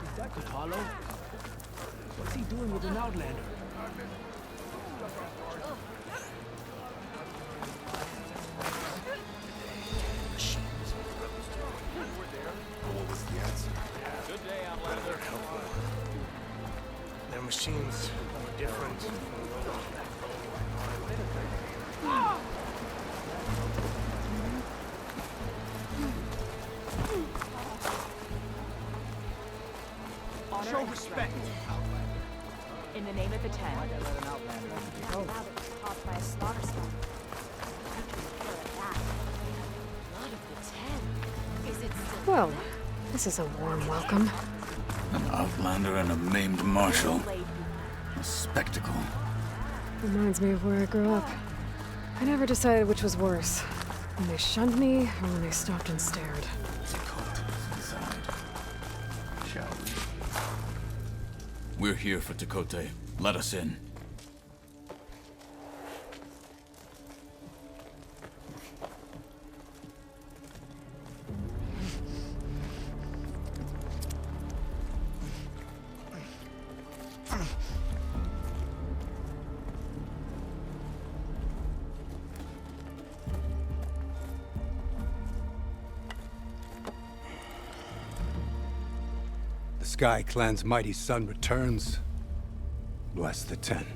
Is that Apollo? What's he doing with an Outlander? What was the answer? Good day, Outlander. Their machines were different. Show respect. In the name of the Ten. Well, this is a warm welcome. An Outlander and a maimed marshal. A spectacle. Reminds me of where I grew up. I never decided which was worse. When they shunned me, or when they stopped and stared. Shall we? We're here for Tekote. Let us in. The Sky Clan's mighty son returns. Bless the Ten.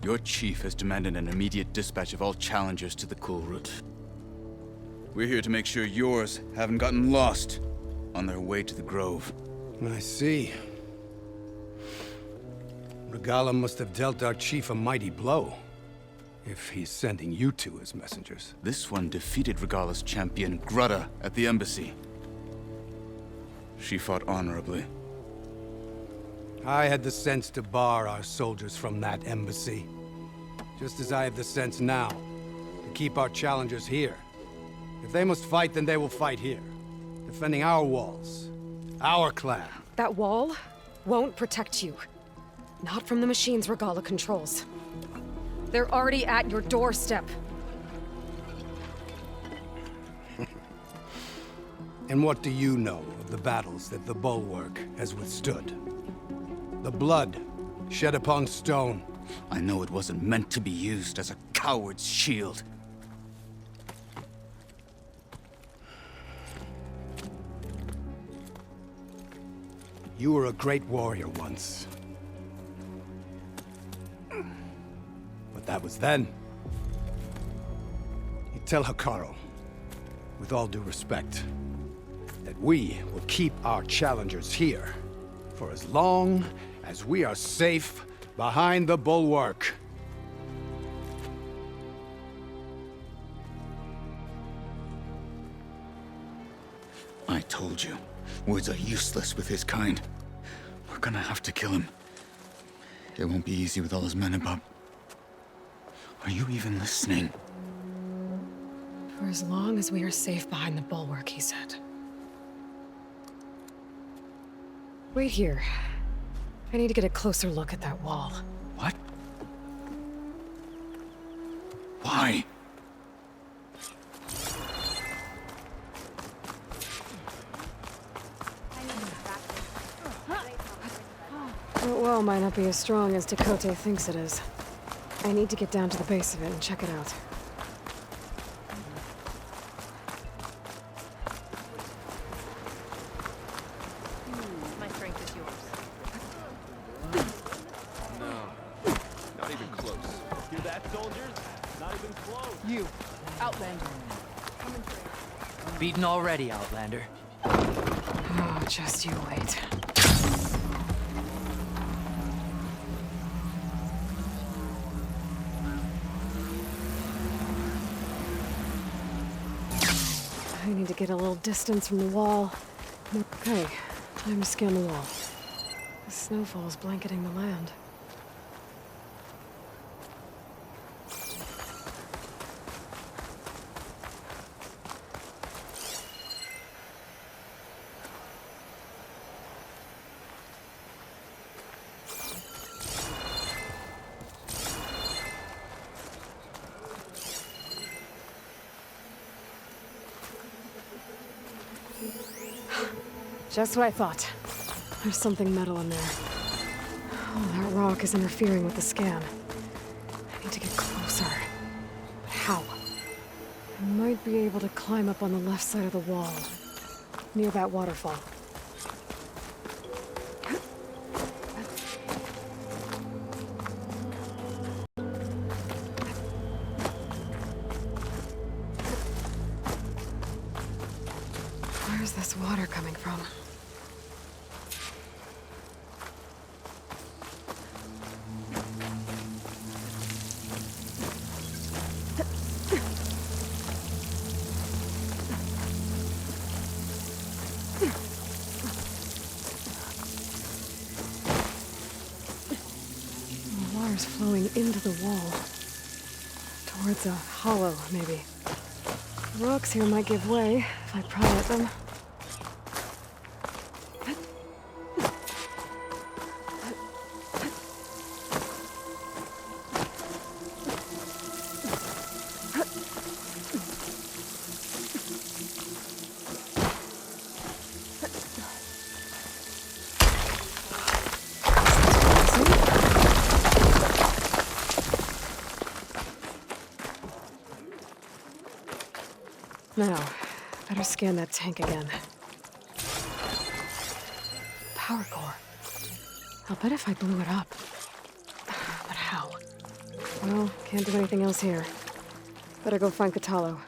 Your chief has demanded an immediate dispatch of all challengers to the Cool Route. We're here to make sure yours haven't gotten lost on their way to the Grove. I see. Regala must have dealt our chief a mighty blow, if he's sending you two as messengers. This one defeated Regala's champion, Grutta, at the embassy. She fought honorably. I had the sense to bar our soldiers from that embassy. Just as I have the sense now to keep our challengers here. If they must fight, then they will fight here. Defending our walls. Our clan. That wall won't protect you. Not from the machines Regala controls. They're already at your doorstep. And what do you know of the battles that the Bulwark has withstood? The blood shed upon stone. I know it wasn't meant to be used as a coward's shield. You were a great warrior once. But that was then. You tell Hikaru, with all due respect, that we will keep our challengers here for as long as we are safe behind the Bulwark. I told you, words are useless with his kind. We're gonna have to kill him. It won't be easy with all his men about. Are you even listening? For as long as we are safe behind the Bulwark, he said. Wait here. I need to get a closer look at that wall. What? Why? That wall might not be as strong as Dakota thinks it is. I need to get down to the base of it and check it out. My strength is yours. No, not even close. Hear that, soldiers? Not even close. You, Outlander. Beaten already, Outlander. Oh, just you wait. I need to get a little distance from the wall. Okay, time to scan the wall. The snowfall's blanketing the land. Just what I thought. There's something metal in there. Oh, that rock is interfering with the scan. I need to get closer. But how? I might be able to climb up on the left side of the wall, near that waterfall. Where's this water coming from? The water's flowing into the wall. Towards a hollow, maybe. The rocks here might give way if I pry at them. Now, better scan that tank again. Power core. I'll bet if I blew it up. But how? Well, can't do anything else here. Better go find Katalo.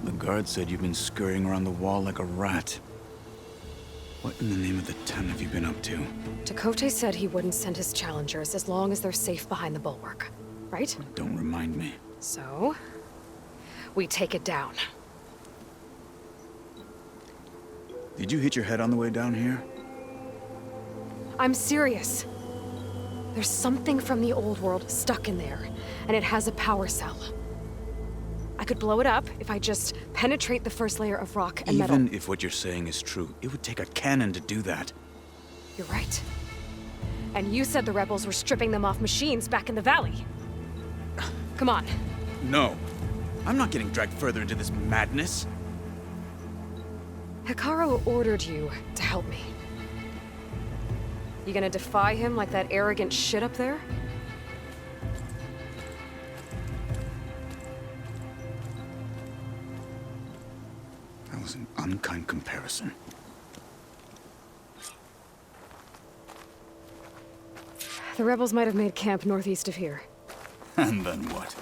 The guard said you've been scurrying around the wall like a rat. What in the name of the Ten have you been up to? Chakotay said he wouldn't send his challengers as long as they're safe behind the bulwark, right? Don't remind me. So, we take it down. Did you hit your head on the way down here? I'm serious. There's something from the old world stuck in there, and it has a power cell. I could blow it up if I just penetrate the first layer of rock and metal. Even if what you're saying is true, it would take a cannon to do that. You're right. And you said the rebels were stripping them off machines back in the valley. Come on. No. I'm not getting dragged further into this madness. Hikaru ordered you to help me. You gonna defy him like that arrogant shit up there? That was an unkind comparison. The rebels might have made camp northeast of here. And then what?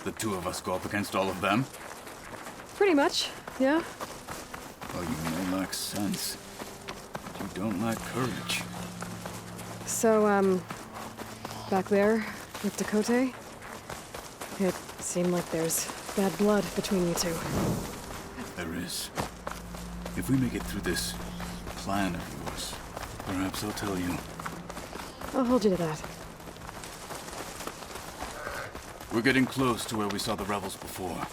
The two of us go up against all of them? Pretty much, yeah. Oh, you may lack sense, but you don't lack courage. So, back there with Dakota, it seemed like there's bad blood between you two. There is. If we make it through this plan of yours, perhaps I'll tell you. I'll hold you to that. We're getting close to where we saw the rebels before.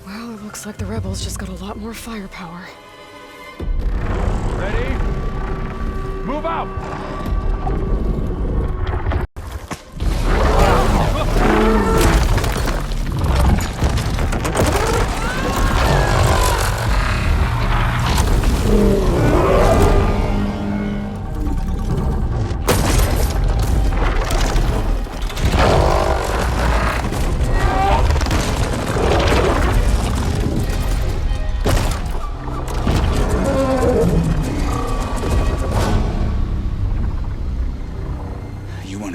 Well, it looks like the rebels just got a lot more firepower. Ready? Move out!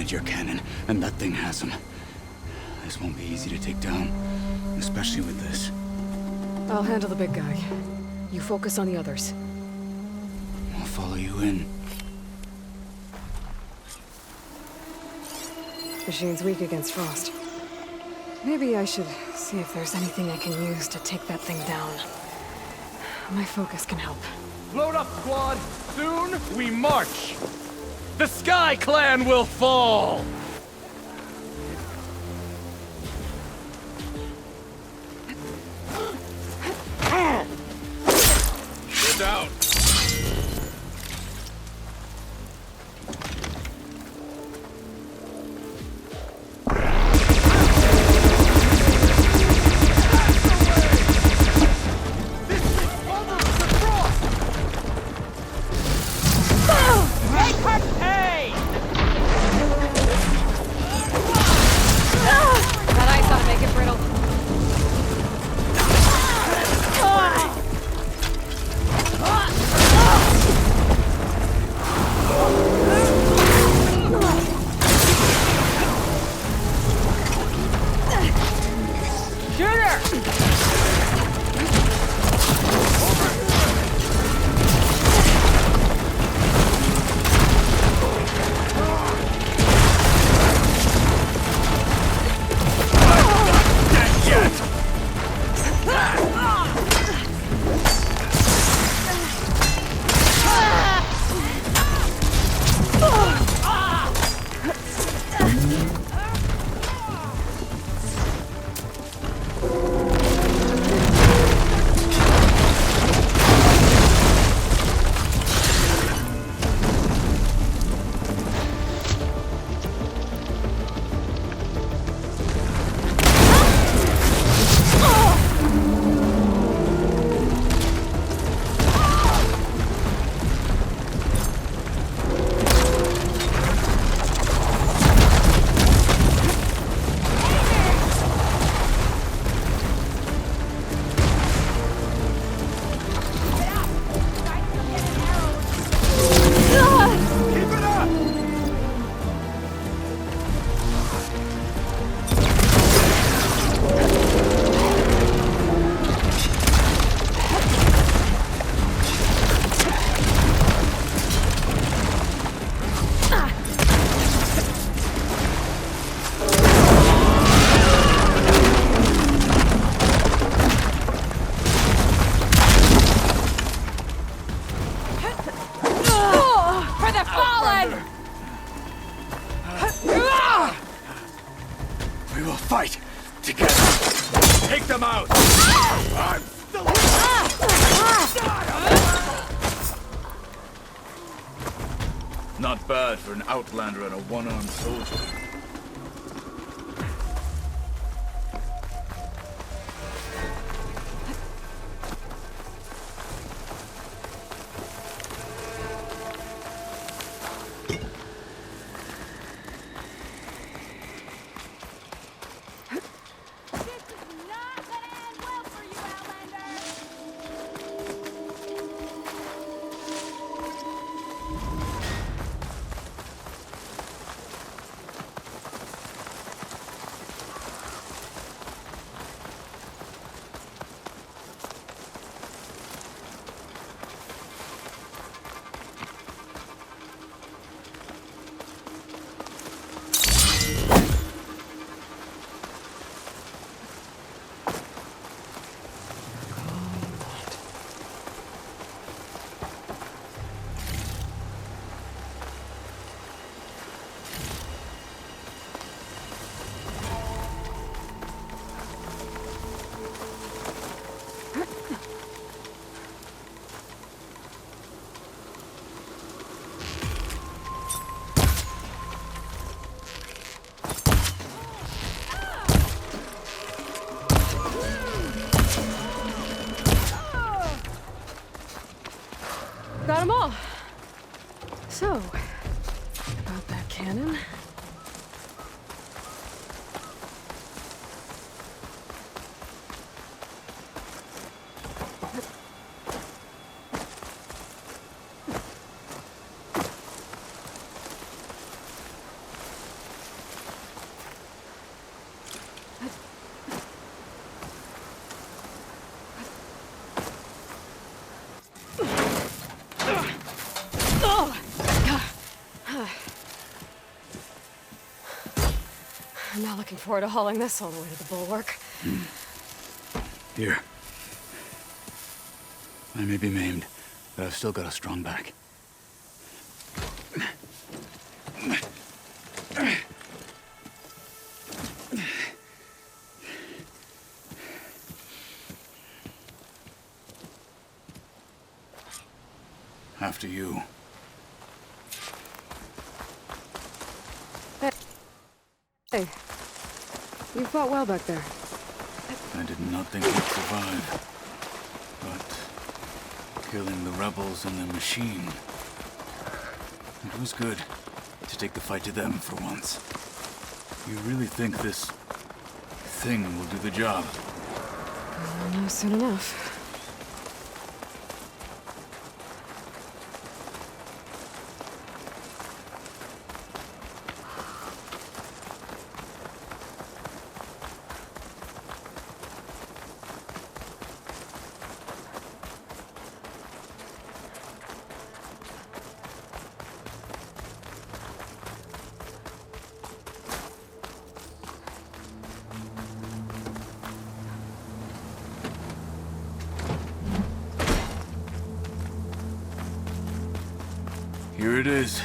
Your cannon, and that thing has him. This won't be easy to take down, especially with this. I'll handle the big guy. You focus on the others. I'll follow you in. Machine's weak against frost. Maybe I should see if there's anything I can use to take that thing down. My focus can help. Load up, squad! Soon we march! The Sky Clan will fall! Get down! That ice ought to make it brittle. bad for an outlander and a one-armed soldier. Got them all. So, about that cannon. I'm not looking forward to hauling this all the way to the bulwark. Here. I may be maimed, but I've still got a strong back. After you. Hey, you fought well back there. I did not think he'd survive. But killing the rebels and the machine, it was good to take the fight to them for once. You really think this thing will do the job? I'll know soon enough. Here it is.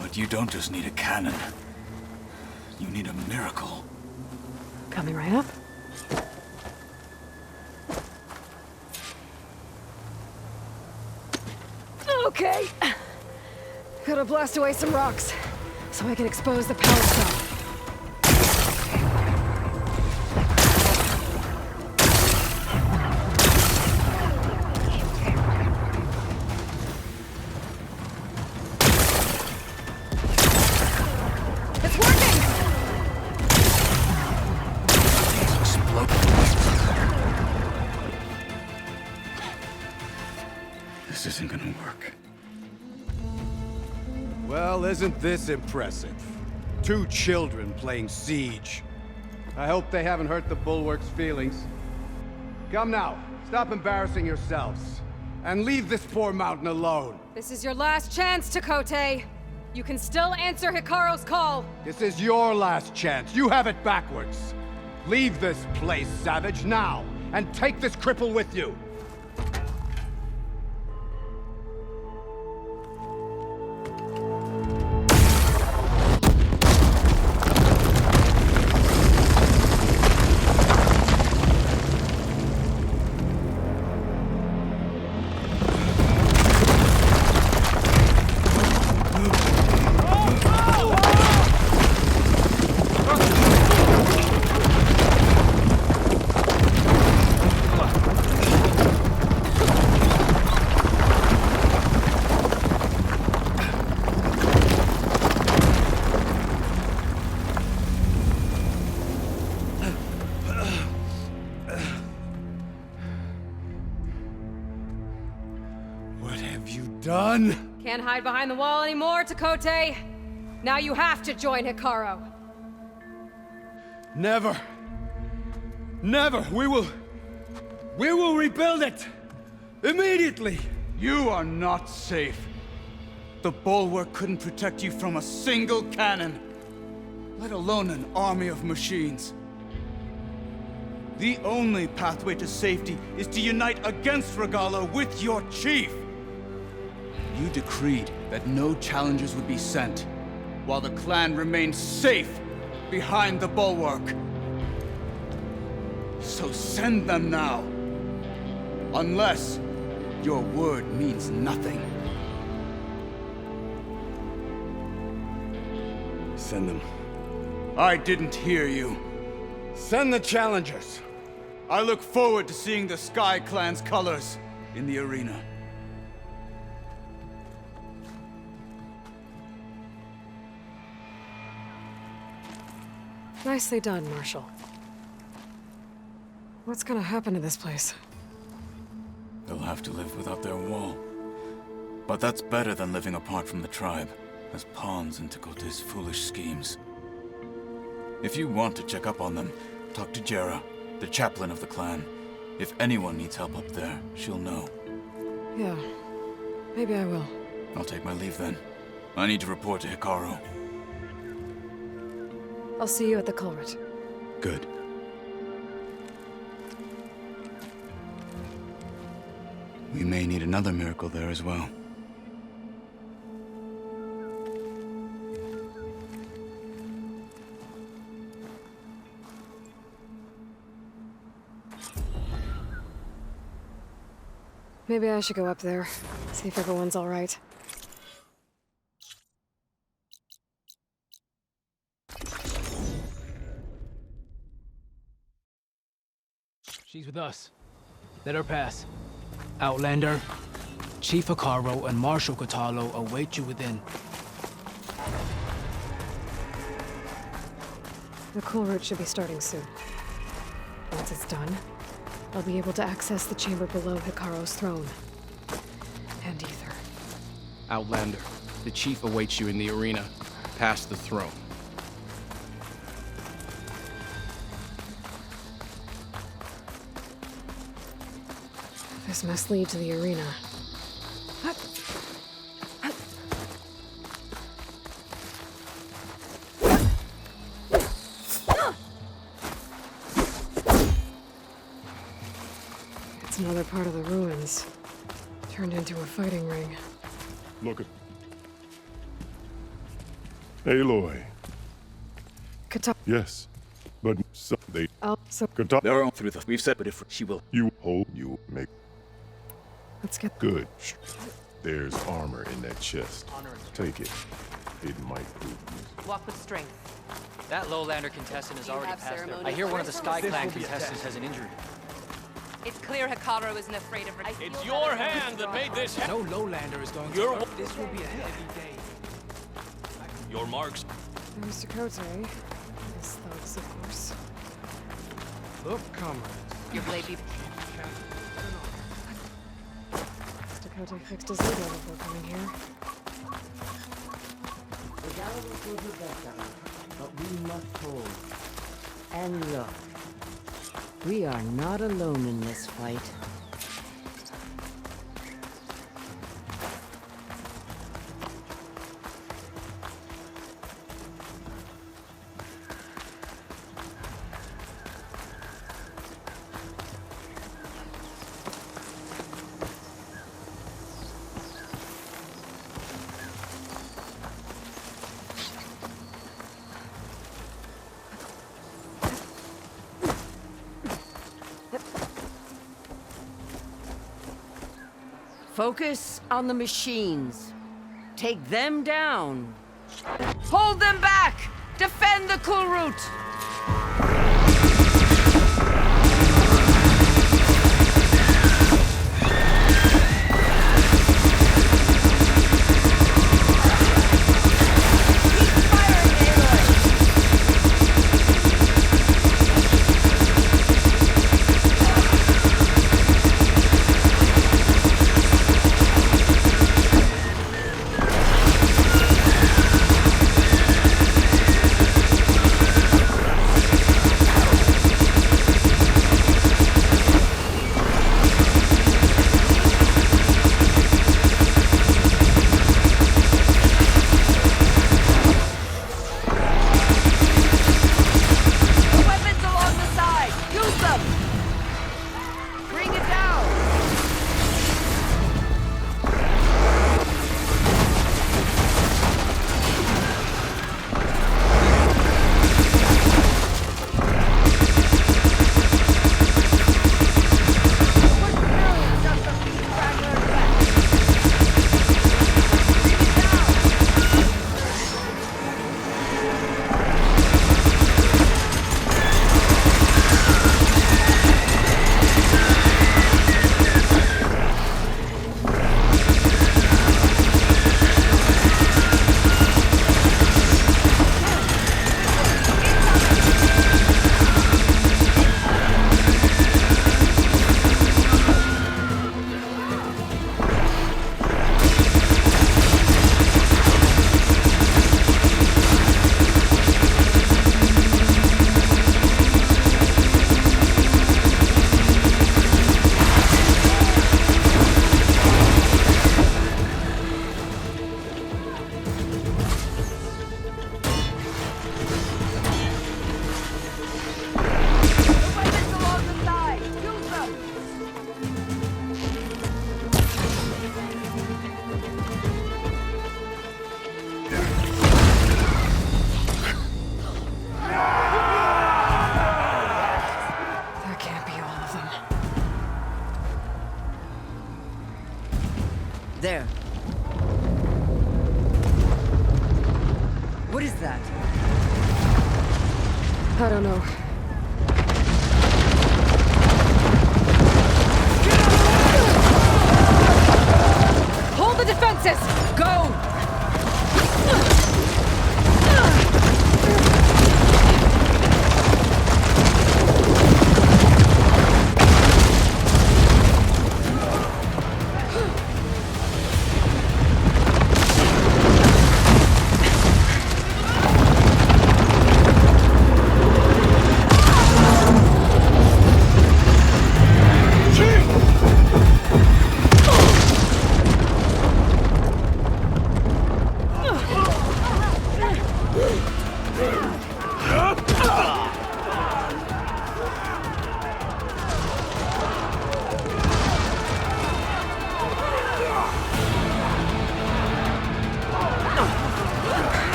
But you don't just need a cannon. You need a miracle. Coming right up. Okay. Gotta blast away some rocks, so I can expose the power cell. This isn't gonna work. Well, isn't this impressive? 2 children playing siege. I hope they haven't hurt the bulwark's feelings. Come now, stop embarrassing yourselves. And leave this poor mountain alone. This is your last chance, Takote. You can still answer Hikaru's call. This is your last chance. You have it backwards. Leave this place, Savage, now. And take this cripple with you. have you done? Can't hide behind the wall anymore, Takote. Now you have to join Hikaru. Never. Never. We will rebuild it. Immediately. You are not safe. The bulwark couldn't protect you from a single cannon, let alone an army of machines. The only pathway to safety is to unite against Regalo with your chief. You decreed that no challengers would be sent, while the clan remained safe behind the bulwark. So send them now. Unless your word means nothing. Send them. I didn't hear you. Send the challengers. I look forward to seeing the Sky Clan's colors in the arena. Nicely done, Marshal. What's gonna happen to this place? They'll have to live without their wall. But that's better than living apart from the tribe, as pawns in Takote's foolish schemes. If you want to check up on them, talk to Jera, the chaplain of the clan. If anyone needs help up there, she'll know. Yeah, maybe I will. I'll take my leave then. I need to report to Hikaru. I'll see you at the culvert. Good. We may need another miracle there as well. Maybe I should go up there, see if everyone's all right. She's with us. Let her pass. Outlander, Chief Hikaru and Marshal Katalo await you within. The culvert should be starting soon. Once it's done, I'll be able to access the chamber below Hikaru's throne. And Ether. Outlander, the chief awaits you in the arena, past the throne. This must lead to the arena. It's another part of the ruins, turned into a fighting ring. Look at... Aloy. Kata. Yes, but they... So They're on through the... We've said, but if she will... You hold, you make... Let's get... Good. There's armor in that chest. Take it. It might prove useful. Walk with strength. That Lowlander contestant has already passed there. I hear one of the Sky Clan contestants has an injury. It's clear Hikaru isn't afraid of her. It's your hand that made this happen. No Lowlander is going Your... to... This will be a heavy day. Your marks. There's Takote. His thugs, of course. Look, comrades. Your blade be... Takote fixed his ego before coming here. The gallows will be better, but we must hold. And look, we are not alone in this fight. Focus on the machines. Take them down. Hold them back! Defend the Kulrut! There. What is that? I don't know. Hold the defenses! Go!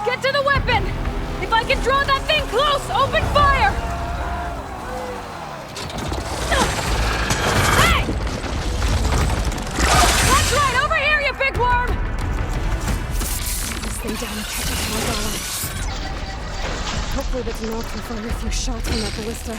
Get to the weapon! If I can draw that thing close, open fire! Hey! That's right, over here, you big worm! This thing down and catch us one dollar. Hopefully the Denal can fire a few shots from that ballista.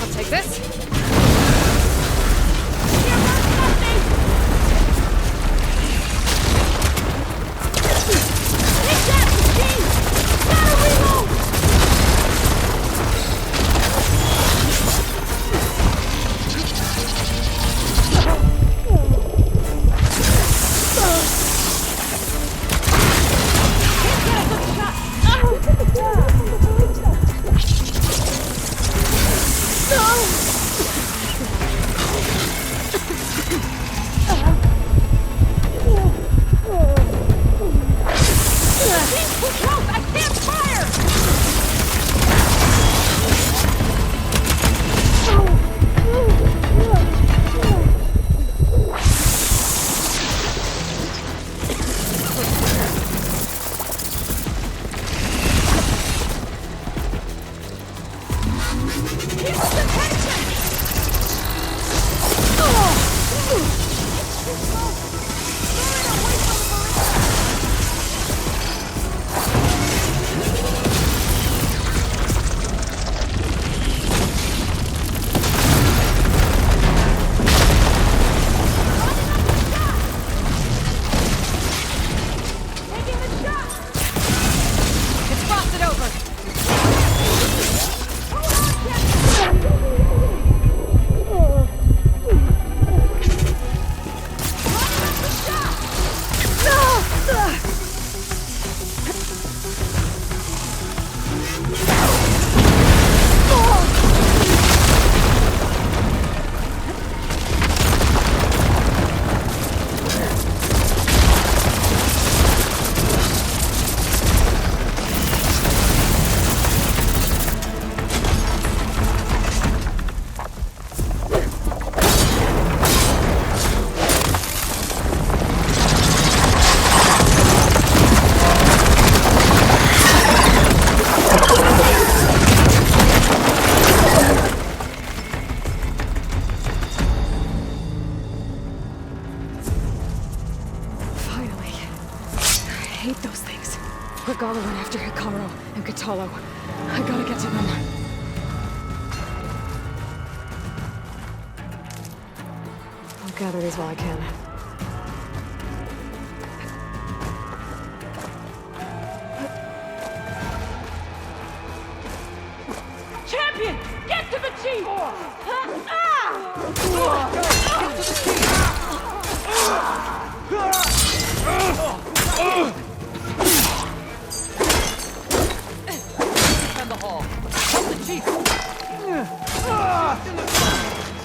I'll take this. hate those things. Regala went after Hikaru and Katalo. I gotta get to them. I'll gather these while I can. Champion! Get to the chief! Defend the hall. Help the chief!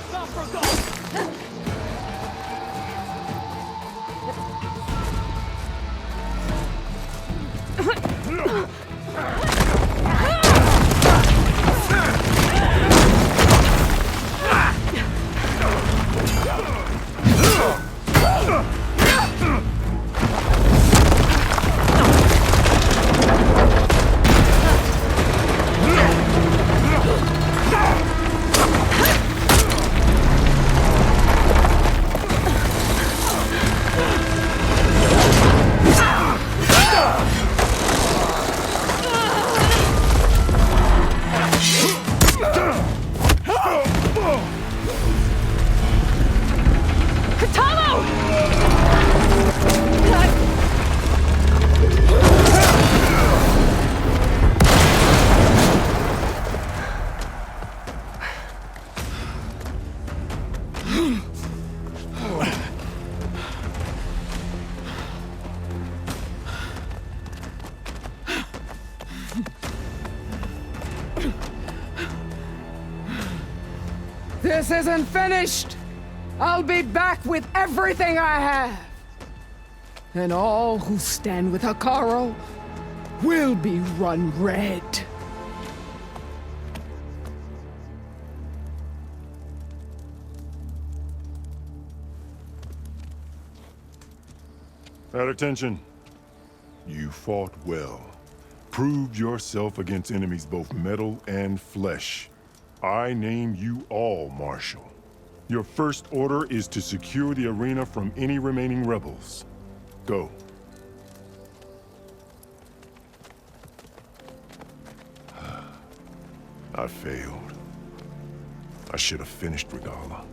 Stop for goal! This isn't finished! I'll be back with everything I have! And all who stand with Hikaru will be run red. At attention. You fought well. Proved yourself against enemies both metal and flesh. I name you all Marshal. Your first order is to secure the arena from any remaining rebels. Go. I failed. I should have finished Regala.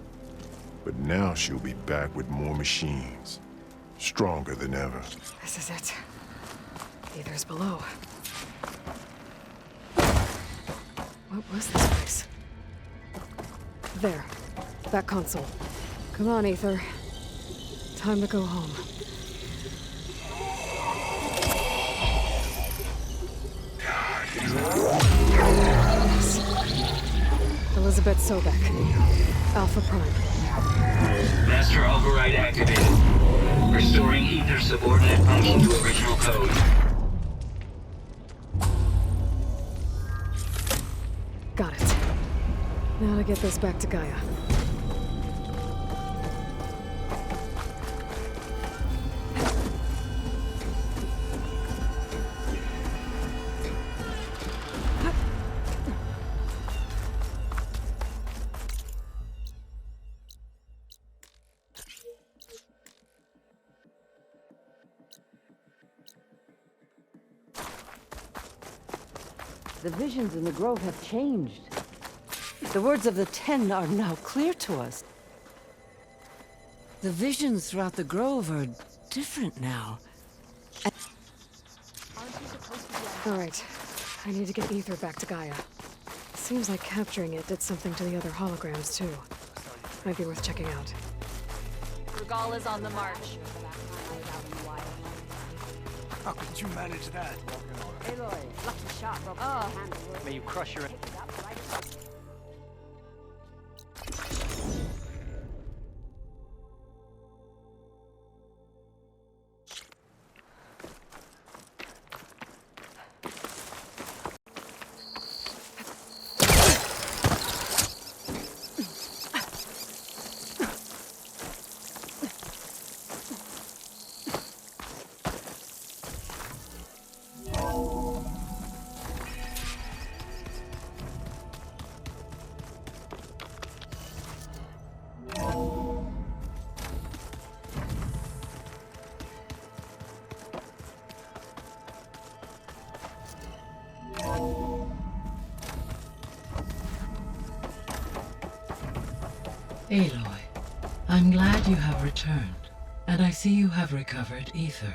But now she'll be back with more machines. Stronger than ever. This is it. Aether's below. What was this place? There. That console. Come on, Aether. Time to go home. Yes. Elizabeth Sobek. Alpha Prime. Master override activated. Restoring Ether subordinate function to original code. Got it. Now to get this back to Gaia. The visions in the grove have changed. The words of the Ten are now clear to us. The visions throughout the grove are different now. All right. I need to get Ether back to Gaia. Seems like capturing it did something to the other holograms, too. Might be worth checking out. Regala's on the march. How could you manage that? Aloy, lucky shot, Rob. Oh. May you crush your... Aloy, I'm glad you have returned, and I see you have recovered Ether.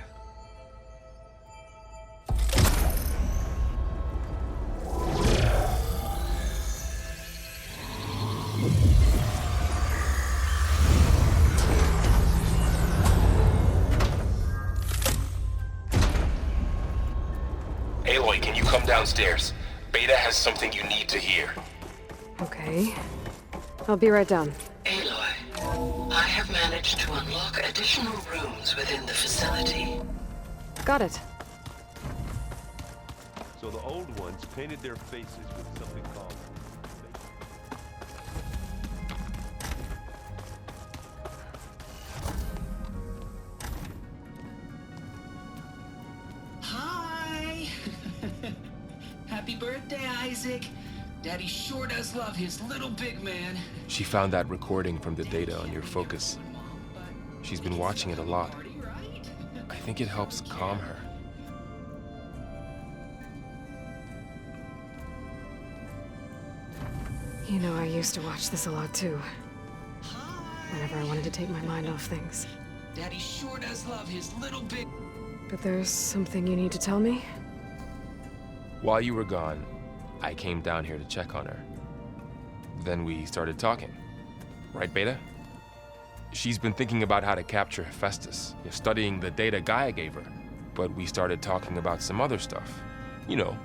Aloy, can you come downstairs? Beta has something you need to hear. Okay. I'll be right down. Aloy, I have managed to unlock additional rooms within the facility. Got it. So the old ones painted their faces with something called... Hi! Happy birthday, Isaac. Daddy sure does love his little big man. She found that recording from the data on your focus. She's been watching it a lot. I think it helps calm her. You know, I used to watch this a lot too. Whenever I wanted to take my mind off things. Daddy sure does love his little big... But there's something you need to tell me? While you were gone, I came down here to check on her. Then we started talking. Right, Beta? She's been thinking about how to capture Hephaestus, studying the data Gaia gave her. But we started talking about some other stuff. You know,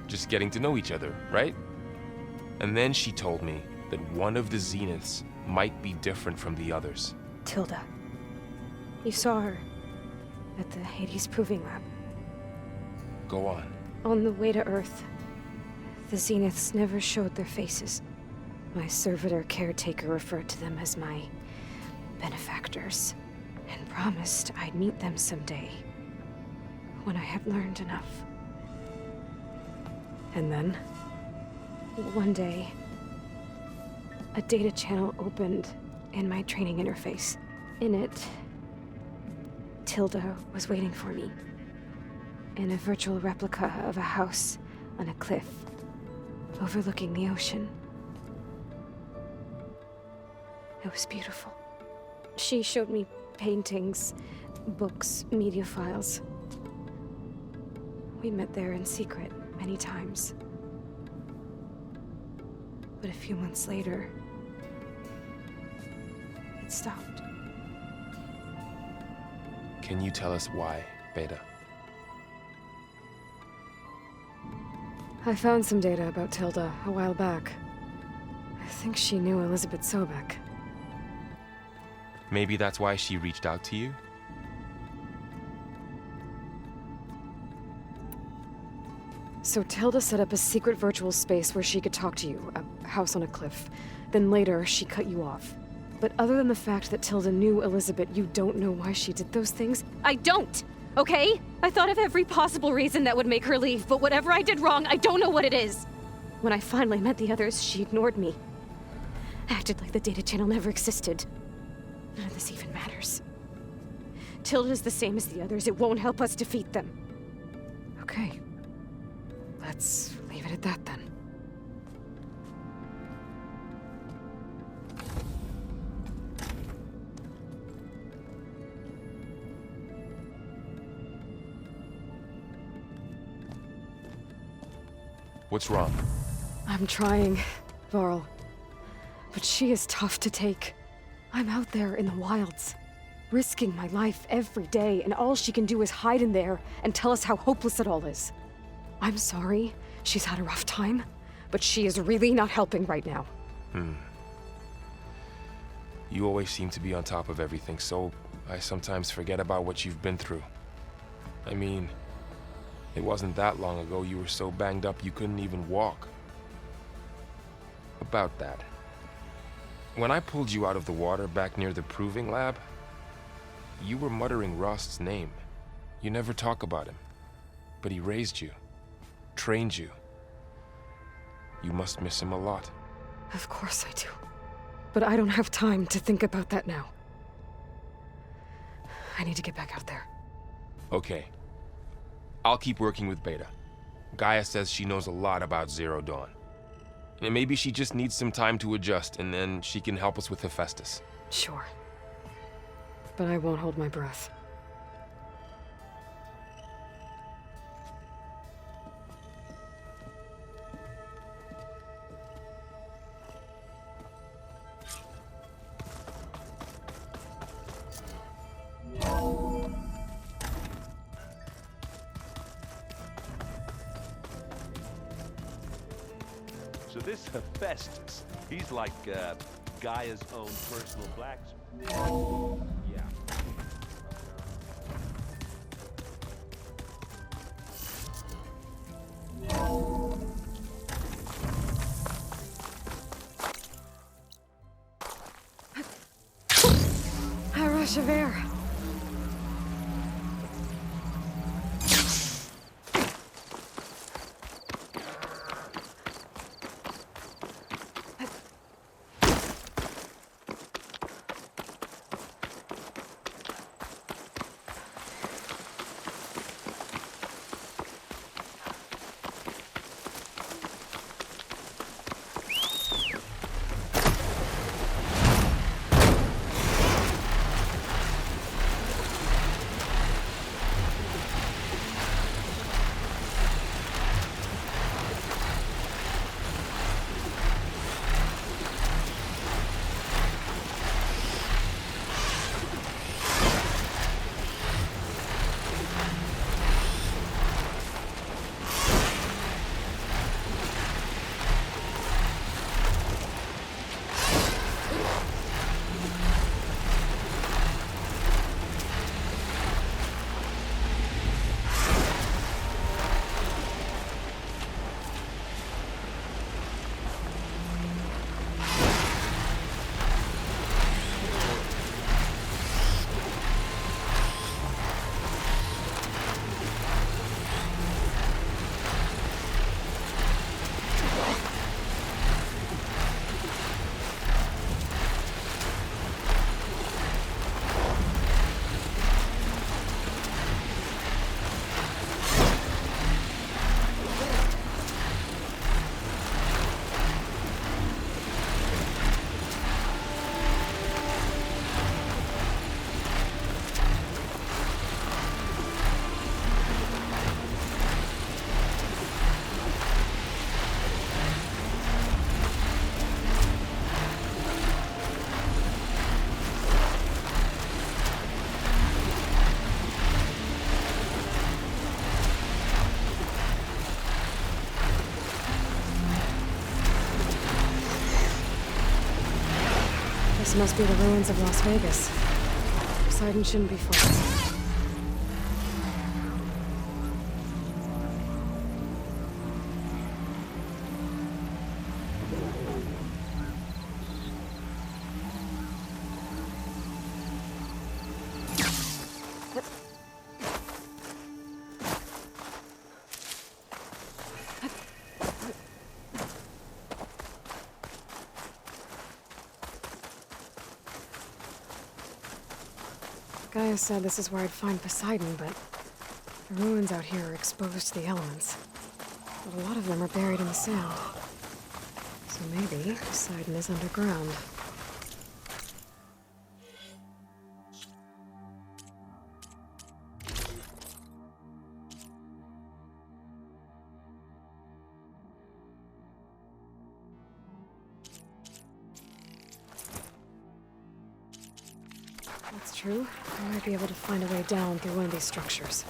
just getting to know each other, right? And then she told me that one of the Zeniths might be different from the others. Tilda. You saw her at the Hades Proving Lab. Go on. On the way to Earth, the Zeniths never showed their faces. My servitor caretaker referred to them as my benefactors, and promised I'd meet them someday, when I had learned enough. And then? One day, a data channel opened in my training interface. In it, Tilda was waiting for me, in a virtual replica of a house on a cliff, overlooking the ocean. It was beautiful. She showed me paintings, books, media files. We met there in secret many times. But a few months later, it stopped. Can you tell us why, Beta? I found some data about Tilda a while back. I think she knew Elizabeth Sobek. Maybe that's why she reached out to you? So Tilda set up a secret virtual space where she could talk to you, a house on a cliff. Then later, she cut you off. But other than the fact that Tilda knew Elizabeth, you don't know why she did those things? I don't! Okay? I thought of every possible reason that would make her leave, but whatever I did wrong, I don't know what it is. When I finally met the others, she ignored me. Acted like the data channel never existed. None of this even matters. Tilda's the same as the others. It won't help us defeat them. Okay. Let's leave it at that then. What's wrong? I'm trying, Varl. But she is tough to take. I'm out there in the wilds, risking my life every day, and all she can do is hide in there and tell us how hopeless it all is. I'm sorry, she's had a rough time, but she is really not helping right now. You always seem to be on top of everything, so I sometimes forget about what you've been through. I mean, it wasn't that long ago you were so banged up you couldn't even walk. About that. When I pulled you out of the water back near the Proving Lab, you were muttering Rost's name. You never talk about him. But he raised you. Trained you. You must miss him a lot. Of course I do. But I don't have time to think about that now. I need to get back out there. Okay. I'll keep working with Beta. Gaia says she knows a lot about Zero Dawn. And maybe she just needs some time to adjust, and then she can help us with Hephaestus. Sure. But I won't hold my breath. So this Hephaestus, he's like Gaia's own personal blacksmith. Yeah. A rush of air. This must be the ruins of Las Vegas. Poseidon shouldn't be far. Gaia said this is where I'd find Poseidon, but the ruins out here are exposed to the elements. But a lot of them are buried in the sand. So maybe Poseidon is underground. That's true. I might be able to find a way down through one of these structures.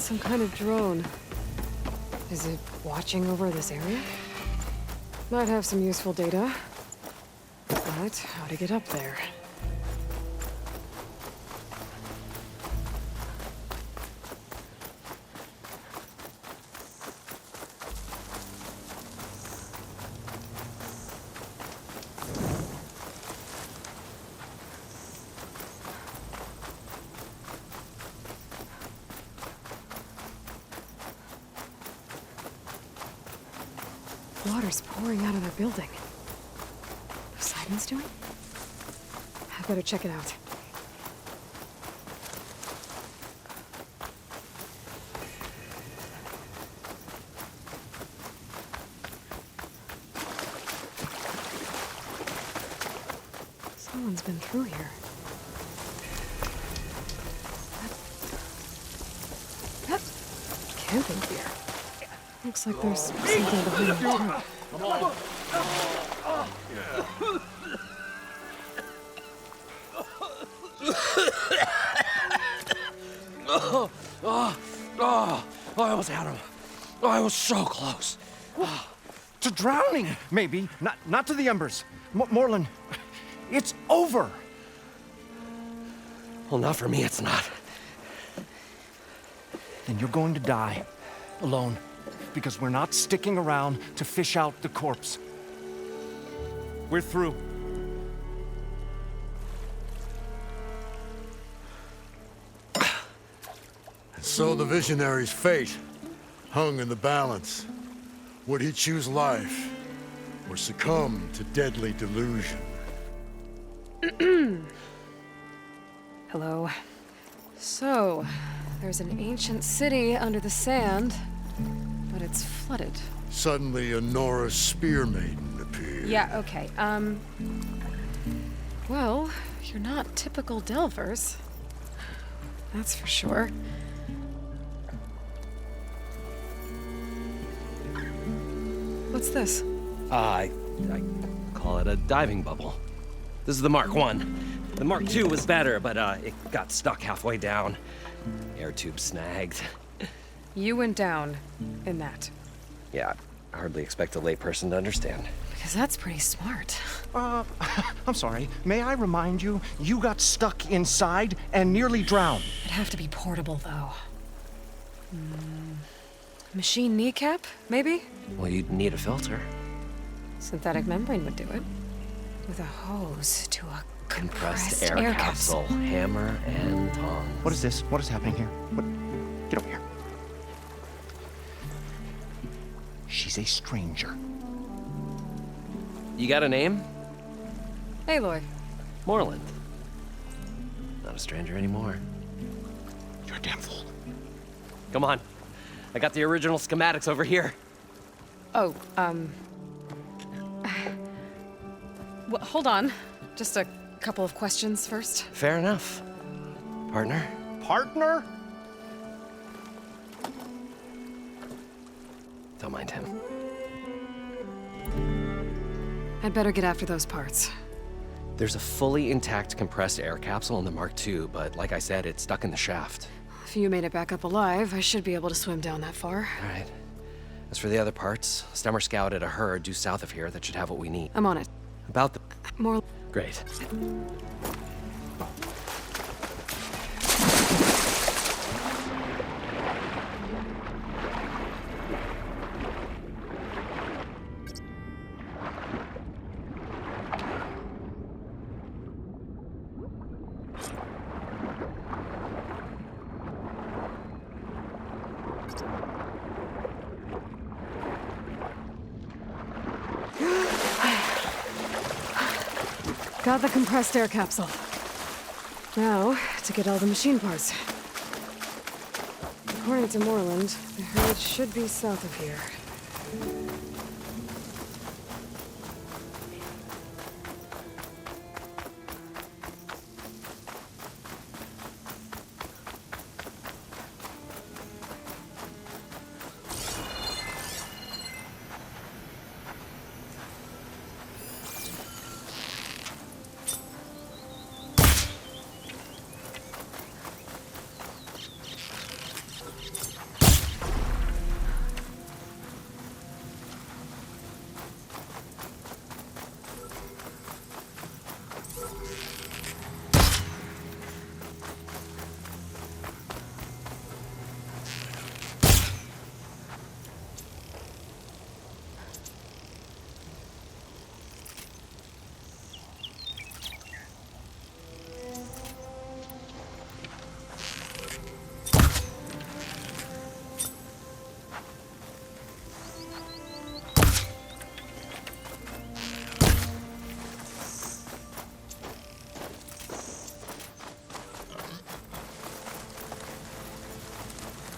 It's some kind of drone. Is it watching over this area? Might have some useful data. But how to get up there? Water's pouring out of their building. Poseidon's doing? I better check it out. Someone's been through here. Camping gear. Looks like there's something behind the truck. Come on. I almost had him. Oh, I was so close. To drowning, maybe. Not to the embers. Moreland, it's over. Well, not for me, it's not. Then you're going to die. Alone. Because we're not sticking around to fish out the corpse. We're through. So the visionary's fate hung in the balance. Would he choose life or succumb to deadly delusion? Hello. So, there's an ancient city under the sand, but it's flooded. Suddenly, a Norse spear maiden appeared. Yeah, okay. Well, you're not typical Delvers. That's for sure. What's this? I call it a diving bubble. This is the Mark I. The Mark II was better, but it got stuck halfway down. Air tube snagged. You went down in that. Yeah, I hardly expect a layperson to understand. Because that's pretty smart. I'm sorry. May I remind you, you got stuck inside and nearly drowned. It'd have to be portable, though. Machine kneecap, maybe? Well, you'd need a filter. Synthetic membrane would do it. With a hose to a Compressed air capsule. Hammer and tongs. What is this? What is happening here? What? Get over here. She's a stranger. You got a name? Aloy. Moreland. Not a stranger anymore. You're a damn fool. Come on. I got the original schematics over here. Oh, well, hold on. Just a couple of questions first. Fair enough. Partner? Partner? Don't mind him. I'd better get after those parts. There's a fully intact compressed air capsule in the Mark II, but like I said, it's stuck in the shaft. If you made it back up alive, I should be able to swim down that far. All right. As for the other parts, Stemmer scouted a herd due south of here that should have what we need. I'm on it. About the... More... Great. Got the compressed air capsule. Now, to get all the machine parts. According to Moreland, the herd should be south of here.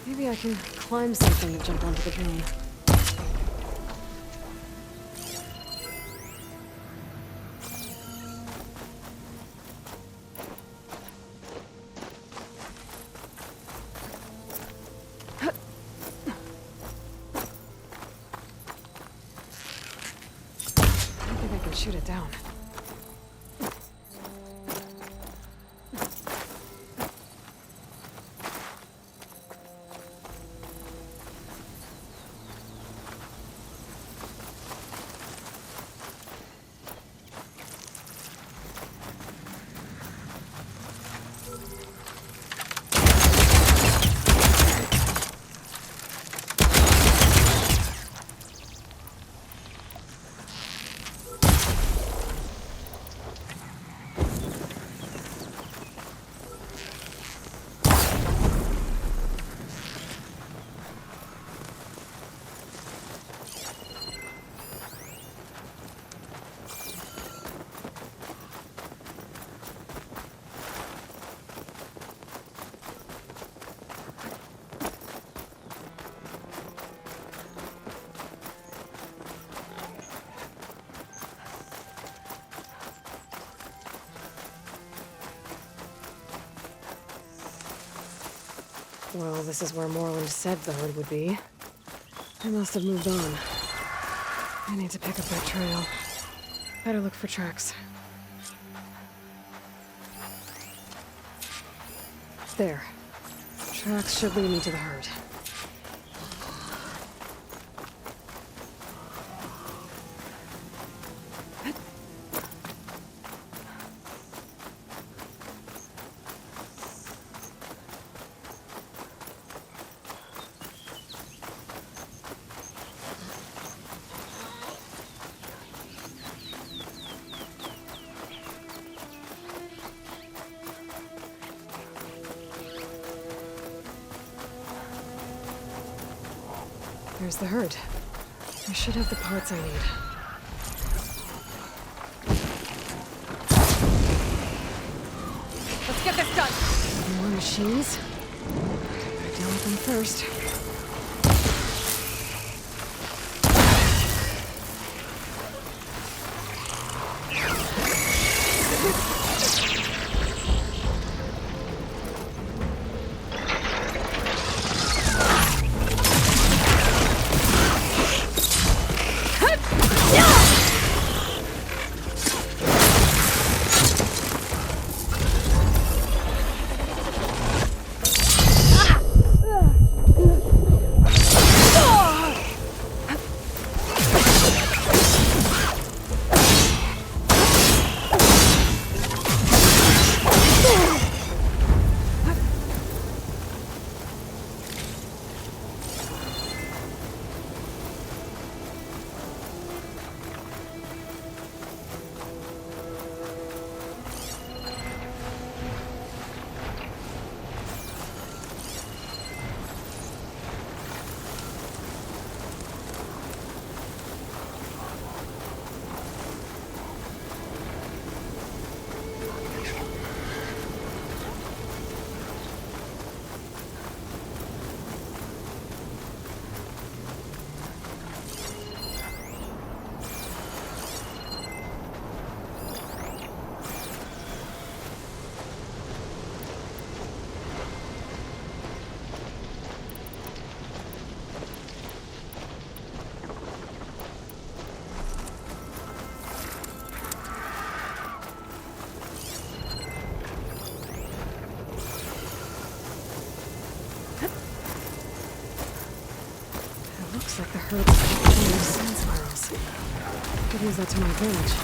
Maybe I can climb something to jump onto the drone. I don't think I can shoot it down. Well, this is where Moreland said the herd would be. They must have moved on. I need to pick up that trail. Better look for tracks. There. Tracks should lead me to the herd. There's the herd. I should have the parts I need. Let's get this done! More machines? Better deal with them first. Looks like the herd's full of sand spirals. Could use that to my advantage.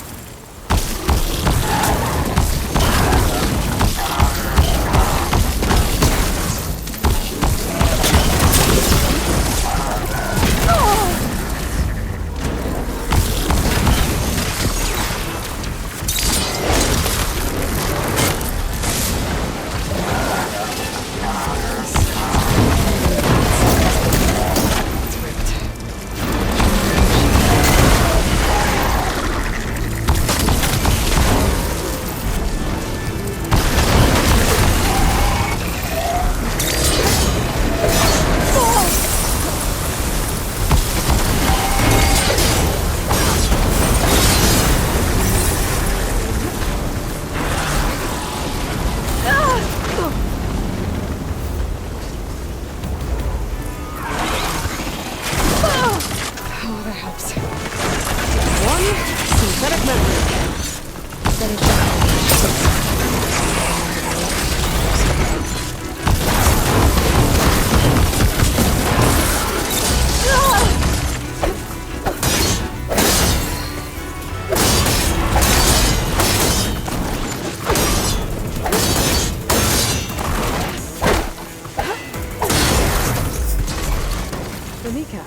the kneecap.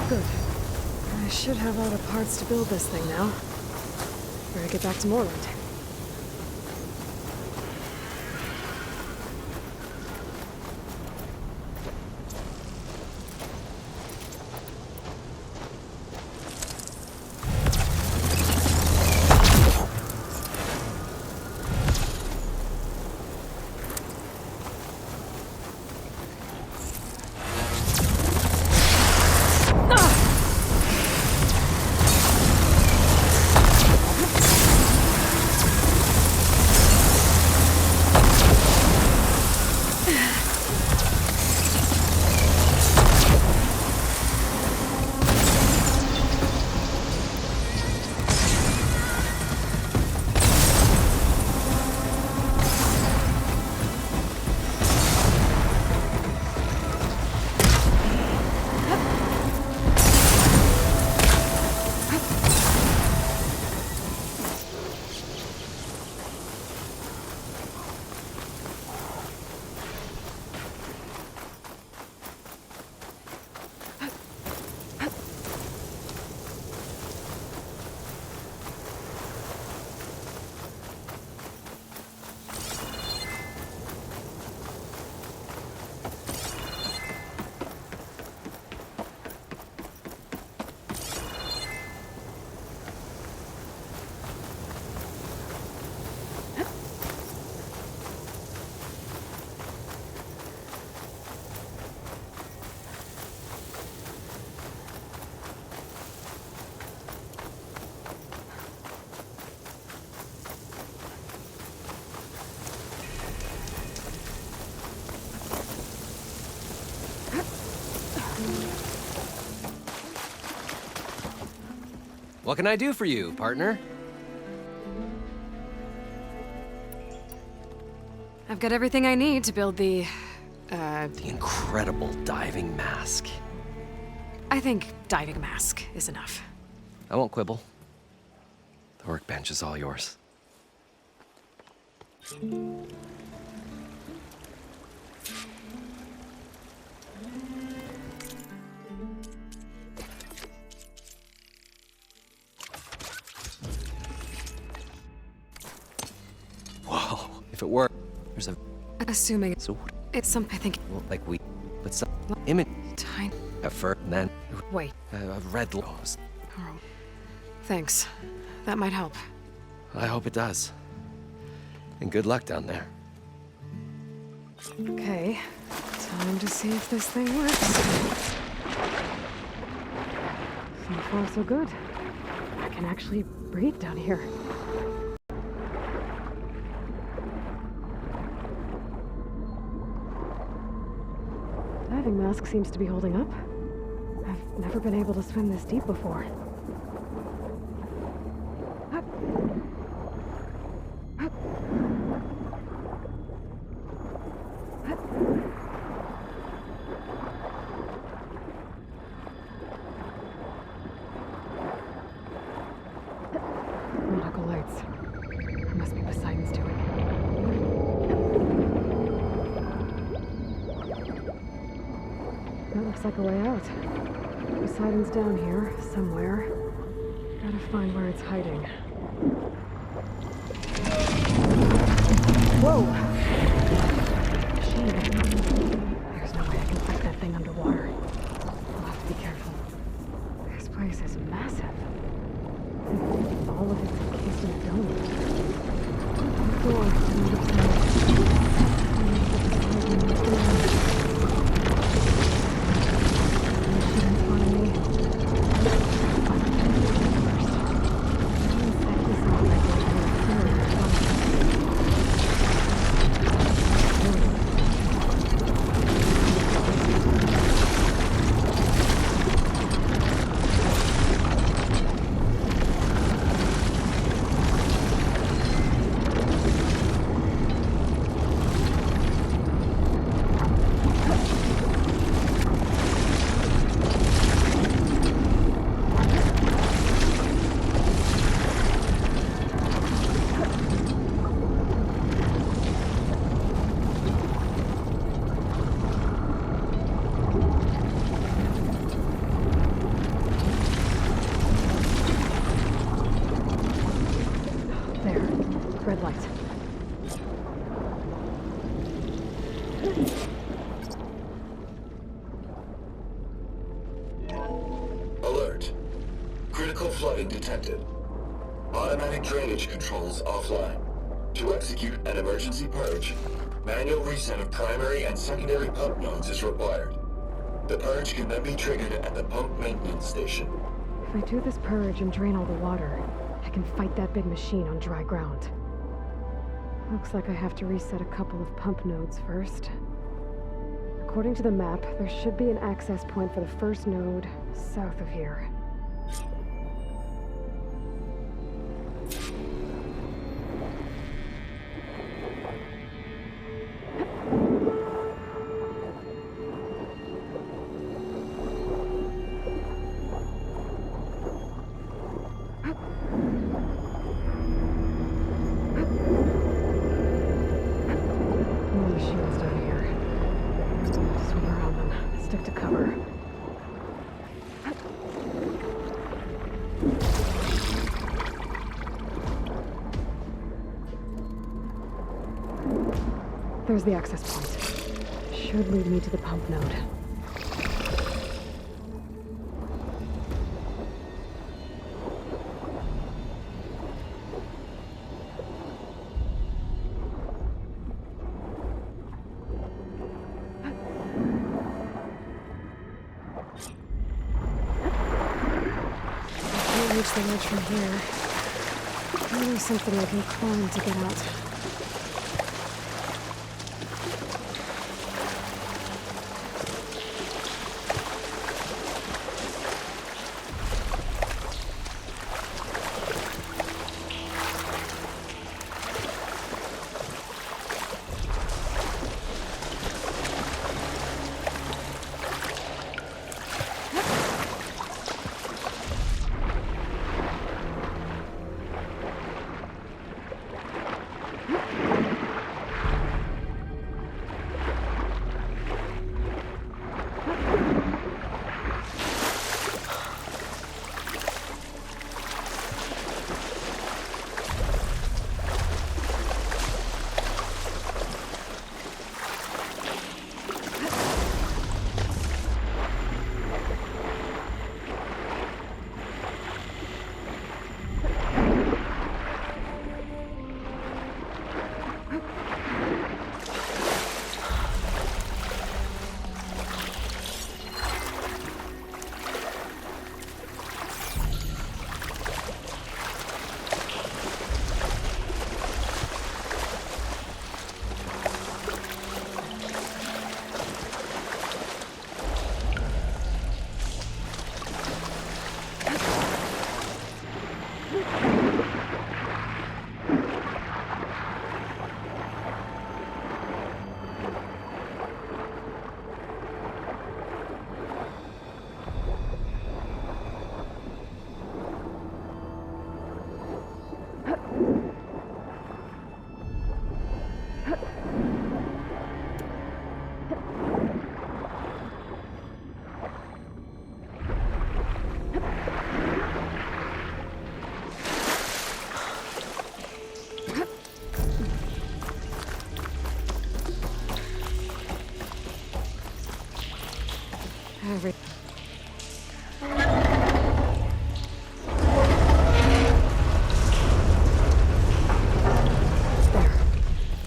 Good. I should have all the parts to build this thing now. Better get back to Moreland. What can I do for you, partner? I've got everything I need to build the incredible diving mask. I think diving mask is enough. I won't quibble. The workbench is all yours. Whoa, if it were, there's a... Assuming it's some, I think... Well, like we... But some image... Tiny... At first, and then... Wait. A red rose. Oh. Thanks. That might help. I hope it does. And good luck down there. Okay. Time to see if this thing works. So far, so good. I can actually breathe down here. Diving mask seems to be holding up. I've never been able to swim this deep before. Nautical lights. It must be Poseidon's doing. That looks like a way out. Poseidon's down here, somewhere. Gotta find where it's hiding. Whoa! Machine. There's no way I can fight that thing underwater. I'll have to be careful. This place is massive. And all of it's encased in a dome. Door on the other side. flooding detected. Automatic drainage controls offline. To execute an emergency purge, manual reset of primary and secondary pump nodes is required. The purge can then be triggered at the pump maintenance station. If I do this purge and drain all the water, I can fight that big machine on dry ground. Looks like I have to reset a couple of pump nodes first. According to the map, there should be an access point for the first node south of here. More machines down here. Swing around them. Stick to cover. There's the access point. Should lead me to the pump node. I can't reach the ledge from here. Maybe something I can climb to get out.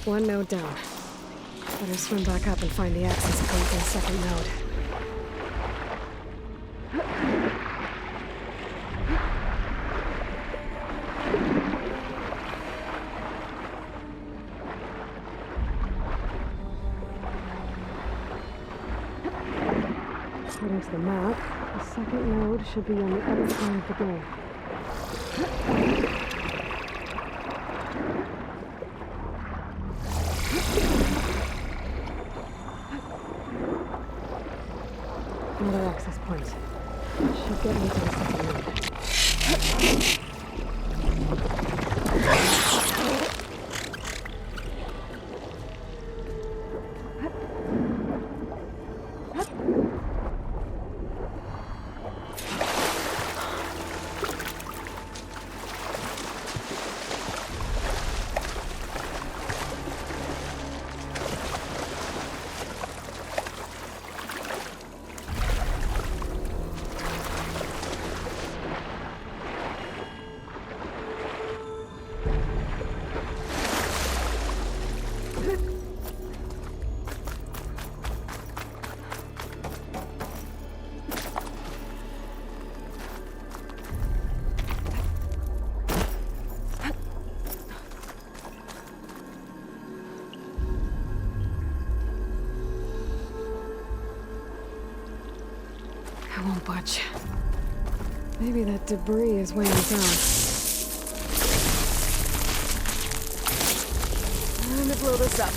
One node down. Better swim back up and find the access point for the second node. According to the map, the second node should be on the other side of the door. Another access point. Should get me to the second node. I won't budge. Maybe that debris is weighing us down. Time to blow this up.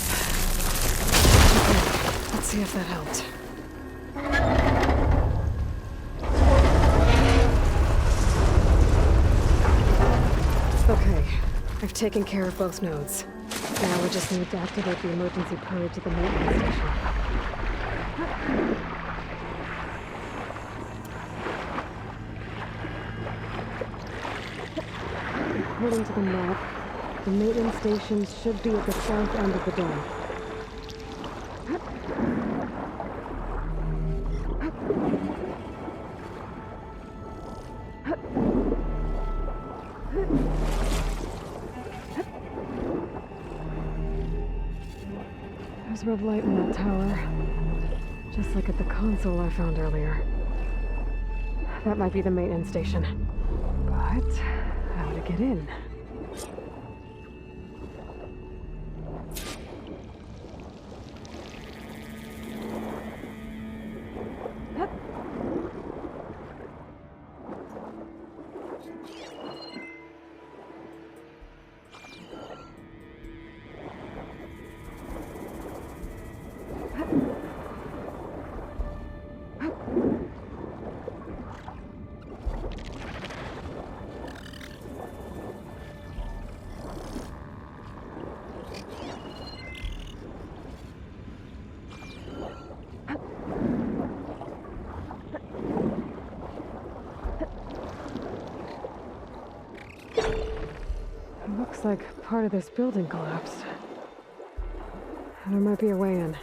Okay, let's see if that helped. Okay, I've taken care of both nodes. Now we just need to activate the emergency purge at the maintenance station. According to the map, the maintenance station should be at the south end of the dome. There's red light in that tower, just like at the console I found earlier. That might be the maintenance station. But how to get in? Looks like part of this building collapsed. There might be a way in.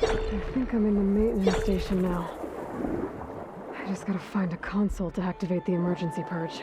I think I'm in the maintenance station now. I just gotta find a console to activate the emergency purge.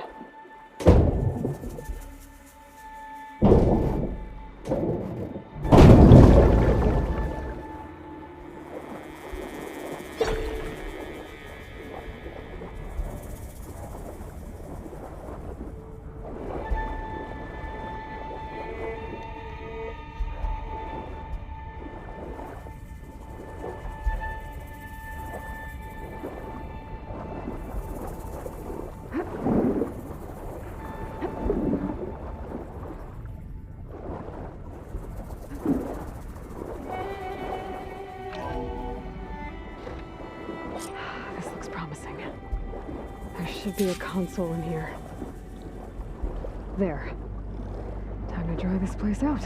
Should be a console in here. There. Time to dry this place out.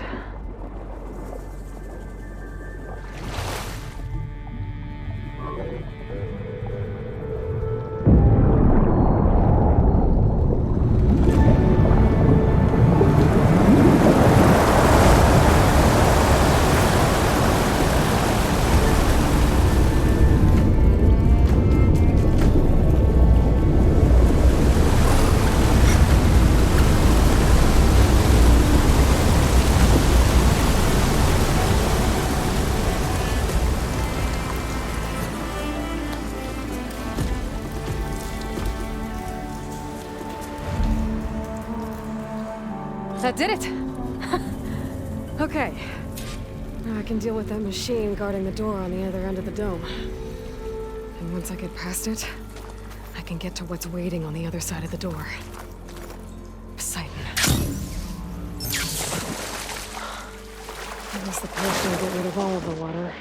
That did it! Okay. Now I can deal with that machine guarding the door on the other end of the dome. And once I get past it, I can get to what's waiting on the other side of the door. Poseidon. I guess the purge will get rid of all of the water.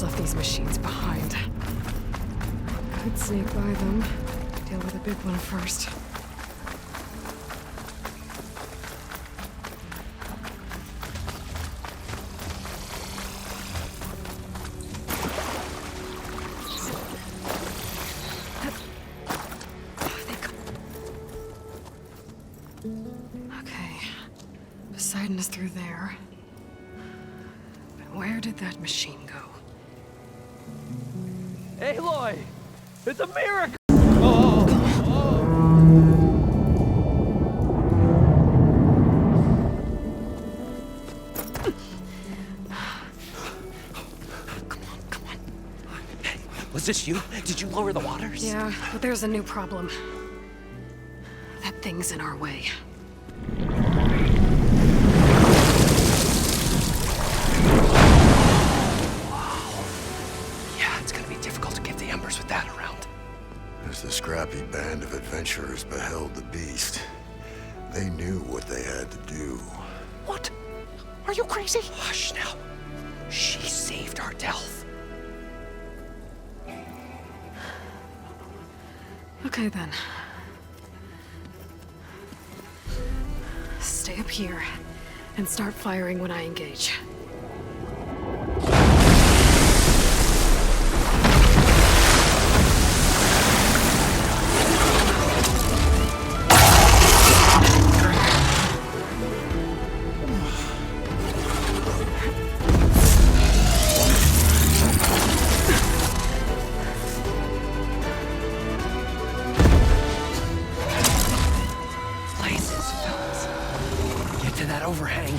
Left these machines behind. Could sneak by them. Deal with the big one first. Okay. Poseidon is through there. Where did that machine go? Aloy! It's a miracle! Was this you? Did you lower the waters? Yeah, but there's a new problem. That thing's in our way. Yeah, it's gonna be difficult to get the embers with that around. As the scrappy band of adventurers beheld the beast, they knew what they had to do. What? Are you crazy? Hush now. She saved our Delph. Okay then. Stay up here and start firing when I engage. Overhang.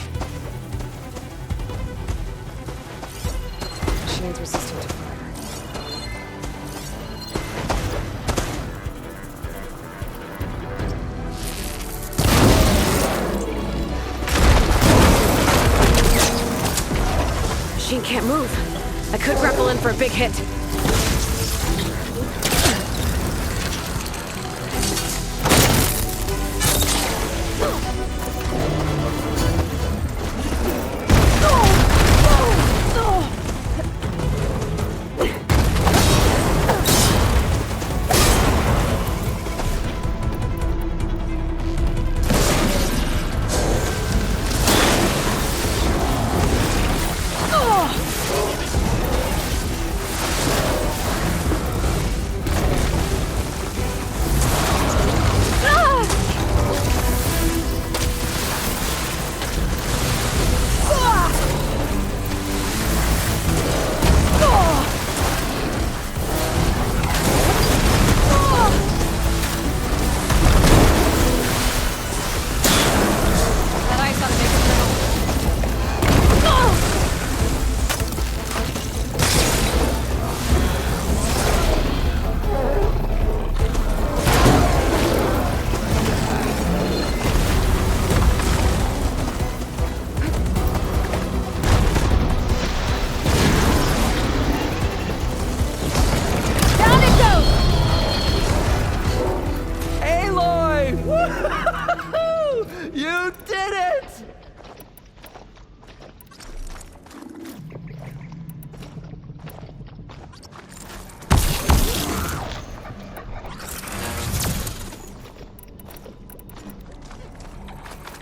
Machine's resistant to fire. Machine can't move. I could grapple in for a big hit. You did it!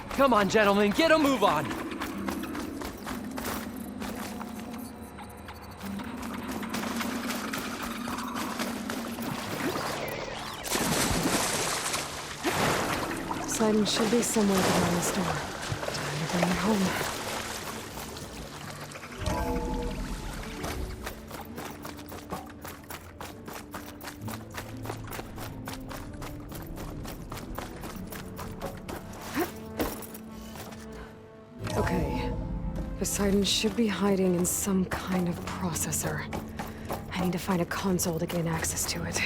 Come on, gentlemen, get a move on! Poseidon should be somewhere behind this door. Time to bring her home. Okay. Poseidon should be hiding in some kind of processor. I need to find a console to gain access to it.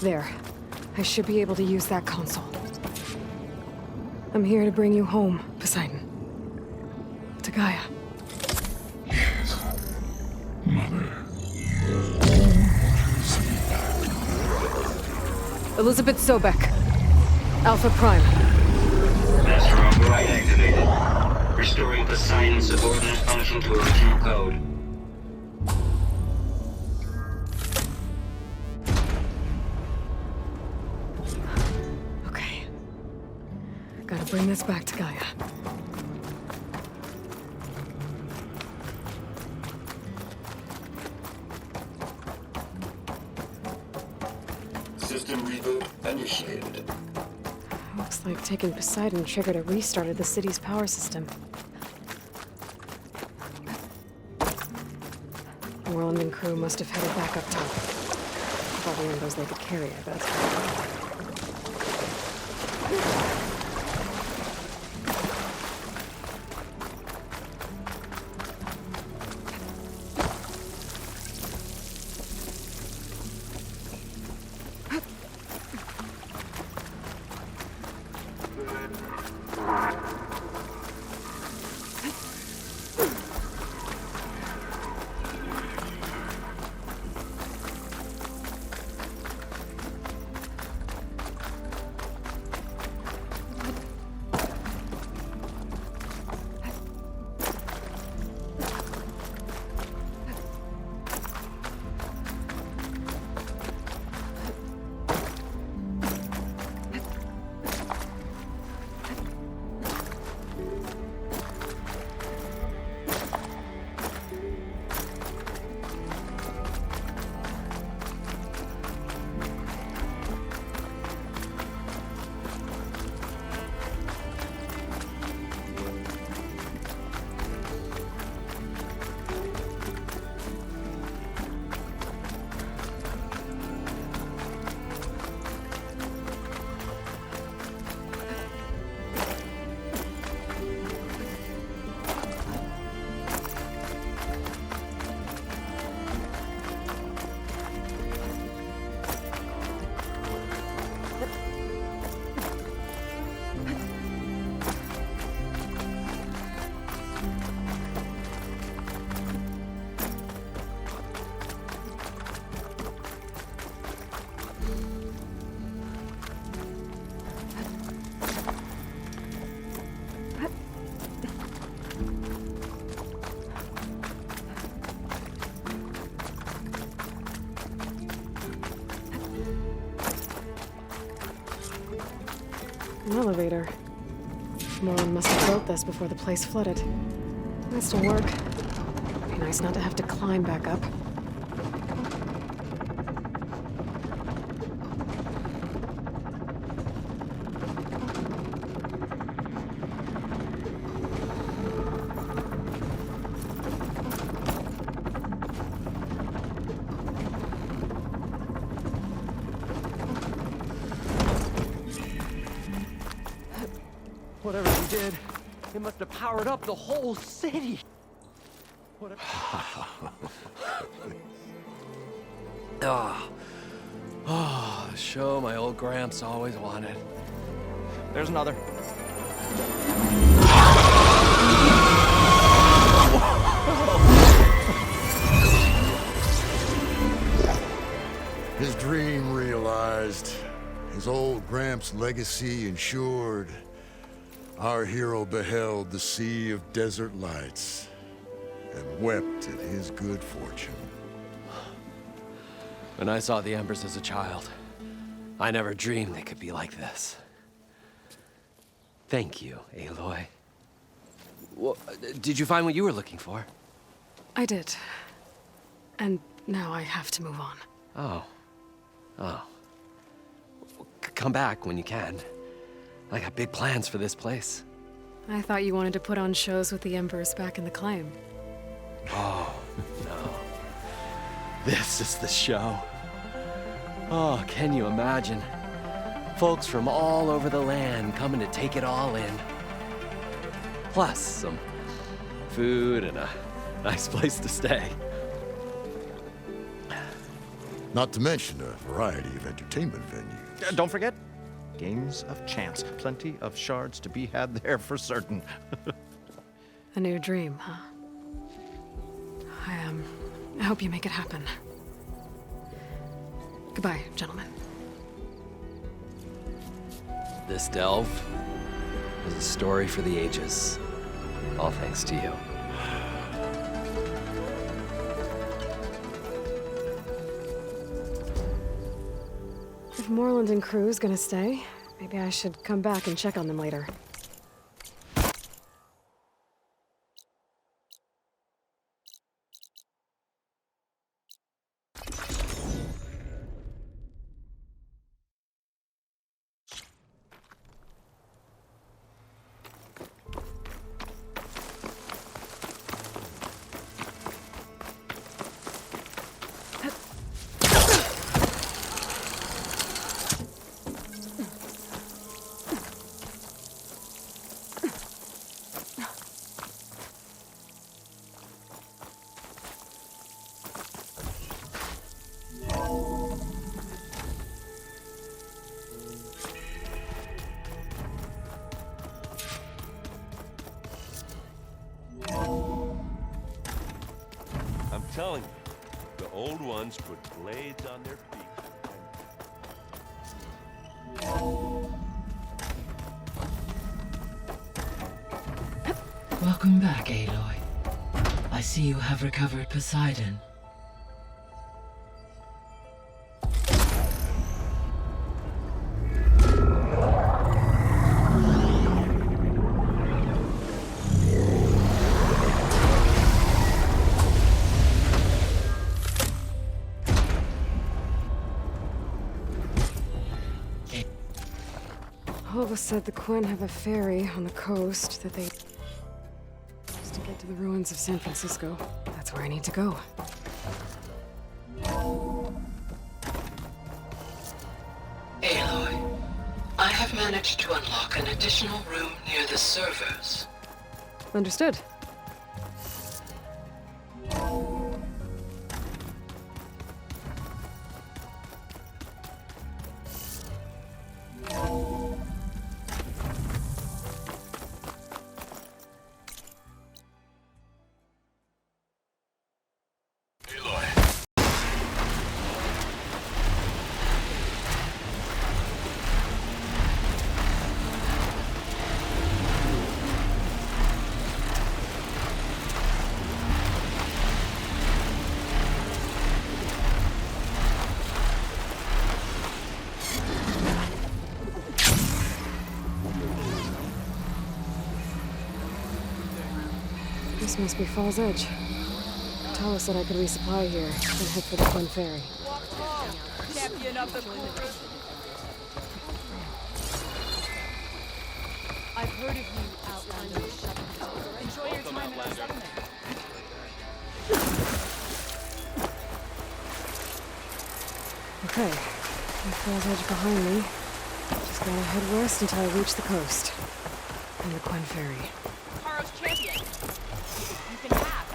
There. I should be able to use that console. I'm here to bring you home, Poseidon. To Gaia. Mother. Elizabeth Sobek. Alpha Prime. Master override activated. Restoring Poseidon's subordinate function to original code. Okay. Gotta bring this back to Gaia. System reboot initiated. Looks like taking Poseidon triggered a restart of the city's power system. Moreland and crew must have headed back up top. With all the embers they could carry, I bet. An elevator. Moreland must have built this before the place flooded. Might still work. Be nice not to have to climb back up. Whatever he did, it must have powered up the whole city. The show my old Gramps always wanted. There's another. His dream realized. His old Gramps' legacy ensured. Our hero beheld the sea of desert lights and wept at his good fortune. When I saw the embers as a child, I never dreamed they could be like this. Thank you, Aloy. Well, did you find what you were looking for? I did. And now I have to move on. Oh. Come back when you can. I got big plans for this place. I thought you wanted to put on shows with the embers back in the claim. Oh, no. This is the show. Oh, can you imagine? Folks from all over the land coming to take it all in. Plus some food and a nice place to stay. Not to mention a variety of entertainment venues. Don't forget, games of chance. Plenty of shards to be had there for certain. A new dream, huh? I hope you make it happen. Goodbye, gentlemen. This delve is a story for the ages. All thanks to you. If Moreland and crew's gonna stay, maybe I should come back and check on them later. I'm telling you, the old ones put blades on their feet. Welcome back, Aloy. I see you have recovered Poseidon. Hulva said the Quen have a ferry on the coast that they use to get to the ruins of San Francisco. That's where I need to go. Aloy, I have managed to unlock an additional room near the servers. Understood. This must be Fall's Edge. Tala said I could resupply here, then head for the Quen Ferry. Champion of the cool. I've heard of you, Outlander. Enjoy your time in the settlement. Okay, with Fall's Edge behind me, just gotta head west until I reach the coast. And the Quen Ferry. Taro's champion. You can have.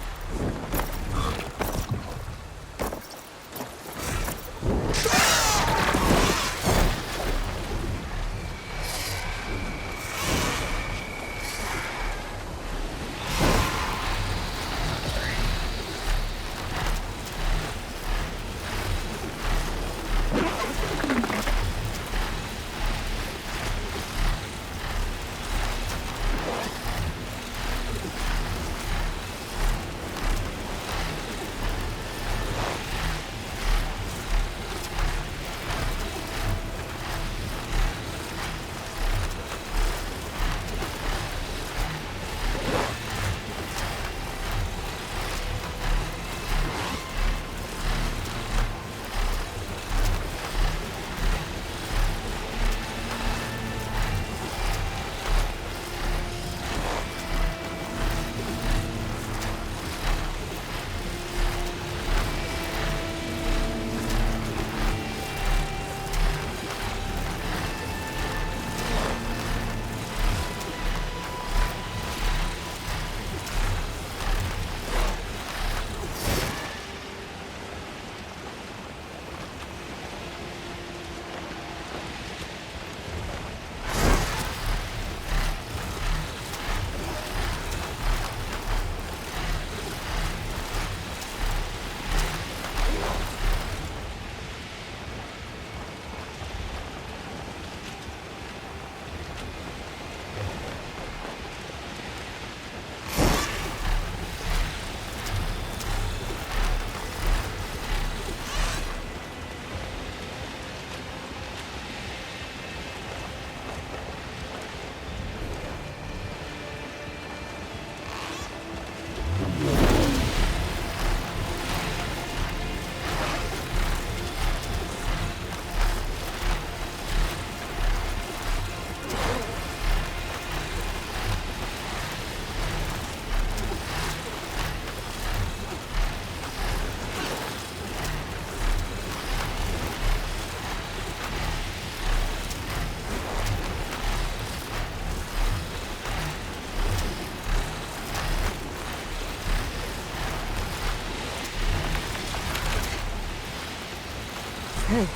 Okay,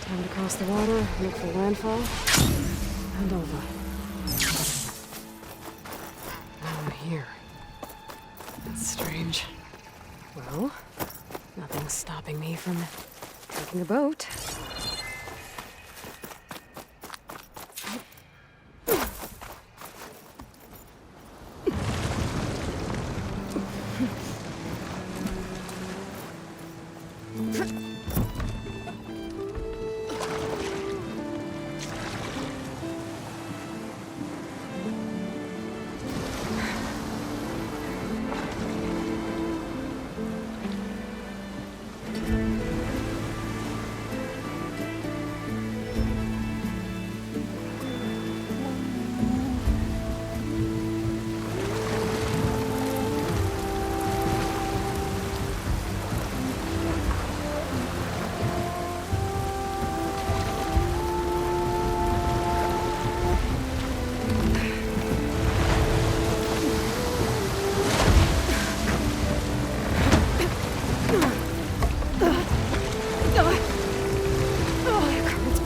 time to cross the water, look for landfall, and over. Now I'm here. That's strange. Well, nothing's stopping me from taking a boat.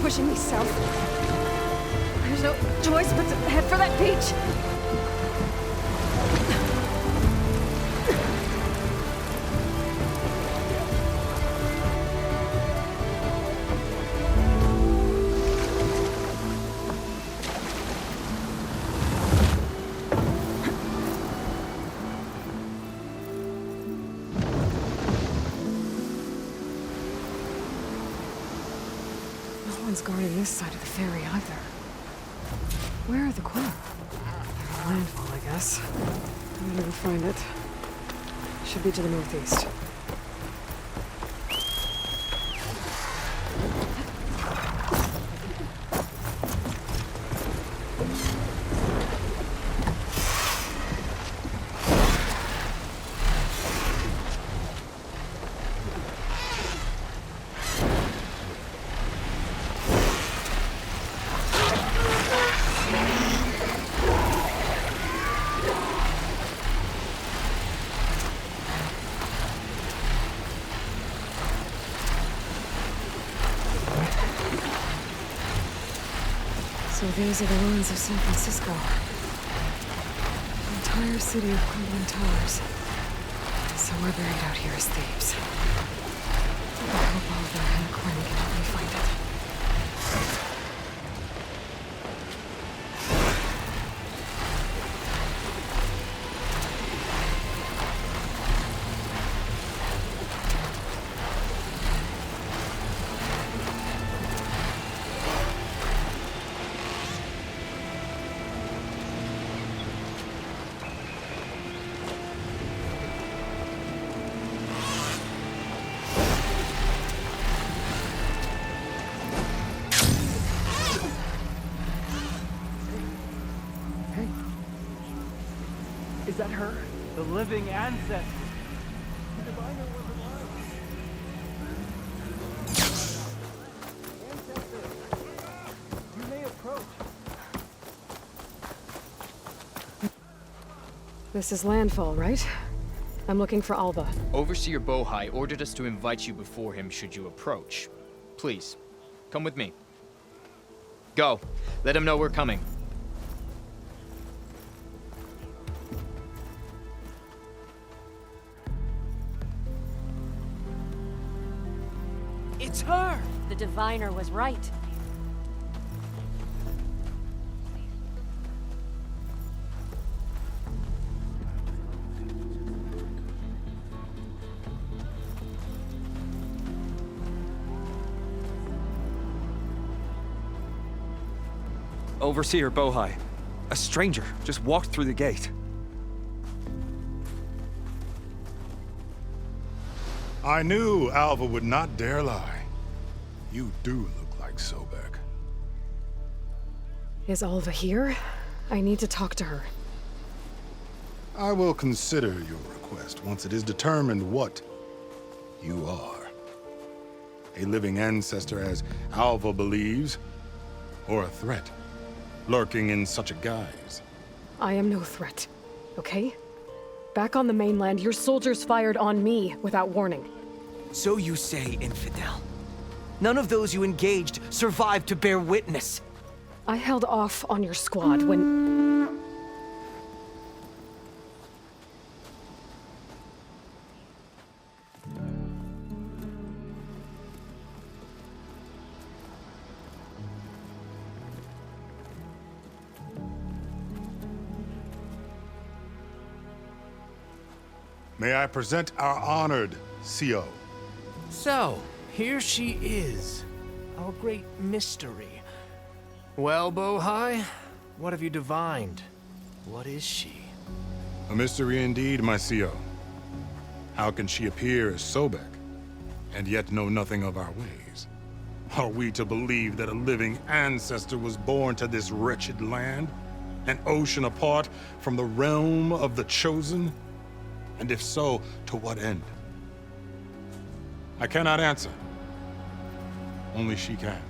Pushing me south. There's no choice but to head for that beach. No one's guarding this side of the ferry either. Where are the crew? Landfall, I guess. I didn't even find it. Should be to the northeast. So these are the ruins of San Francisco. An entire city of crumbling towers. Somewhere buried out here is Thebes. I hope all of that and Quinn can help me find it. Is that her? The living ancestor. You may approach. This is landfall, right? I'm looking for Alva. Overseer Bohai ordered us to invite you before him should you approach. Please, come with me. Go. Let him know we're coming. It's her! The diviner was right. Overseer Bohai. A stranger just walked through the gate. I knew Alva would not dare lie. You do look like Sobek. Is Alva here? I need to talk to her. I will consider your request once it is determined what you are. A living ancestor, as Alva believes, or a threat, lurking in such a guise. I am no threat, okay? Back on the mainland, your soldiers fired on me without warning. So you say, infidel. None of those you engaged survived to bear witness. I held off on your squad when... May I present our honored CO? So, here she is. Our great mystery. Well, Bohai, what have you divined? What is she? A mystery indeed, my CO. How can she appear as Sobek, and yet know nothing of our ways? Are we to believe that a living ancestor was born to this wretched land? An ocean apart from the realm of the Chosen? And if so, to what end? I cannot answer. Only she can.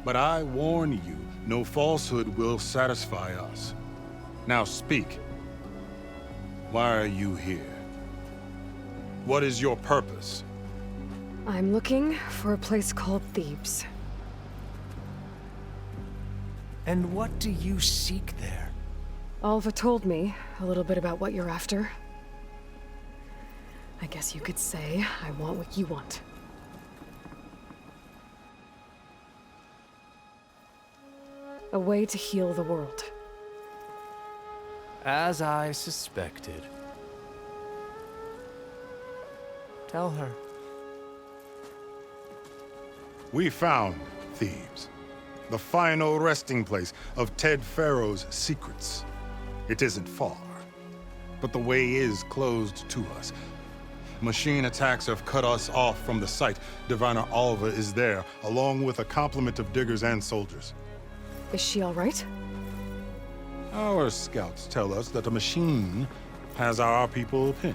But I warn you, no falsehood will satisfy us. Now speak. Why are you here? What is your purpose? I'm looking for a place called Thebes. And what do you seek there? Alva told me a little bit about what you're after. I guess you could say I want what you want. A way to heal the world. As I suspected. Tell her. We found Thebes, the final resting place of Ted Pharaoh's secrets. It isn't far, but the way is closed to us. Machine attacks have cut us off from the site. Diviner Alva is there, along with a complement of diggers and soldiers. Is she all right? Our scouts tell us that a machine has our people pinned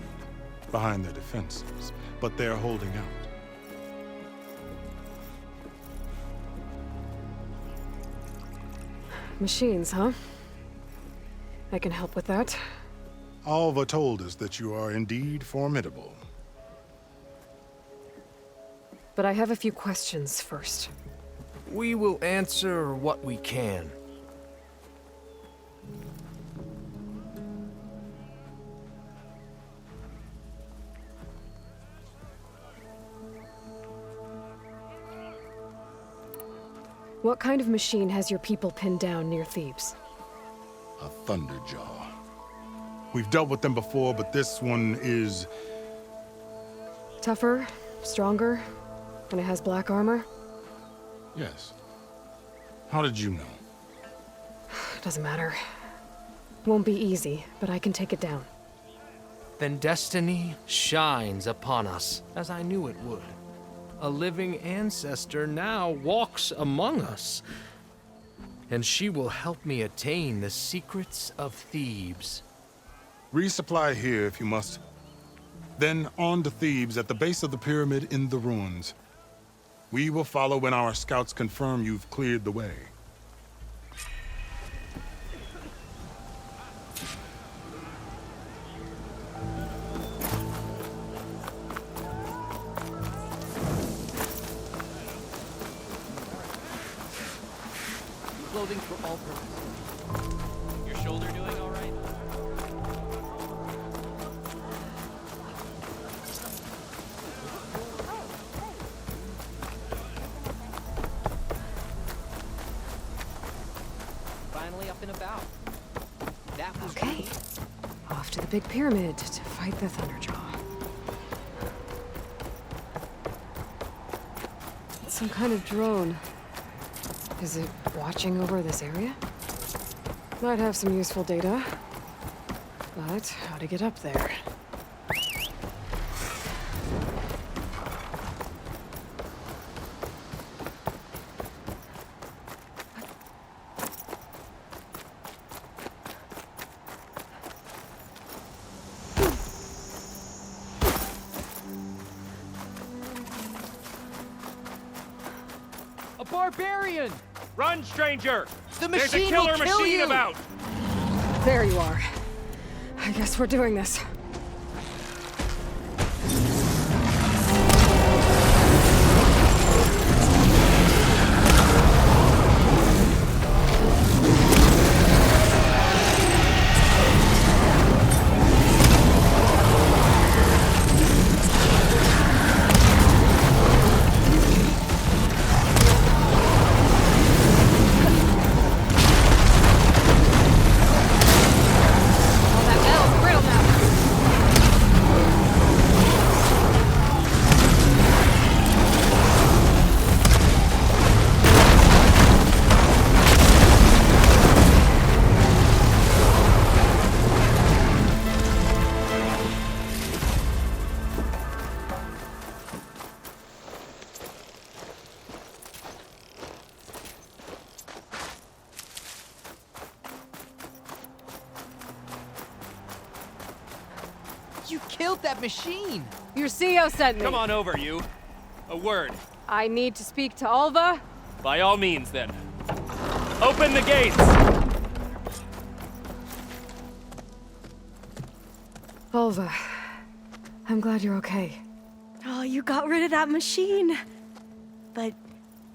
behind their defenses, but they're holding out. Machines, huh? I can help with that. Alva told us that you are indeed formidable. But I have a few questions first. We will answer what we can. What kind of machine has your people pinned down near Thebes? A Thunderjaw. We've dealt with them before, but this one is... Tougher? Stronger? And it has black armor? Yes. How did you know? Doesn't matter. Won't be easy, but I can take it down. Then destiny shines upon us, as I knew it would. A living ancestor now walks among us. And she will help me attain the secrets of Thebes. Resupply here if you must. Then on to Thebes at the base of the pyramid in the ruins. We will follow when our scouts confirm you've cleared the way. Clothing for all purposes. Your shoulder doing all right? Finally up and about. That was okay. Off to the big pyramid to fight the Thunderjaw. It's some kind of drone. Is it watching over this area? Might have some useful data. But how to get up there? A barbarian! Run, stranger! The There's a machine killer will kill machine you! about! There you are. I guess we're doing this. All that metal's brittle now. You killed that machine! Your CEO sent me. Come on over, you. A word. I need to speak to Alva. By all means, then. Open the gates! Alva, I'm glad you're okay. Oh, you got rid of that machine. But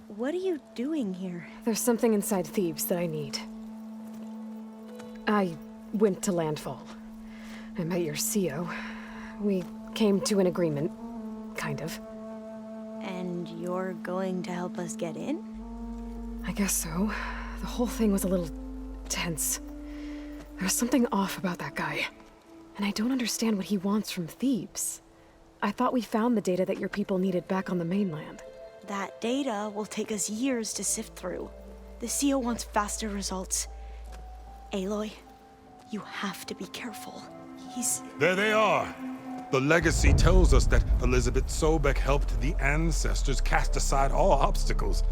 what are you doing here? There's something inside Thebes that I need. I went to Landfall. I met your CEO. We came to an agreement, kind of. And you're going to help us get in? I guess so. The whole thing was a little tense. There was something off about that guy. And I don't understand what he wants from Thebes. I thought we found the data that your people needed back on the mainland. That data will take us years to sift through. The CEO wants faster results. Aloy, you have to be careful. There they are. The legacy tells us that Elizabeth Sobek helped the ancestors cast aside all obstacles.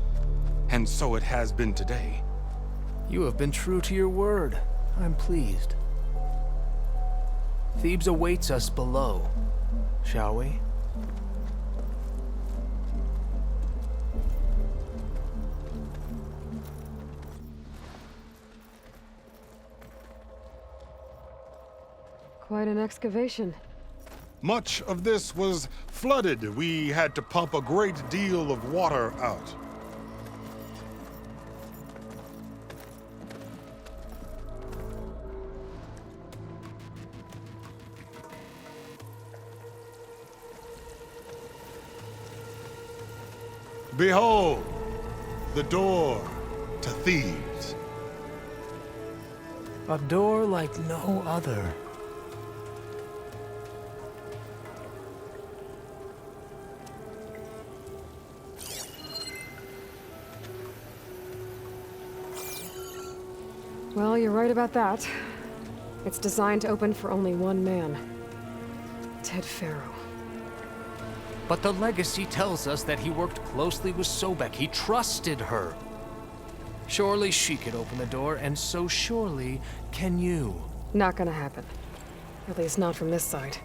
And so it has been today. You have been true to your word. I'm pleased. Thebes awaits us below, shall we? Quite an excavation. Much of this was flooded. We had to pump a great deal of water out. Behold, the door to Thebes. A door like no other. Well, you're right about that. It's designed to open for only one man. Ted Farrow. But the legacy tells us that he worked closely with Sobek. He trusted her. Surely she could open the door, and so surely can you. Not gonna happen. At least not from this side.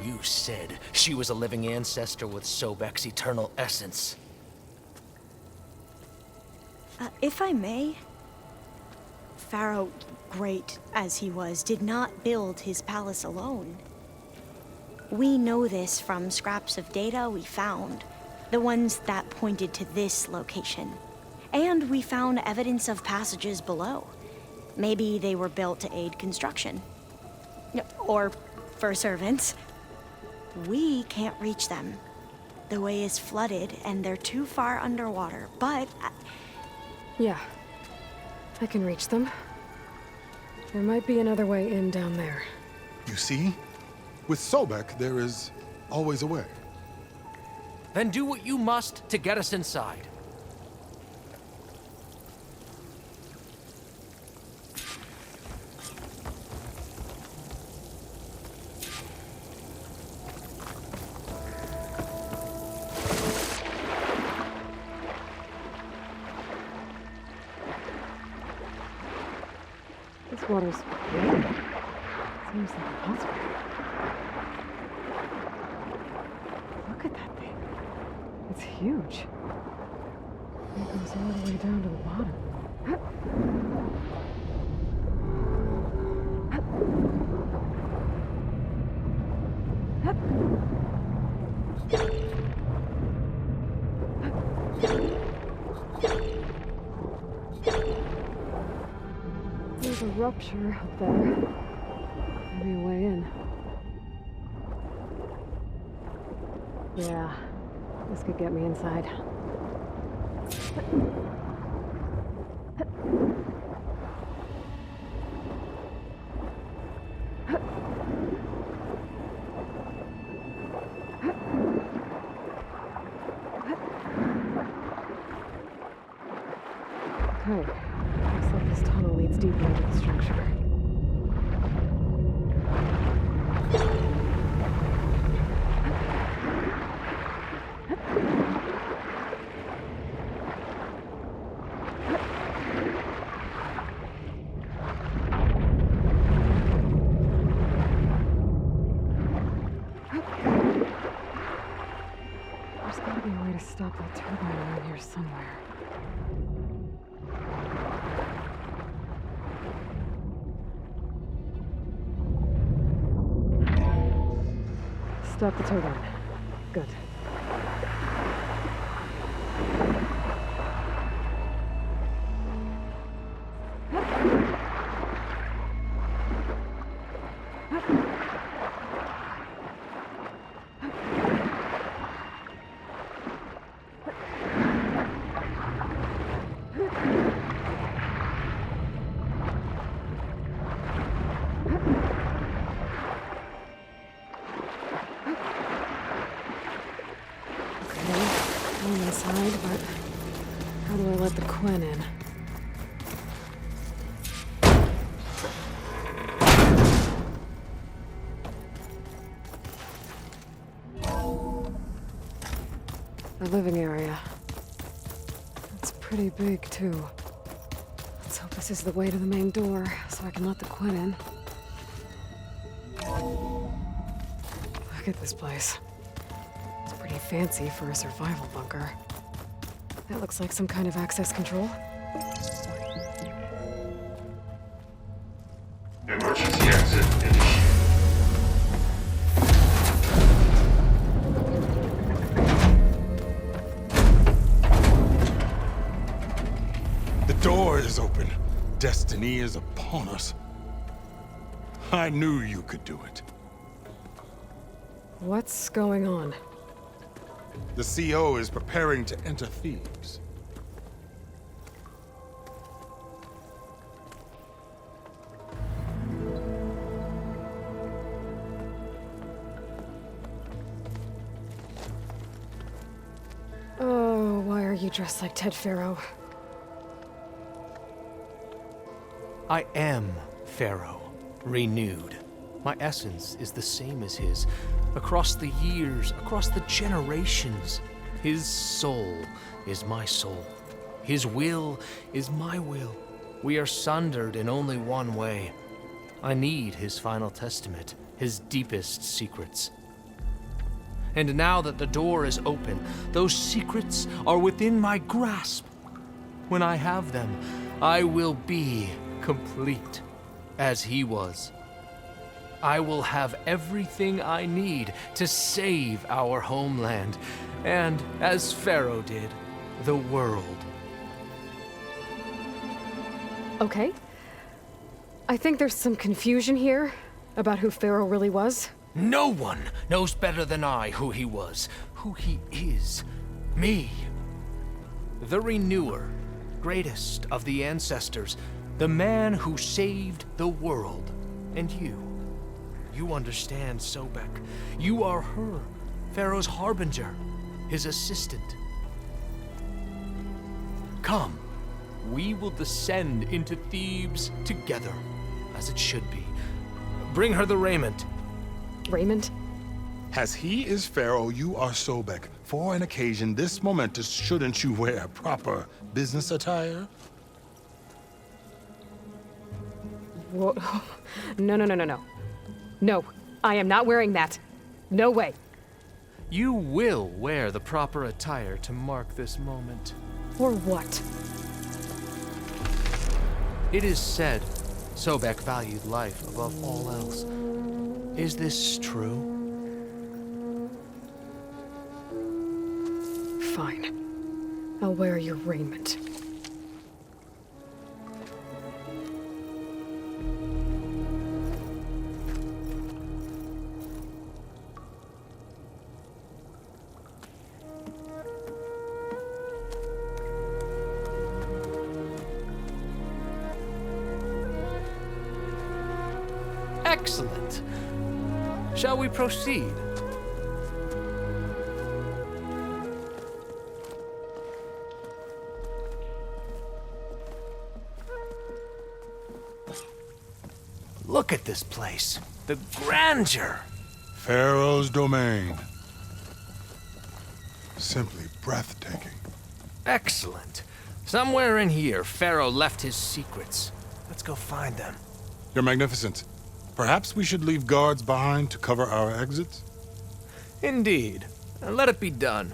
You said she was a living ancestor with Sobek's eternal essence. If I may, Pharaoh, great as he was, did not build his palace alone. We know this from scraps of data we found, the ones that pointed to this location. And we found evidence of passages below. Maybe they were built to aid construction. Or for servants. We can't reach them. The way is flooded and they're too far underwater, but... Yeah. I can reach them. There might be another way in down there. You see? With Sobek, there is always a way. Then do what you must to get us inside. This water's big. Seems like impossible. Look at that thing. It's huge. It goes all the way down to the bottom. There's a rupture up there. Maybe a way in. Yeah, this could get me inside. Okay, looks like this tunnel leads deeper into the structure. That turbine around here somewhere. Stop the turbine. Good. I'm inside, but how do I let the Quinn in? The living area. It's pretty big, too. Let's hope this is the way to the main door, so I can let the Quinn in. Look at this place. It's pretty fancy for a survival bunker. That looks like some kind of access control. Emergency exit initiated. The door is open. Destiny is upon us. I knew you could do it. What's going on? The CO is preparing to enter Thebes. Oh, why are you dressed like Ted Pharaoh? I am Pharaoh, renewed. My essence is the same as his. Across the years, across the generations, his soul is my soul. His will is my will. We are sundered in only one way. I need his final testament, his deepest secrets. And now that the door is open, those secrets are within my grasp. When I have them, I will be complete, as he was. I will have everything I need to save our homeland, and, as Pharaoh did, the world. Okay. I think there's some confusion here about who Pharaoh really was. No one knows better than I who he was, who he is. Me. The Renewer, greatest of the ancestors, the man who saved the world. And you. You understand, Sobek. You are her, Pharaoh's harbinger, his assistant. Come, we will descend into Thebes together, as it should be. Bring her the raiment. Raiment? As he is Pharaoh, you are Sobek. For an occasion this momentous, shouldn't you wear proper business attire? Whoa. No. No, I am not wearing that. No way. You will wear the proper attire to mark this moment. Or what? It is said Sobek valued life above all else. Is this true? Fine. I'll wear your raiment. Excellent. Shall we proceed? Look at this place. The grandeur. Pharaoh's domain. Simply breathtaking. Excellent. Somewhere in here, Pharaoh left his secrets. Let's go find them. Your Magnificence, perhaps we should leave guards behind to cover our exits? Indeed. Let it be done.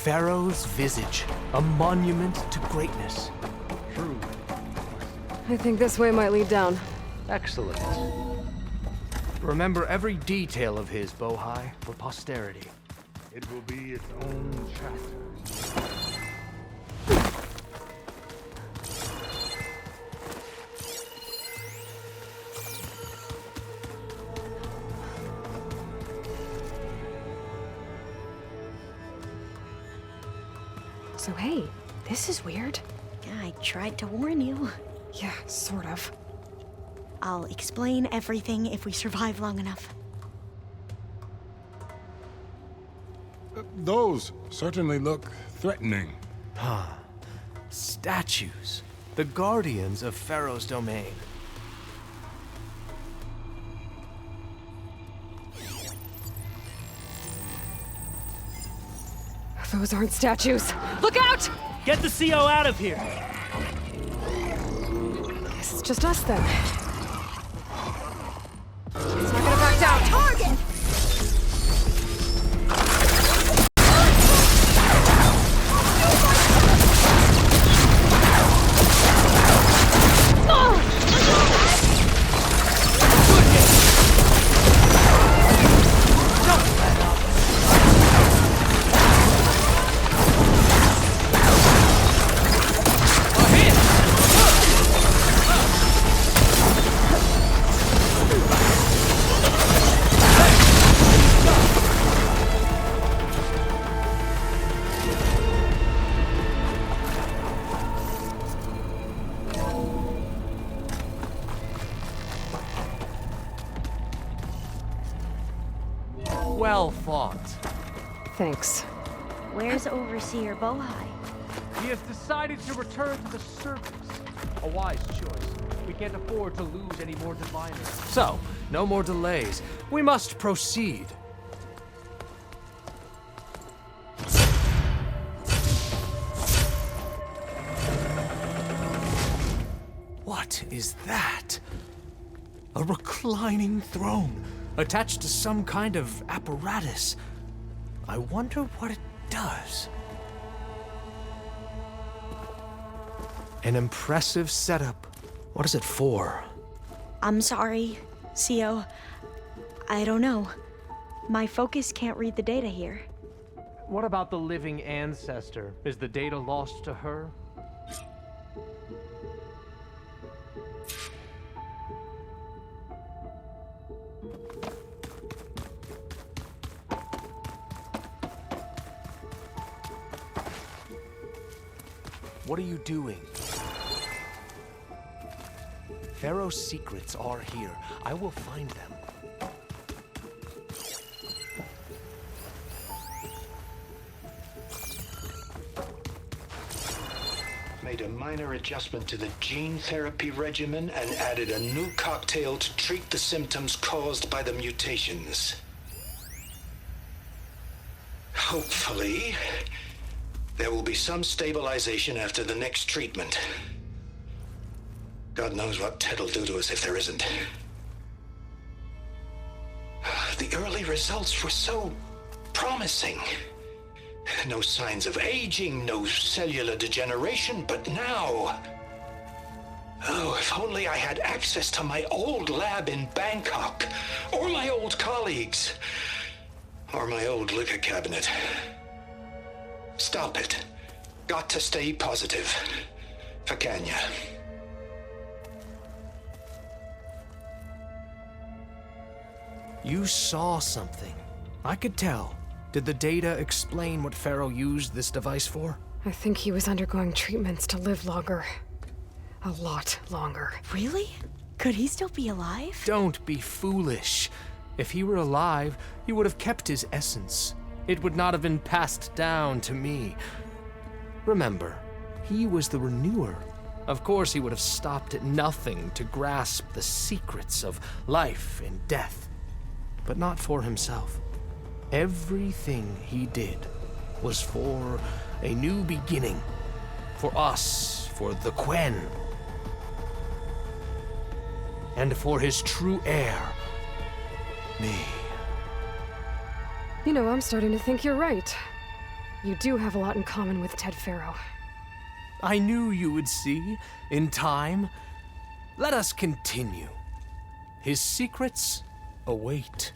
Pharaoh's visage, a monument to greatness. True. I think this way might lead down. Excellent. Remember every detail of his, Bohai, for posterity. It will be its own chapter. So hey, this is weird. Yeah, I tried to warn you. Yeah, sort of. I'll explain everything if we survive long enough. Those certainly look threatening. Huh. Statues. The guardians of Pharaoh's domain. Those aren't statues. Look out! Get the CO out of here! Guess it's just us then. It's not gonna back down. Target! Well fought. Thanks. Where's Overseer Bohai? He has decided to return to the surface. A wise choice. We can't afford to lose any more diviners. So, no more delays. We must proceed. What is that? A reclining throne, attached to some kind of apparatus. I wonder what it does. An impressive setup. What is it for? I'm sorry, CO. I don't know. My focus can't read the data here. What about the living ancestor? Is the data lost to her? What are you doing? Pharaoh's secrets are here. I will find them. Made a minor adjustment to the gene therapy regimen and added a new cocktail to treat the symptoms caused by the mutations. Hopefully, there will be some stabilization after the next treatment. God knows what Ted'll do to us if there isn't. The early results were so promising. No signs of aging, no cellular degeneration, but now... Oh, if only I had access to my old lab in Bangkok, or my old colleagues, or my old liquor cabinet. Stop it. Got to stay positive. For Kenya. You saw something. I could tell. Did the data explain what Pharaoh used this device for? I think he was undergoing treatments to live longer. A lot longer. Really? Could he still be alive? Don't be foolish. If he were alive, he would have kept his essence. It would not have been passed down to me. Remember, he was the renewer. Of course, he would have stopped at nothing to grasp the secrets of life and death. But not for himself. Everything he did was for a new beginning. For us, for the Quen. And for his true heir, me. You know, I'm starting to think you're right. You do have a lot in common with Ted Farrow. I knew you would see, in time. Let us continue. His secrets await.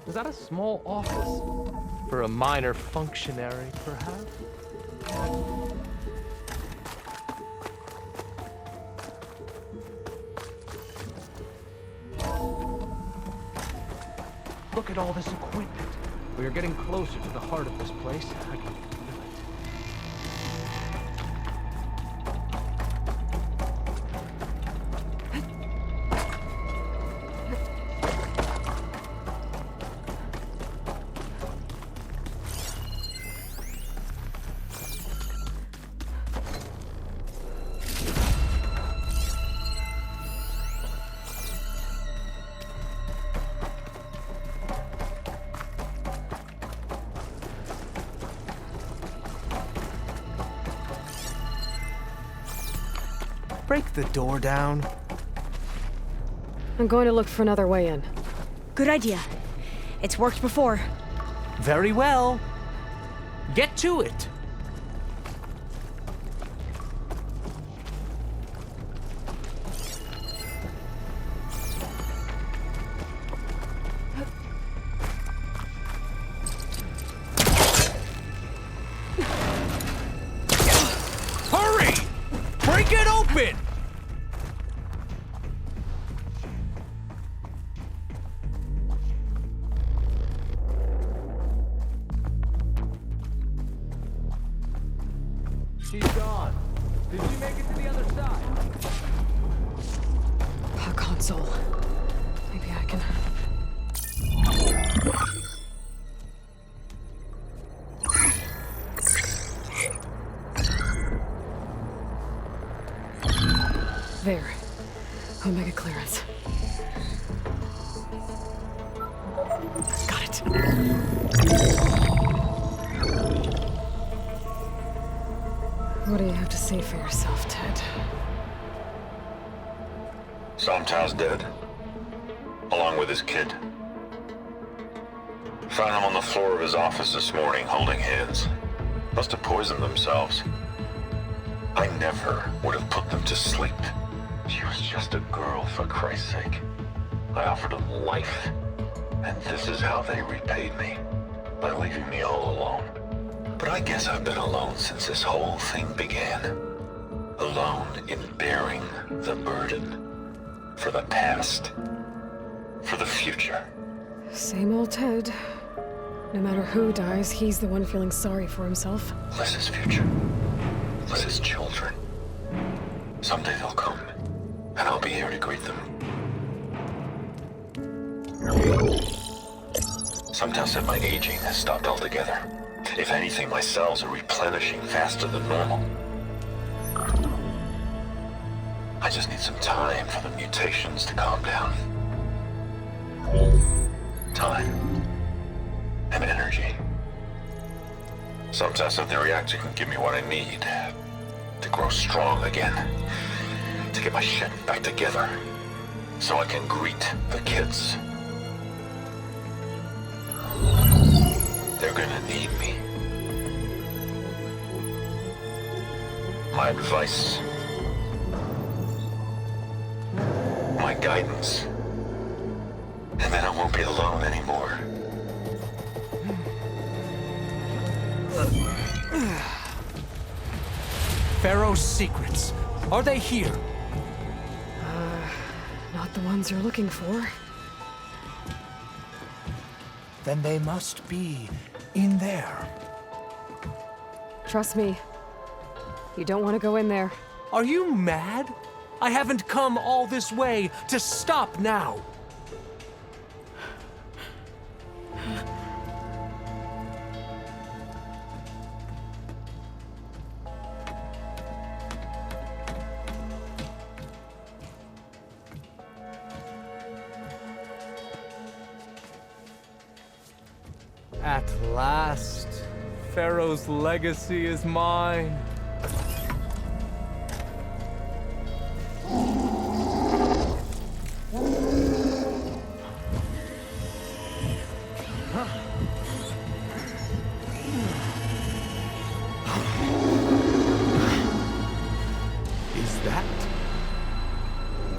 Is that a small office? For a minor functionary, perhaps? Look at all this equipment. We are getting closer to the heart of this place. I can feel it. Break the door down. I'm going to look for another way in. Good idea. It's worked before. Very well. Get to it. Hurry! Break it open! She's gone. Did she make it to the other side? A console. Maybe I can... There. Omega clearance. Got it. What do you have to say for yourself, Ted? Somtow's dead, along with his kid. Found him on the floor of his office this morning, holding hands. Must have poisoned themselves. I never would have put them to sleep. She was just a girl, for Christ's sake. I offered them life, and this is how they repaid me, by leaving me all alone. But I guess I've been alone since this whole thing began. Alone in bearing the burden. For the past. For the future. Same old Ted. No matter who dies, he's the one feeling sorry for himself. Liz's future. Liz's children. Someday they'll come, and I'll be here to greet them. Sometimes said my aging has stopped altogether. If anything, my cells are replenishing faster than normal. I just need some time for the mutations to calm down. Time. And energy. Sometimes the reactor can give me what I need to grow strong again. To get my shit back together. So I can greet the kids. They're gonna need me. My advice. My guidance. And then I won't be alone anymore. Pharaoh's secrets. Are they here? Not the ones you're looking for. Then they must be in there. Trust me. You don't want to go in there. Are you mad? I haven't come all this way to stop now. At last, Pharaoh's legacy is mine.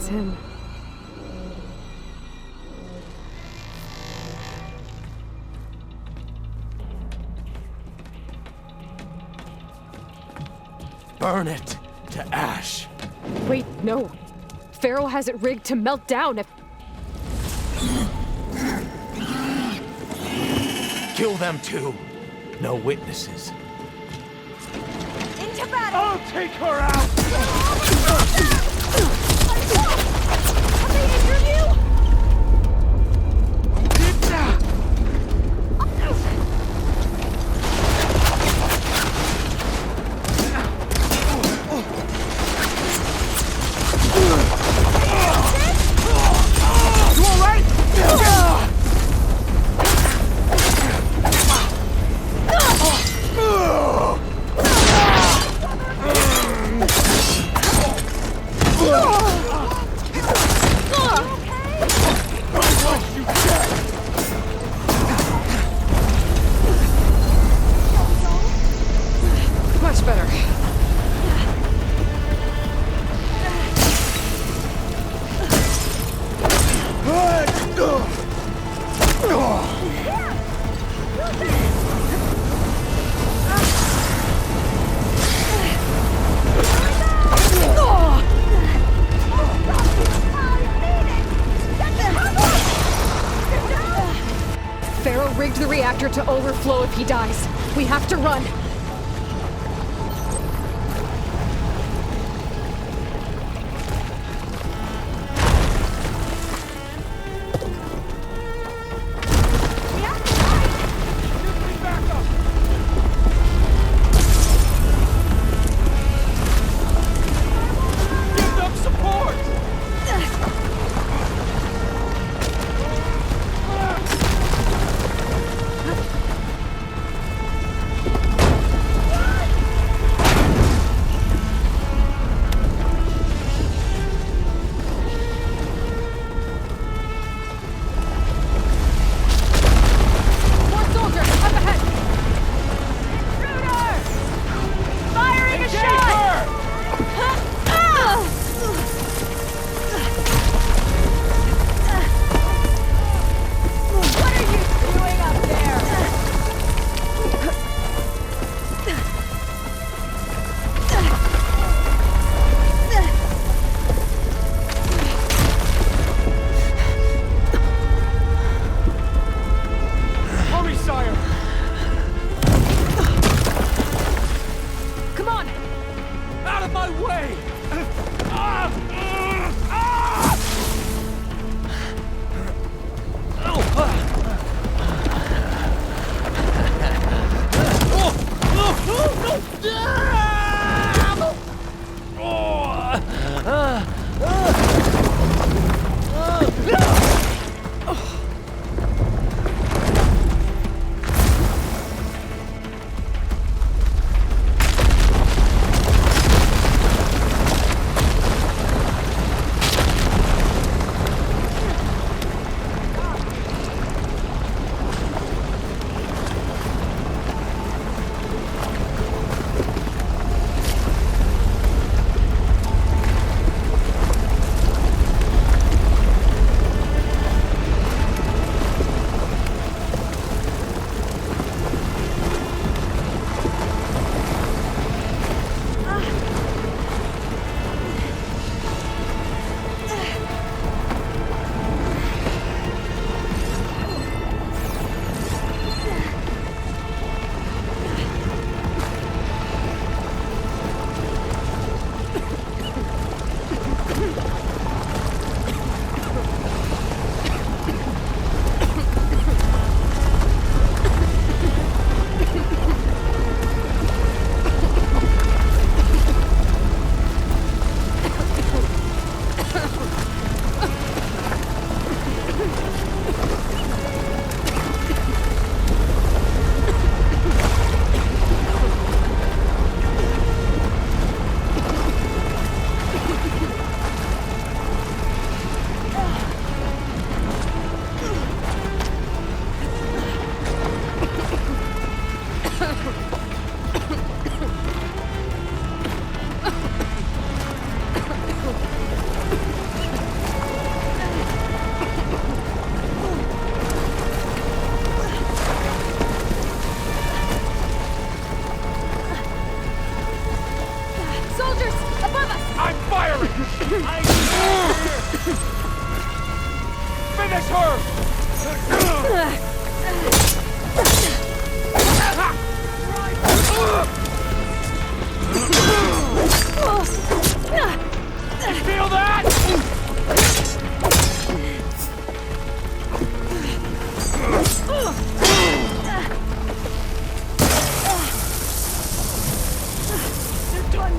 It's him. Burn it to ash. Wait, no. Pharaoh has it rigged to melt down if... Kill them too. No witnesses. Into battle! I'll take her out! Have they injured you? You all right? Much better. Pharaoh rigged the reactor to overflow if he dies. We have to run. Give them support! Finish her! Feel that? They're done.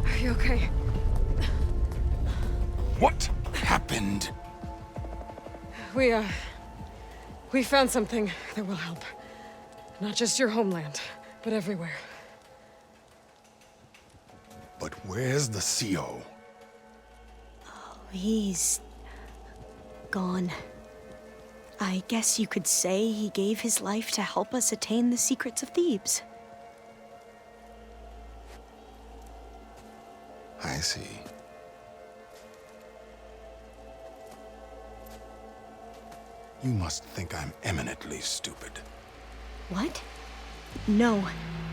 Are you okay? What happened? We found something that will help. Not just your homeland, but everywhere. But where's the CO? He's gone. I guess you could say he gave his life to help us attain the secrets of Thebes. I see. You must think I'm eminently stupid. What? No.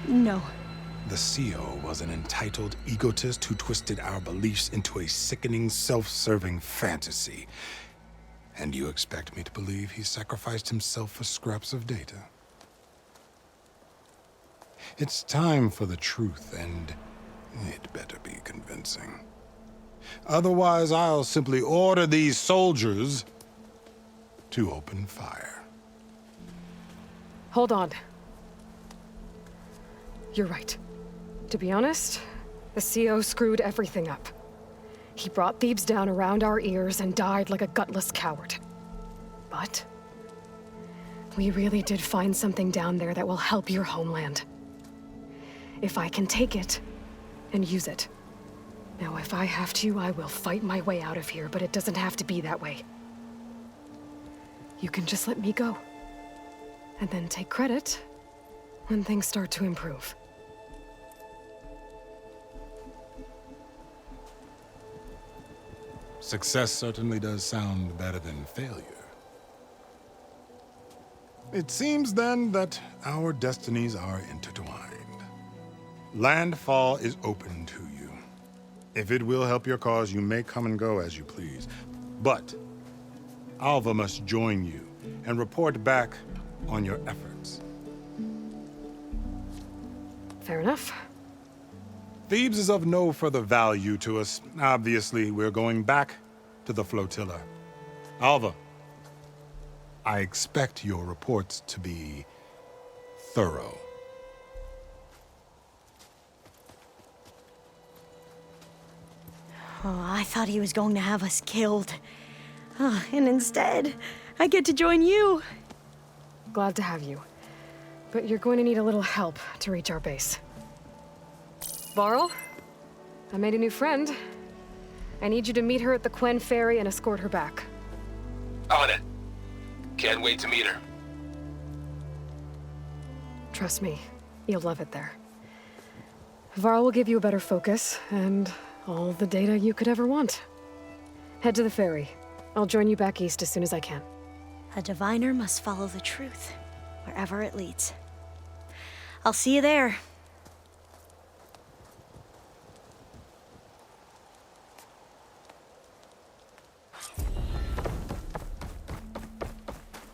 No. The CO was an entitled egotist who twisted our beliefs into a sickening, self-serving fantasy. And you expect me to believe he sacrificed himself for scraps of data? It's time for the truth, and it better be convincing. Otherwise, I'll simply order these soldiers to open fire. Hold on. You're right. To be honest, the CO screwed everything up. He brought Thebes down around our ears and died like a gutless coward. But we really did find something down there that will help your homeland. If I can take it and use it. Now, if I have to, I will fight my way out of here, but it doesn't have to be that way. You can just let me go. And then take credit when things start to improve. Success certainly does sound better than failure. It seems then that our destinies are intertwined. Landfall is open to you. If it will help your cause, you may come and go as you please. But Alva must join you and report back on your efforts. Fair enough. Thebes is of no further value to us. Obviously, we're going back to the flotilla. Alva, I expect your reports to be thorough. Oh, I thought he was going to have us killed. Oh, and instead, I get to join you. Glad to have you. But you're going to need a little help to reach our base. Varl, I made a new friend. I need you to meet her at the Quen Ferry and escort her back. On it. Can't wait to meet her. Trust me, you'll love it there. Varl will give you a better focus, and all the data you could ever want. Head to the ferry. I'll join you back east as soon as I can. A diviner must follow the truth, wherever it leads. I'll see you there.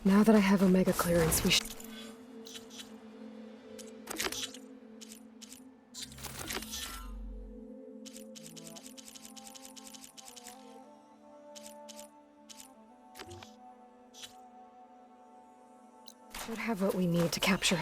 Now that I have Omega clearance, we should... should have what we need to capture a...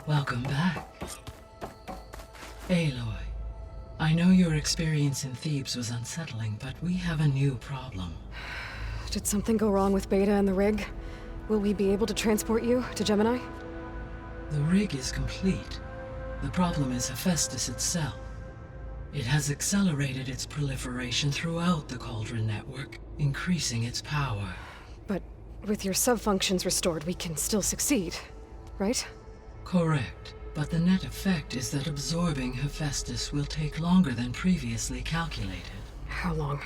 Welcome back. Aloy, I know your experience in Thebes was unsettling, but we have a new problem. Did something go wrong with Beta and the rig? Will we be able to transport you to Gemini? The rig is complete. The problem is Hephaestus itself. It has accelerated its proliferation throughout the Cauldron network, increasing its power. But with your sub-functions restored, we can still succeed, right? Correct. But the net effect is that absorbing Hephaestus will take longer than previously calculated. How long?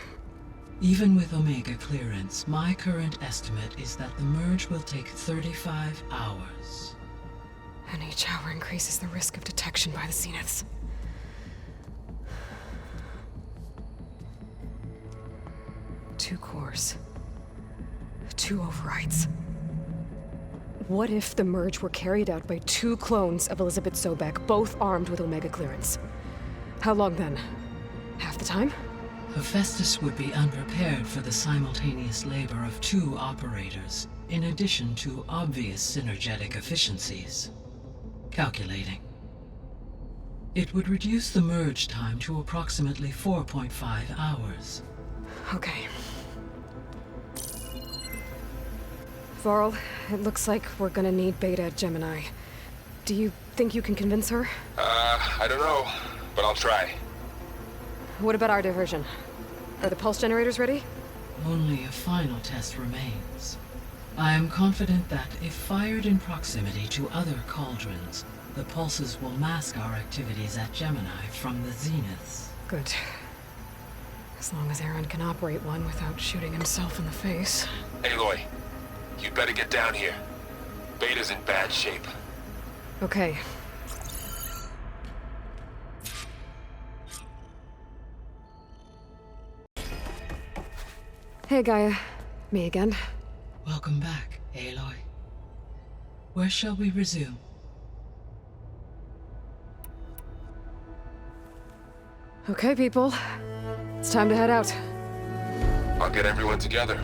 Even with Omega clearance, my current estimate is that the merge will take 35 hours. And each hour increases the risk of detection by the Zeniths. Two cores. 2 overrides. What if the merge were carried out by 2 clones of Elizabeth Sobek, both armed with Omega clearance? How long then? Half the time? Hephaestus would be unprepared for the simultaneous labor of 2 operators, in addition to obvious synergetic efficiencies. Calculating. It would reduce the merge time to approximately 4.5 hours. Okay. Varl, it looks like we're gonna need Beta at Gemini. Do you think you can convince her? I don't know, but I'll try. What about our diversion? Are the pulse generators ready? Only a final test remains. I am confident that if fired in proximity to other cauldrons, the pulses will mask our activities at Gemini from the Zeniths. Good. As long as Aaron can operate one without shooting himself in the face. Aloy, you better get down here. Beta's in bad shape. Okay. Hey, Gaia. Me again. Welcome back, Aloy. Where shall we resume? Okay, people. It's time to head out. I'll get everyone together.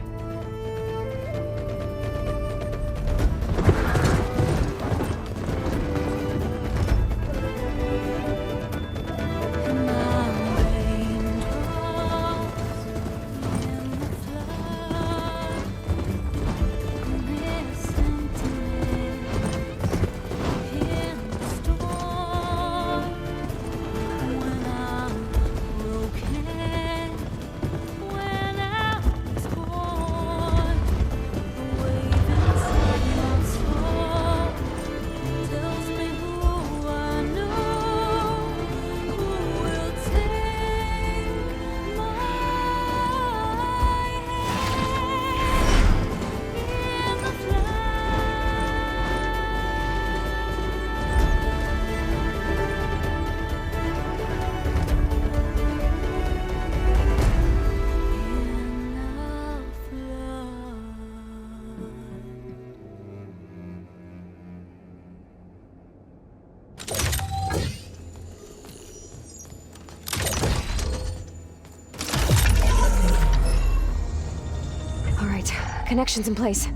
Connections in place.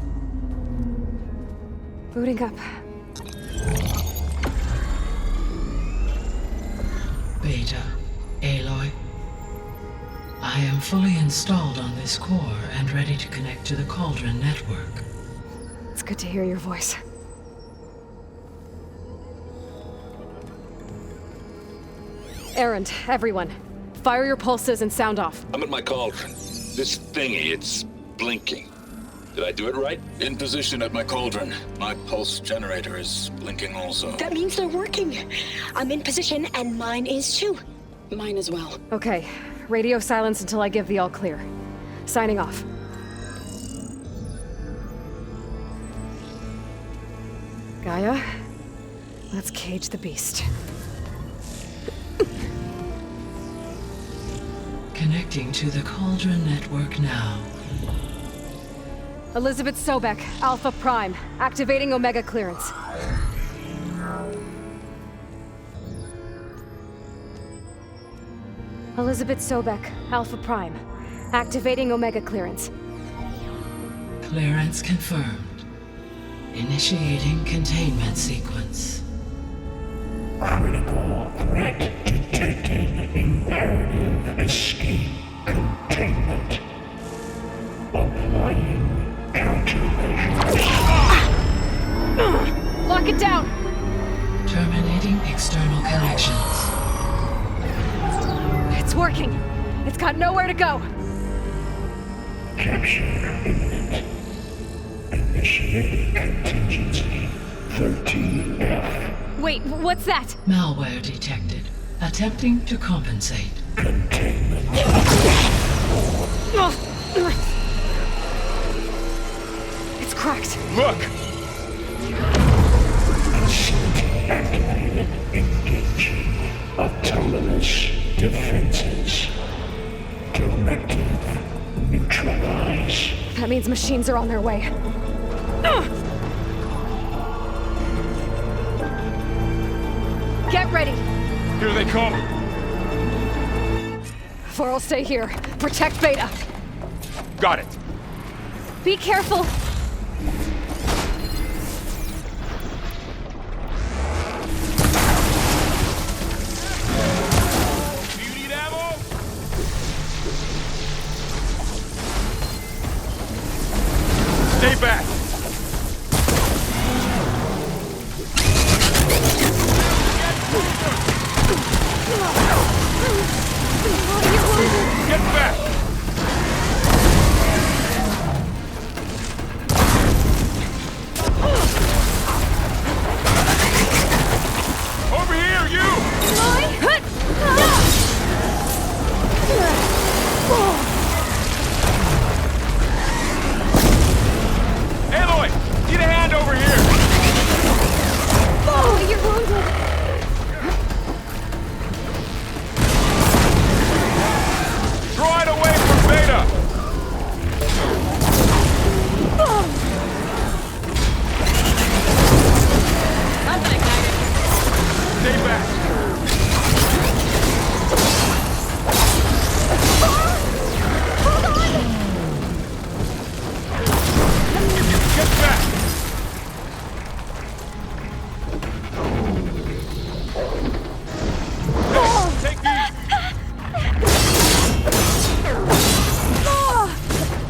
Booting up. Beta, Aloy. I am fully installed on this core and ready to connect to the Cauldron network. It's good to hear your voice. Errand, everyone. Fire your pulses and sound off. I'm at my cauldron. This thingy, it's blinking. Did I do it right? In position at my cauldron. My pulse generator is blinking also. That means they're working. I'm in position, and mine is too. Mine as well. Okay. Radio silence until I give the all clear. Signing off. Gaia, let's cage the beast. Connecting to the Cauldron network now. Elizabeth Sobek, Alpha Prime, activating Omega clearance. Elizabeth Sobek, Alpha Prime, activating Omega clearance. Clearance confirmed. Initiating containment sequence. Critical threat detected. Imperative escape containment. Applying countermeasures. Lock it down! Terminating external connections. It's working. It's got nowhere to go. Capture imminent. Initiate contingency 13F. Wait, what's that? Malware detected. Attempting to compensate. Containment. It's cracked. Look! Facility activated. Engaging autonomous defenses. Directive. Neutralize. That means machines are on their way. Get ready! Here they come! For'll stay here. Protect Beta. Got it! Be careful! Do you need ammo? Stay back! Get back! Over here, you! Aloy! Need a hand over here! Oh, you're wounded! Draw it away from Beta! Stay back! Get back! Hey, take these!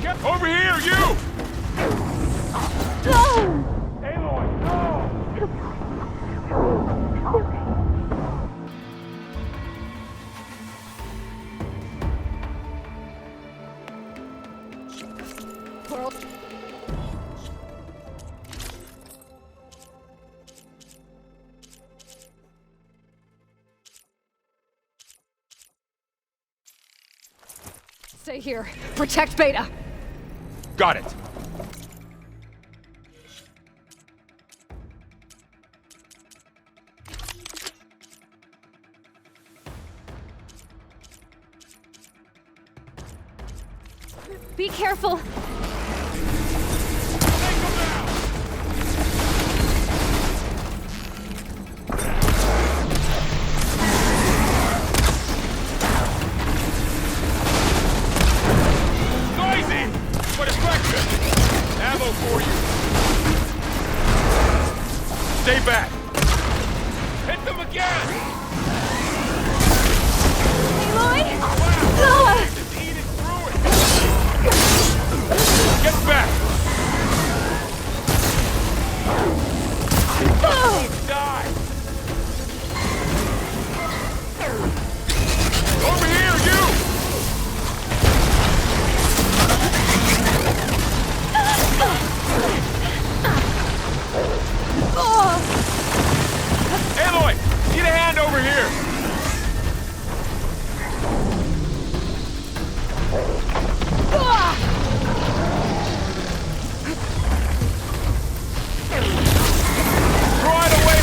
Get over here, you! Aloy, no! For'll... Stay here. Protect Beta. Got it. Be careful. Noisy! For distraction! Ammo for you! Stay back! Hit them again! Aloy! Just eat it through it! Get back! Don't die! Over here, you! Aloy! Need a hand over here! Draw it away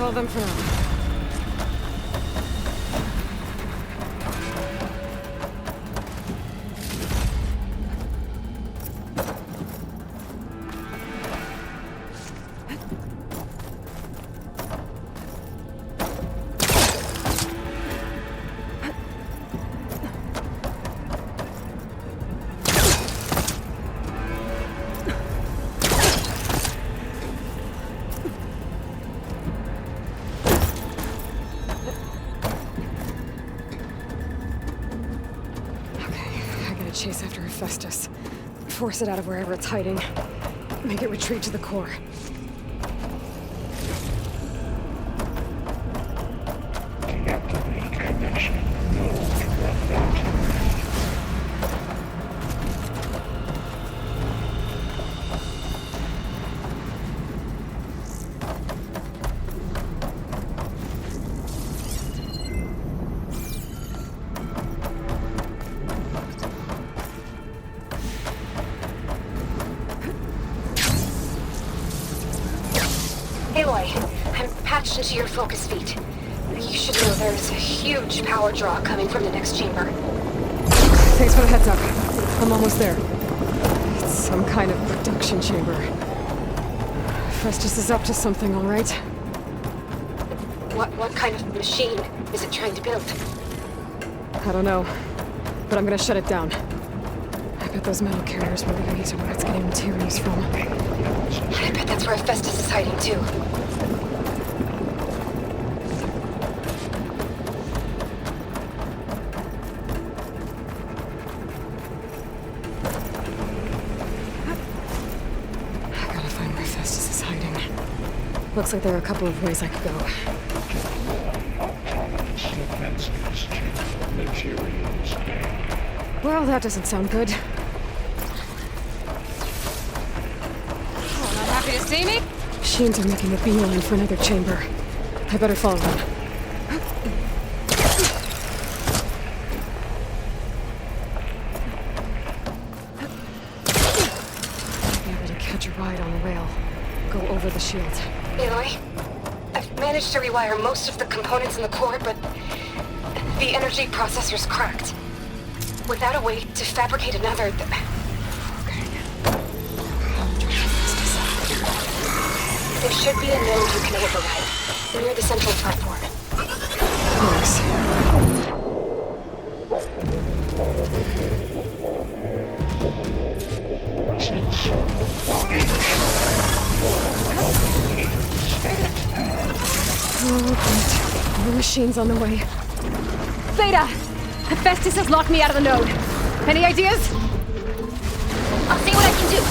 all of them for now. Chase after Hephaestus. Force it out of wherever it's hiding. Make it retreat to the core. I'm patched into your focus feed. You should know there's a huge power draw coming from the next chamber. Thanks for the heads up. I'm almost there. It's some kind of production chamber. Festus is up to something, all right? What kind of machine is it trying to build? I don't know, but I'm gonna shut it down. I bet those metal carriers will lead me to where it's getting materials from. I bet that's where Festus is hiding too. I gotta find where Festus is hiding. Looks like there are a couple of ways I could go. Well, that doesn't sound good. Oh, not happy to see me? Machines are making a beeline for another chamber. I better follow them. Be able to catch a ride on a rail. Go over the shield. Aloy, I've managed to rewire most of the components in the core, but the energy processor's cracked. Without a way to fabricate another, there should be a node you can override near the central platform. Thanks. Oh, great. More machines on the way. Beta! Hephaestus has locked me out of the node. Any ideas? I'll see what I can do.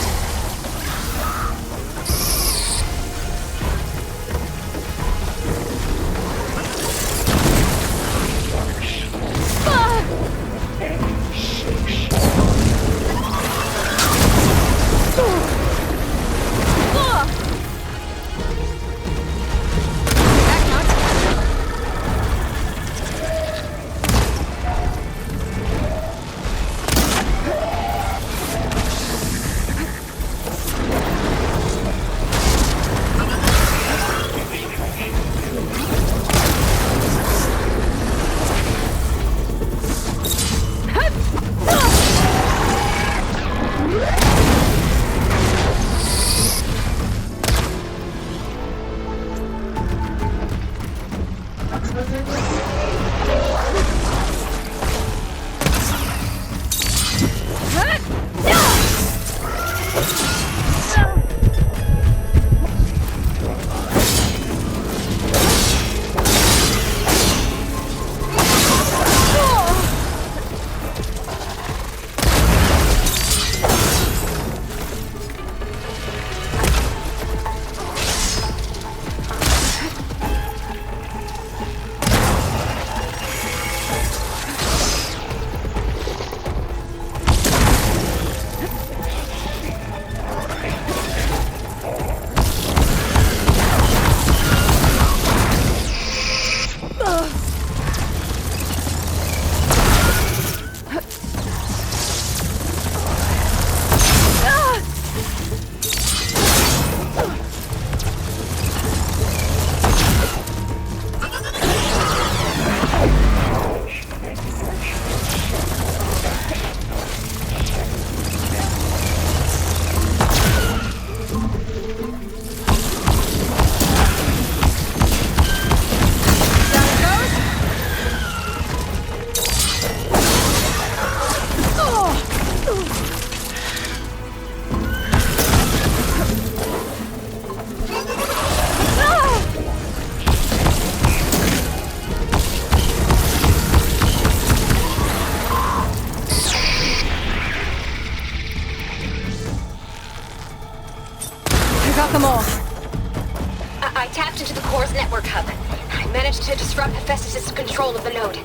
into the core's network hub. I managed to disrupt Hephaestus' control of the node.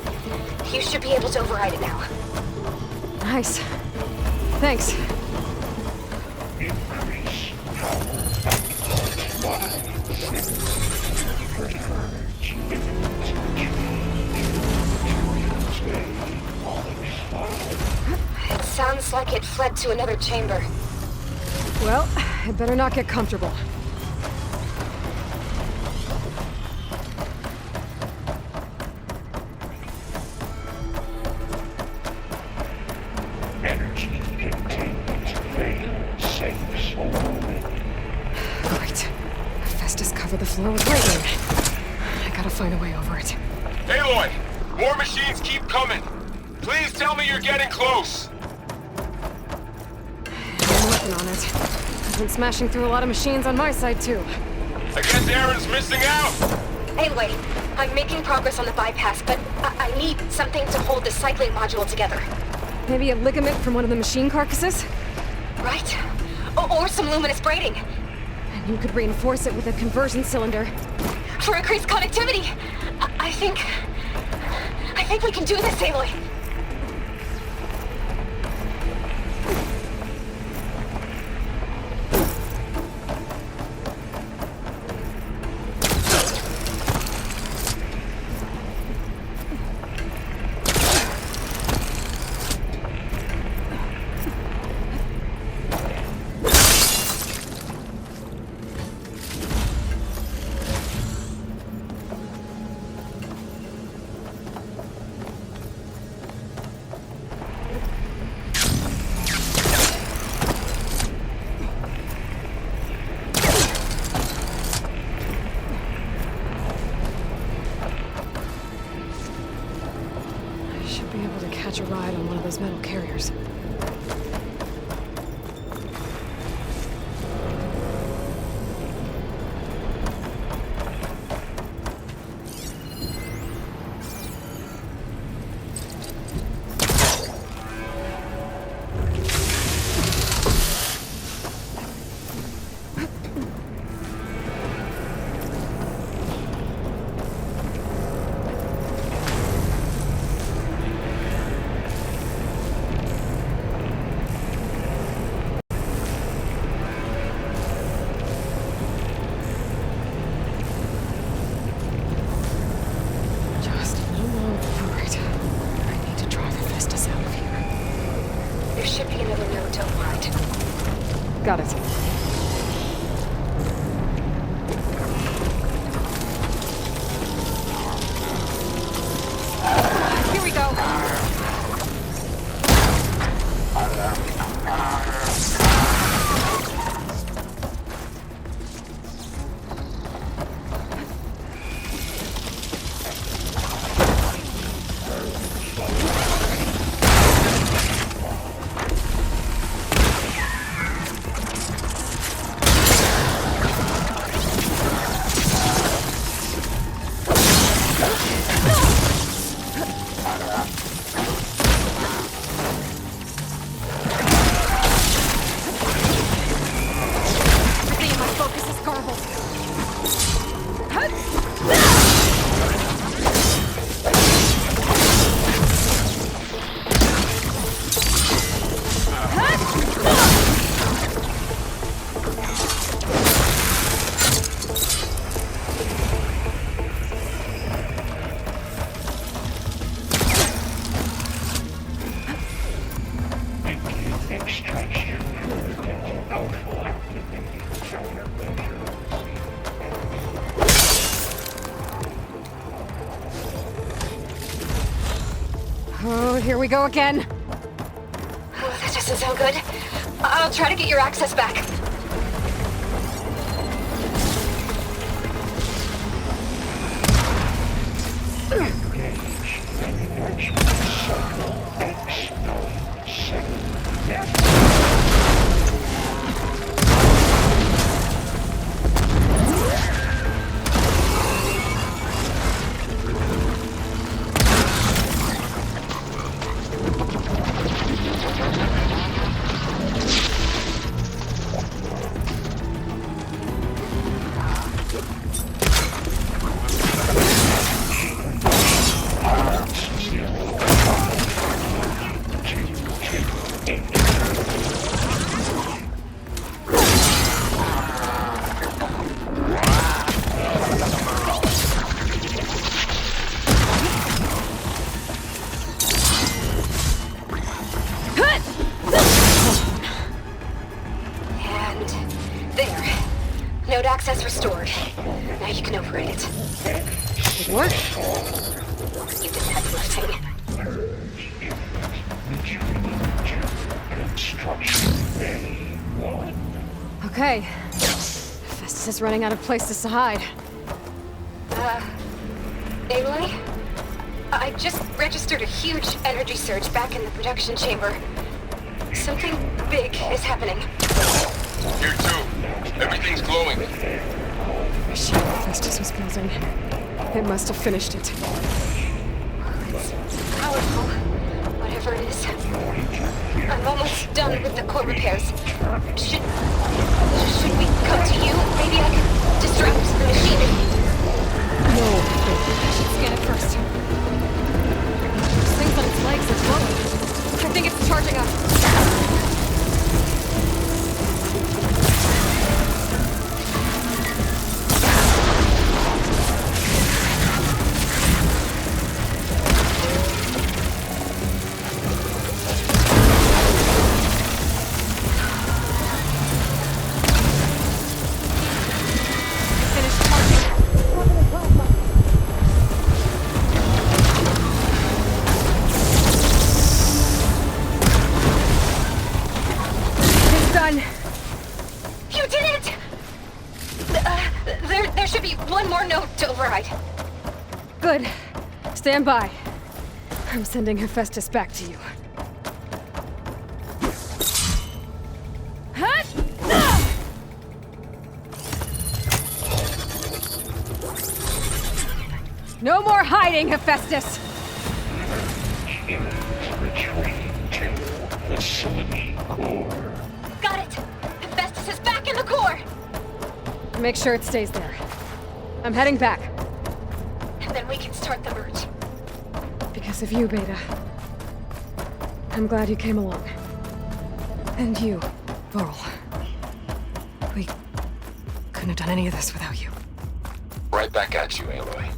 You should be able to override it now. Nice. Thanks. It sounds like it fled to another chamber. Well, it better not get comfortable. Great. Hephaestus covered the floor with lightning. I gotta find a way over it. Aloy! More machines keep coming! Please tell me you're getting close! I'm working on it. I've been smashing through a lot of machines on my side, too. I guess Aaron's missing out! Anyway, I'm making progress on the bypass, but I need something to hold the cycling module together. Maybe a ligament from one of the machine carcasses? Right? Or some luminous braiding. And you could reinforce it with a conversion cylinder. For increased connectivity! I think we can do this, Aloy. Catch a ride on one of those metal carriers. Got it. Here we go. Oh, here we go again. Oh, that doesn't sound good. I'll try to get your access back. you can override it. It worked? You did the heavy lifting. Okay. Festus is running out of places to hide. Aloy? I just registered a huge energy surge back in the production chamber. Something big is happening. Here too. Everything's glowing. The machine Festus was building. It must have finished it. It's powerful. Whatever it is. I'm almost done with the core repairs. Should we come to you? Maybe I could distract the machine. No. I should scan it first. Those things on its legs are glowing. I think it's charging up. You did it! There should be one more node to override. Good. Stand by. I'm sending Hephaestus back to you. No more hiding, Hephaestus! Got it! Hephaestus is back in the core! Make sure it stays there. I'm heading back. And then we can start the merge. Because of you, Beta. I'm glad you came along. And you, Varl. We couldn't have done any of this without you. Right back at you, Aloy.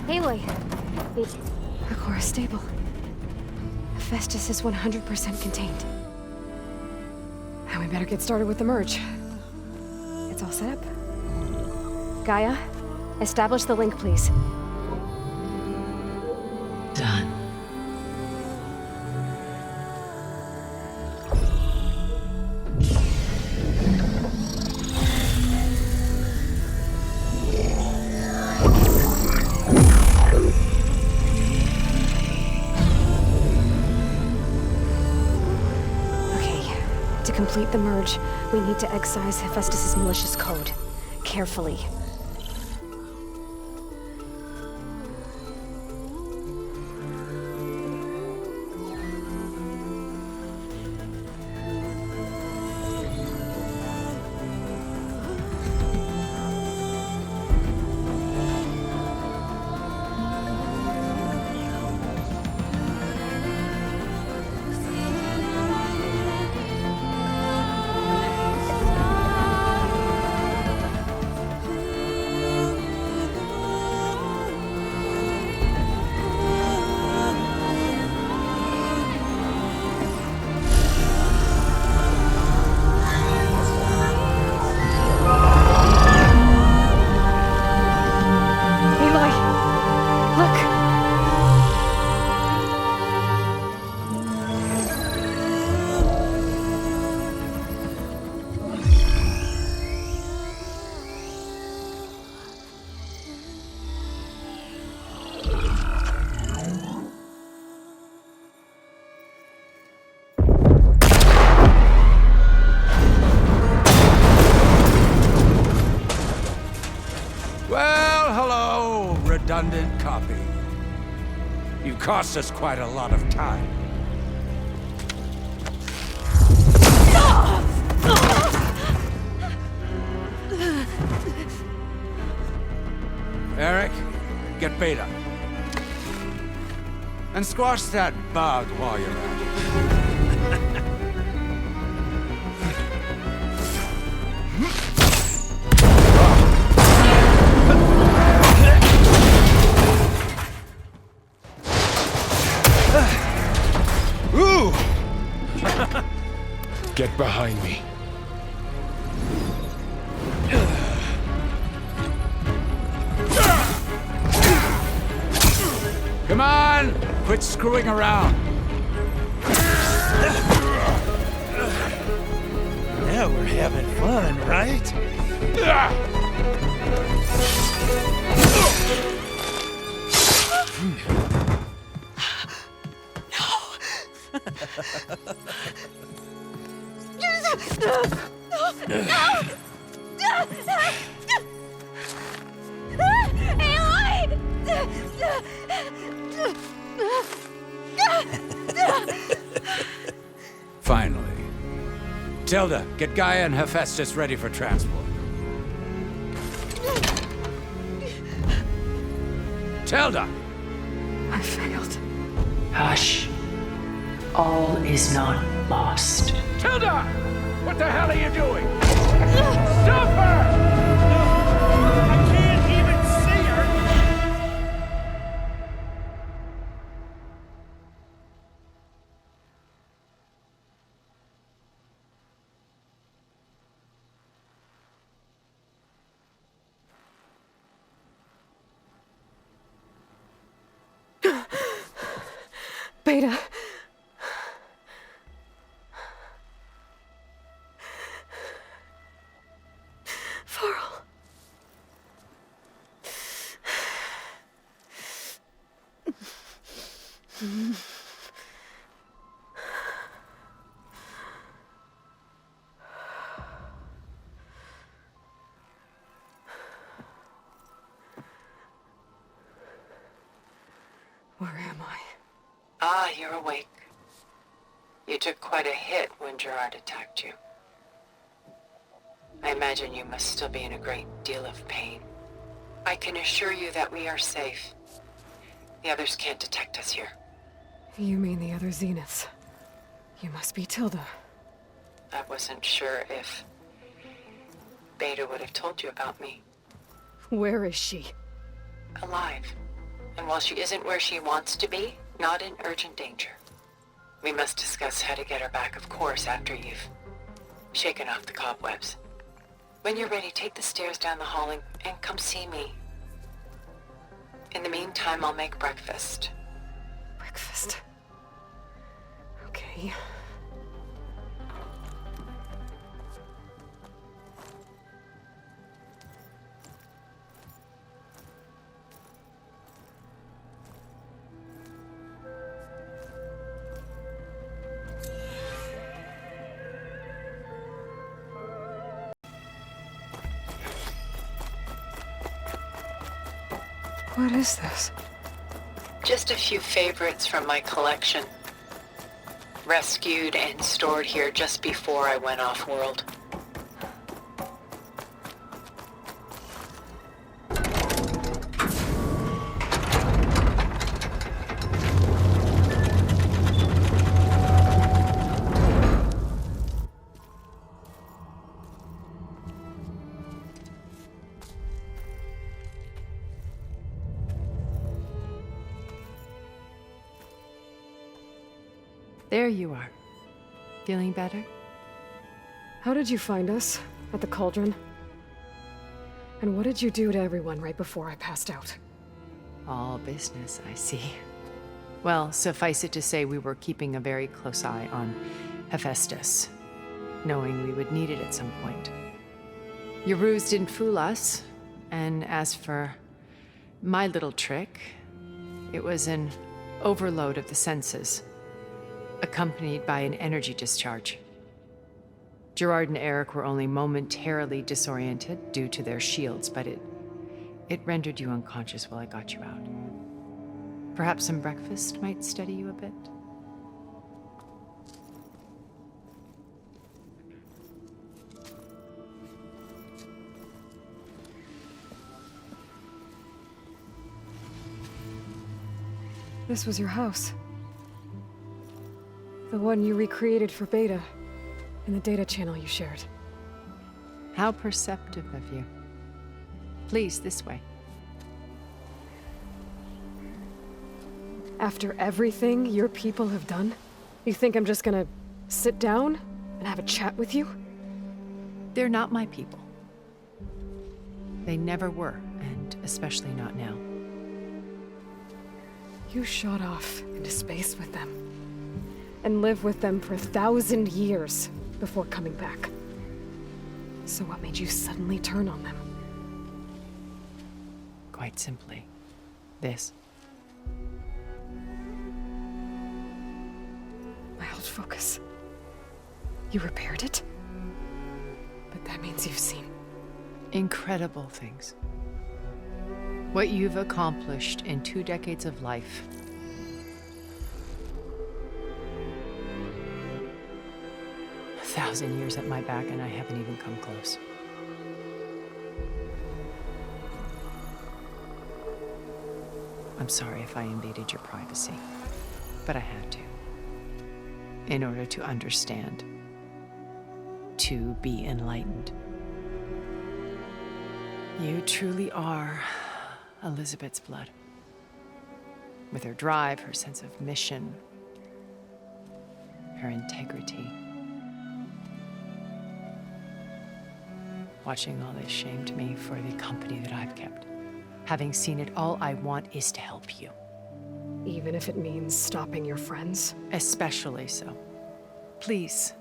Aloy, The core is stable. Hephaestus is 100% contained. Now we better get started with the merge. It's all set up. Gaia, establish the link, please. Done. To complete the merge, we need to excise Hephaestus' malicious code. Carefully. Well, hello, redundant copy. You've cost us quite a lot of time. Eric, get Beta. And squash that bug while you're at it. Get behind me. Come on! Quit screwing around. Now we're having fun, right? Finally. Tilda, get Gaia and Hephaestus ready for transport. Tilda! I failed. Hush. All is not lost. Tilda! What the hell are you doing? Stop her! I can't even see her! Beta. Farrell. Where am I? Ah, you're awake. You took quite a hit when Gerard attacked you. I imagine you must still be in a great deal of pain. I can assure you that we are safe. The others can't detect us here. You mean the other Zeniths? You must be Tilda. I wasn't sure if Beta would have told you about me. Where is she? Alive. And while she isn't where she wants to be, not in urgent danger. We must discuss how to get her back, of course, after you've shaken off the cobwebs. When you're ready, take the stairs down the hall and come see me. In the meantime, I'll make breakfast. Breakfast. Okay. What is this? Just a few favorites from my collection. Rescued and stored here just before I went off-world. There you are. Feeling better? How did you find us? At the cauldron? And what did you do to everyone right before I passed out? All business, I see. Well, suffice it to say we were keeping a very close eye on Hephaestus, knowing we would need it at some point. Your ruse didn't fool us, and as for my little trick, it was an overload of the senses, accompanied by an energy discharge. Gerard and Eric were only momentarily disoriented due to their shields, but it rendered you unconscious while I got you out. Perhaps some breakfast might steady you a bit? This was your house. The one you recreated for Beta, in the data channel you shared. How perceptive of you. Please, this way. After everything your people have done, you think I'm just gonna Sit down and have a chat with you? They're not my people. They never were, and especially not now. You shot off into space with them. And lived with them for 1,000 years before coming back. So what made you suddenly turn on them? Quite simply, this. My old focus. You repaired it? But that means you've seen incredible things. What you've accomplished in 2 decades of life. A 1,000 years at my back, and I haven't even come close. I'm sorry if I invaded your privacy, but I had to. In order to understand. To be enlightened. You truly are Elizabeth's blood. With her drive, her sense of mission, her integrity. Watching all this shamed me for the company that I've kept. Having seen it, all I want is to help you. Even if it means stopping your friends? Especially so. Please,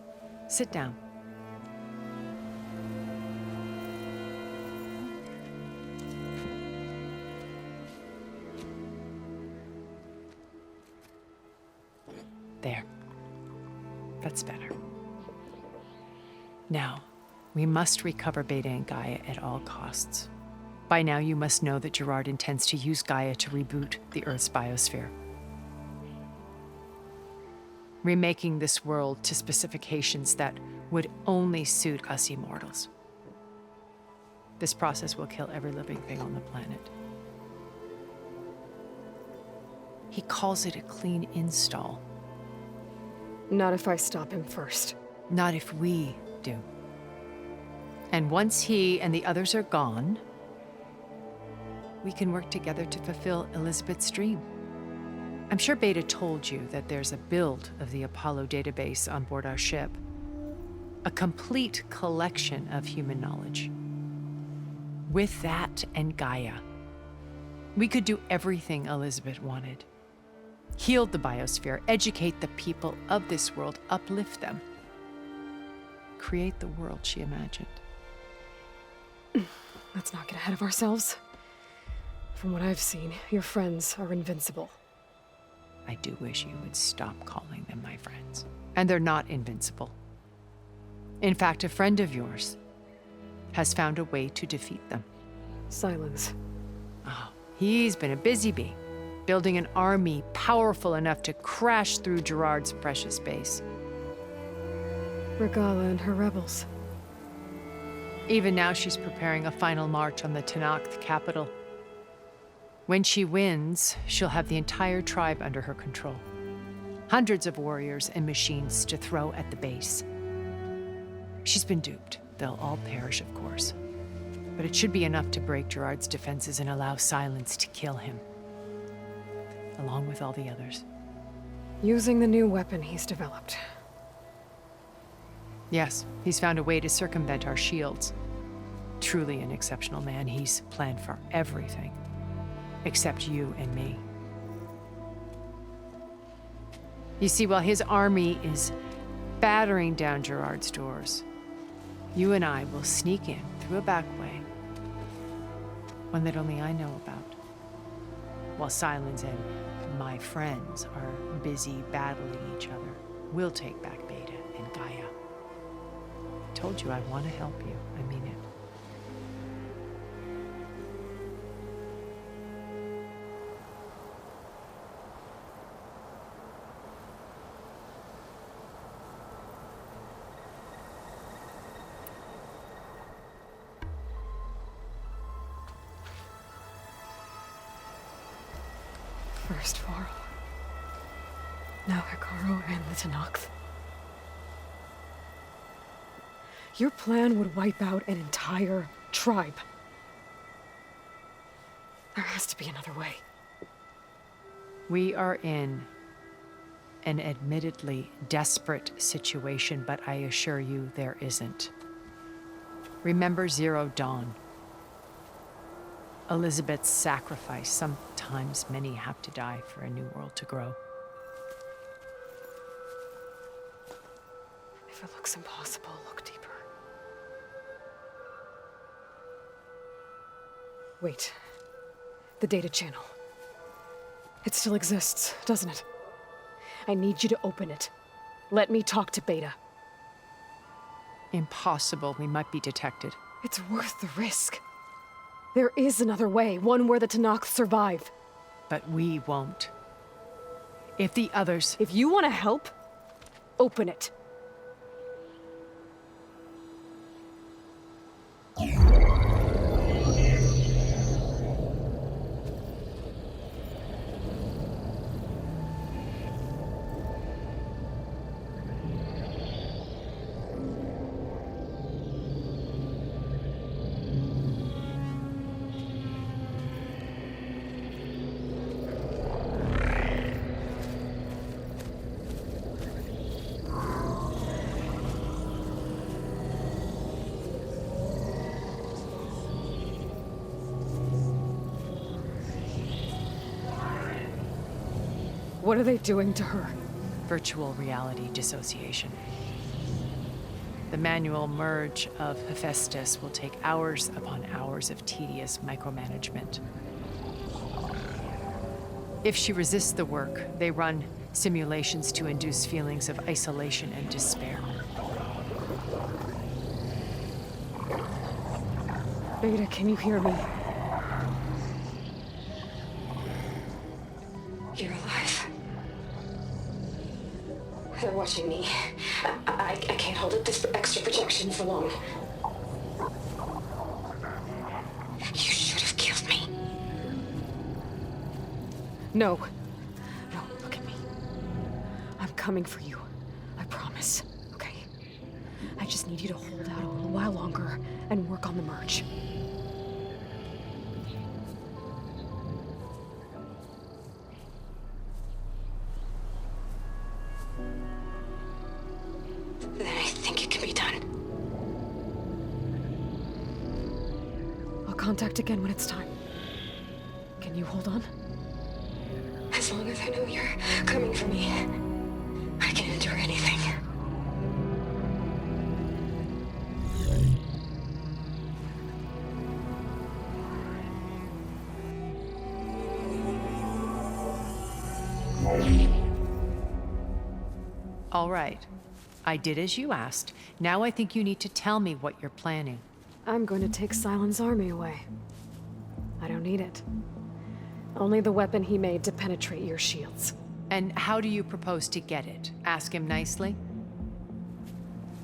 sit down. There. That's better. Now, we must recover Beta and Gaia at all costs. By now, you must know that Gerard intends to use Gaia to reboot the Earth's biosphere. Remaking this world to specifications that would only suit us immortals. This process will kill every living thing on the planet. He calls it a clean install. Not if I stop him first. Not if we do. And once he and the others are gone, we can work together to fulfill Elizabeth's dream. I'm sure Beta told you that there's a build of the Apollo database on board our ship. A complete collection of human knowledge. With that and Gaia, we could do everything Elizabeth wanted. Heal the biosphere, educate the people of this world, uplift them. Create the world she imagined. Let's not get ahead of ourselves. From what I've seen, your friends are invincible. I do wish you would stop calling them my friends. And they're not invincible. In fact, a friend of yours has found a way to defeat them. Silence. Oh, he's been a busy bee, building an army powerful enough to crash through Gerard's precious base. Regala and her rebels. Even now, she's preparing a final march on the Tenakth capital. When she wins, she'll have the entire tribe under her control. Hundreds of warriors and machines to throw at the base. She's been duped. They'll all perish, of course. But it should be enough to break Gerard's defenses and allow Silence to kill him. Along with all the others. Using the new weapon he's developed. Yes, he's found a way to circumvent our shields. Truly an exceptional man. He's planned for everything. Except you and me. You see, while his army is battering down Gerard's doors, you and I will sneak in through a back way. One that only I know about. While Silence and my friends are busy battling each other, we'll take back Beta and Gaia. I told you I want to help you. I mean it. First Varl. Now Hikaru and the Tenakth. Your plan would wipe out an entire tribe. There has to be another way. We are in an admittedly desperate situation, but I assure you there isn't. Remember Zero Dawn. Elizabeth's sacrifice. Sometimes many have to die for a new world to grow. If it looks impossible, look deeper. Wait. The data channel. It still exists, doesn't it? I need you to open it. Let me talk to Beta. Impossible. We might be detected. It's worth the risk. There is another way, one where the Tanakh survive. But we won't. If the others... If you want to help, open it. What are they doing to her? Virtual reality dissociation. The manual merge of Hephaestus will take hours upon hours of tedious micromanagement. If she resists the work, they run simulations to induce feelings of isolation and despair. Beta, can you hear me? You're alive. They're watching me. I can't hold up this extra projection for long. You should have killed me. No. No, look at me. I'm coming for you. I promise. Okay? I just need you to hold out a little while longer and work on the merge. Then I think it can be done. I'll contact again when it's time. Can you hold on? As long as I know you're coming for me, I can endure anything. All right. I did as you asked. Now I think you need to tell me what you're planning. I'm going to take Silent's army away. I don't need it. Only the weapon he made to penetrate your shields. And how do you propose to get it? Ask him nicely?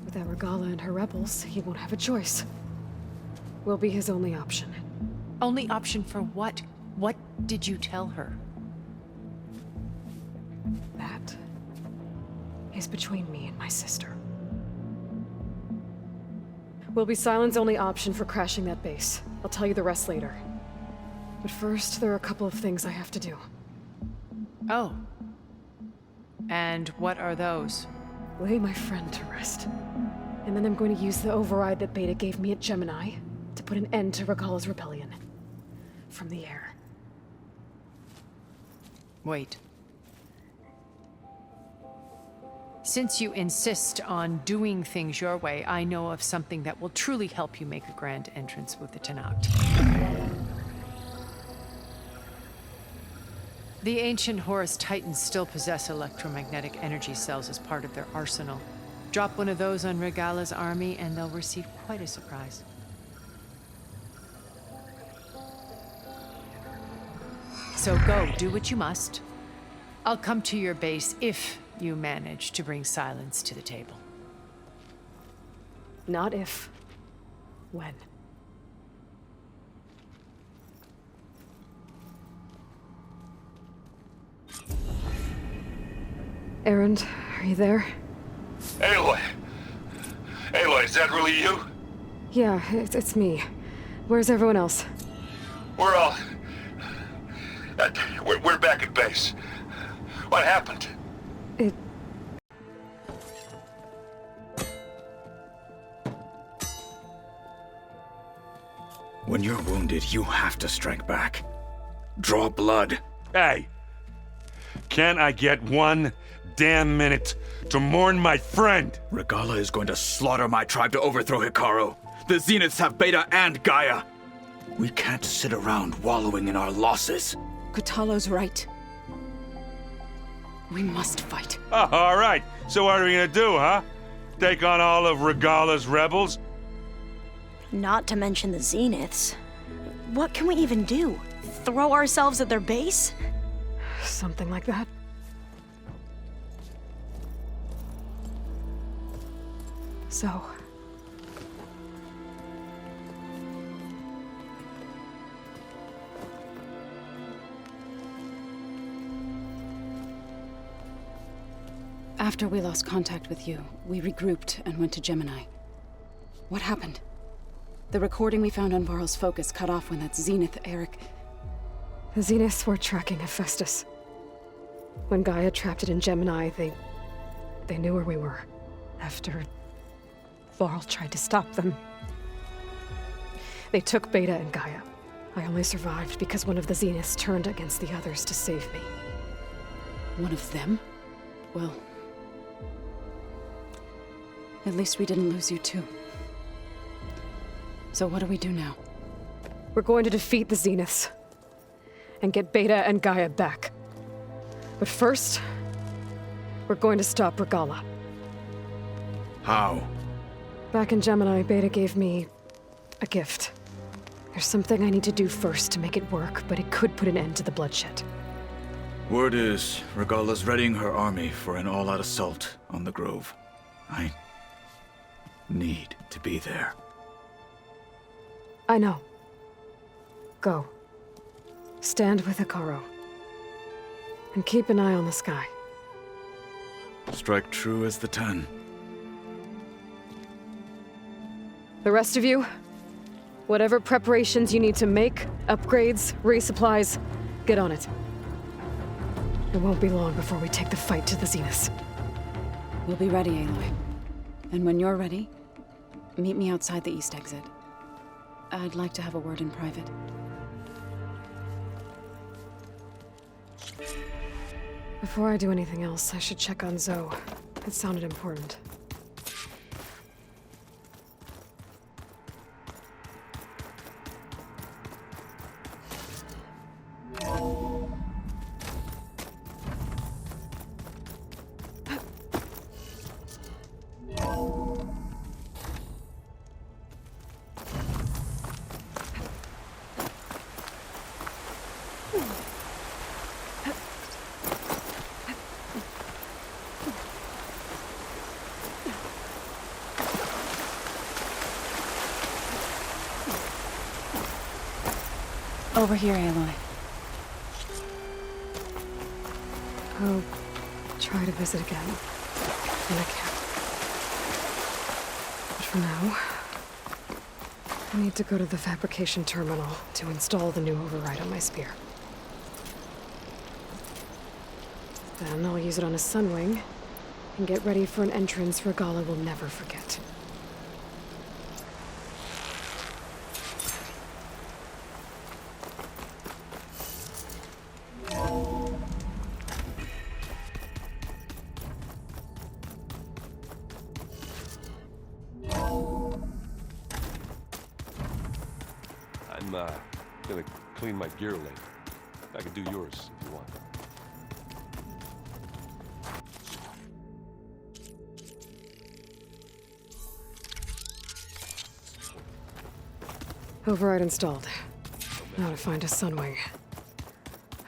Without Regala and her rebels, he won't have a choice. We'll be his only option. Only option for what? What did you tell her? That is between me and my sister. Will be Silent's only option for crashing that base. I'll tell you the rest later. But first, there are a couple of things I have to do. Oh. And what are those? Lay my friend to rest. And then I'm going to use the override that Beta gave me at Gemini to put an end to Regala's rebellion. From the air. Wait. Since you insist on doing things your way, I know of something that will truly help you make a grand entrance with the Tanakh. The ancient Horus Titans still possess electromagnetic energy cells as part of their arsenal. Drop one of those on Regala's army and they'll receive quite a surprise. So go, do what you must. I'll come to your base if you manage to bring Silence to the table. Not if. When. Erend, are you there? Aloy! Aloy, is that really you? Yeah, it's me. Where's everyone else? We're all... we're back at base. What happened? It When you're wounded, you have to strike back. Draw blood. Hey! Can't I get one damn minute to mourn my friend? Regala is going to slaughter my tribe to overthrow Hikaru. The Zeniths have Beta and Gaia. We can't sit around wallowing in our losses. Kutalo's right. We must fight. Oh, all right. So what are we gonna do, huh? Take on all of Regala's rebels? Not to mention the Zeniths. What can we even do? Throw ourselves at their base? Something like that. So... After we lost contact with you, we regrouped and went to Gemini. What happened? The recording we found on Varl's focus cut off when that Zenith, Eric... The Zeniths were tracking Hephaestus. When Gaia trapped it in Gemini, they knew where we were. After Varl tried to stop them. They took Beta and Gaia. I only survived because one of the Zeniths turned against the others to save me. One of them? Well... at least we didn't lose you too. So what do we do now? We're going to defeat the Zeniths. And get Beta and Gaia back. But first, we're going to stop Regala. How? Back in Gemini, Beta gave me a gift. There's something I need to do first to make it work, but it could put an end to the bloodshed. Word is, Regala's readying her army for an all-out assault on the Grove. I need to be there. I know. Go. Stand with Hikaru. And keep an eye on the sky. Strike true as the 10. The rest of you, whatever preparations you need to make, upgrades, resupplies, get on it. It won't be long before we take the fight to the Zeniths. We'll be ready, Aloy. And when you're ready, meet me outside the east exit. I'd like to have a word in private. Before I do anything else, I should check on Zoe. It sounded important. Over here, Aloy. I'll try to visit again when I can. But for now, I need to go to the fabrication terminal to install the new override on my spear. Then I'll use it on a sunwing and get ready for an entrance Regala will never forget. I'm gonna clean my gear later. I can do yours if you want. Override installed. Now to find a sunwing.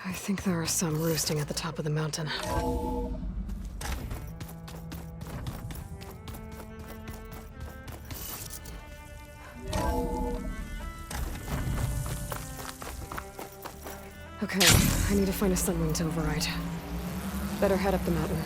I think there are some roosting at the top of the mountain. Okay, I need to find a sunwing to override. Better head up the mountain.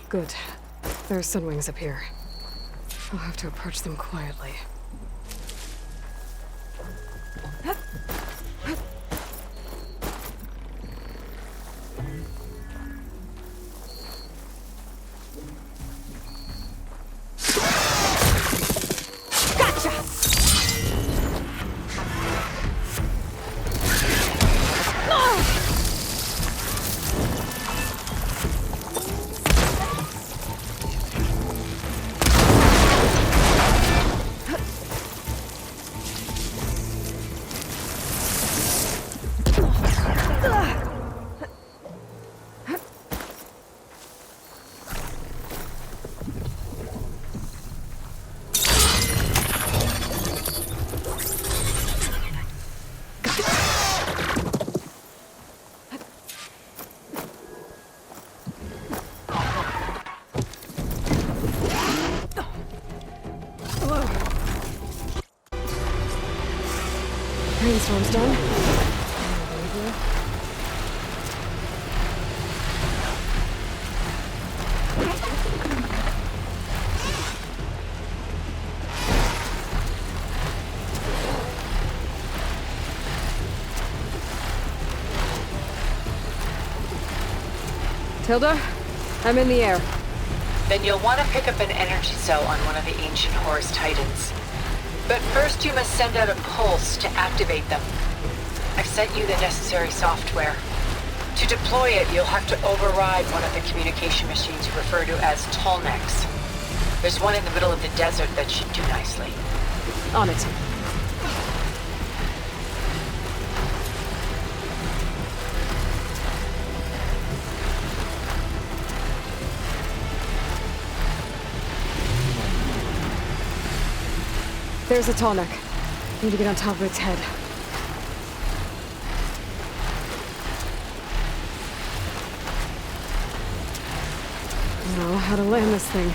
Good. There are sunwings up here. I'll have to approach them quietly. Rainstorm's done. Tilda, I'm in the air. Then you'll want to pick up an energy cell on one of the ancient Horus Titans. But first you must send out a pulse to activate them. I've sent you the necessary software. To deploy it, you'll have to override one of the communication machines you refer to as Tallnecks. There's one in the middle of the desert that should do nicely. On it. There's a Tallneck. Need to get on top of its head. Know how to land this thing.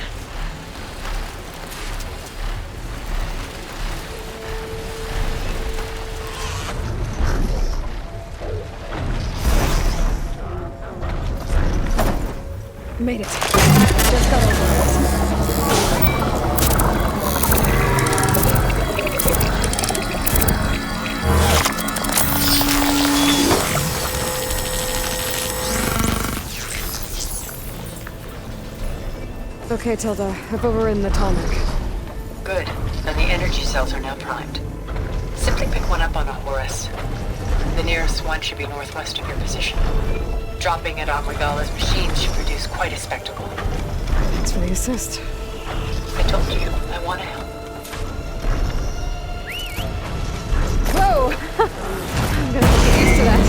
Made it. Just got over it. Okay, Tilda. I've overridden the Tallneck. Good. Then the energy cells are now primed. Simply pick one up on a Horus. The nearest one should be northwest of your position. Dropping it on Regala's machine should produce quite a spectacle. Thanks for the assist. I told you, I want to help. Whoa! I'm gonna have to get used to that.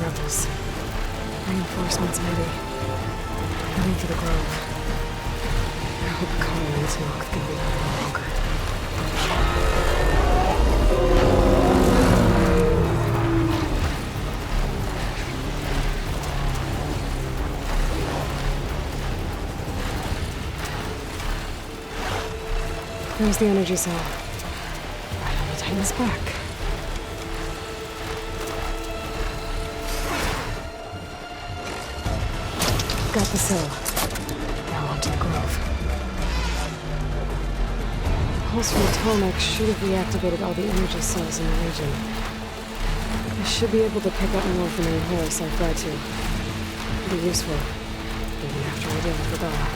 Rebels. Reinforcements, maybe. Heading for the Grove. I hope Conway's knock can be longer. There's the energy cell. Right on the Titan's back. Got the cell. Now onto the Grove. Pulse from the Tallneck should have reactivated all the energy cells in the region. I should be able to pick up more from any Horus I've got to. It'll be useful, even after I deal with Regala.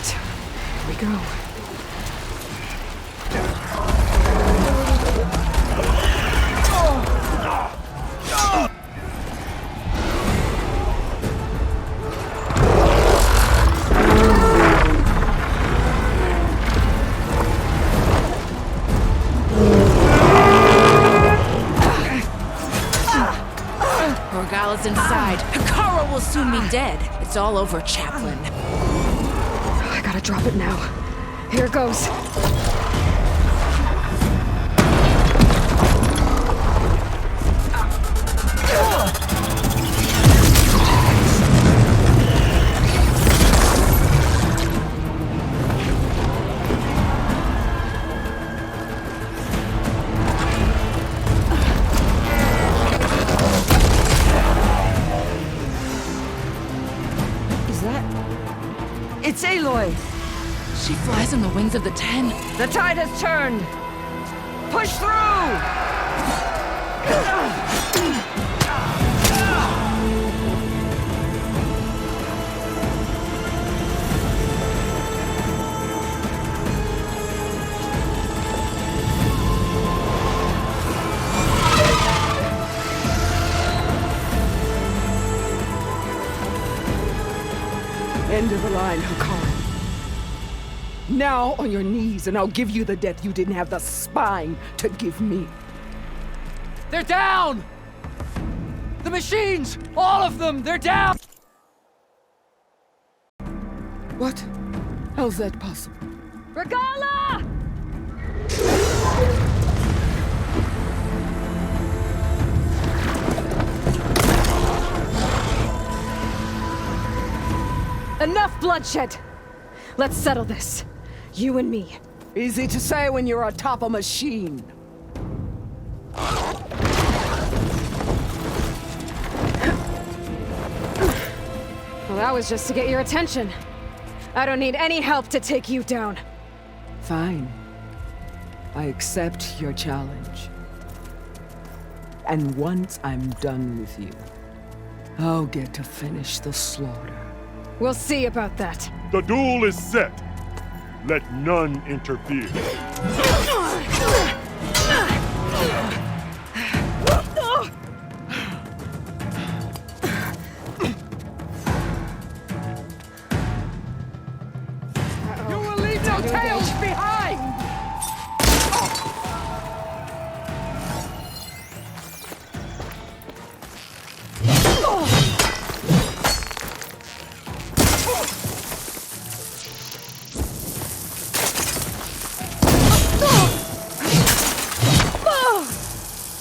right, here we go. Morgala's inside. Hikaru will soon be dead. It's all over, Chaplain. I gotta drop it now. Here goes. It's Aloy! She flies on the wings of the Ten. The tide has turned! Push through! End of the line, Hikaru. Now on your knees, and I'll give you the death you didn't have the spine to give me. They're down! The machines! All of them! They're down! What? How's that possible? Regala! Enough bloodshed! Let's settle this. You and me. Easy to say when you're atop a machine. Well, that was just to get your attention. I don't need any help to take you down. Fine. I accept your challenge. And once I'm done with you, I'll get to finish the slaughter. We'll see about that. The duel is set. Let none interfere. You will leave no tails behind!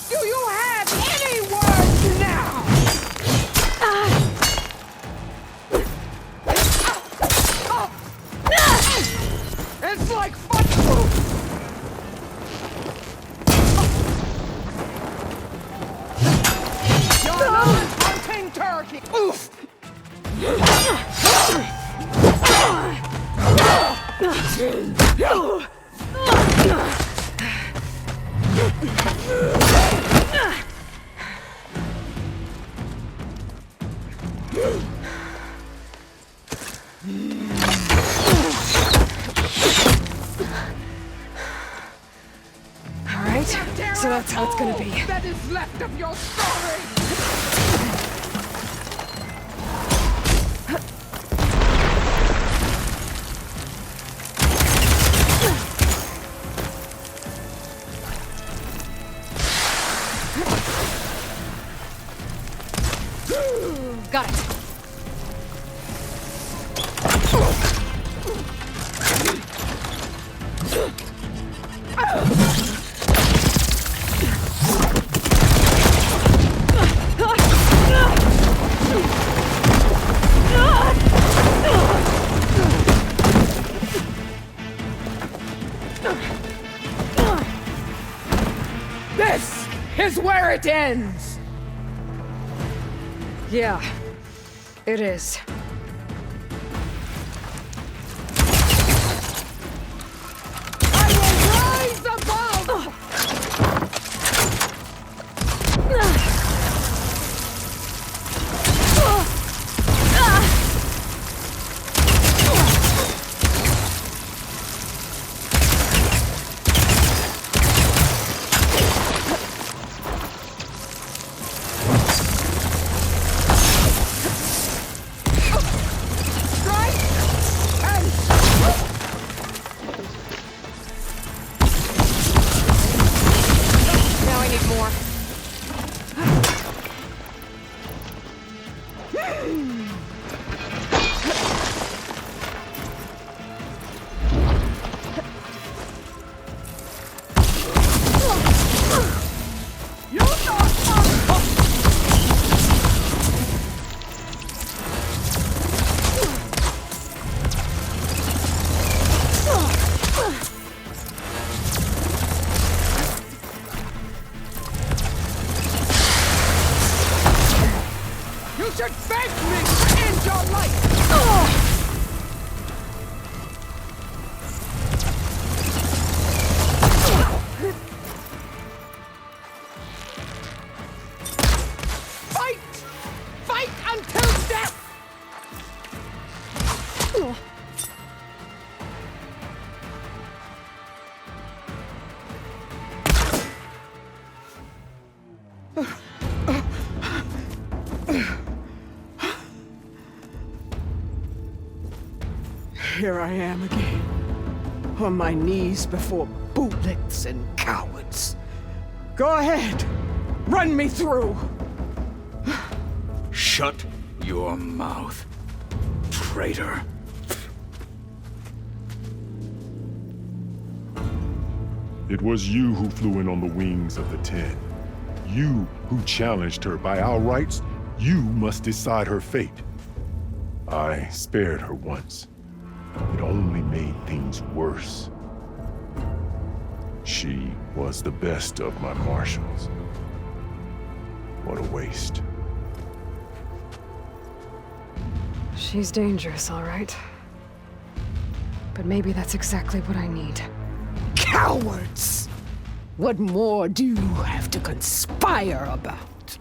Do you have any words now? It's like fun. You're not hunting turkey. Oof. All right, so that's how it's gonna be. That is left of your story. Got it. This is where it ends. Yeah, it is. Rise above! here I am again. On my knees before bootlicks and cowards. Go ahead. Run me through. Shut your mouth, traitor. It was you who flew in on the wings of the 10. You who challenged her. By our rights, you must decide her fate. I spared her once. It only made things worse. She was the best of my marshals. What a waste. She's dangerous, all right. But maybe that's exactly what I need. Cowards! What more do you have to conspire about?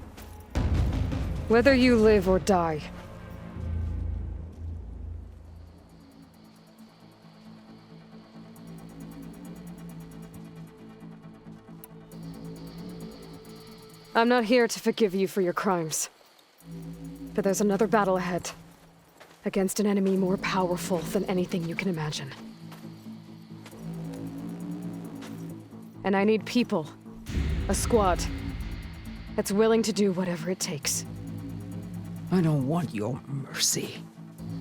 Whether you live or die. I'm not here to forgive you for your crimes. But there's another battle ahead. Against an enemy more powerful than anything you can imagine. And I need people. A squad. That's willing to do whatever it takes. I don't want your mercy.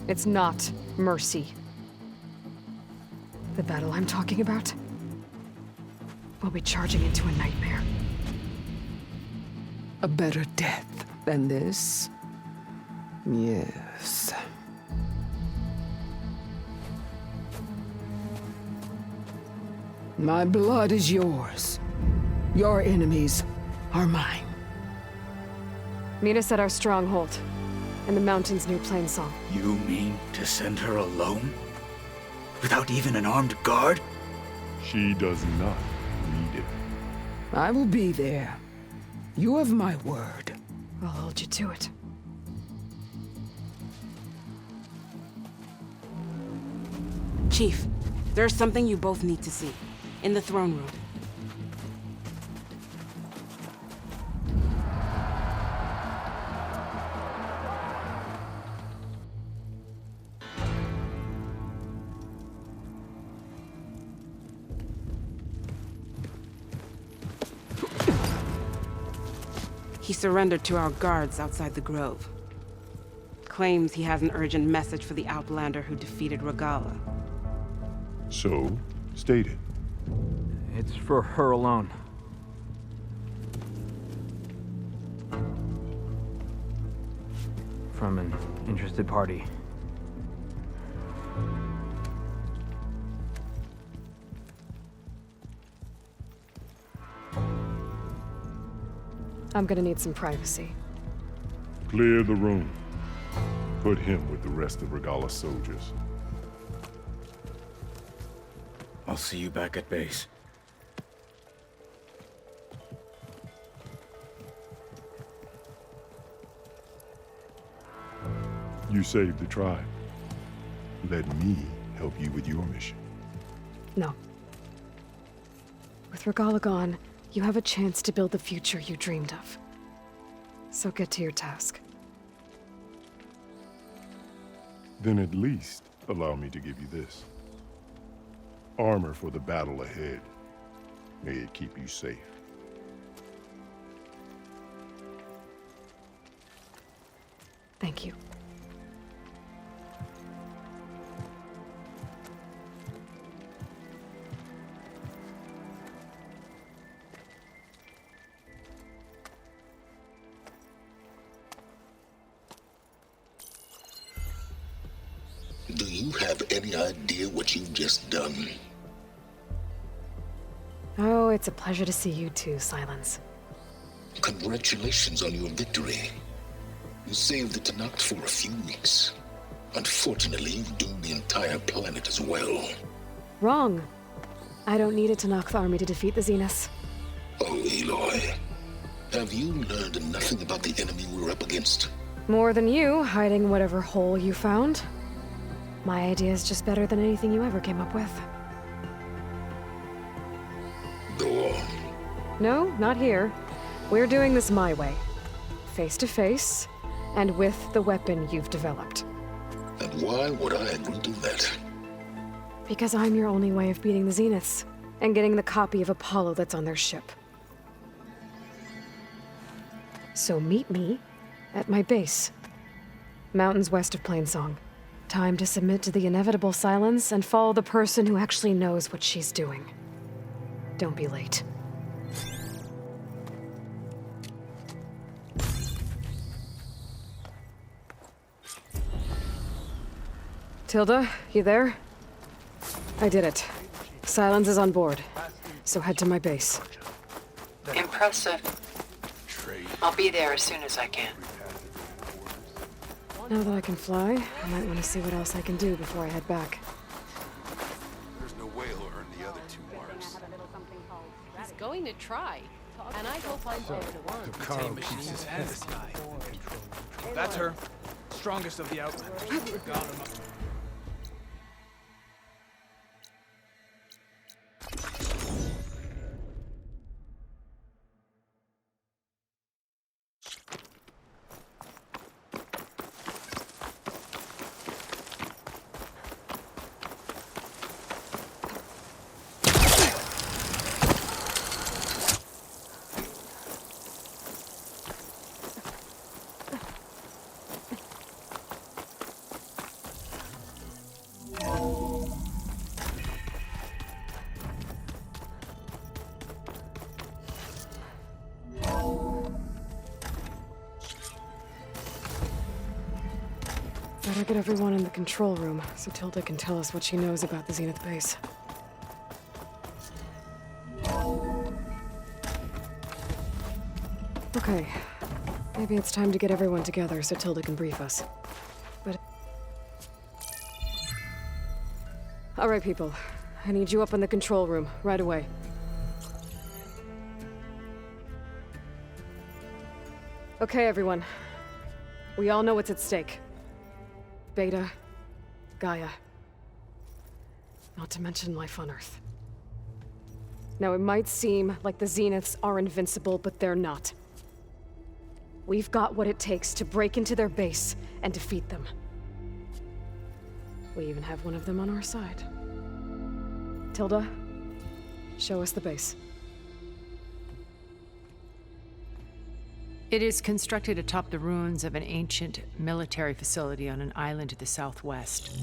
It's not mercy. The battle I'm talking about will be charging into a nightmare. A better death than this? Yes. My blood is yours. Your enemies are mine. Meet us at our stronghold, in the mountains near Plainsong. You mean to send her alone? Without even an armed guard? She does not need it. I will be there. You have my word. I'll hold you to it. Chief, there's something you both need to see. In the throne room. He surrendered to our guards outside the grove. Claims he has an urgent message for the Outlander who defeated Regala. So, state it. It's for her alone. From an interested party. I'm gonna need some privacy. Clear the room. Put him with the rest of Regala's soldiers. I'll see you back at base. You saved the tribe. Let me help you with your mission. No. With Regala gone, you have a chance to build the future you dreamed of. So get to your task. Then at least allow me to give you this. Armor for the battle ahead. May it keep you safe. Thank you. Do you have any idea what you've just done? Oh, it's a pleasure to see you too, Silence. Congratulations on your victory. You saved the Tanakh for a few weeks. Unfortunately, you've doomed the entire planet as well. Wrong. I don't need a Tanakh army to defeat the Zeniths. Oh, Aloy. Have you learned nothing about the enemy we're up against? More than you, hiding whatever hole you found. My idea is just better than anything you ever came up with. Go on. No, not here. We're doing this my way. Face to face, and with the weapon you've developed. And why would I agree to that? Because I'm your only way of beating the Zeniths, and getting the copy of Apollo that's on their ship. So meet me at my base. Mountains west of Plainsong. Time to submit to the inevitable silence and follow the person who actually knows what she's doing. Don't be late. Tilda, you there? I did it. Silence is on board, so head to my base. Impressive. I'll be there as soon as I can. Now that I can fly, I might want to see what else I can do before I head back. There's no way he'll earn the other 2 marks. He's going to try, and I hope I'm there to one. Carl keeps his head high. That's her. Strongest of the Outlanders. Got him up. Better get everyone in the control room, so Tilda can tell us what she knows about the Zenith base. Okay. Maybe it's time to get everyone together so Tilda can brief us. But... Alright, people. I need you up in the control room, right away. Okay, everyone. We all know what's at stake. Beta, Gaia. Not to mention life on Earth. Now, it might seem like the Zeniths are invincible, but they're not. We've got what it takes to break into their base and defeat them. We even have one of them on our side. Tilda, show us the base. It is constructed atop the ruins of an ancient military facility on an island to the southwest.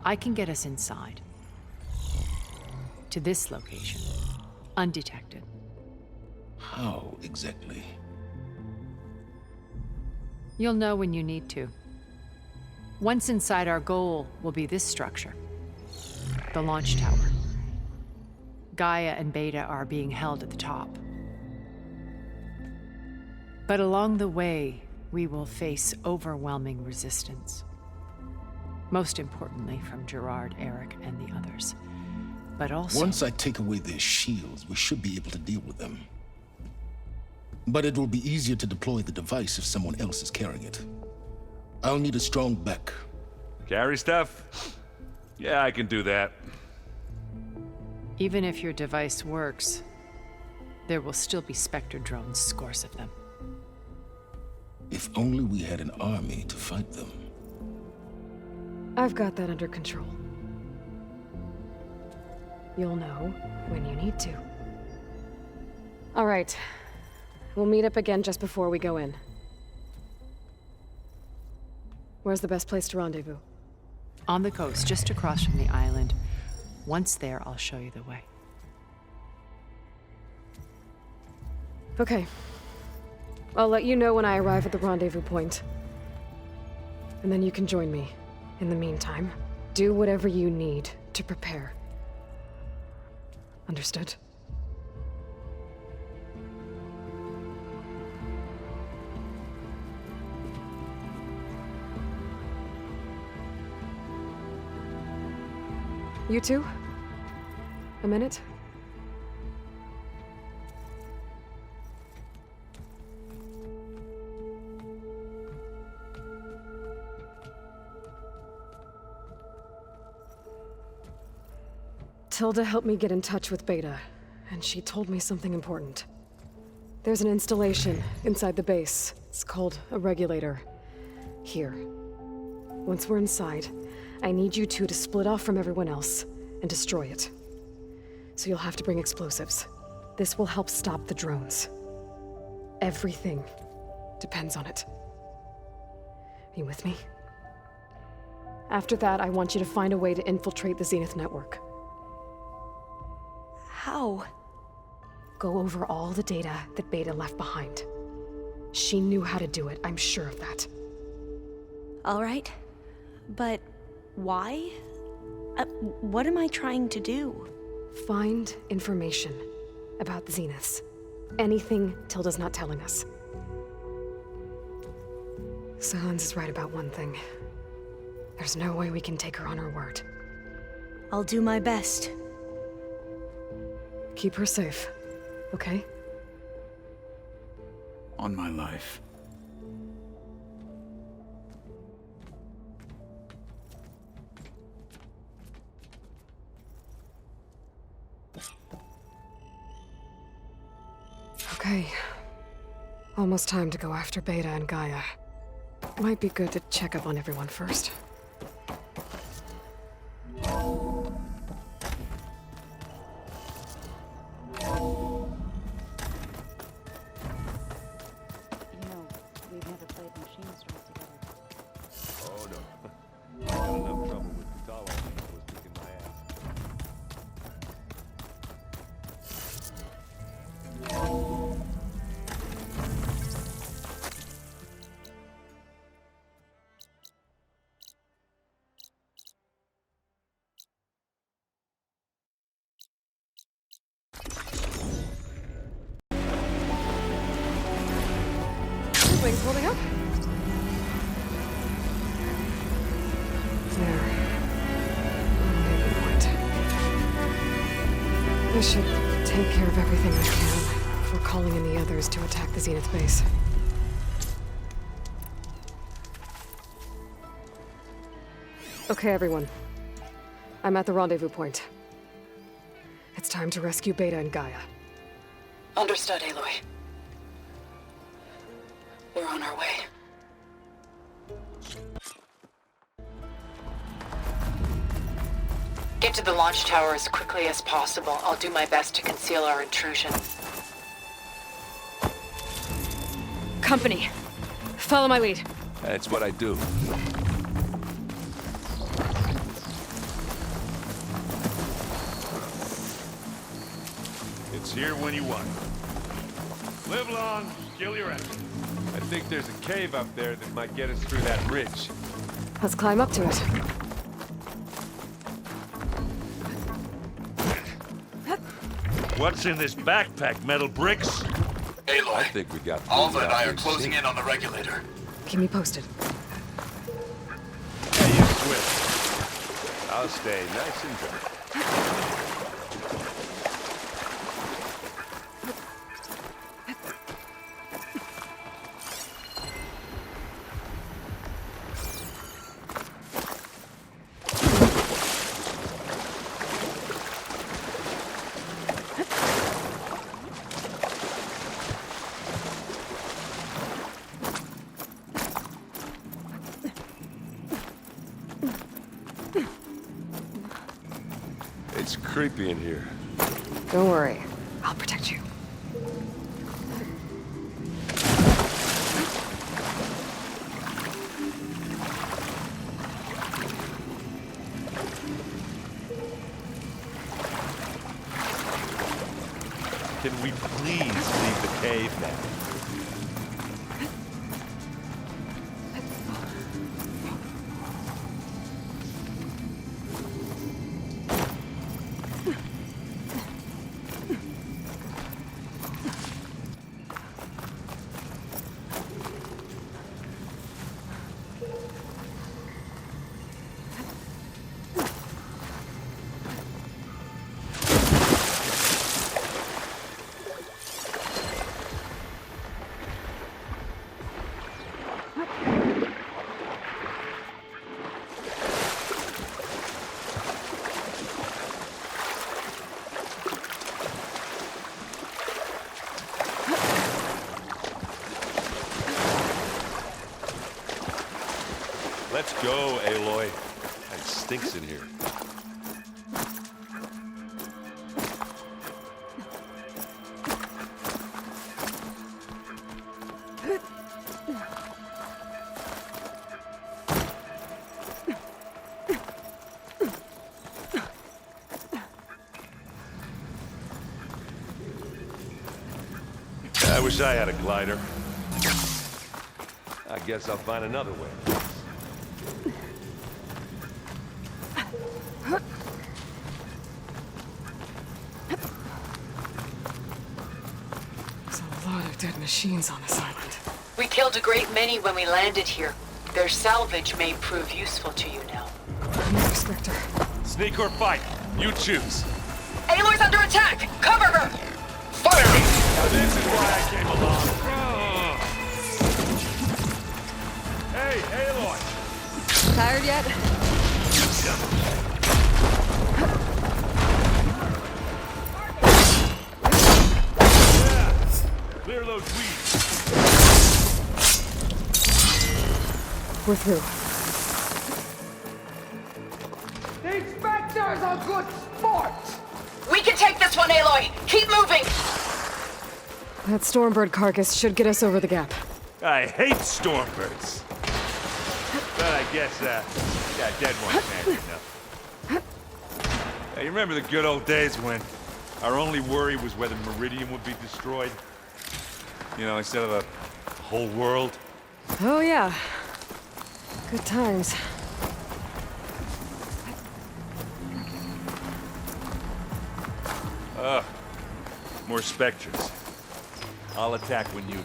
I can get us inside. To this location. Undetected. How exactly? You'll know when you need to. Once inside, our goal will be this structure. The launch tower. Gaia and Beta are being held at the top. But along the way, we will face overwhelming resistance. Most importantly, from Gerard, Eric, and the others. But also... Once I take away their shields, we should be able to deal with them. But it will be easier to deploy the device if someone else is carrying it. I'll need a strong back. Carry stuff? Yeah, I can do that. Even if your device works, there will still be Spectre drones, scores of them. If only we had an army to fight them. I've got that under control. You'll know when you need to. All right. We'll meet up again just before we go in. Where's the best place to rendezvous? On the coast, just across from the island. Once there, I'll show you the way. Okay. I'll let you know when I arrive at the rendezvous point. And then you can join me. In the meantime, do whatever you need to prepare. Understood? You two? A minute? Tilda helped me get in touch with Beta, and she told me something important. There's an installation inside the base. It's called a regulator. Here. Once we're inside, I need you two to split off from everyone else and destroy it. So you'll have to bring explosives. This will help stop the drones. Everything depends on it. Are you with me? After that, I want you to find a way to infiltrate the Zenith network. How? Go over all the data that Beta left behind. She knew how to do it, I'm sure of that. All right. But why? What am I trying to do? Find information about the Zeniths. Anything Tilda's not telling us. Silence is right about one thing. There's no way we can take her on her word. I'll do my best. Keep her safe, okay? On my life. Okay. Almost time to go after Beta and Gaia. Might be good to check up on everyone first. We've never played Machine Strike together. Oh no. I had enough trouble with Vitalo when I was kicking my ass. Wings holding up? There. Rendezvous point. I should take care of everything I can before calling in the others to attack the Zenith base. Okay, everyone. I'm at the rendezvous point. It's time to rescue Beta and Gaia. Understood, Aloy. We're on our way. Get to the launch tower as quickly as possible. I'll do my best to conceal our intrusion. Company, follow my lead. That's what I do. It's here when you want it. Live long, kill your enemy. I think there's a cave up there that might get us through that ridge. Let's climb up to it. What's in this backpack, metal bricks? Aloy, I think we got Alva and I are closing in on the regulator. Keep me posted. Hey, you swim. I'll stay nice and dry. It's creepy in here. Don't worry. I'll protect you. Can we please leave the cave now? Let's go, Aloy, and stinks in here. I wish I had a glider. I guess I'll find another way. There's a lot of dead machines on this island. We killed a great many when we landed here. Their salvage may prove useful to you now. Yes, Spectre. Sneak or fight, you choose. Aloy's under attack! Cover her! Fire me! Now this is why I came along. Hey, Aloy! Tired yet? Yeah, clear those weeds. We're through. The Inspector's a good sport! We can take this one, Aloy! Keep moving! That Stormbird carcass should get us over the gap. I hate stormbirds. But I guess, dead ones can't be enough. Hey, you remember the good old days when our only worry was whether Meridian would be destroyed? You know, instead of the whole world? Oh, yeah. Good times. More specters. I'll attack when you do.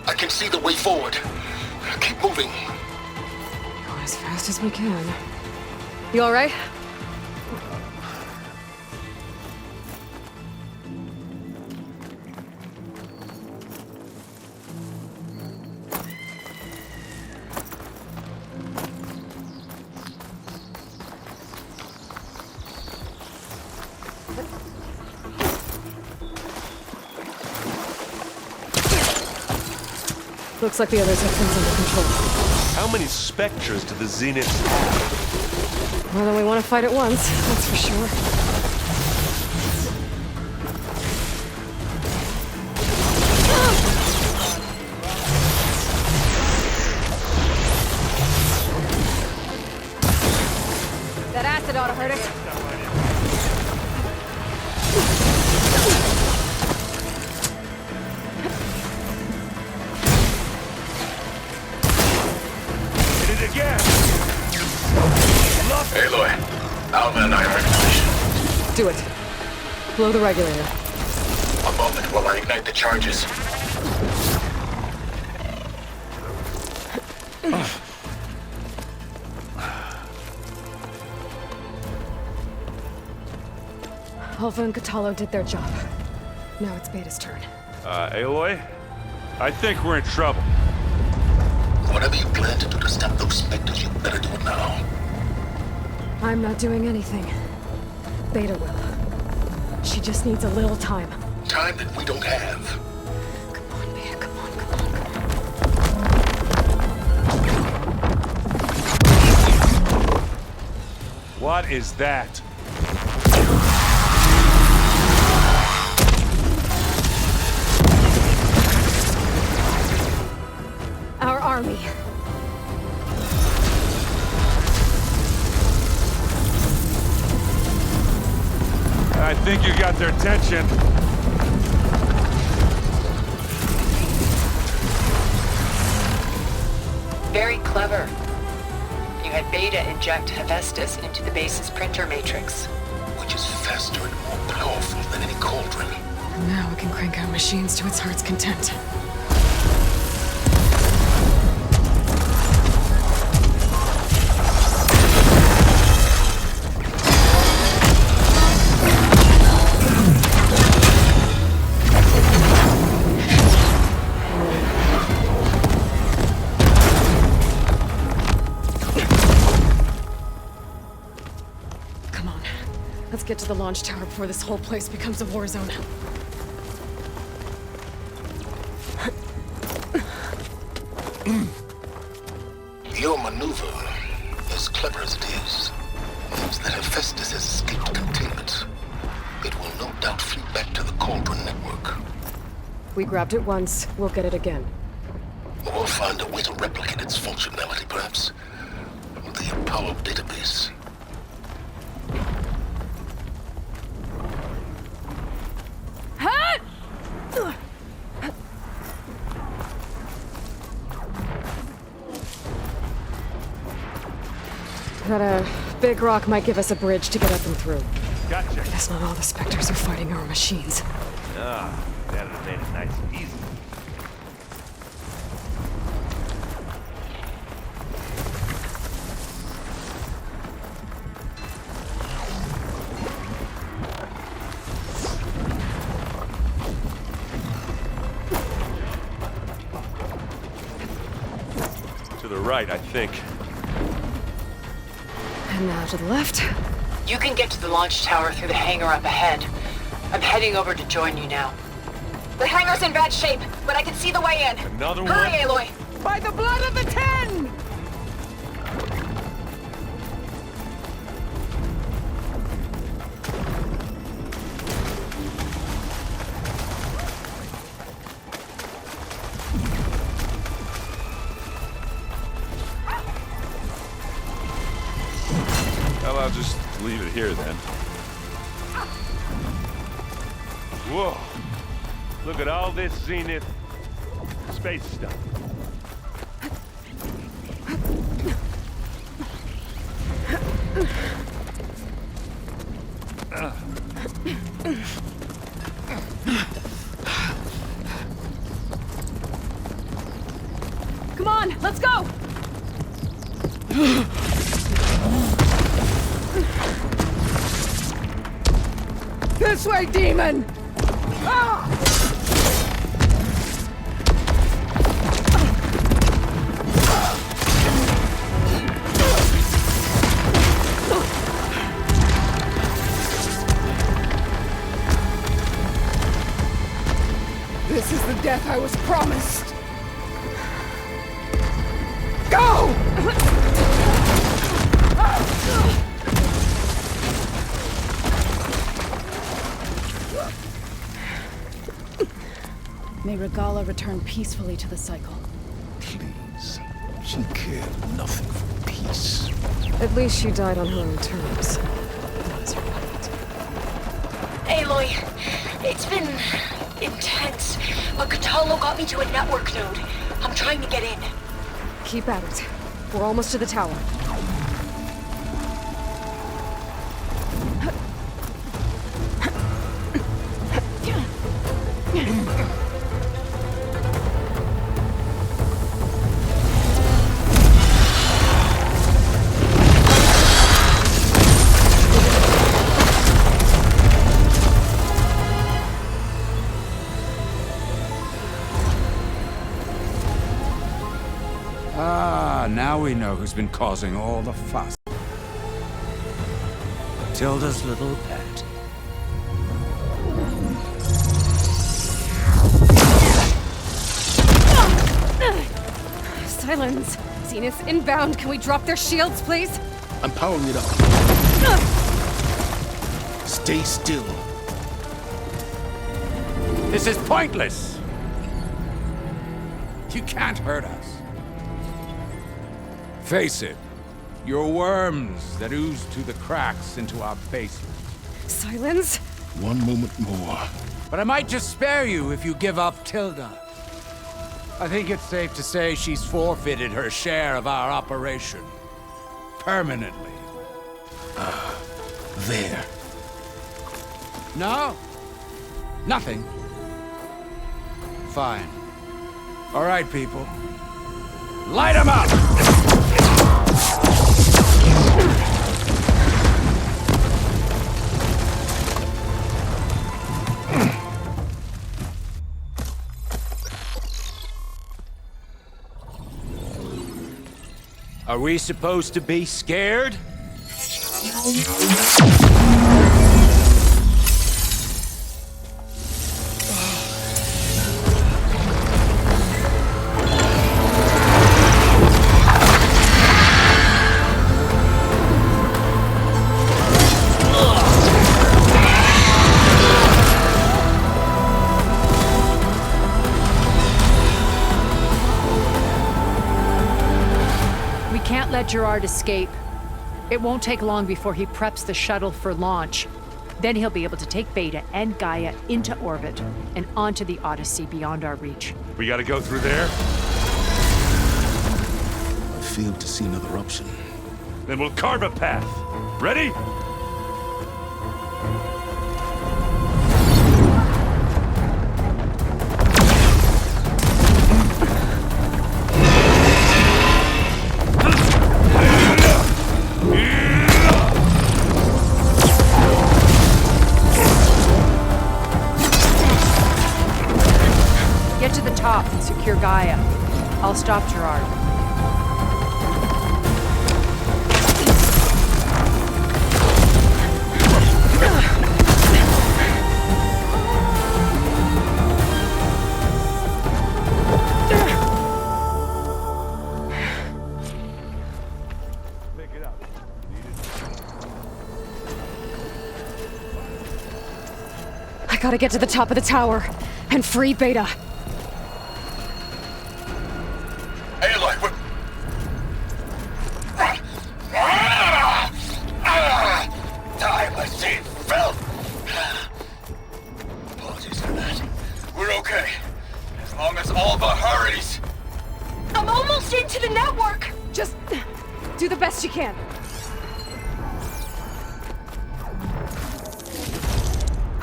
I can see the way forward. Keep moving. Go as fast as we can. You all right? Looks like the others have things under control. How many specters do the Zeniths have? More than we want to fight at once, that's for sure. That acid ought to hurt us. Aloy, Alma and I are in position. Do it. Blow the regulator. A moment while I ignite the charges. Alpha and Catalo did their job. Now it's Beta's turn. Aloy? I think we're in trouble. Whatever you plan to do to stop those specters, you better do it now. I'm not doing anything. Beta will. She just needs a little time. Time that we don't have. Come on, Beta, come on, come on, come on. What is that? Our army. I think you got their attention. Very clever. You had Beta inject Hephaestus into the base's printer matrix. Which is faster and more powerful than any cauldron. And now we can crank out machines to its heart's content. Let's get to the launch tower before this whole place becomes a war zone. Your maneuver, as clever as it is, means that Hephaestus has escaped containment. It will no doubt flee back to the Cauldron network. We grabbed it once, we'll get it again. Or find a way to replicate its functionality, perhaps. The Apollo database. That big rock might give us a bridge to get up and through. Gotcha. Guess not all the specters are fighting our machines. Ah, that'd have made it nice and easy. To the right, I think. And now to the left. You can get to the launch tower through the hangar up ahead. I'm heading over to join you now. The hangar's in bad shape, but I can see the way in. Another one? Hurry, Aloy! By the blood of the Ten! Well, I'll just leave it here then. Whoa! Look at all this Zenith space stuff. Come on, let's go! This way, demon! Ah! This is the death I was promised. Go! May Regala return peacefully to the cycle. Please. She cared nothing for peace. At least she died on her own terms. That's right. Aloy, it's been intense, but Catalo got me to a network node. I'm trying to get in. Keep at it. We're almost to the tower. Now we know who's been causing all the fuss. Tilda's little pet. Silence. Zenith inbound. Can we drop their shields, please? I'm powering it up. Stay still. This is pointless! You can't hurt us. Face it, you're worms that ooze through the cracks into our basement. Silence? One moment more. But I might just spare you if you give up Tilda. I think it's safe to say she's forfeited her share of our operation. Permanently. There. No? Nothing. Fine. All right, people. Light 'em up! Are we supposed to be scared? let Gerard escape. It won't take long before he preps the shuttle for launch. Then he'll be able to take Beta and Gaia into orbit and onto the Odyssey beyond our reach. We gotta go through there? I failed to see another option. Then we'll carve a path. Ready? Get to the top and secure Gaia. I'll stop Gerard. I gotta get to the top of the tower and free Beta. Aloy, what? Time machine fell. Apologies for that. We're okay. As long as Alba hurries. I'm almost into the network! Just do the best you can.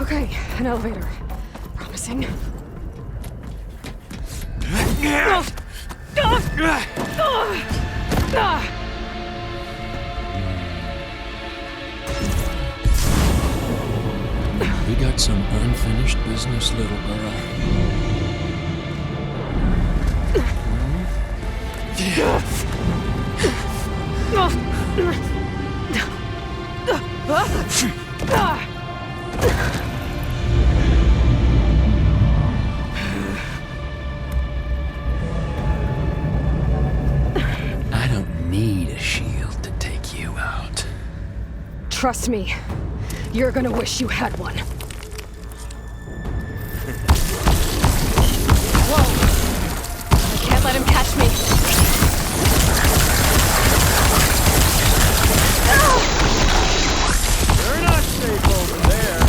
Okay, an elevator. Promising. We got some unfinished business, little girl. I don't need a shield to take you out. Trust me, you're gonna wish you had one. Whoa! I can't let him catch me. You're not safe over there.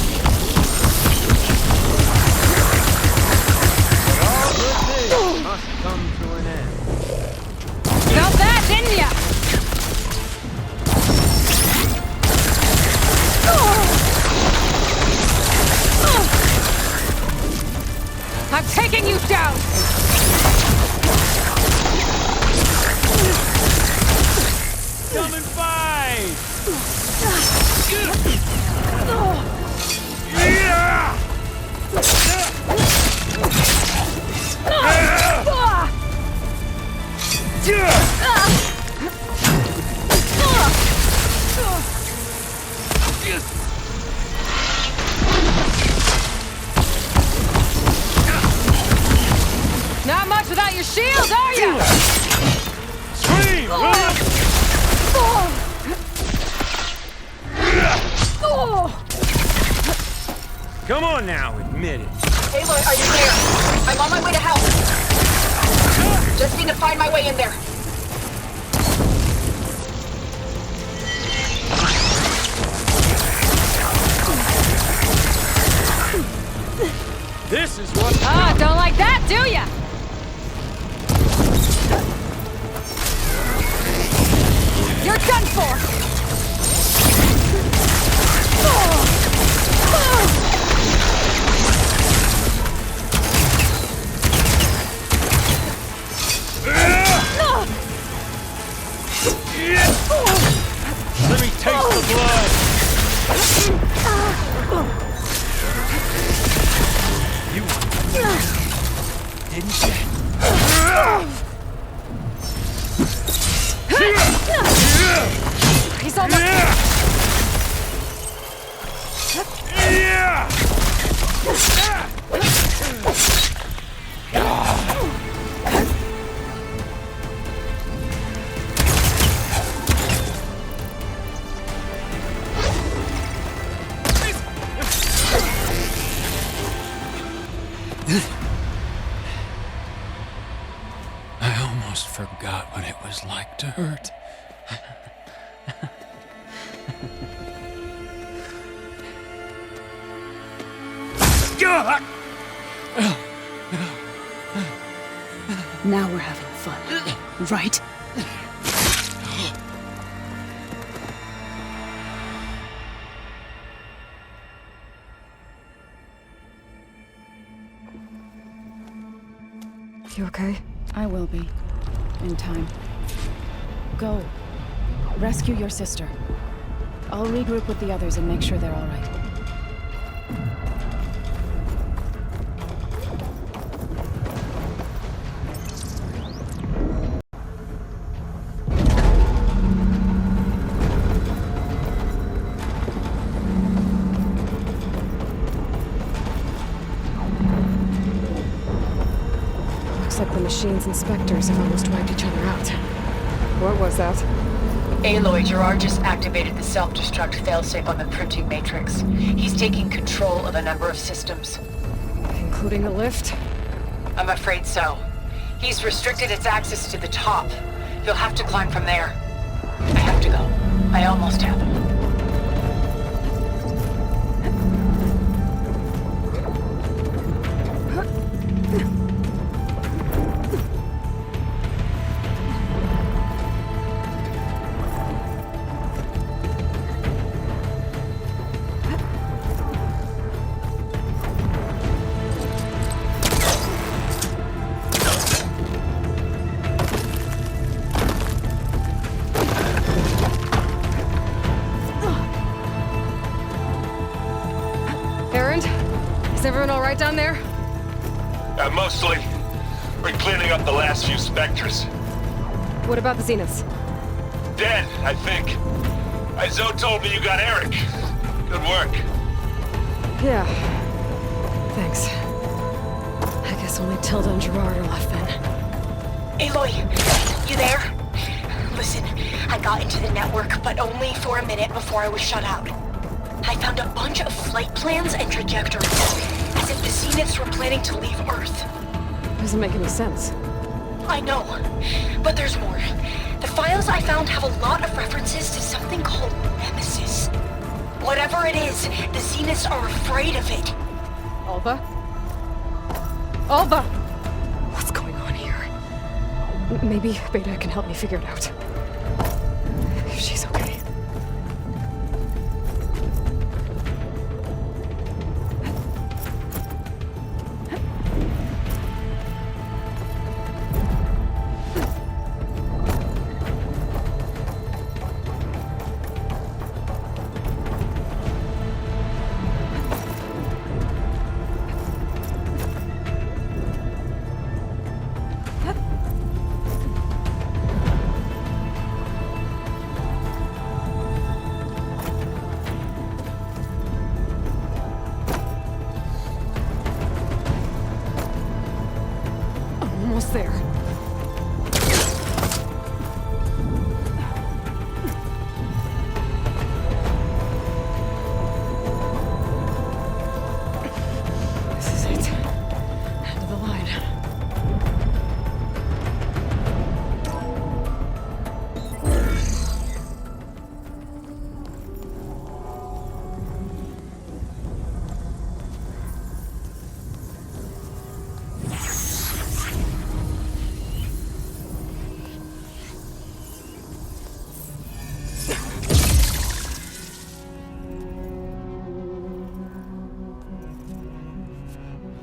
But all good things must come to an end. Felt that, didn't ya? I'm taking you down! Come and fight! Not much without your shield, are ya? Scream! Will ya? Come on now, admit it. Aloy, are you there? I'm on my way to help. Just need to find my way in there. This is what... Ah, don't like that, do ya? You're done for! Let me taste the blood! You didn't you? He's almost... I almost forgot what it was like to hurt. Now we're having fun, right? You okay? I will be. In time. Go. Rescue your sister. I'll regroup with the others and make sure they're all right. Like the machine's inspectors have almost wiped each other out. What was that? Aloy, Gerard just activated the self-destruct failsafe on the printing matrix. He's taking control of a number of systems. Including the lift? I'm afraid so. He's restricted its access to the top. You'll have to climb from there. I have to go. I almost have. Is everyone all right down there? Mostly. We're cleaning up the last few specters. What about the Zeniths? Dead, I think. Izo told me you got Eric. Good work. Yeah. Thanks. I guess only Tilda and Gerard are left then. Aloy, you there? Listen, I got into the network, but only for a minute before I was shut out. I found a bunch of flight plans and trajectories, as if the Zeniths were planning to leave Earth. Doesn't make any sense. I know, but there's more. The files I found have a lot of references to something called Nemesis. Whatever it is, the Zeniths are afraid of it. Alva? Alva! What's going on here? Maybe Beta can help me figure it out. If she's okay. Almost there. This is it. End of the line.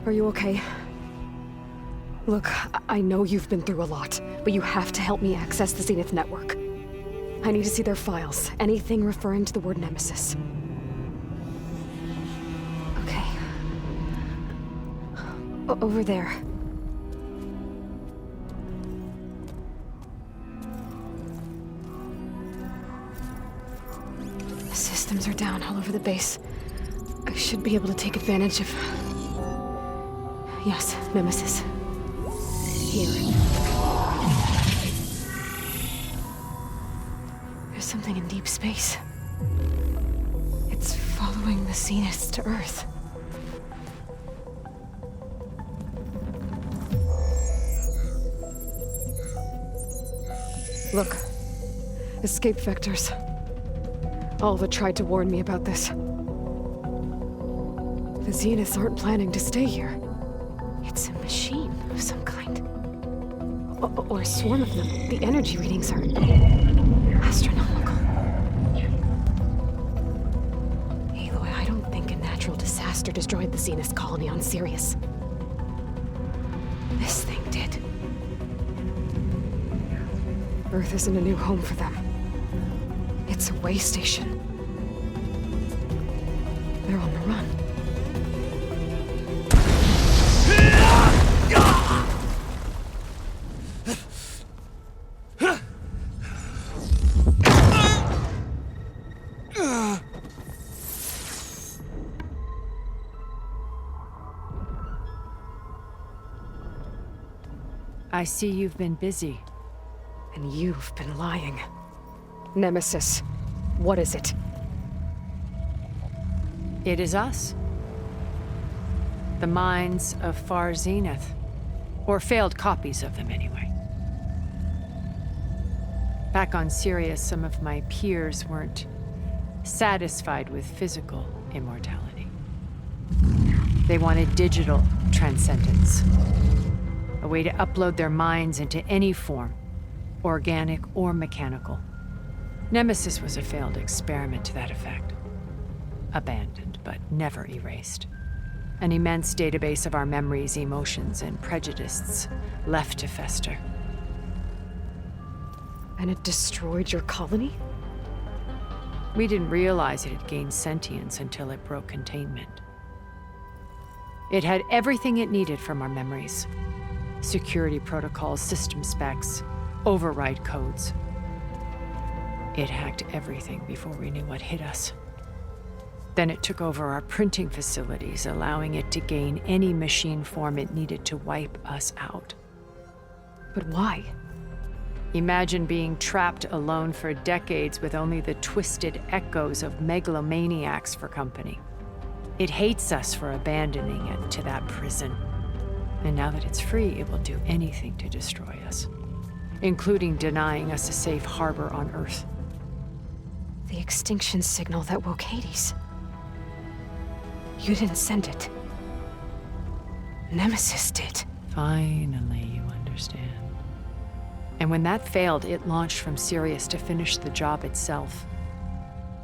Are you okay? Look, I know you've been through a lot, but you have to help me access the Zenith network. I need to see their files, anything referring to the word Nemesis. Okay. Over there. The systems are down all over the base. I should be able to take advantage of... Yes, Nemesis. Here. There's something in deep space. It's following the Zeniths to Earth. Look. Escape vectors. Alva tried to warn me about this. The Zeniths aren't planning to stay here. It's a machine of some kind. Or a swarm of them. The energy readings are astronomical. Aloy, I don't think a natural disaster destroyed the Zenith colony on Sirius. This thing did. Earth isn't a new home for them. It's a way station. They're on the run. I see you've been busy. And you've been lying. Nemesis, what is it? It is us. The minds of Far Zenith. Or failed copies of them, anyway. Back on Sirius, some of my peers weren't satisfied with physical immortality. They wanted digital transcendence. A way to upload their minds into any form, organic or mechanical. Nemesis was a failed experiment to that effect. Abandoned, but never erased. An immense database of our memories, emotions, and prejudices left to fester. And it destroyed your colony? We didn't realize it had gained sentience until it broke containment. It had everything it needed from our memories. Security protocols, system specs, override codes. It hacked everything before we knew what hit us. Then it took over our printing facilities, allowing it to gain any machine form it needed to wipe us out. But why? Imagine being trapped alone for decades with only the twisted echoes of megalomaniacs for company. It hates us for abandoning it to that prison. And now that it's free, it will do anything to destroy us, including denying us a safe harbor on Earth. The extinction signal that woke Hades. You didn't send it. Nemesis did. Finally, you understand. And when that failed, it launched from Sirius to finish the job itself.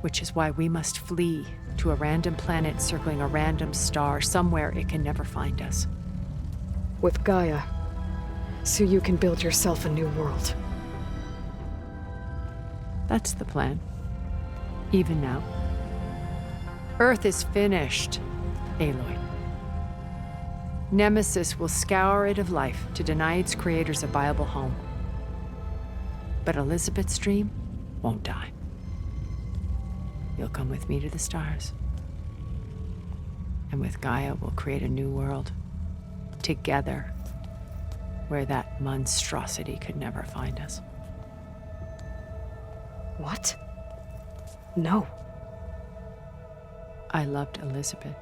Which is why we must flee to a random planet circling a random star, somewhere it can never find us. With Gaia, so you can build yourself a new world. That's the plan. Even now. Earth is finished, Aloy. Nemesis will scour it of life to deny its creators a viable home. But Elizabeth's dream won't die. You'll come with me to the stars. And with Gaia, we'll create a new world. Together, where that monstrosity could never find us. What? No. I loved Elizabeth.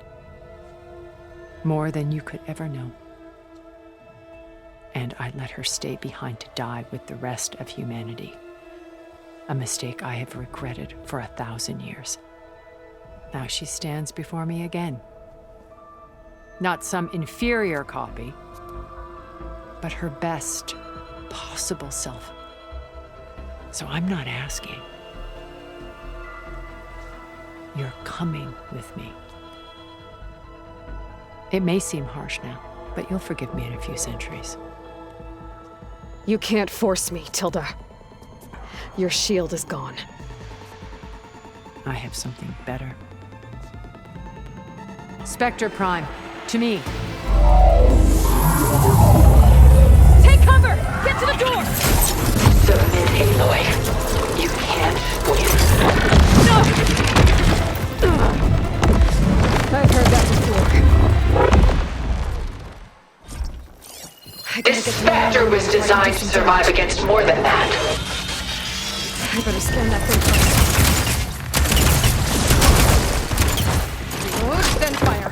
More than you could ever know. And I let her stay behind to die with the rest of humanity. A mistake I have regretted for 1,000 years. Now she stands before me again. Not some inferior copy, but her best possible self. So I'm not asking. You're coming with me. It may seem harsh now, but you'll forgive me in a few centuries. You can't force me, Tilda. Your shield is gone. I have something better. Spectre Prime, to me. Take cover! Get to the door! Submit, Aloy. You can't win. I've heard that before. This Spectre was designed to survive against more than that. I better scan that thing first. Load, then fire.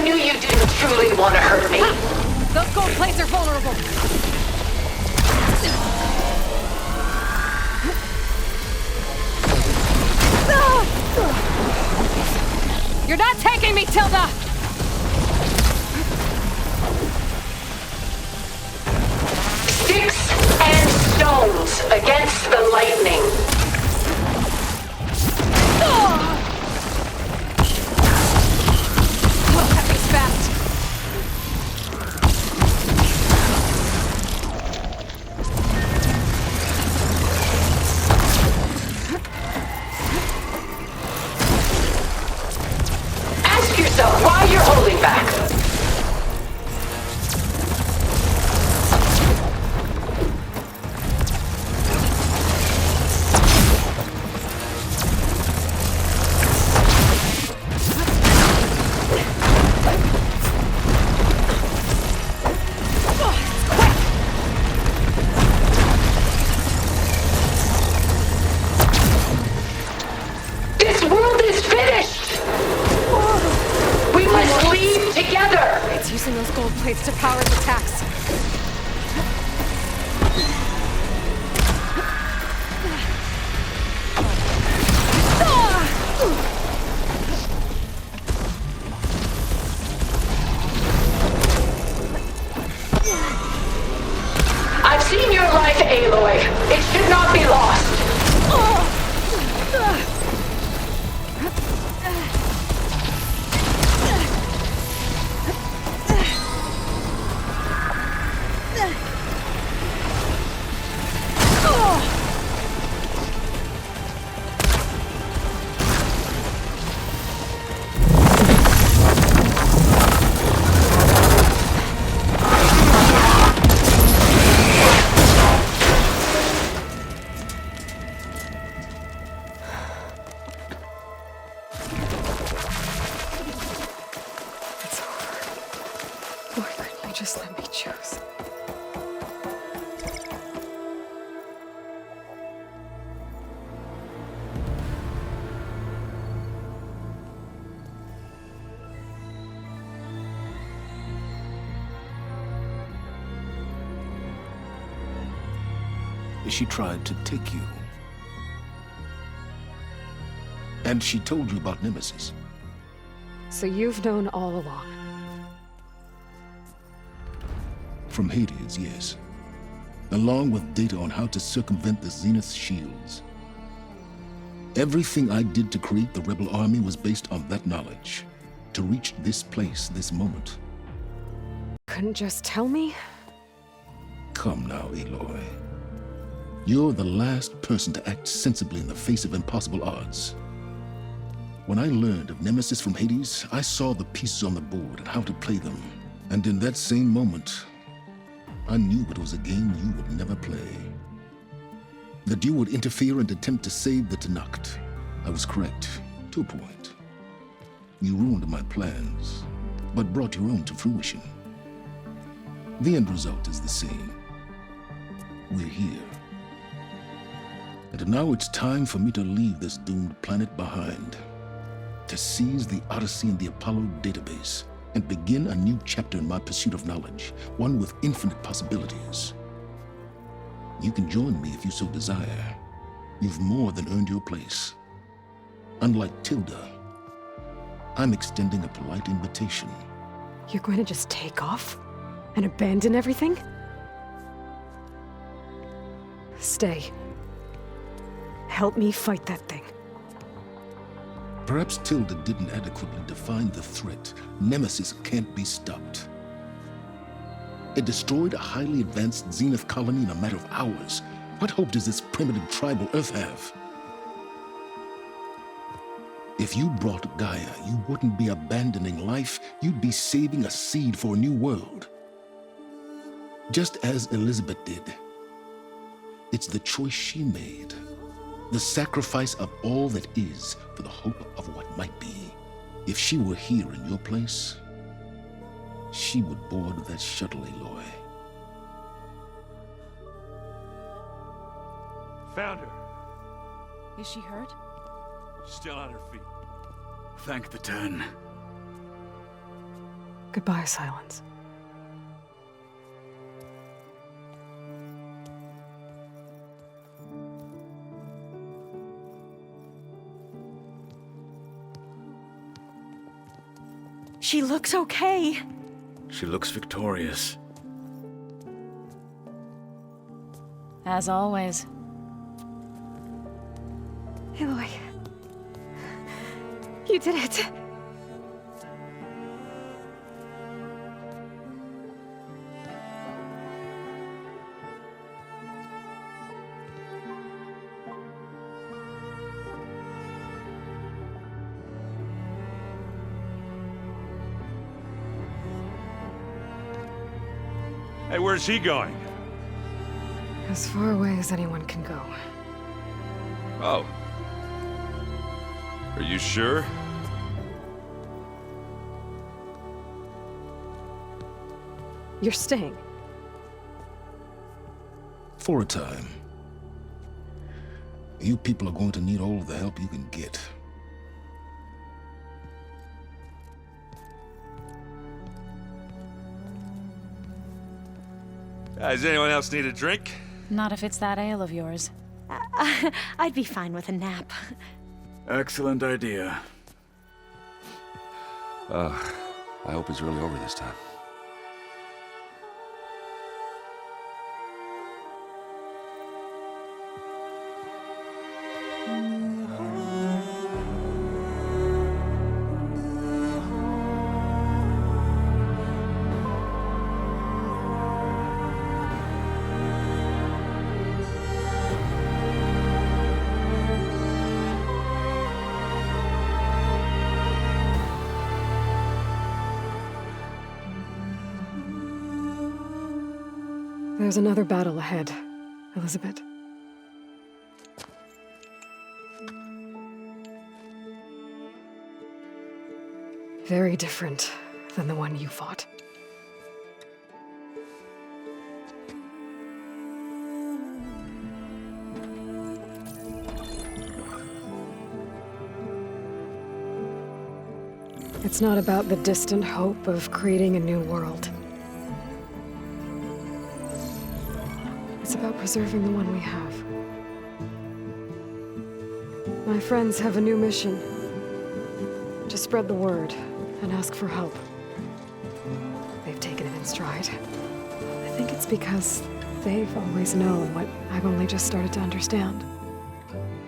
knew you didn't truly want to hurt me. Those gold plates are vulnerable. You're not taking me, Tilda! Sticks and stones against the lightning. That was fast. Ask yourself why you're holding back. This world is finished! We must leave together! It's using those gold plates to power its attacks. I've seen your life, Aloy. It should not be lost. Why couldn't you just let me choose? She tried to take you. And she told you about Nemesis. So you've known all along. From Hades, yes. Along with data on how to circumvent the Zenith's shields. Everything I did to create the Rebel army was based on that knowledge. To reach this place, this moment. Couldn't just tell me? Come now, Aloy. You're the last person to act sensibly in the face of impossible odds. When I learned of Nemesis from Hades, I saw the pieces on the board and how to play them. And in that same moment, I knew it was a game you would never play. That you would interfere and attempt to save the Tenakth. I was correct, to a point. You ruined my plans, but brought your own to fruition. The end result is the same. We're here. And now it's time for me to leave this doomed planet behind. To seize the Odyssey and the Apollo database, and begin a new chapter in my pursuit of knowledge, one with infinite possibilities. You can join me if you so desire. You've more than earned your place. Unlike Tilda, I'm extending a polite invitation. You're going to just take off? And abandon everything? Stay. Help me fight that thing. Perhaps Tilda didn't adequately define the threat. Nemesis can't be stopped. It destroyed a highly advanced Zenith colony in a matter of hours. What hope does this primitive tribal Earth have? If you brought Gaia, you wouldn't be abandoning life, you'd be saving a seed for a new world. Just as Elizabeth did. It's the choice she made. The sacrifice of all that is for the hope of what might be. If she were here in your place, she would board that shuttle, Aloy. Found her. Is she hurt? Still on her feet. Thank the Ten. Goodbye, silence. She looks okay. She looks victorious. As always. Aloy. You did it. Hey, where's he going? As far away as anyone can go. Oh. Are you sure? You're staying. For a time. You people are going to need all of the help you can get. Does anyone else need a drink? Not if it's that ale of yours. I'd be fine with a nap. Excellent idea. I hope it's really over this time. There's another battle ahead, Elizabeth. Very different than the one you fought. It's not about the distant hope of creating a new world. It's about preserving the one we have. My friends have a new mission. To spread the word and ask for help. They've taken it in stride. I think it's because they've always known what I've only just started to understand.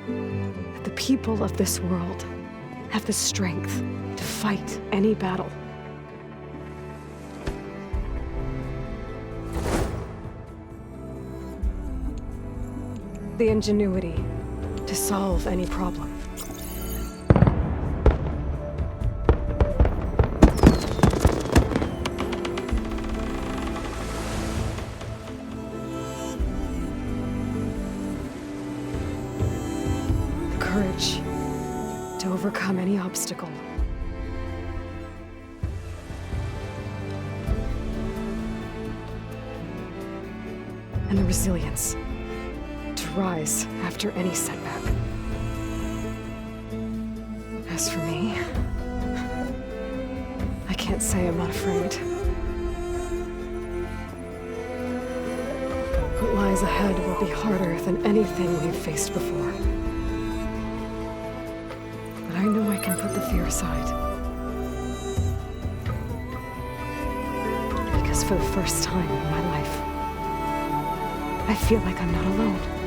That the people of this world have the strength to fight any battle. The ingenuity to solve any problem. The courage to overcome any obstacle. And the resilience rise after any setback. As for me, I can't say I'm not afraid. What lies ahead will be harder than anything we've faced before. But I know I can put the fear aside. Because for the first time in my life, I feel like I'm not alone.